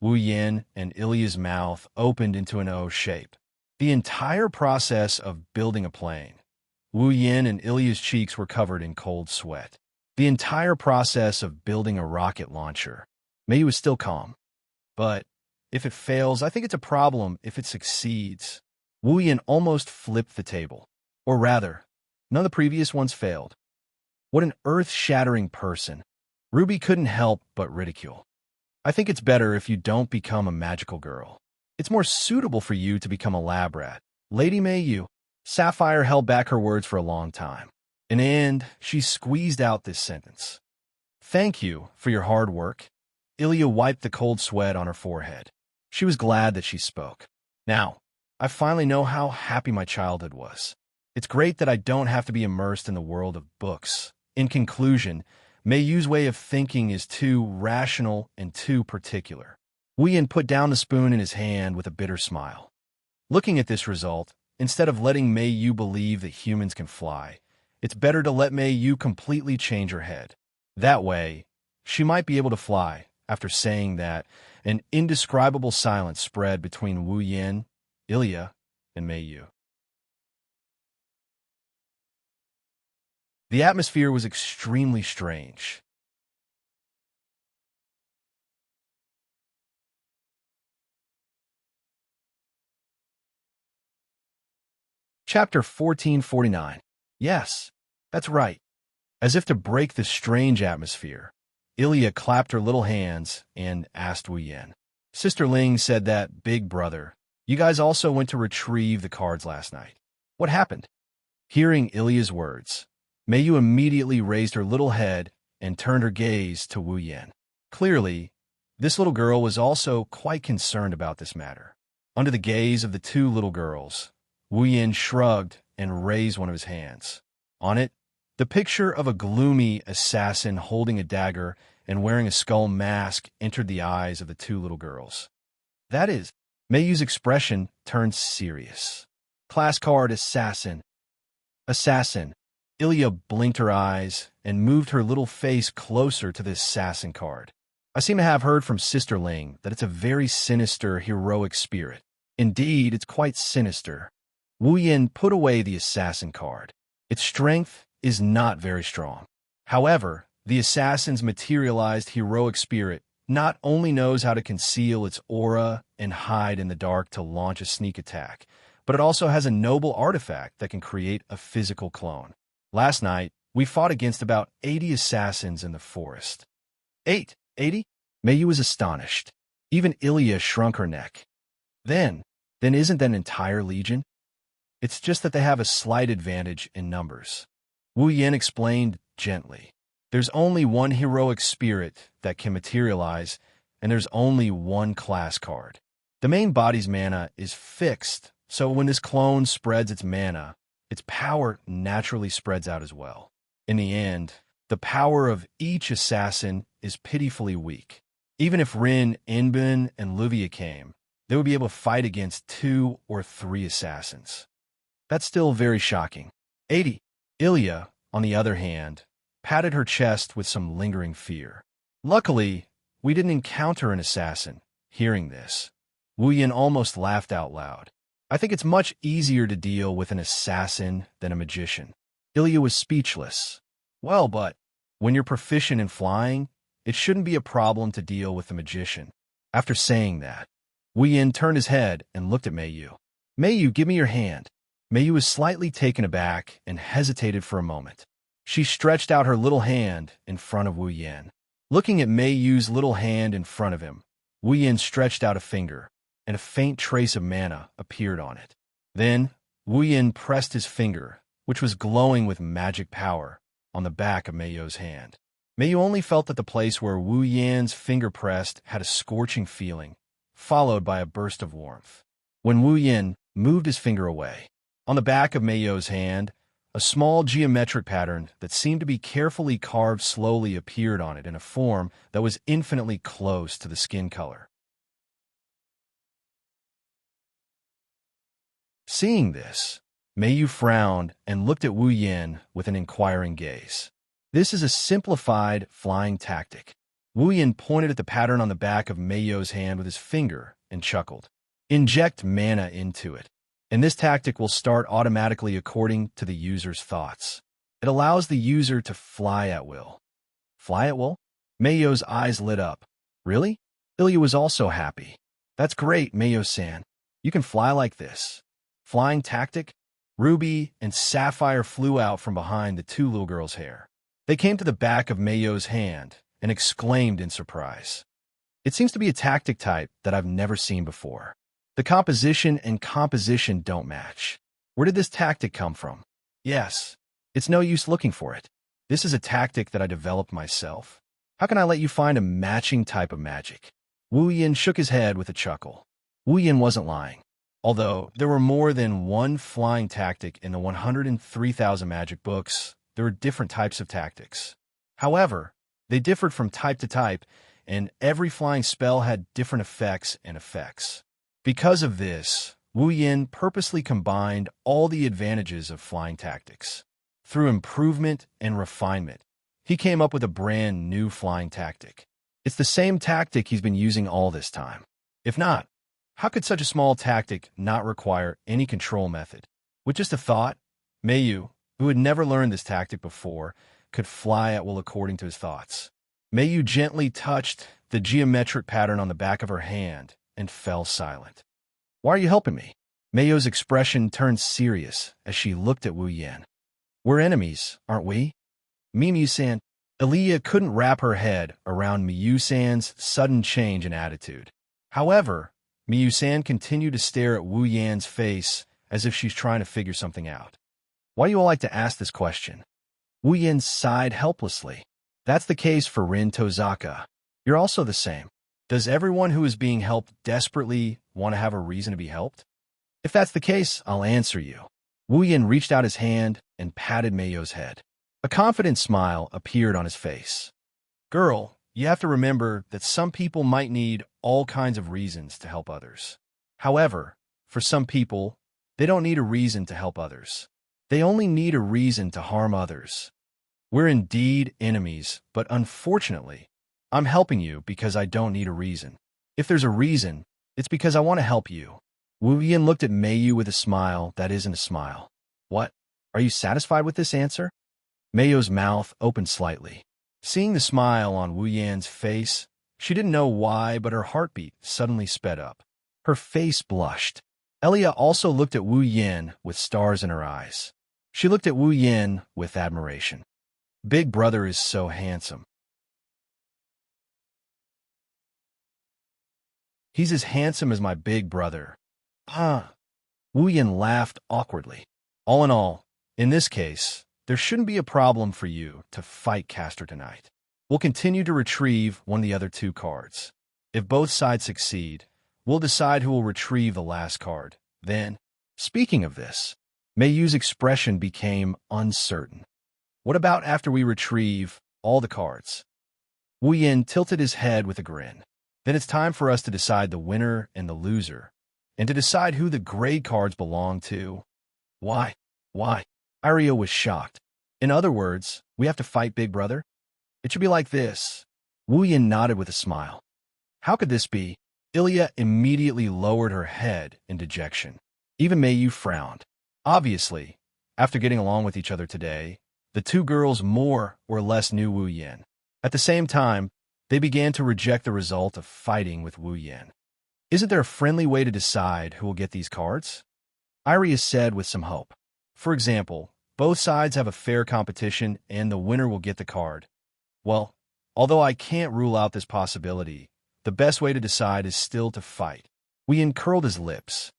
Wu Yin and Ilya's mouth opened into an O shape. The entire process of building a plane. Wu Yin and Ilya's cheeks were covered in cold sweat. The entire process of building a rocket launcher. Mayu was still calm. But if it fails, I think it's a problem if it succeeds. Wu Yin almost flipped the table. Or rather, none of the previous ones failed. What an earth-shattering person. Ruby couldn't help but ridicule. I think it's better if you don't become a magical girl. It's more suitable for you to become a lab rat. Lady Mayu. Sapphire held back her words for a long time. In the end, she squeezed out this sentence. Thank you for your hard work. Ilya wiped the cold sweat on her forehead. She was glad that she spoke. Now, I finally know how happy my childhood was. It's great that I don't have to be immersed in the world of books. In conclusion, Mayu's way of thinking is too rational and too particular. Wu Yin put down the spoon in his hand with a bitter smile. Looking at this result, instead of letting Mayu believe that humans can fly, it's better to let Mayu completely change her head. That way, she might be able to fly. After saying that, an indescribable silence spread between Wu Yin, Ilya, and Mayu. The atmosphere was extremely strange. Chapter 1449. Yes, that's right. As if to break the strange atmosphere, Ilya clapped her little hands and asked Wu Yin. Sister Ling said that, Big brother, you guys also went to retrieve the cards last night. What happened? Hearing Ilya's words, Mayu immediately raised her little head and turned her gaze to Wu Yin. Clearly, this little girl was also quite concerned about this matter. Under the gaze of the two little girls, Wu Yin shrugged and raised one of his hands. On it, the picture of a gloomy assassin holding a dagger and wearing a skull mask entered the eyes of the two little girls. That is, Mayu's expression turned serious. Class card assassin. Assassin. Ilya blinked her eyes and moved her little face closer to the assassin card. I seem to have heard from Sister Ling that it's a very sinister, heroic spirit. Indeed, it's quite sinister. Wu Yin put away the assassin card. Its strength is not very strong. However, the assassin's materialized heroic spirit not only knows how to conceal its aura and hide in the dark to launch a sneak attack, but it also has a noble artifact that can create a physical clone. Last night, we fought against about 80 assassins in the forest. 80? Mayu was astonished. Even Ilya shrunk her neck. Then isn't that an entire legion? It's just that they have a slight advantage in numbers. Wu Yin explained gently. There's only one heroic spirit that can materialize, and there's only one class card. The main body's mana is fixed, so when this clone spreads its mana, its power naturally spreads out as well. In the end, The power of each assassin is pitifully weak. Even if Rin, Inbin, and Luvia came, they would be able to fight against 2 or 3 assassins. That's still very shocking. 80. Ilya, on the other hand, patted her chest with some lingering fear. Luckily, we didn't encounter an assassin. Hearing this, Wu Yin almost laughed out loud. I think it's much easier to deal with an assassin than a magician. Ilya was speechless. Well, but when you're proficient in flying, it shouldn't be a problem to deal with the magician. After saying that, Wu Yin turned his head and looked at Meiyu. Meiyu, give me your hand. Meiyu was slightly taken aback and hesitated for a moment. She stretched out her little hand in front of Wu Yin. Looking at Meiyu's little hand in front of him, Wu Yin stretched out a finger, and a faint trace of mana appeared on it. Then, Wu Yin pressed his finger, which was glowing with magic power, on the back of Meiyu's hand. Meiyu only felt that the place where Wu Yin's finger pressed had a scorching feeling, followed by a burst of warmth. When Wu Yin moved his finger away, on the back of Meiyu's hand, a small geometric pattern that seemed to be carefully carved slowly appeared on it in a form that was infinitely close to the skin color. Seeing this, Meiyu frowned and looked at Wu Yin with an inquiring gaze. This is a simplified flying tactic. Wu Yin pointed at the pattern on the back of Meiyu's hand with his finger and chuckled. Inject mana into it, and this tactic will start automatically according to the user's thoughts. It allows the user to fly at will. Fly at will? Meiyu's eyes lit up. Really? Ilya was also happy. That's great, Meiyu-san. You can fly like this. Flying tactic? Ruby and Sapphire flew out from behind the 2 little girls' hair. They came to the back of Meiyu's hand and exclaimed in surprise. It seems to be a tactic type that I've never seen before. The composition and composition don't match. Where did this tactic come from? Yes, it's no use looking for it. This is a tactic that I developed myself. How can I let you find a matching type of magic? Wu Yin shook his head with a chuckle. Wu Yin wasn't lying. Although there were more than one flying tactic in the 103,000 magic books, there were different types of tactics. However, they differed from type to type, and every flying spell had different effects and effects. Because of this, Wu Yin purposely combined all the advantages of flying tactics. Through improvement and refinement, he came up with a brand new flying tactic. It's the same tactic he's been using all this time. If not, how could such a small tactic not require any control method? With just a thought, Meiyu, who had never learned this tactic before, could fly at will according to his thoughts. Meiyu gently touched the geometric pattern on the back of her hand and fell silent. Why are you helping me? Meiyu's expression turned serious as she looked at Wu Yin. We're enemies, aren't we? Meiyu-san. Ilya couldn't wrap her head around Meiyu-san's sudden change in attitude. However, Meiyu-san continued to stare at Wu Yan's face as if she's trying to figure something out. Why do you all like to ask this question? Wu Yin sighed helplessly. That's the case for Rin Tozaka. You're also the same. Does everyone who is being helped desperately want to have a reason to be helped? If that's the case, I'll answer you. Wu Yin reached out his hand and patted Meiyu's head. A confident smile appeared on his face. Girl, you have to remember that some people might need all kinds of reasons to help others. However, for some people, they don't need a reason to help others. They only need a reason to harm others. We're indeed enemies, but unfortunately, I'm helping you because I don't need a reason. If there's a reason, it's because I want to help you. Wu Yin looked at Meiyu with a smile that isn't a smile. What? Are you satisfied with this answer? Meiyu's mouth opened slightly. Seeing the smile on Wu Yan's face, she didn't know why, but her heartbeat suddenly sped up. Her face blushed. Elia also looked at Wu Yin with stars in her eyes. She looked at Wu Yin with admiration. Big brother is so handsome. He's as handsome as my big brother. Wu Yin laughed awkwardly. All in all, in this case, there shouldn't be a problem for you to fight Castor tonight. We'll continue to retrieve one of the other 2 cards. If both sides succeed, we'll decide who will retrieve the last card. Then, speaking of this, Meiyu's expression became uncertain. What about after we retrieve all the cards? Wu Yin tilted his head with a grin. Then it's time for us to decide the winner and the loser, and to decide who the gray cards belong to. Why? Why? Iria was shocked. In other words, we have to fight Big Brother? It should be like this. Wu Yin nodded with a smile. How could this be? Ilya immediately lowered her head in dejection. Even Mayu frowned. Obviously, after getting along with each other today, the two girls more or less knew Wu Yin. At the same time, they began to reject the result of fighting with Wu Yin. Isn't there a friendly way to decide who will get these cards? Iria said with some hope. For example, both sides have a fair competition and the winner will get the card. Well, although I can't rule out this possibility, the best way to decide is still to fight. Wu Yin curled his lips.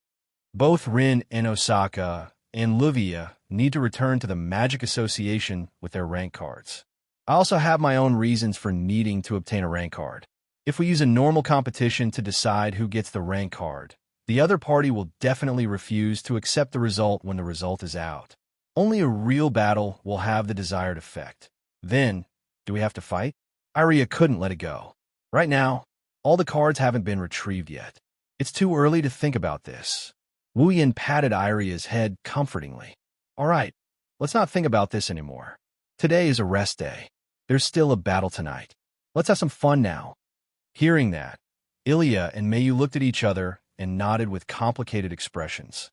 Both Rin and Osaka and Luvia need to return to the Magic Association with their rank cards. I also have my own reasons for needing to obtain a rank card. If we use a normal competition to decide who gets the rank card, the other party will definitely refuse to accept the result when the result is out. Only a real battle will have the desired effect. Then, do we have to fight? Iria couldn't let it go. Right now, all the cards haven't been retrieved yet. It's too early to think about this. Wu Yin patted Iria's head comfortingly. All right, let's not think about this anymore. Today is a rest day. There's still a battle tonight. Let's have some fun now. Hearing that, Ilya and Mayu looked at each other and nodded with complicated expressions.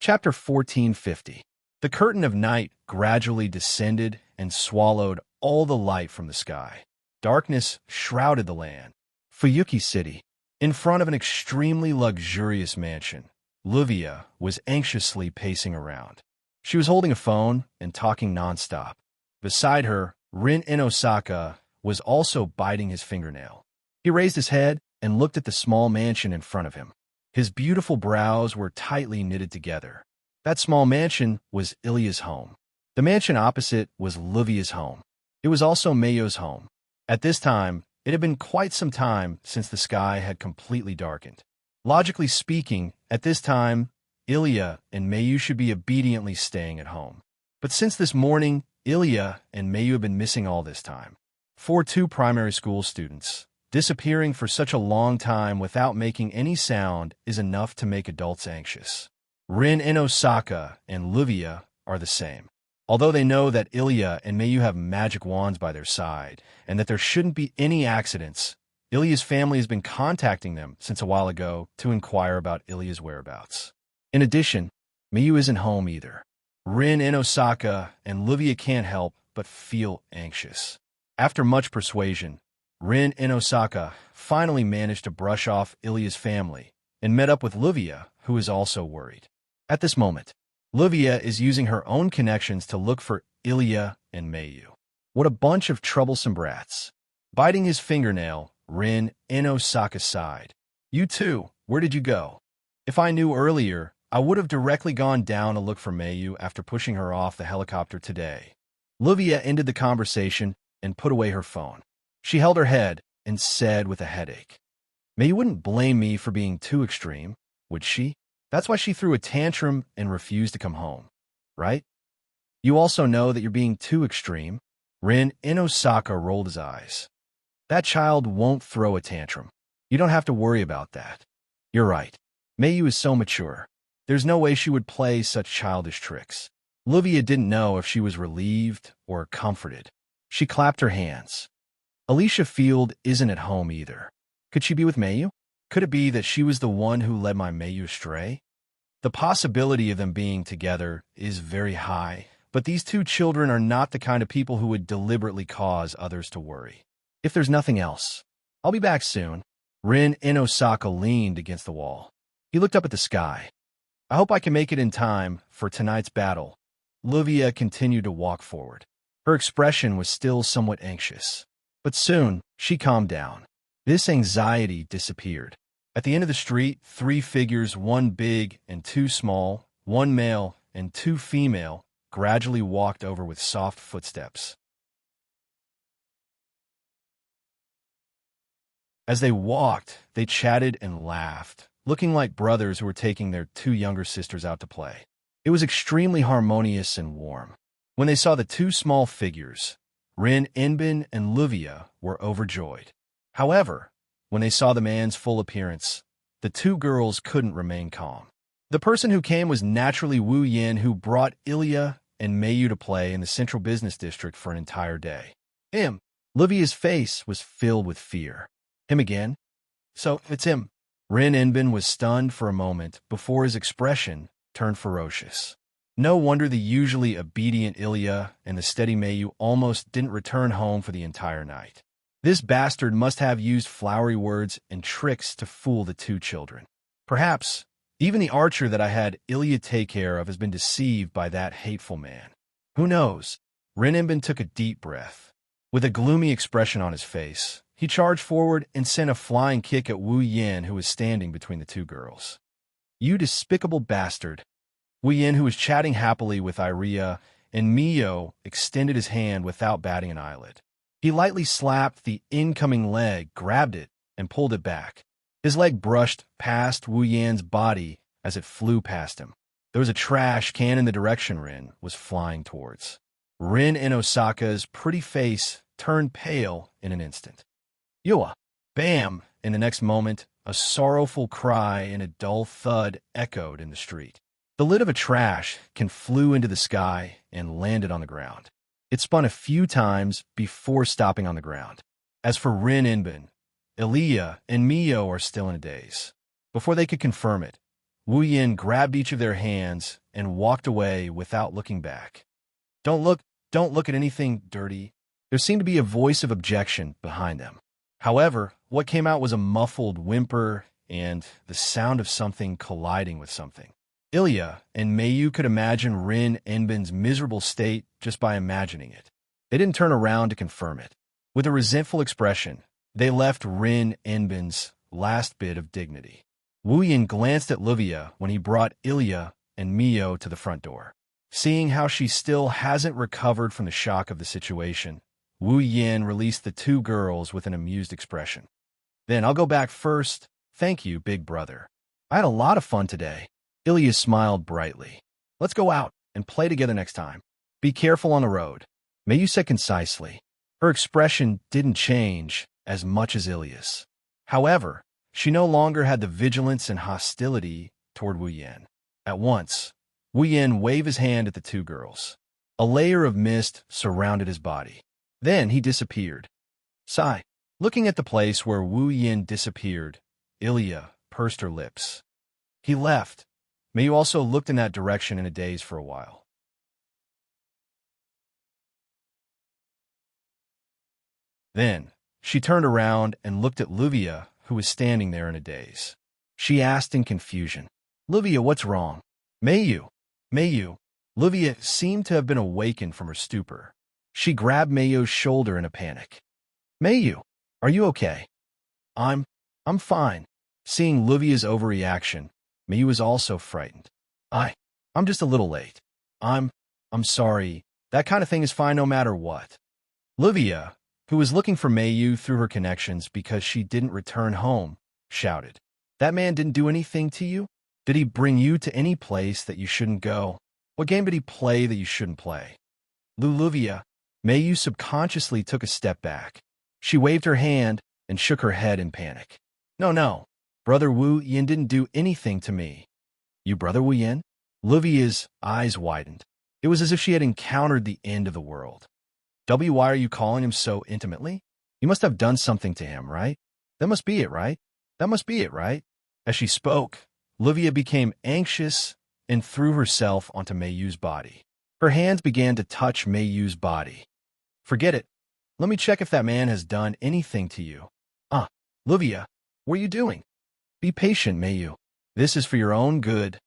Chapter 1450. The curtain of night gradually descended and swallowed all the light from the sky. Darkness shrouded the land. Fuyuki City. In front of an extremely luxurious mansion, Luvia was anxiously pacing around. She was holding a phone and talking nonstop. Beside her, Rin in Osaka was also biting his fingernail. He raised his head and looked at the small mansion in front of him. His beautiful brows were tightly knitted together. That small mansion was Ilya's home. The mansion opposite was Luvia's home. It was also Mayo's home. At this time, it had been quite some time since the sky had completely darkened. Logically speaking, at this time, Ilya and Mayu should be obediently staying at home. But since this morning, Ilya and Mayu have been missing all this time. For two primary school students, disappearing for such a long time without making any sound is enough to make adults anxious. Rin in Osaka and Luvia are the same. Although they know that Ilya and Mayu have magic wands by their side, and that there shouldn't be any accidents, Ilya's family has been contacting them since a while ago to inquire about Ilya's whereabouts. In addition, Mayu isn't home either. Rin in Osaka and Luvia can't help but feel anxious. After much persuasion, Rin in Osaka finally managed to brush off Ilya's family and met up with Luvia, who is also worried. At this moment, Luvia is using her own connections to look for Ilya and Mayu. What a bunch of troublesome brats. Biting his fingernail, Rin in Osaka sighed. You too, where did you go? If I knew earlier, I would have directly gone down to look for Mayu after pushing her off the helicopter today. Luvia ended the conversation and put away her phone. She held her head and said with a headache, Mayu wouldn't blame me for being too extreme, would she? That's why she threw a tantrum and refused to come home, right? You also know that you're being too extreme. Rin in Osaka rolled his eyes. That child won't throw a tantrum. You don't have to worry about that. You're right. Mayu is so mature. There's no way she would play such childish tricks. Luvia didn't know if she was relieved or comforted. She clapped her hands. Alicia Field isn't at home either. Could she be with Mayu? Could it be that she was the one who led my Mayu astray? The possibility of them being together is very high, but these two children are not the kind of people who would deliberately cause others to worry. If there's nothing else, I'll be back soon. Rin in Osaka leaned against the wall. He looked up at the sky. I hope I can make it in time for tonight's battle. Luvia continued to walk forward. Her expression was still somewhat anxious, but soon she calmed down. This anxiety disappeared. At the end of the street, three figures, one big and two small, one male and two female, gradually walked over with soft footsteps. As they walked, they chatted and laughed, looking like brothers who were taking their two younger sisters out to play. It was extremely harmonious and warm. When they saw the two small figures, Rin Enbin and Luvia were overjoyed. However, when they saw the man's full appearance, the two girls couldn't remain calm. The person who came was naturally Wu Yin, who brought Ilya and Meiyu to play in the central business district for an entire day. Him. Luvia's face was filled with fear. Him again? So, it's him. Rin Enbin was stunned for a moment before his expression turned ferocious. No wonder the usually obedient Ilya and the steady Meiyu almost didn't return home for the entire night. This bastard must have used flowery words and tricks to fool the two children. Perhaps even the archer that I had Ilya take care of has been deceived by that hateful man. Who knows? Rin Enbin took a deep breath. With a gloomy expression on his face, he charged forward and sent a flying kick at Wu Yin, who was standing between the two girls. You despicable bastard! Wu Yin, who was chatting happily with Iria and Mio, extended his hand without batting an eyelid. He lightly slapped the incoming leg, grabbed it, and pulled it back. His leg brushed past Wu Yan's body as it flew past him. There was a trash can in the direction Rin was flying towards. Rin and Osaka's pretty face turned pale in an instant. Yua! Bam! In the next moment, a sorrowful cry and a dull thud echoed in the street. The lid of a trash can flew into the sky and landed on the ground. It spun a few times before stopping on the ground. As for Rin Enbin, Ilya and Mio are still in a daze. Before they could confirm it, Wu Yin grabbed each of their hands and walked away without looking back. Don't look at anything dirty. There seemed to be a voice of objection behind them. However, what came out was a muffled whimper and the sound of something colliding with something. Ilya and Meiyu could imagine Rin Enbin's miserable state just by imagining it. They didn't turn around to confirm it. With a resentful expression, they left Rin Enbin's last bit of dignity. Wu Yin glanced at Luvia when he brought Ilya and Mio to the front door. Seeing how she still hasn't recovered from the shock of the situation, Wu Yin released the two girls with an amused expression. Then I'll go back first. Thank you, big brother. I had a lot of fun today. Ilya smiled brightly. Let's go out and play together next time. Be careful on the road. Meiyu said concisely. Her expression didn't change as much as Ilya's. However, she no longer had the vigilance and hostility toward Wu Yin. At once, Wu Yin waved his hand at the two girls. A layer of mist surrounded his body. Then he disappeared. Sigh. Looking at the place where Wu Yin disappeared, Ilya pursed her lips. He left. Meiyu also looked in that direction in a daze for a while. Then, she turned around and looked at Luvia, who was standing there in a daze. She asked in confusion, Luvia, what's wrong? Meiyu. Luvia seemed to have been awakened from her stupor. She grabbed Meiyu's shoulder in a panic. Meiyu, are you okay? I'm fine. Seeing Luvia's overreaction, Meiyu was also frightened. I'm just a little late. I'm sorry. That kind of thing is fine no matter what. Luvia, who was looking for Meiyu through her connections because she didn't return home, shouted. That man didn't do anything to you? Did he bring you to any place that you shouldn't go? What game did he play that you shouldn't play? Luvia, Meiyu subconsciously took a step back. She waved her hand and shook her head in panic. No. Brother Wu Yin didn't do anything to me. You brother Wu Yin? Luvia's eyes widened. It was as if she had encountered the end of the world. Why are you calling him so intimately? You must have done something to him, right? That must be it, right? As she spoke, Luvia became anxious and threw herself onto Meiyu's body. Her hands began to touch Meiyu's body. Forget it. Let me check if that man has done anything to you. Luvia, what are you doing? Be patient, Meiyu. This is for your own good.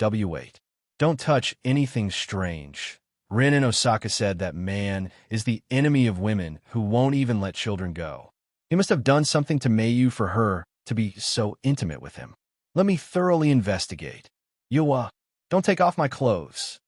Wait. Don't touch anything strange. Rin and Osaka said that man is the enemy of women who won't even let children go. He must have done something to Meiyu for her to be so intimate with him. Let me thoroughly investigate. You, don't take off my clothes.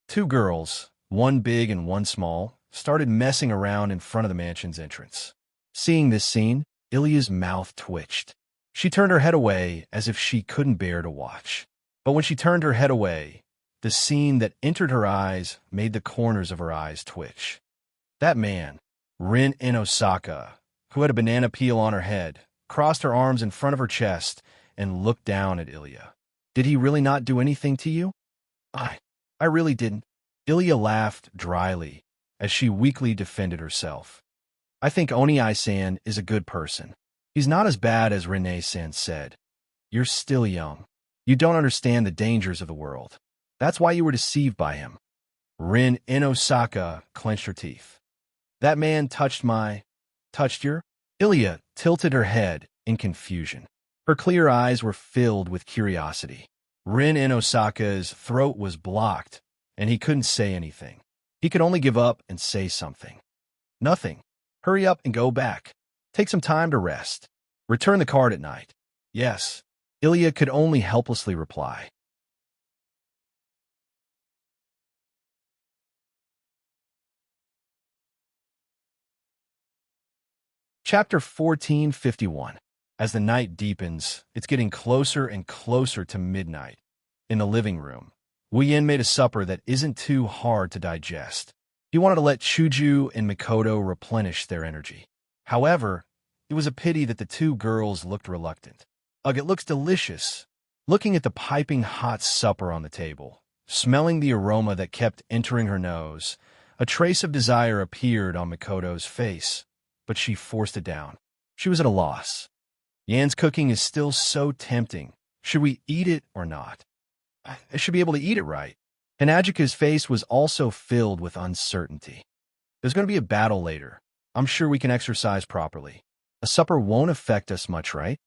Two girls, one big and one small, started messing around in front of the mansion's entrance. Seeing this scene, Ilya's mouth twitched. She turned her head away as if she couldn't bear to watch. But when she turned her head away, the scene that entered her eyes made the corners of her eyes twitch. That man, Rin in Osaka, who had a banana peel on her head, crossed her arms in front of her chest and looked down at Ilya. Did he really not do anything to you? I really didn't. Ilya laughed dryly as she weakly defended herself. I think Oniai-san is a good person. He's not as bad as Renee-san said. You're still young. You don't understand the dangers of the world. That's why you were deceived by him. Rin in Osaka clenched her teeth. That man touched your? Ilya tilted her head in confusion. Her clear eyes were filled with curiosity. Rin in Osaka's throat was blocked, and he couldn't say anything. He could only give up and say something. Nothing. Hurry up and go back. Take some time to rest. Return the card at night. Yes. Ilya could only helplessly reply. Chapter 1451. As the night deepens, it's getting closer and closer to midnight. In the living room, Wu Yin made a supper that isn't too hard to digest. He wanted to let Chuju and Mikoto replenish their energy. However, it was a pity that the two girls looked reluctant. Ugh, it looks delicious. Looking at the piping hot supper on the table, smelling the aroma that kept entering her nose, a trace of desire appeared on Mikoto's face, but she forced it down. She was at a loss. Yan's cooking is still so tempting. Should we eat it or not? I should be able to eat it right. Hinajika's face was also filled with uncertainty. There's going to be a battle later. I'm sure we can exercise properly. A supper won't affect us much, right?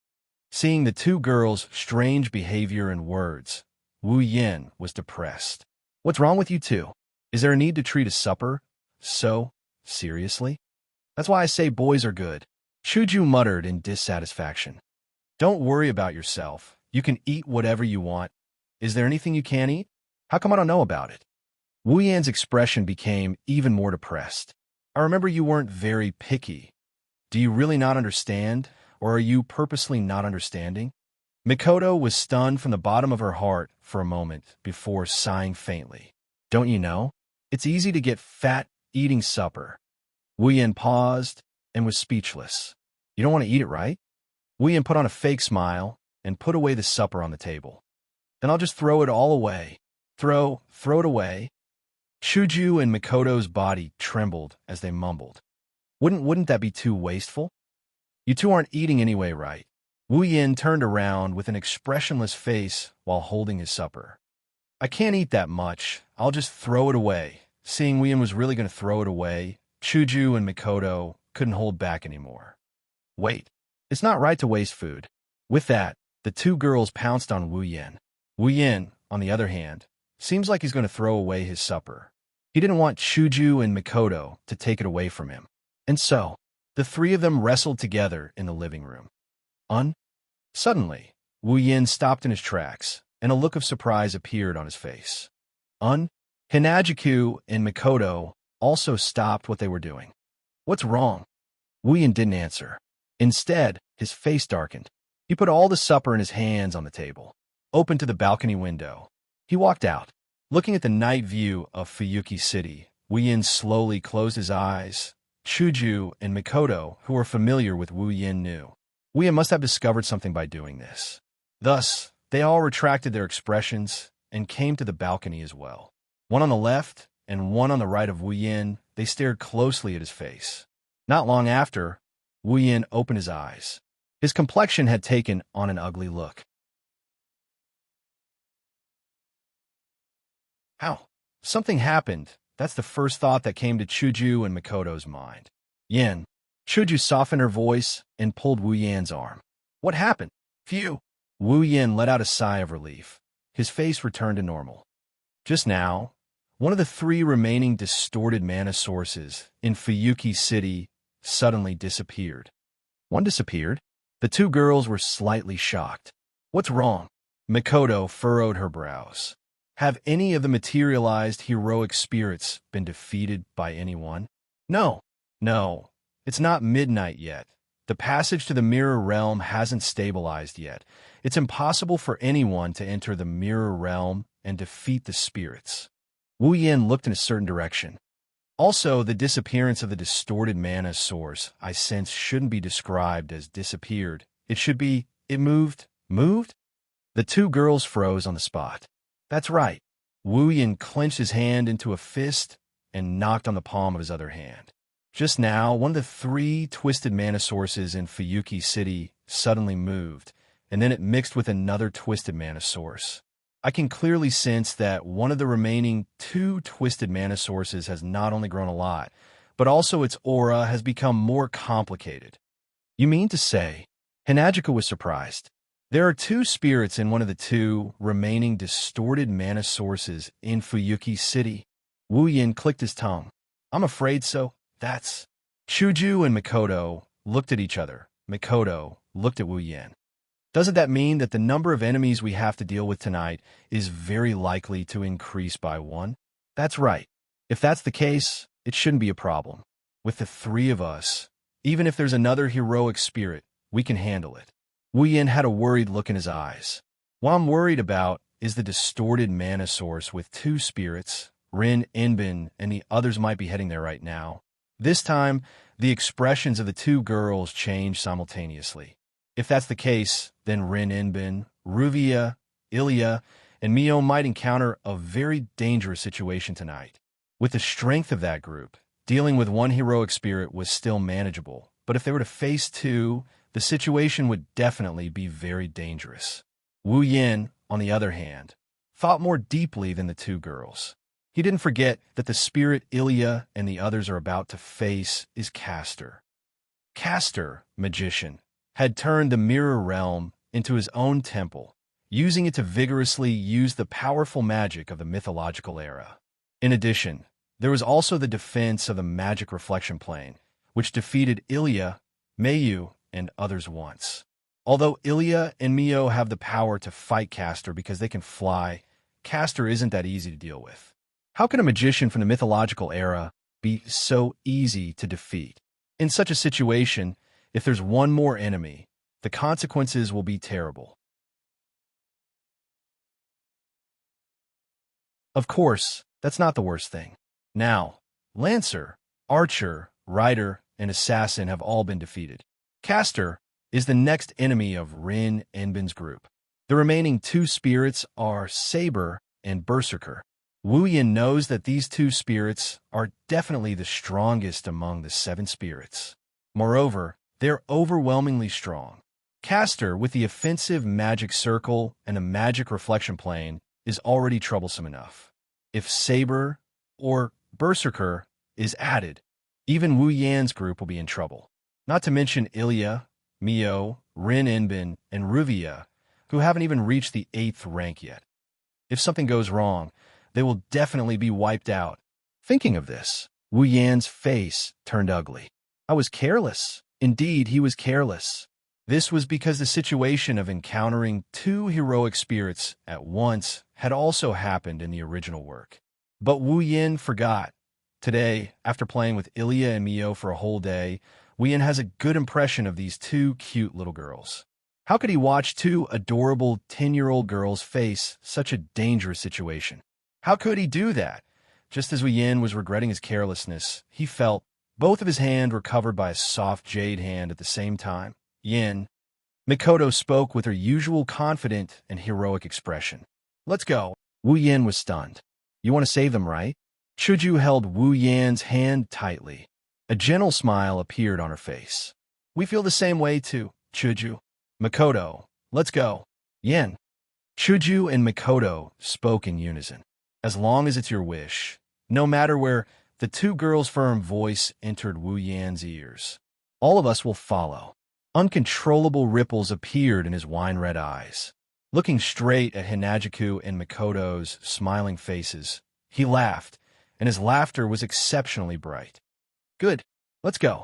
Seeing the two girls' strange behavior and words, Wu Yin was depressed. What's wrong with you two? Is there a need to treat a supper so seriously? That's why I say boys are good. Chuju muttered in dissatisfaction. Don't worry about yourself. You can eat whatever you want. Is there anything you can't eat? How come I don't know about it? Wu Yan's expression became even more depressed. I remember you weren't very picky. Do you really not understand, or are you purposely not understanding? Mikoto was stunned from the bottom of her heart for a moment before sighing faintly. Don't you know? It's easy to get fat eating supper. Wu Yan paused and was speechless. You don't want to eat it, right? Wu Yan put on a fake smile and put away the supper on the table. Then I'll just throw it all away. Throw it away. Chuju and Mikoto's body trembled as they mumbled. Wouldn't that be too wasteful? You two aren't eating anyway, right? Wu Yin turned around with an expressionless face while holding his supper. I can't eat that much. I'll just throw it away. Seeing Wu Yin was really going to throw it away, Chuju and Mikoto couldn't hold back anymore. Wait, it's not right to waste food. With that, the two girls pounced on Wu Yin. Wu Yin, on the other hand, seems like he's going to throw away his supper. He didn't want Chuju and Mikoto to take it away from him. And so, the three of them wrestled together in the living room. Suddenly, Wu Yin stopped in his tracks, and a look of surprise appeared on his face. Hinajiku and Mikoto also stopped what they were doing. What's wrong? Wu Yin didn't answer. Instead, his face darkened. He put all the supper in his hands on the table, opened to the balcony window. He walked out. Looking at the night view of Fuyuki City, Wu Yin slowly closed his eyes. Chuju and Mikoto, who were familiar with Wu Yin, knew. Wu Yin must have discovered something by doing this. Thus, they all retracted their expressions and came to the balcony as well. One on the left and one on the right of Wu Yin, they stared closely at his face. Not long after, Wu Yin opened his eyes. His complexion had taken on an ugly look. How? Something happened. That's the first thought that came to Chuju and Mikoto's mind. Yin. Chuju softened her voice and pulled Wu Yan's arm. What happened? Phew. Wu Yin let out a sigh of relief. His face returned to normal. Just now, one of the three remaining distorted mana sources in Fuyuki City suddenly disappeared. One disappeared? The two girls were slightly shocked. What's wrong? Mikoto furrowed her brows. Have any of the materialized heroic spirits been defeated by anyone? No. It's not midnight yet. The passage to the mirror realm hasn't stabilized yet. It's impossible for anyone to enter the mirror realm and defeat the spirits. Wu Yin looked in a certain direction. Also, the disappearance of the distorted mana source, I sense, shouldn't be described as disappeared. It should be, it moved? Moved? The two girls froze on the spot. That's right. Wu Yin clenched his hand into a fist and knocked on the palm of his other hand. Just now, one of the 3 twisted mana sources in Fuyuki City suddenly moved, and then it mixed with another twisted mana source. I can clearly sense that one of the remaining 2 twisted mana sources has not only grown a lot, but also its aura has become more complicated. You mean to say? Hinagika was surprised. There are 2 spirits in one of the 2 remaining distorted mana sources in Fuyuki City. Wu Yin clicked his tongue. I'm afraid so. That's... Chuju and Mikoto looked at each other. Mikoto looked at Wu Yin. Doesn't that mean that the number of enemies we have to deal with tonight is very likely to increase by 1? That's right. If that's the case, it shouldn't be a problem. With the 3 of us, even if there's another heroic spirit, we can handle it. Wu Yin had a worried look in his eyes. What I'm worried about is the distorted mana source with 2 spirits. Rin, Inbin, and the others might be heading there right now. This time, the expressions of the 2 girls changed simultaneously. If that's the case, then Rin, Inbin, Ruvia, Ilya, and Mio might encounter a very dangerous situation tonight. With the strength of that group, dealing with 1 heroic spirit was still manageable, but if they were to face 2, the situation would definitely be very dangerous. Wu Yin, on the other hand, thought more deeply than the 2 girls. He didn't forget that the spirit Ilya and the others are about to face is Castor. Castor, magician, had turned the mirror realm into his own temple, using it to vigorously use the powerful magic of the mythological era. In addition, there was also the defense of the magic reflection plane, which defeated Ilya, Mayu, and others once. Although Ilya and Mio have the power to fight Castor because they can fly, Castor isn't that easy to deal with. How can a magician from the mythological era be so easy to defeat? In such a situation, if there's 1 more enemy, the consequences will be terrible. Of course, that's not the worst thing. Now, Lancer, Archer, Rider, and Assassin have all been defeated. Castor is the next enemy of Rin Enbin's group. The remaining 2 spirits are Saber and Berserker. Wu Yin knows that these 2 spirits are definitely the strongest among the 7 spirits. Moreover, they're overwhelmingly strong. Castor, with the offensive magic circle and a magic reflection plane, is already troublesome enough. If Saber or Berserker is added, even Wu Yan's group will be in trouble. Not to mention Ilya, Mio, Rin Enbin, and Ruvia, who haven't even reached the 8th rank yet. If something goes wrong, they will definitely be wiped out. Thinking of this, Wu Yan's face turned ugly. I was careless. Indeed, he was careless. This was because the situation of encountering 2 heroic spirits at once had also happened in the original work. But Wu Yin forgot. Today, after playing with Ilya and Mio for a whole day, Wu Yin has a good impression of these 2 cute little girls. How could he watch 2 adorable 10-year-old girls face such a dangerous situation? How could he do that? Just as Wu Yin was regretting his carelessness, he felt both of his hands were covered by a soft jade hand at the same time. Yin. Mikoto spoke with her usual confident and heroic expression. Let's go. Wu Yin was stunned. You want to save them, right? Chuju held Wu Yan's hand tightly. A gentle smile appeared on her face. We feel the same way too, Chuju. Mikoto, let's go. Yin. Chuju and Mikoto spoke in unison. As long as it's your wish. No matter where, the 2 girls' firm voice entered Wu Yan's ears. All of us will follow. Uncontrollable ripples appeared in his wine-red eyes. Looking straight at Hinajiku and Mikoto's smiling faces, he laughed, and his laughter was exceptionally bright. Good. Let's go.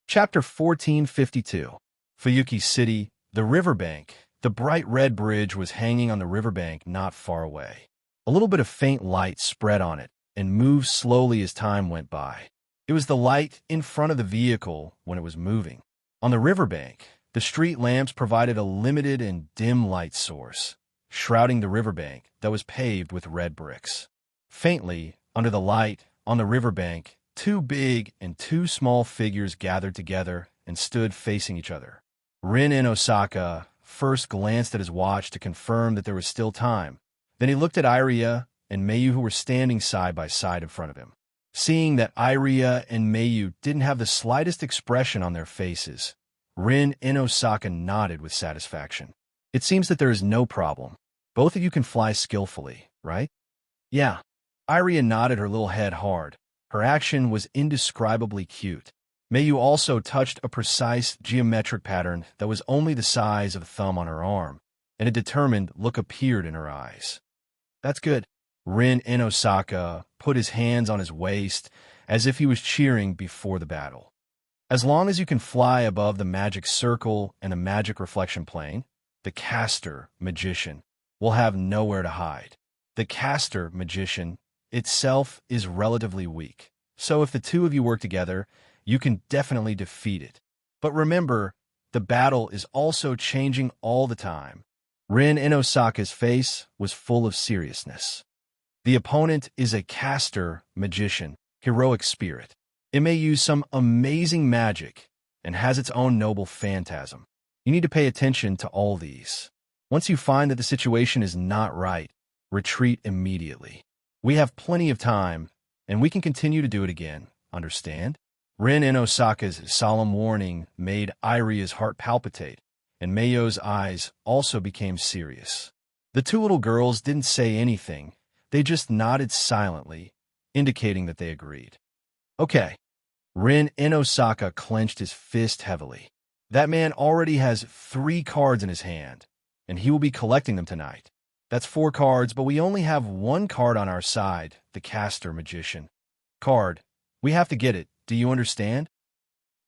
Chapter 1452. Fuyuki City, the riverbank. The bright red bridge was hanging on the riverbank not far away. A little bit of faint light spread on it and moved slowly as time went by. It was the light in front of the vehicle when it was moving. On the riverbank, the street lamps provided a limited and dim light source, shrouding the riverbank that was paved with red bricks. Faintly, under the light, on the riverbank, two big and two small figures gathered together and stood facing each other. Rin in Osaka first glanced at his watch to confirm that there was still time. Then he looked at Iria and Mayu, who were standing side by side in front of him. Seeing that Iria and Mayu didn't have the slightest expression on their faces, Rin in Osaka nodded with satisfaction. It seems that there is no problem. Both of you can fly skillfully, right? Yeah. Iria nodded her little head hard. Her action was indescribably cute. Mayu also touched a precise geometric pattern that was only the size of a thumb on her arm, and a determined look appeared in her eyes. That's good. Rin in Osaka put his hands on his waist as if he was cheering before the battle. As long as you can fly above the magic circle and the magic reflection plane, the caster magician will have nowhere to hide. The caster magician itself is relatively weak, so if the two of you work together, you can definitely defeat it. But remember, the battle is also changing all the time. Rin in Osaka's face was full of seriousness. The opponent is a caster magician, heroic spirit. It may use some amazing magic and has its own noble phantasm. You need to pay attention to all these. Once you find that the situation is not right, retreat immediately. We have plenty of time, and we can continue to do it again, understand? Rin in Osaka's solemn warning made Iria's heart palpitate, and Mayu's eyes also became serious. The two little girls didn't say anything. They just nodded silently, indicating that they agreed. Okay. Rin in Osaka clenched his fist heavily. That man already has 3 cards in his hand, and he will be collecting them tonight. That's 4 cards, but we only have 1 card on our side, the caster magician. Card. We have to get it. Do you understand?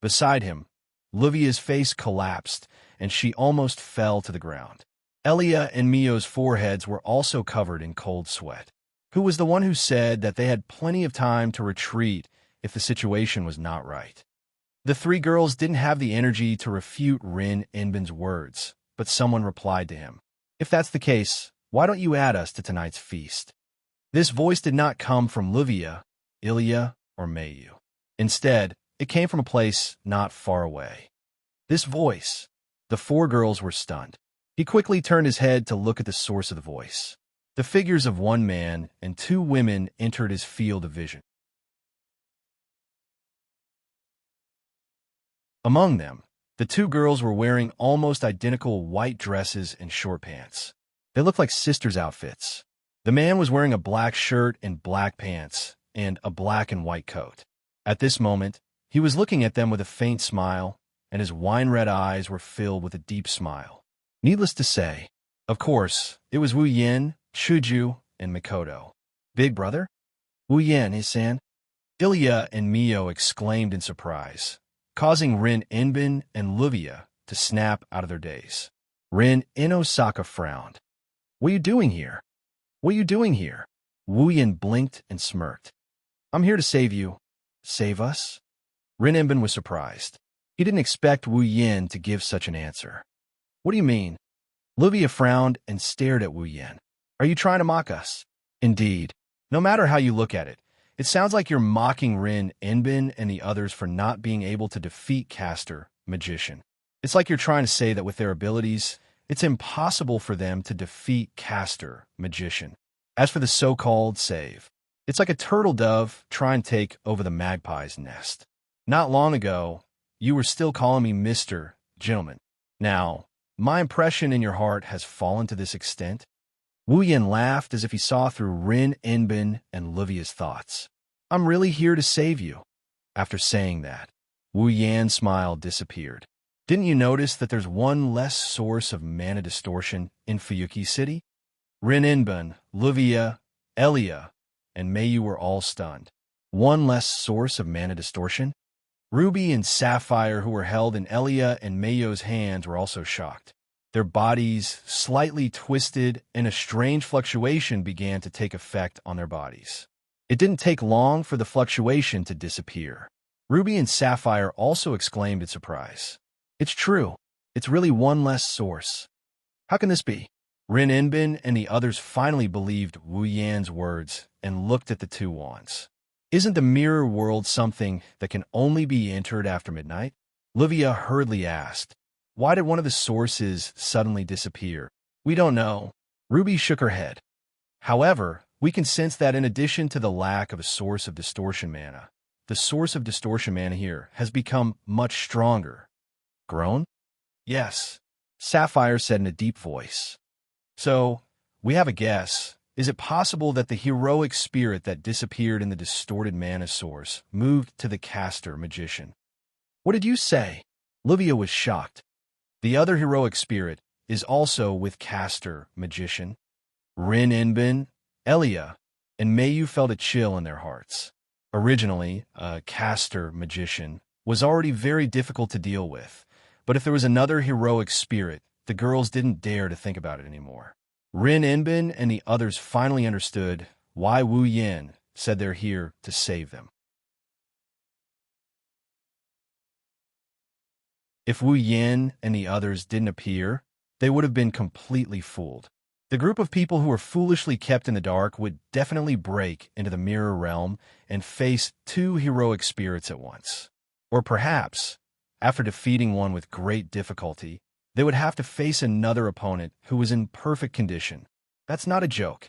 Beside him, Livia's face collapsed, and she almost fell to the ground. Elia and Mio's foreheads were also covered in cold sweat. Who was the one who said that they had plenty of time to retreat if the situation was not right? The 3 girls didn't have the energy to refute Rin Inbin's words, but someone replied to him. If that's the case, why don't you add us to tonight's feast? This voice did not come from Livia, Ilya, or Mayu. Instead, it came from a place not far away. This voice. The 4 girls were stunned. He quickly turned his head to look at the source of the voice. The figures of 1 man and 2 women entered his field of vision. Among them, the 2 girls were wearing almost identical white dresses and short pants. They looked like sisters' outfits. The man was wearing a black shirt and black pants, and a black and white coat. At this moment, he was looking at them with a faint smile, and his wine-red eyes were filled with a deep smile. Needless to say, of course, it was Wu Yin, Shuju, and Mikoto. Big brother? Wu Yin, Hisan? Ilya and Mio exclaimed in surprise, causing Rin Inbin and Livia to snap out of their daze. Rin in Osaka frowned. What are you doing here? What are you doing here? Wu Yin blinked and smirked. I'm here to save you. Save us? Rin Inbin was surprised. He didn't expect Wu Yin to give such an answer. What do you mean? Livia frowned and stared at Wu Yin. Are you trying to mock us? Indeed. No matter how you look at it, it sounds like you're mocking Rin Inbin and the others for not being able to defeat Caster, Magician. It's like you're trying to say that with their abilities, it's impossible for them to defeat Caster, Magician. As for the so-called save, it's like a turtle dove trying to take over the magpie's nest. Not long ago, you were still calling me Mr. Gentleman. Now, my impression in your heart has fallen to this extent. Wu Yin laughed as if he saw through Rin Inbin and Livia's thoughts. I'm really here to save you. After saying that, Wu Yan's smile disappeared. Didn't you notice that there's one less source of mana distortion in Fuyuki City? Rin Inbin, Livia, Elia, and Mayu were all stunned. One less source of mana distortion? Ruby and Sapphire, who were held in Elia and Mayu's hands, were also shocked. Their bodies slightly twisted, and a strange fluctuation began to take effect on their bodies. It didn't take long for the fluctuation to disappear. Ruby and Sapphire also exclaimed in surprise. It's true. It's really one less source. How can this be? Rin Inbin and the others finally believed Wu Yan's words and looked at the two wands. Isn't the mirror world something that can only be entered after midnight? Livia hurriedly asked. Why did one of the sources suddenly disappear? We don't know. Ruby shook her head. However, we can sense that in addition to the lack of a source of distortion mana, the source of distortion mana here has become much stronger. Grown? Yes, Sapphire said in a deep voice. So, we have a guess. Is it possible that the heroic spirit that disappeared in the distorted mana source moved to the caster magician? What did you say? Livia was shocked. The other heroic spirit is also with caster magician. Rin Inbin, Elia, and Mayu felt a chill in their hearts. Originally, a caster magician was already very difficult to deal with, but if there was another heroic spirit, the girls didn't dare to think about it anymore. Rin Inbin and the others finally understood why Wu Yin said they're here to save them. If Wu Yin and the others didn't appear, they would have been completely fooled. The group of people who were foolishly kept in the dark would definitely break into the mirror realm and face two heroic spirits at once. Or perhaps, after defeating one with great difficulty, they would have to face another opponent who was in perfect condition. That's not a joke.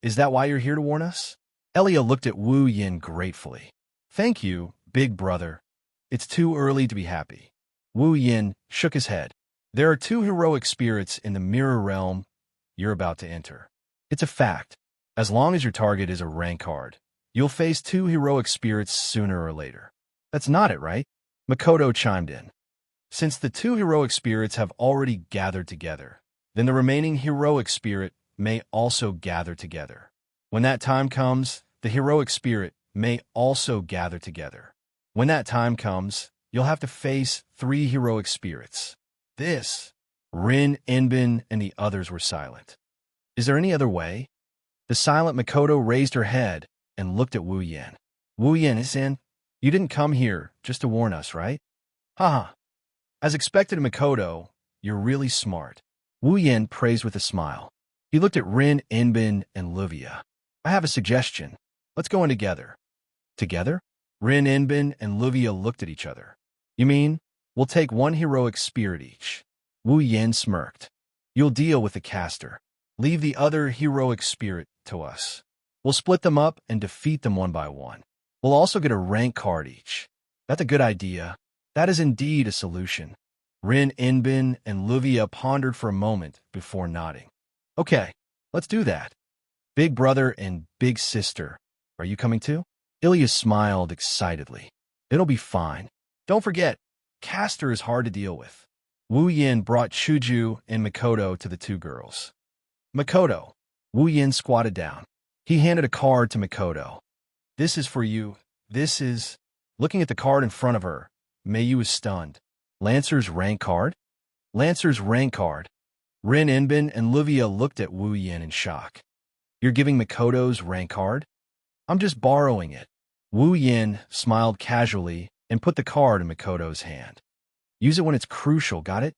Is that why you're here to warn us? Elia looked at Wu Yin gratefully. Thank you, big brother. It's too early to be happy. Wu Yin shook his head. There are two heroic spirits in the mirror realm you're about to enter. It's a fact. As long as your target is a rank card, you'll face two heroic spirits sooner or later. That's not it, right? Makoto chimed in. Since the two heroic spirits have already gathered together, then the remaining heroic spirit may also gather together. When that time comes, the heroic spirit may also gather together. When that time comes, you'll have to face three heroic spirits. Rin, Inbin, and the others were silent. Is there any other way? The silent Makoto raised her head and looked at Wu Yin. Wu Yin is in. You didn't come here just to warn us, right? Haha. As expected, Makoto, you're really smart. Wu Yin praised with a smile. He looked at Rin, Inbin, and Livia. I have a suggestion. Let's go in together. Together? Rin, Inbin, and Livia looked at each other. You mean, we'll take one heroic spirit each? Wu Yin smirked. You'll deal with the caster. Leave the other heroic spirit to us. We'll split them up and defeat them one by one. We'll also get a rank card each. That's a good idea. That is indeed a solution. Rin, Inbin, and Livia pondered for a moment before nodding. Okay, let's do that. Big brother and big sister, are you coming too? Ilya smiled excitedly. It'll be fine. Don't forget, caster is hard to deal with. Wu Yin brought Chuju and Makoto to the two girls. Makoto. Wu Yin squatted down. He handed a card to Makoto. This is for you. This is... Looking at the card in front of her, Mayu was stunned. Lancer's rank card? Lancer's rank card. Rin Inbin and Livia looked at Wu Yin in shock. You're giving Makoto's rank card? I'm just borrowing it. Wu Yin smiled casually and put the card in Makoto's hand. Use it when it's crucial, got it?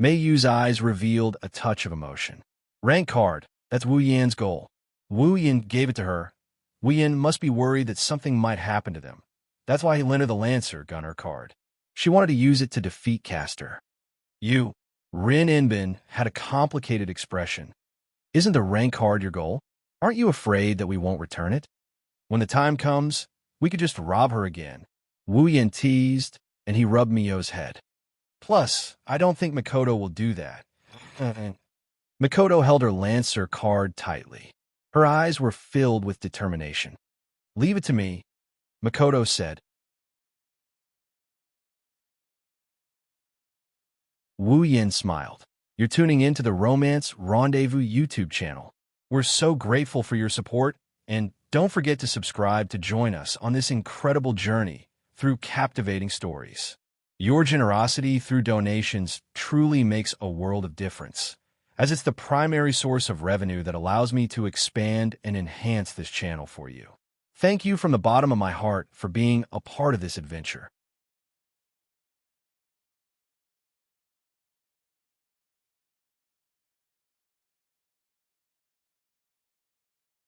Mayu's eyes revealed a touch of emotion. Rank card, that's Wu Yin's goal. Wu Yin gave it to her. Wu Yin must be worried that something might happen to them. That's why he lent her the Lancer Gunner card. She wanted to use it to defeat Caster. You, Rin Inbin, had a complicated expression. Isn't the rank card your goal? Aren't you afraid that we won't return it? When the time comes, we could just rob her again. Wu Yin teased, and he rubbed Mio's head. Plus, I don't think Makoto will do that. Makoto held her Lancer card tightly. Her eyes were filled with determination. Leave it to me, Makoto said. Wu Yin smiled. You're tuning in to the Romance Rendezvous YouTube channel. We're so grateful for your support, and don't forget to subscribe to join us on this incredible journey through captivating stories. Your generosity through donations truly makes a world of difference, as it's the primary source of revenue that allows me to expand and enhance this channel for you. Thank you from the bottom of my heart for being a part of this adventure.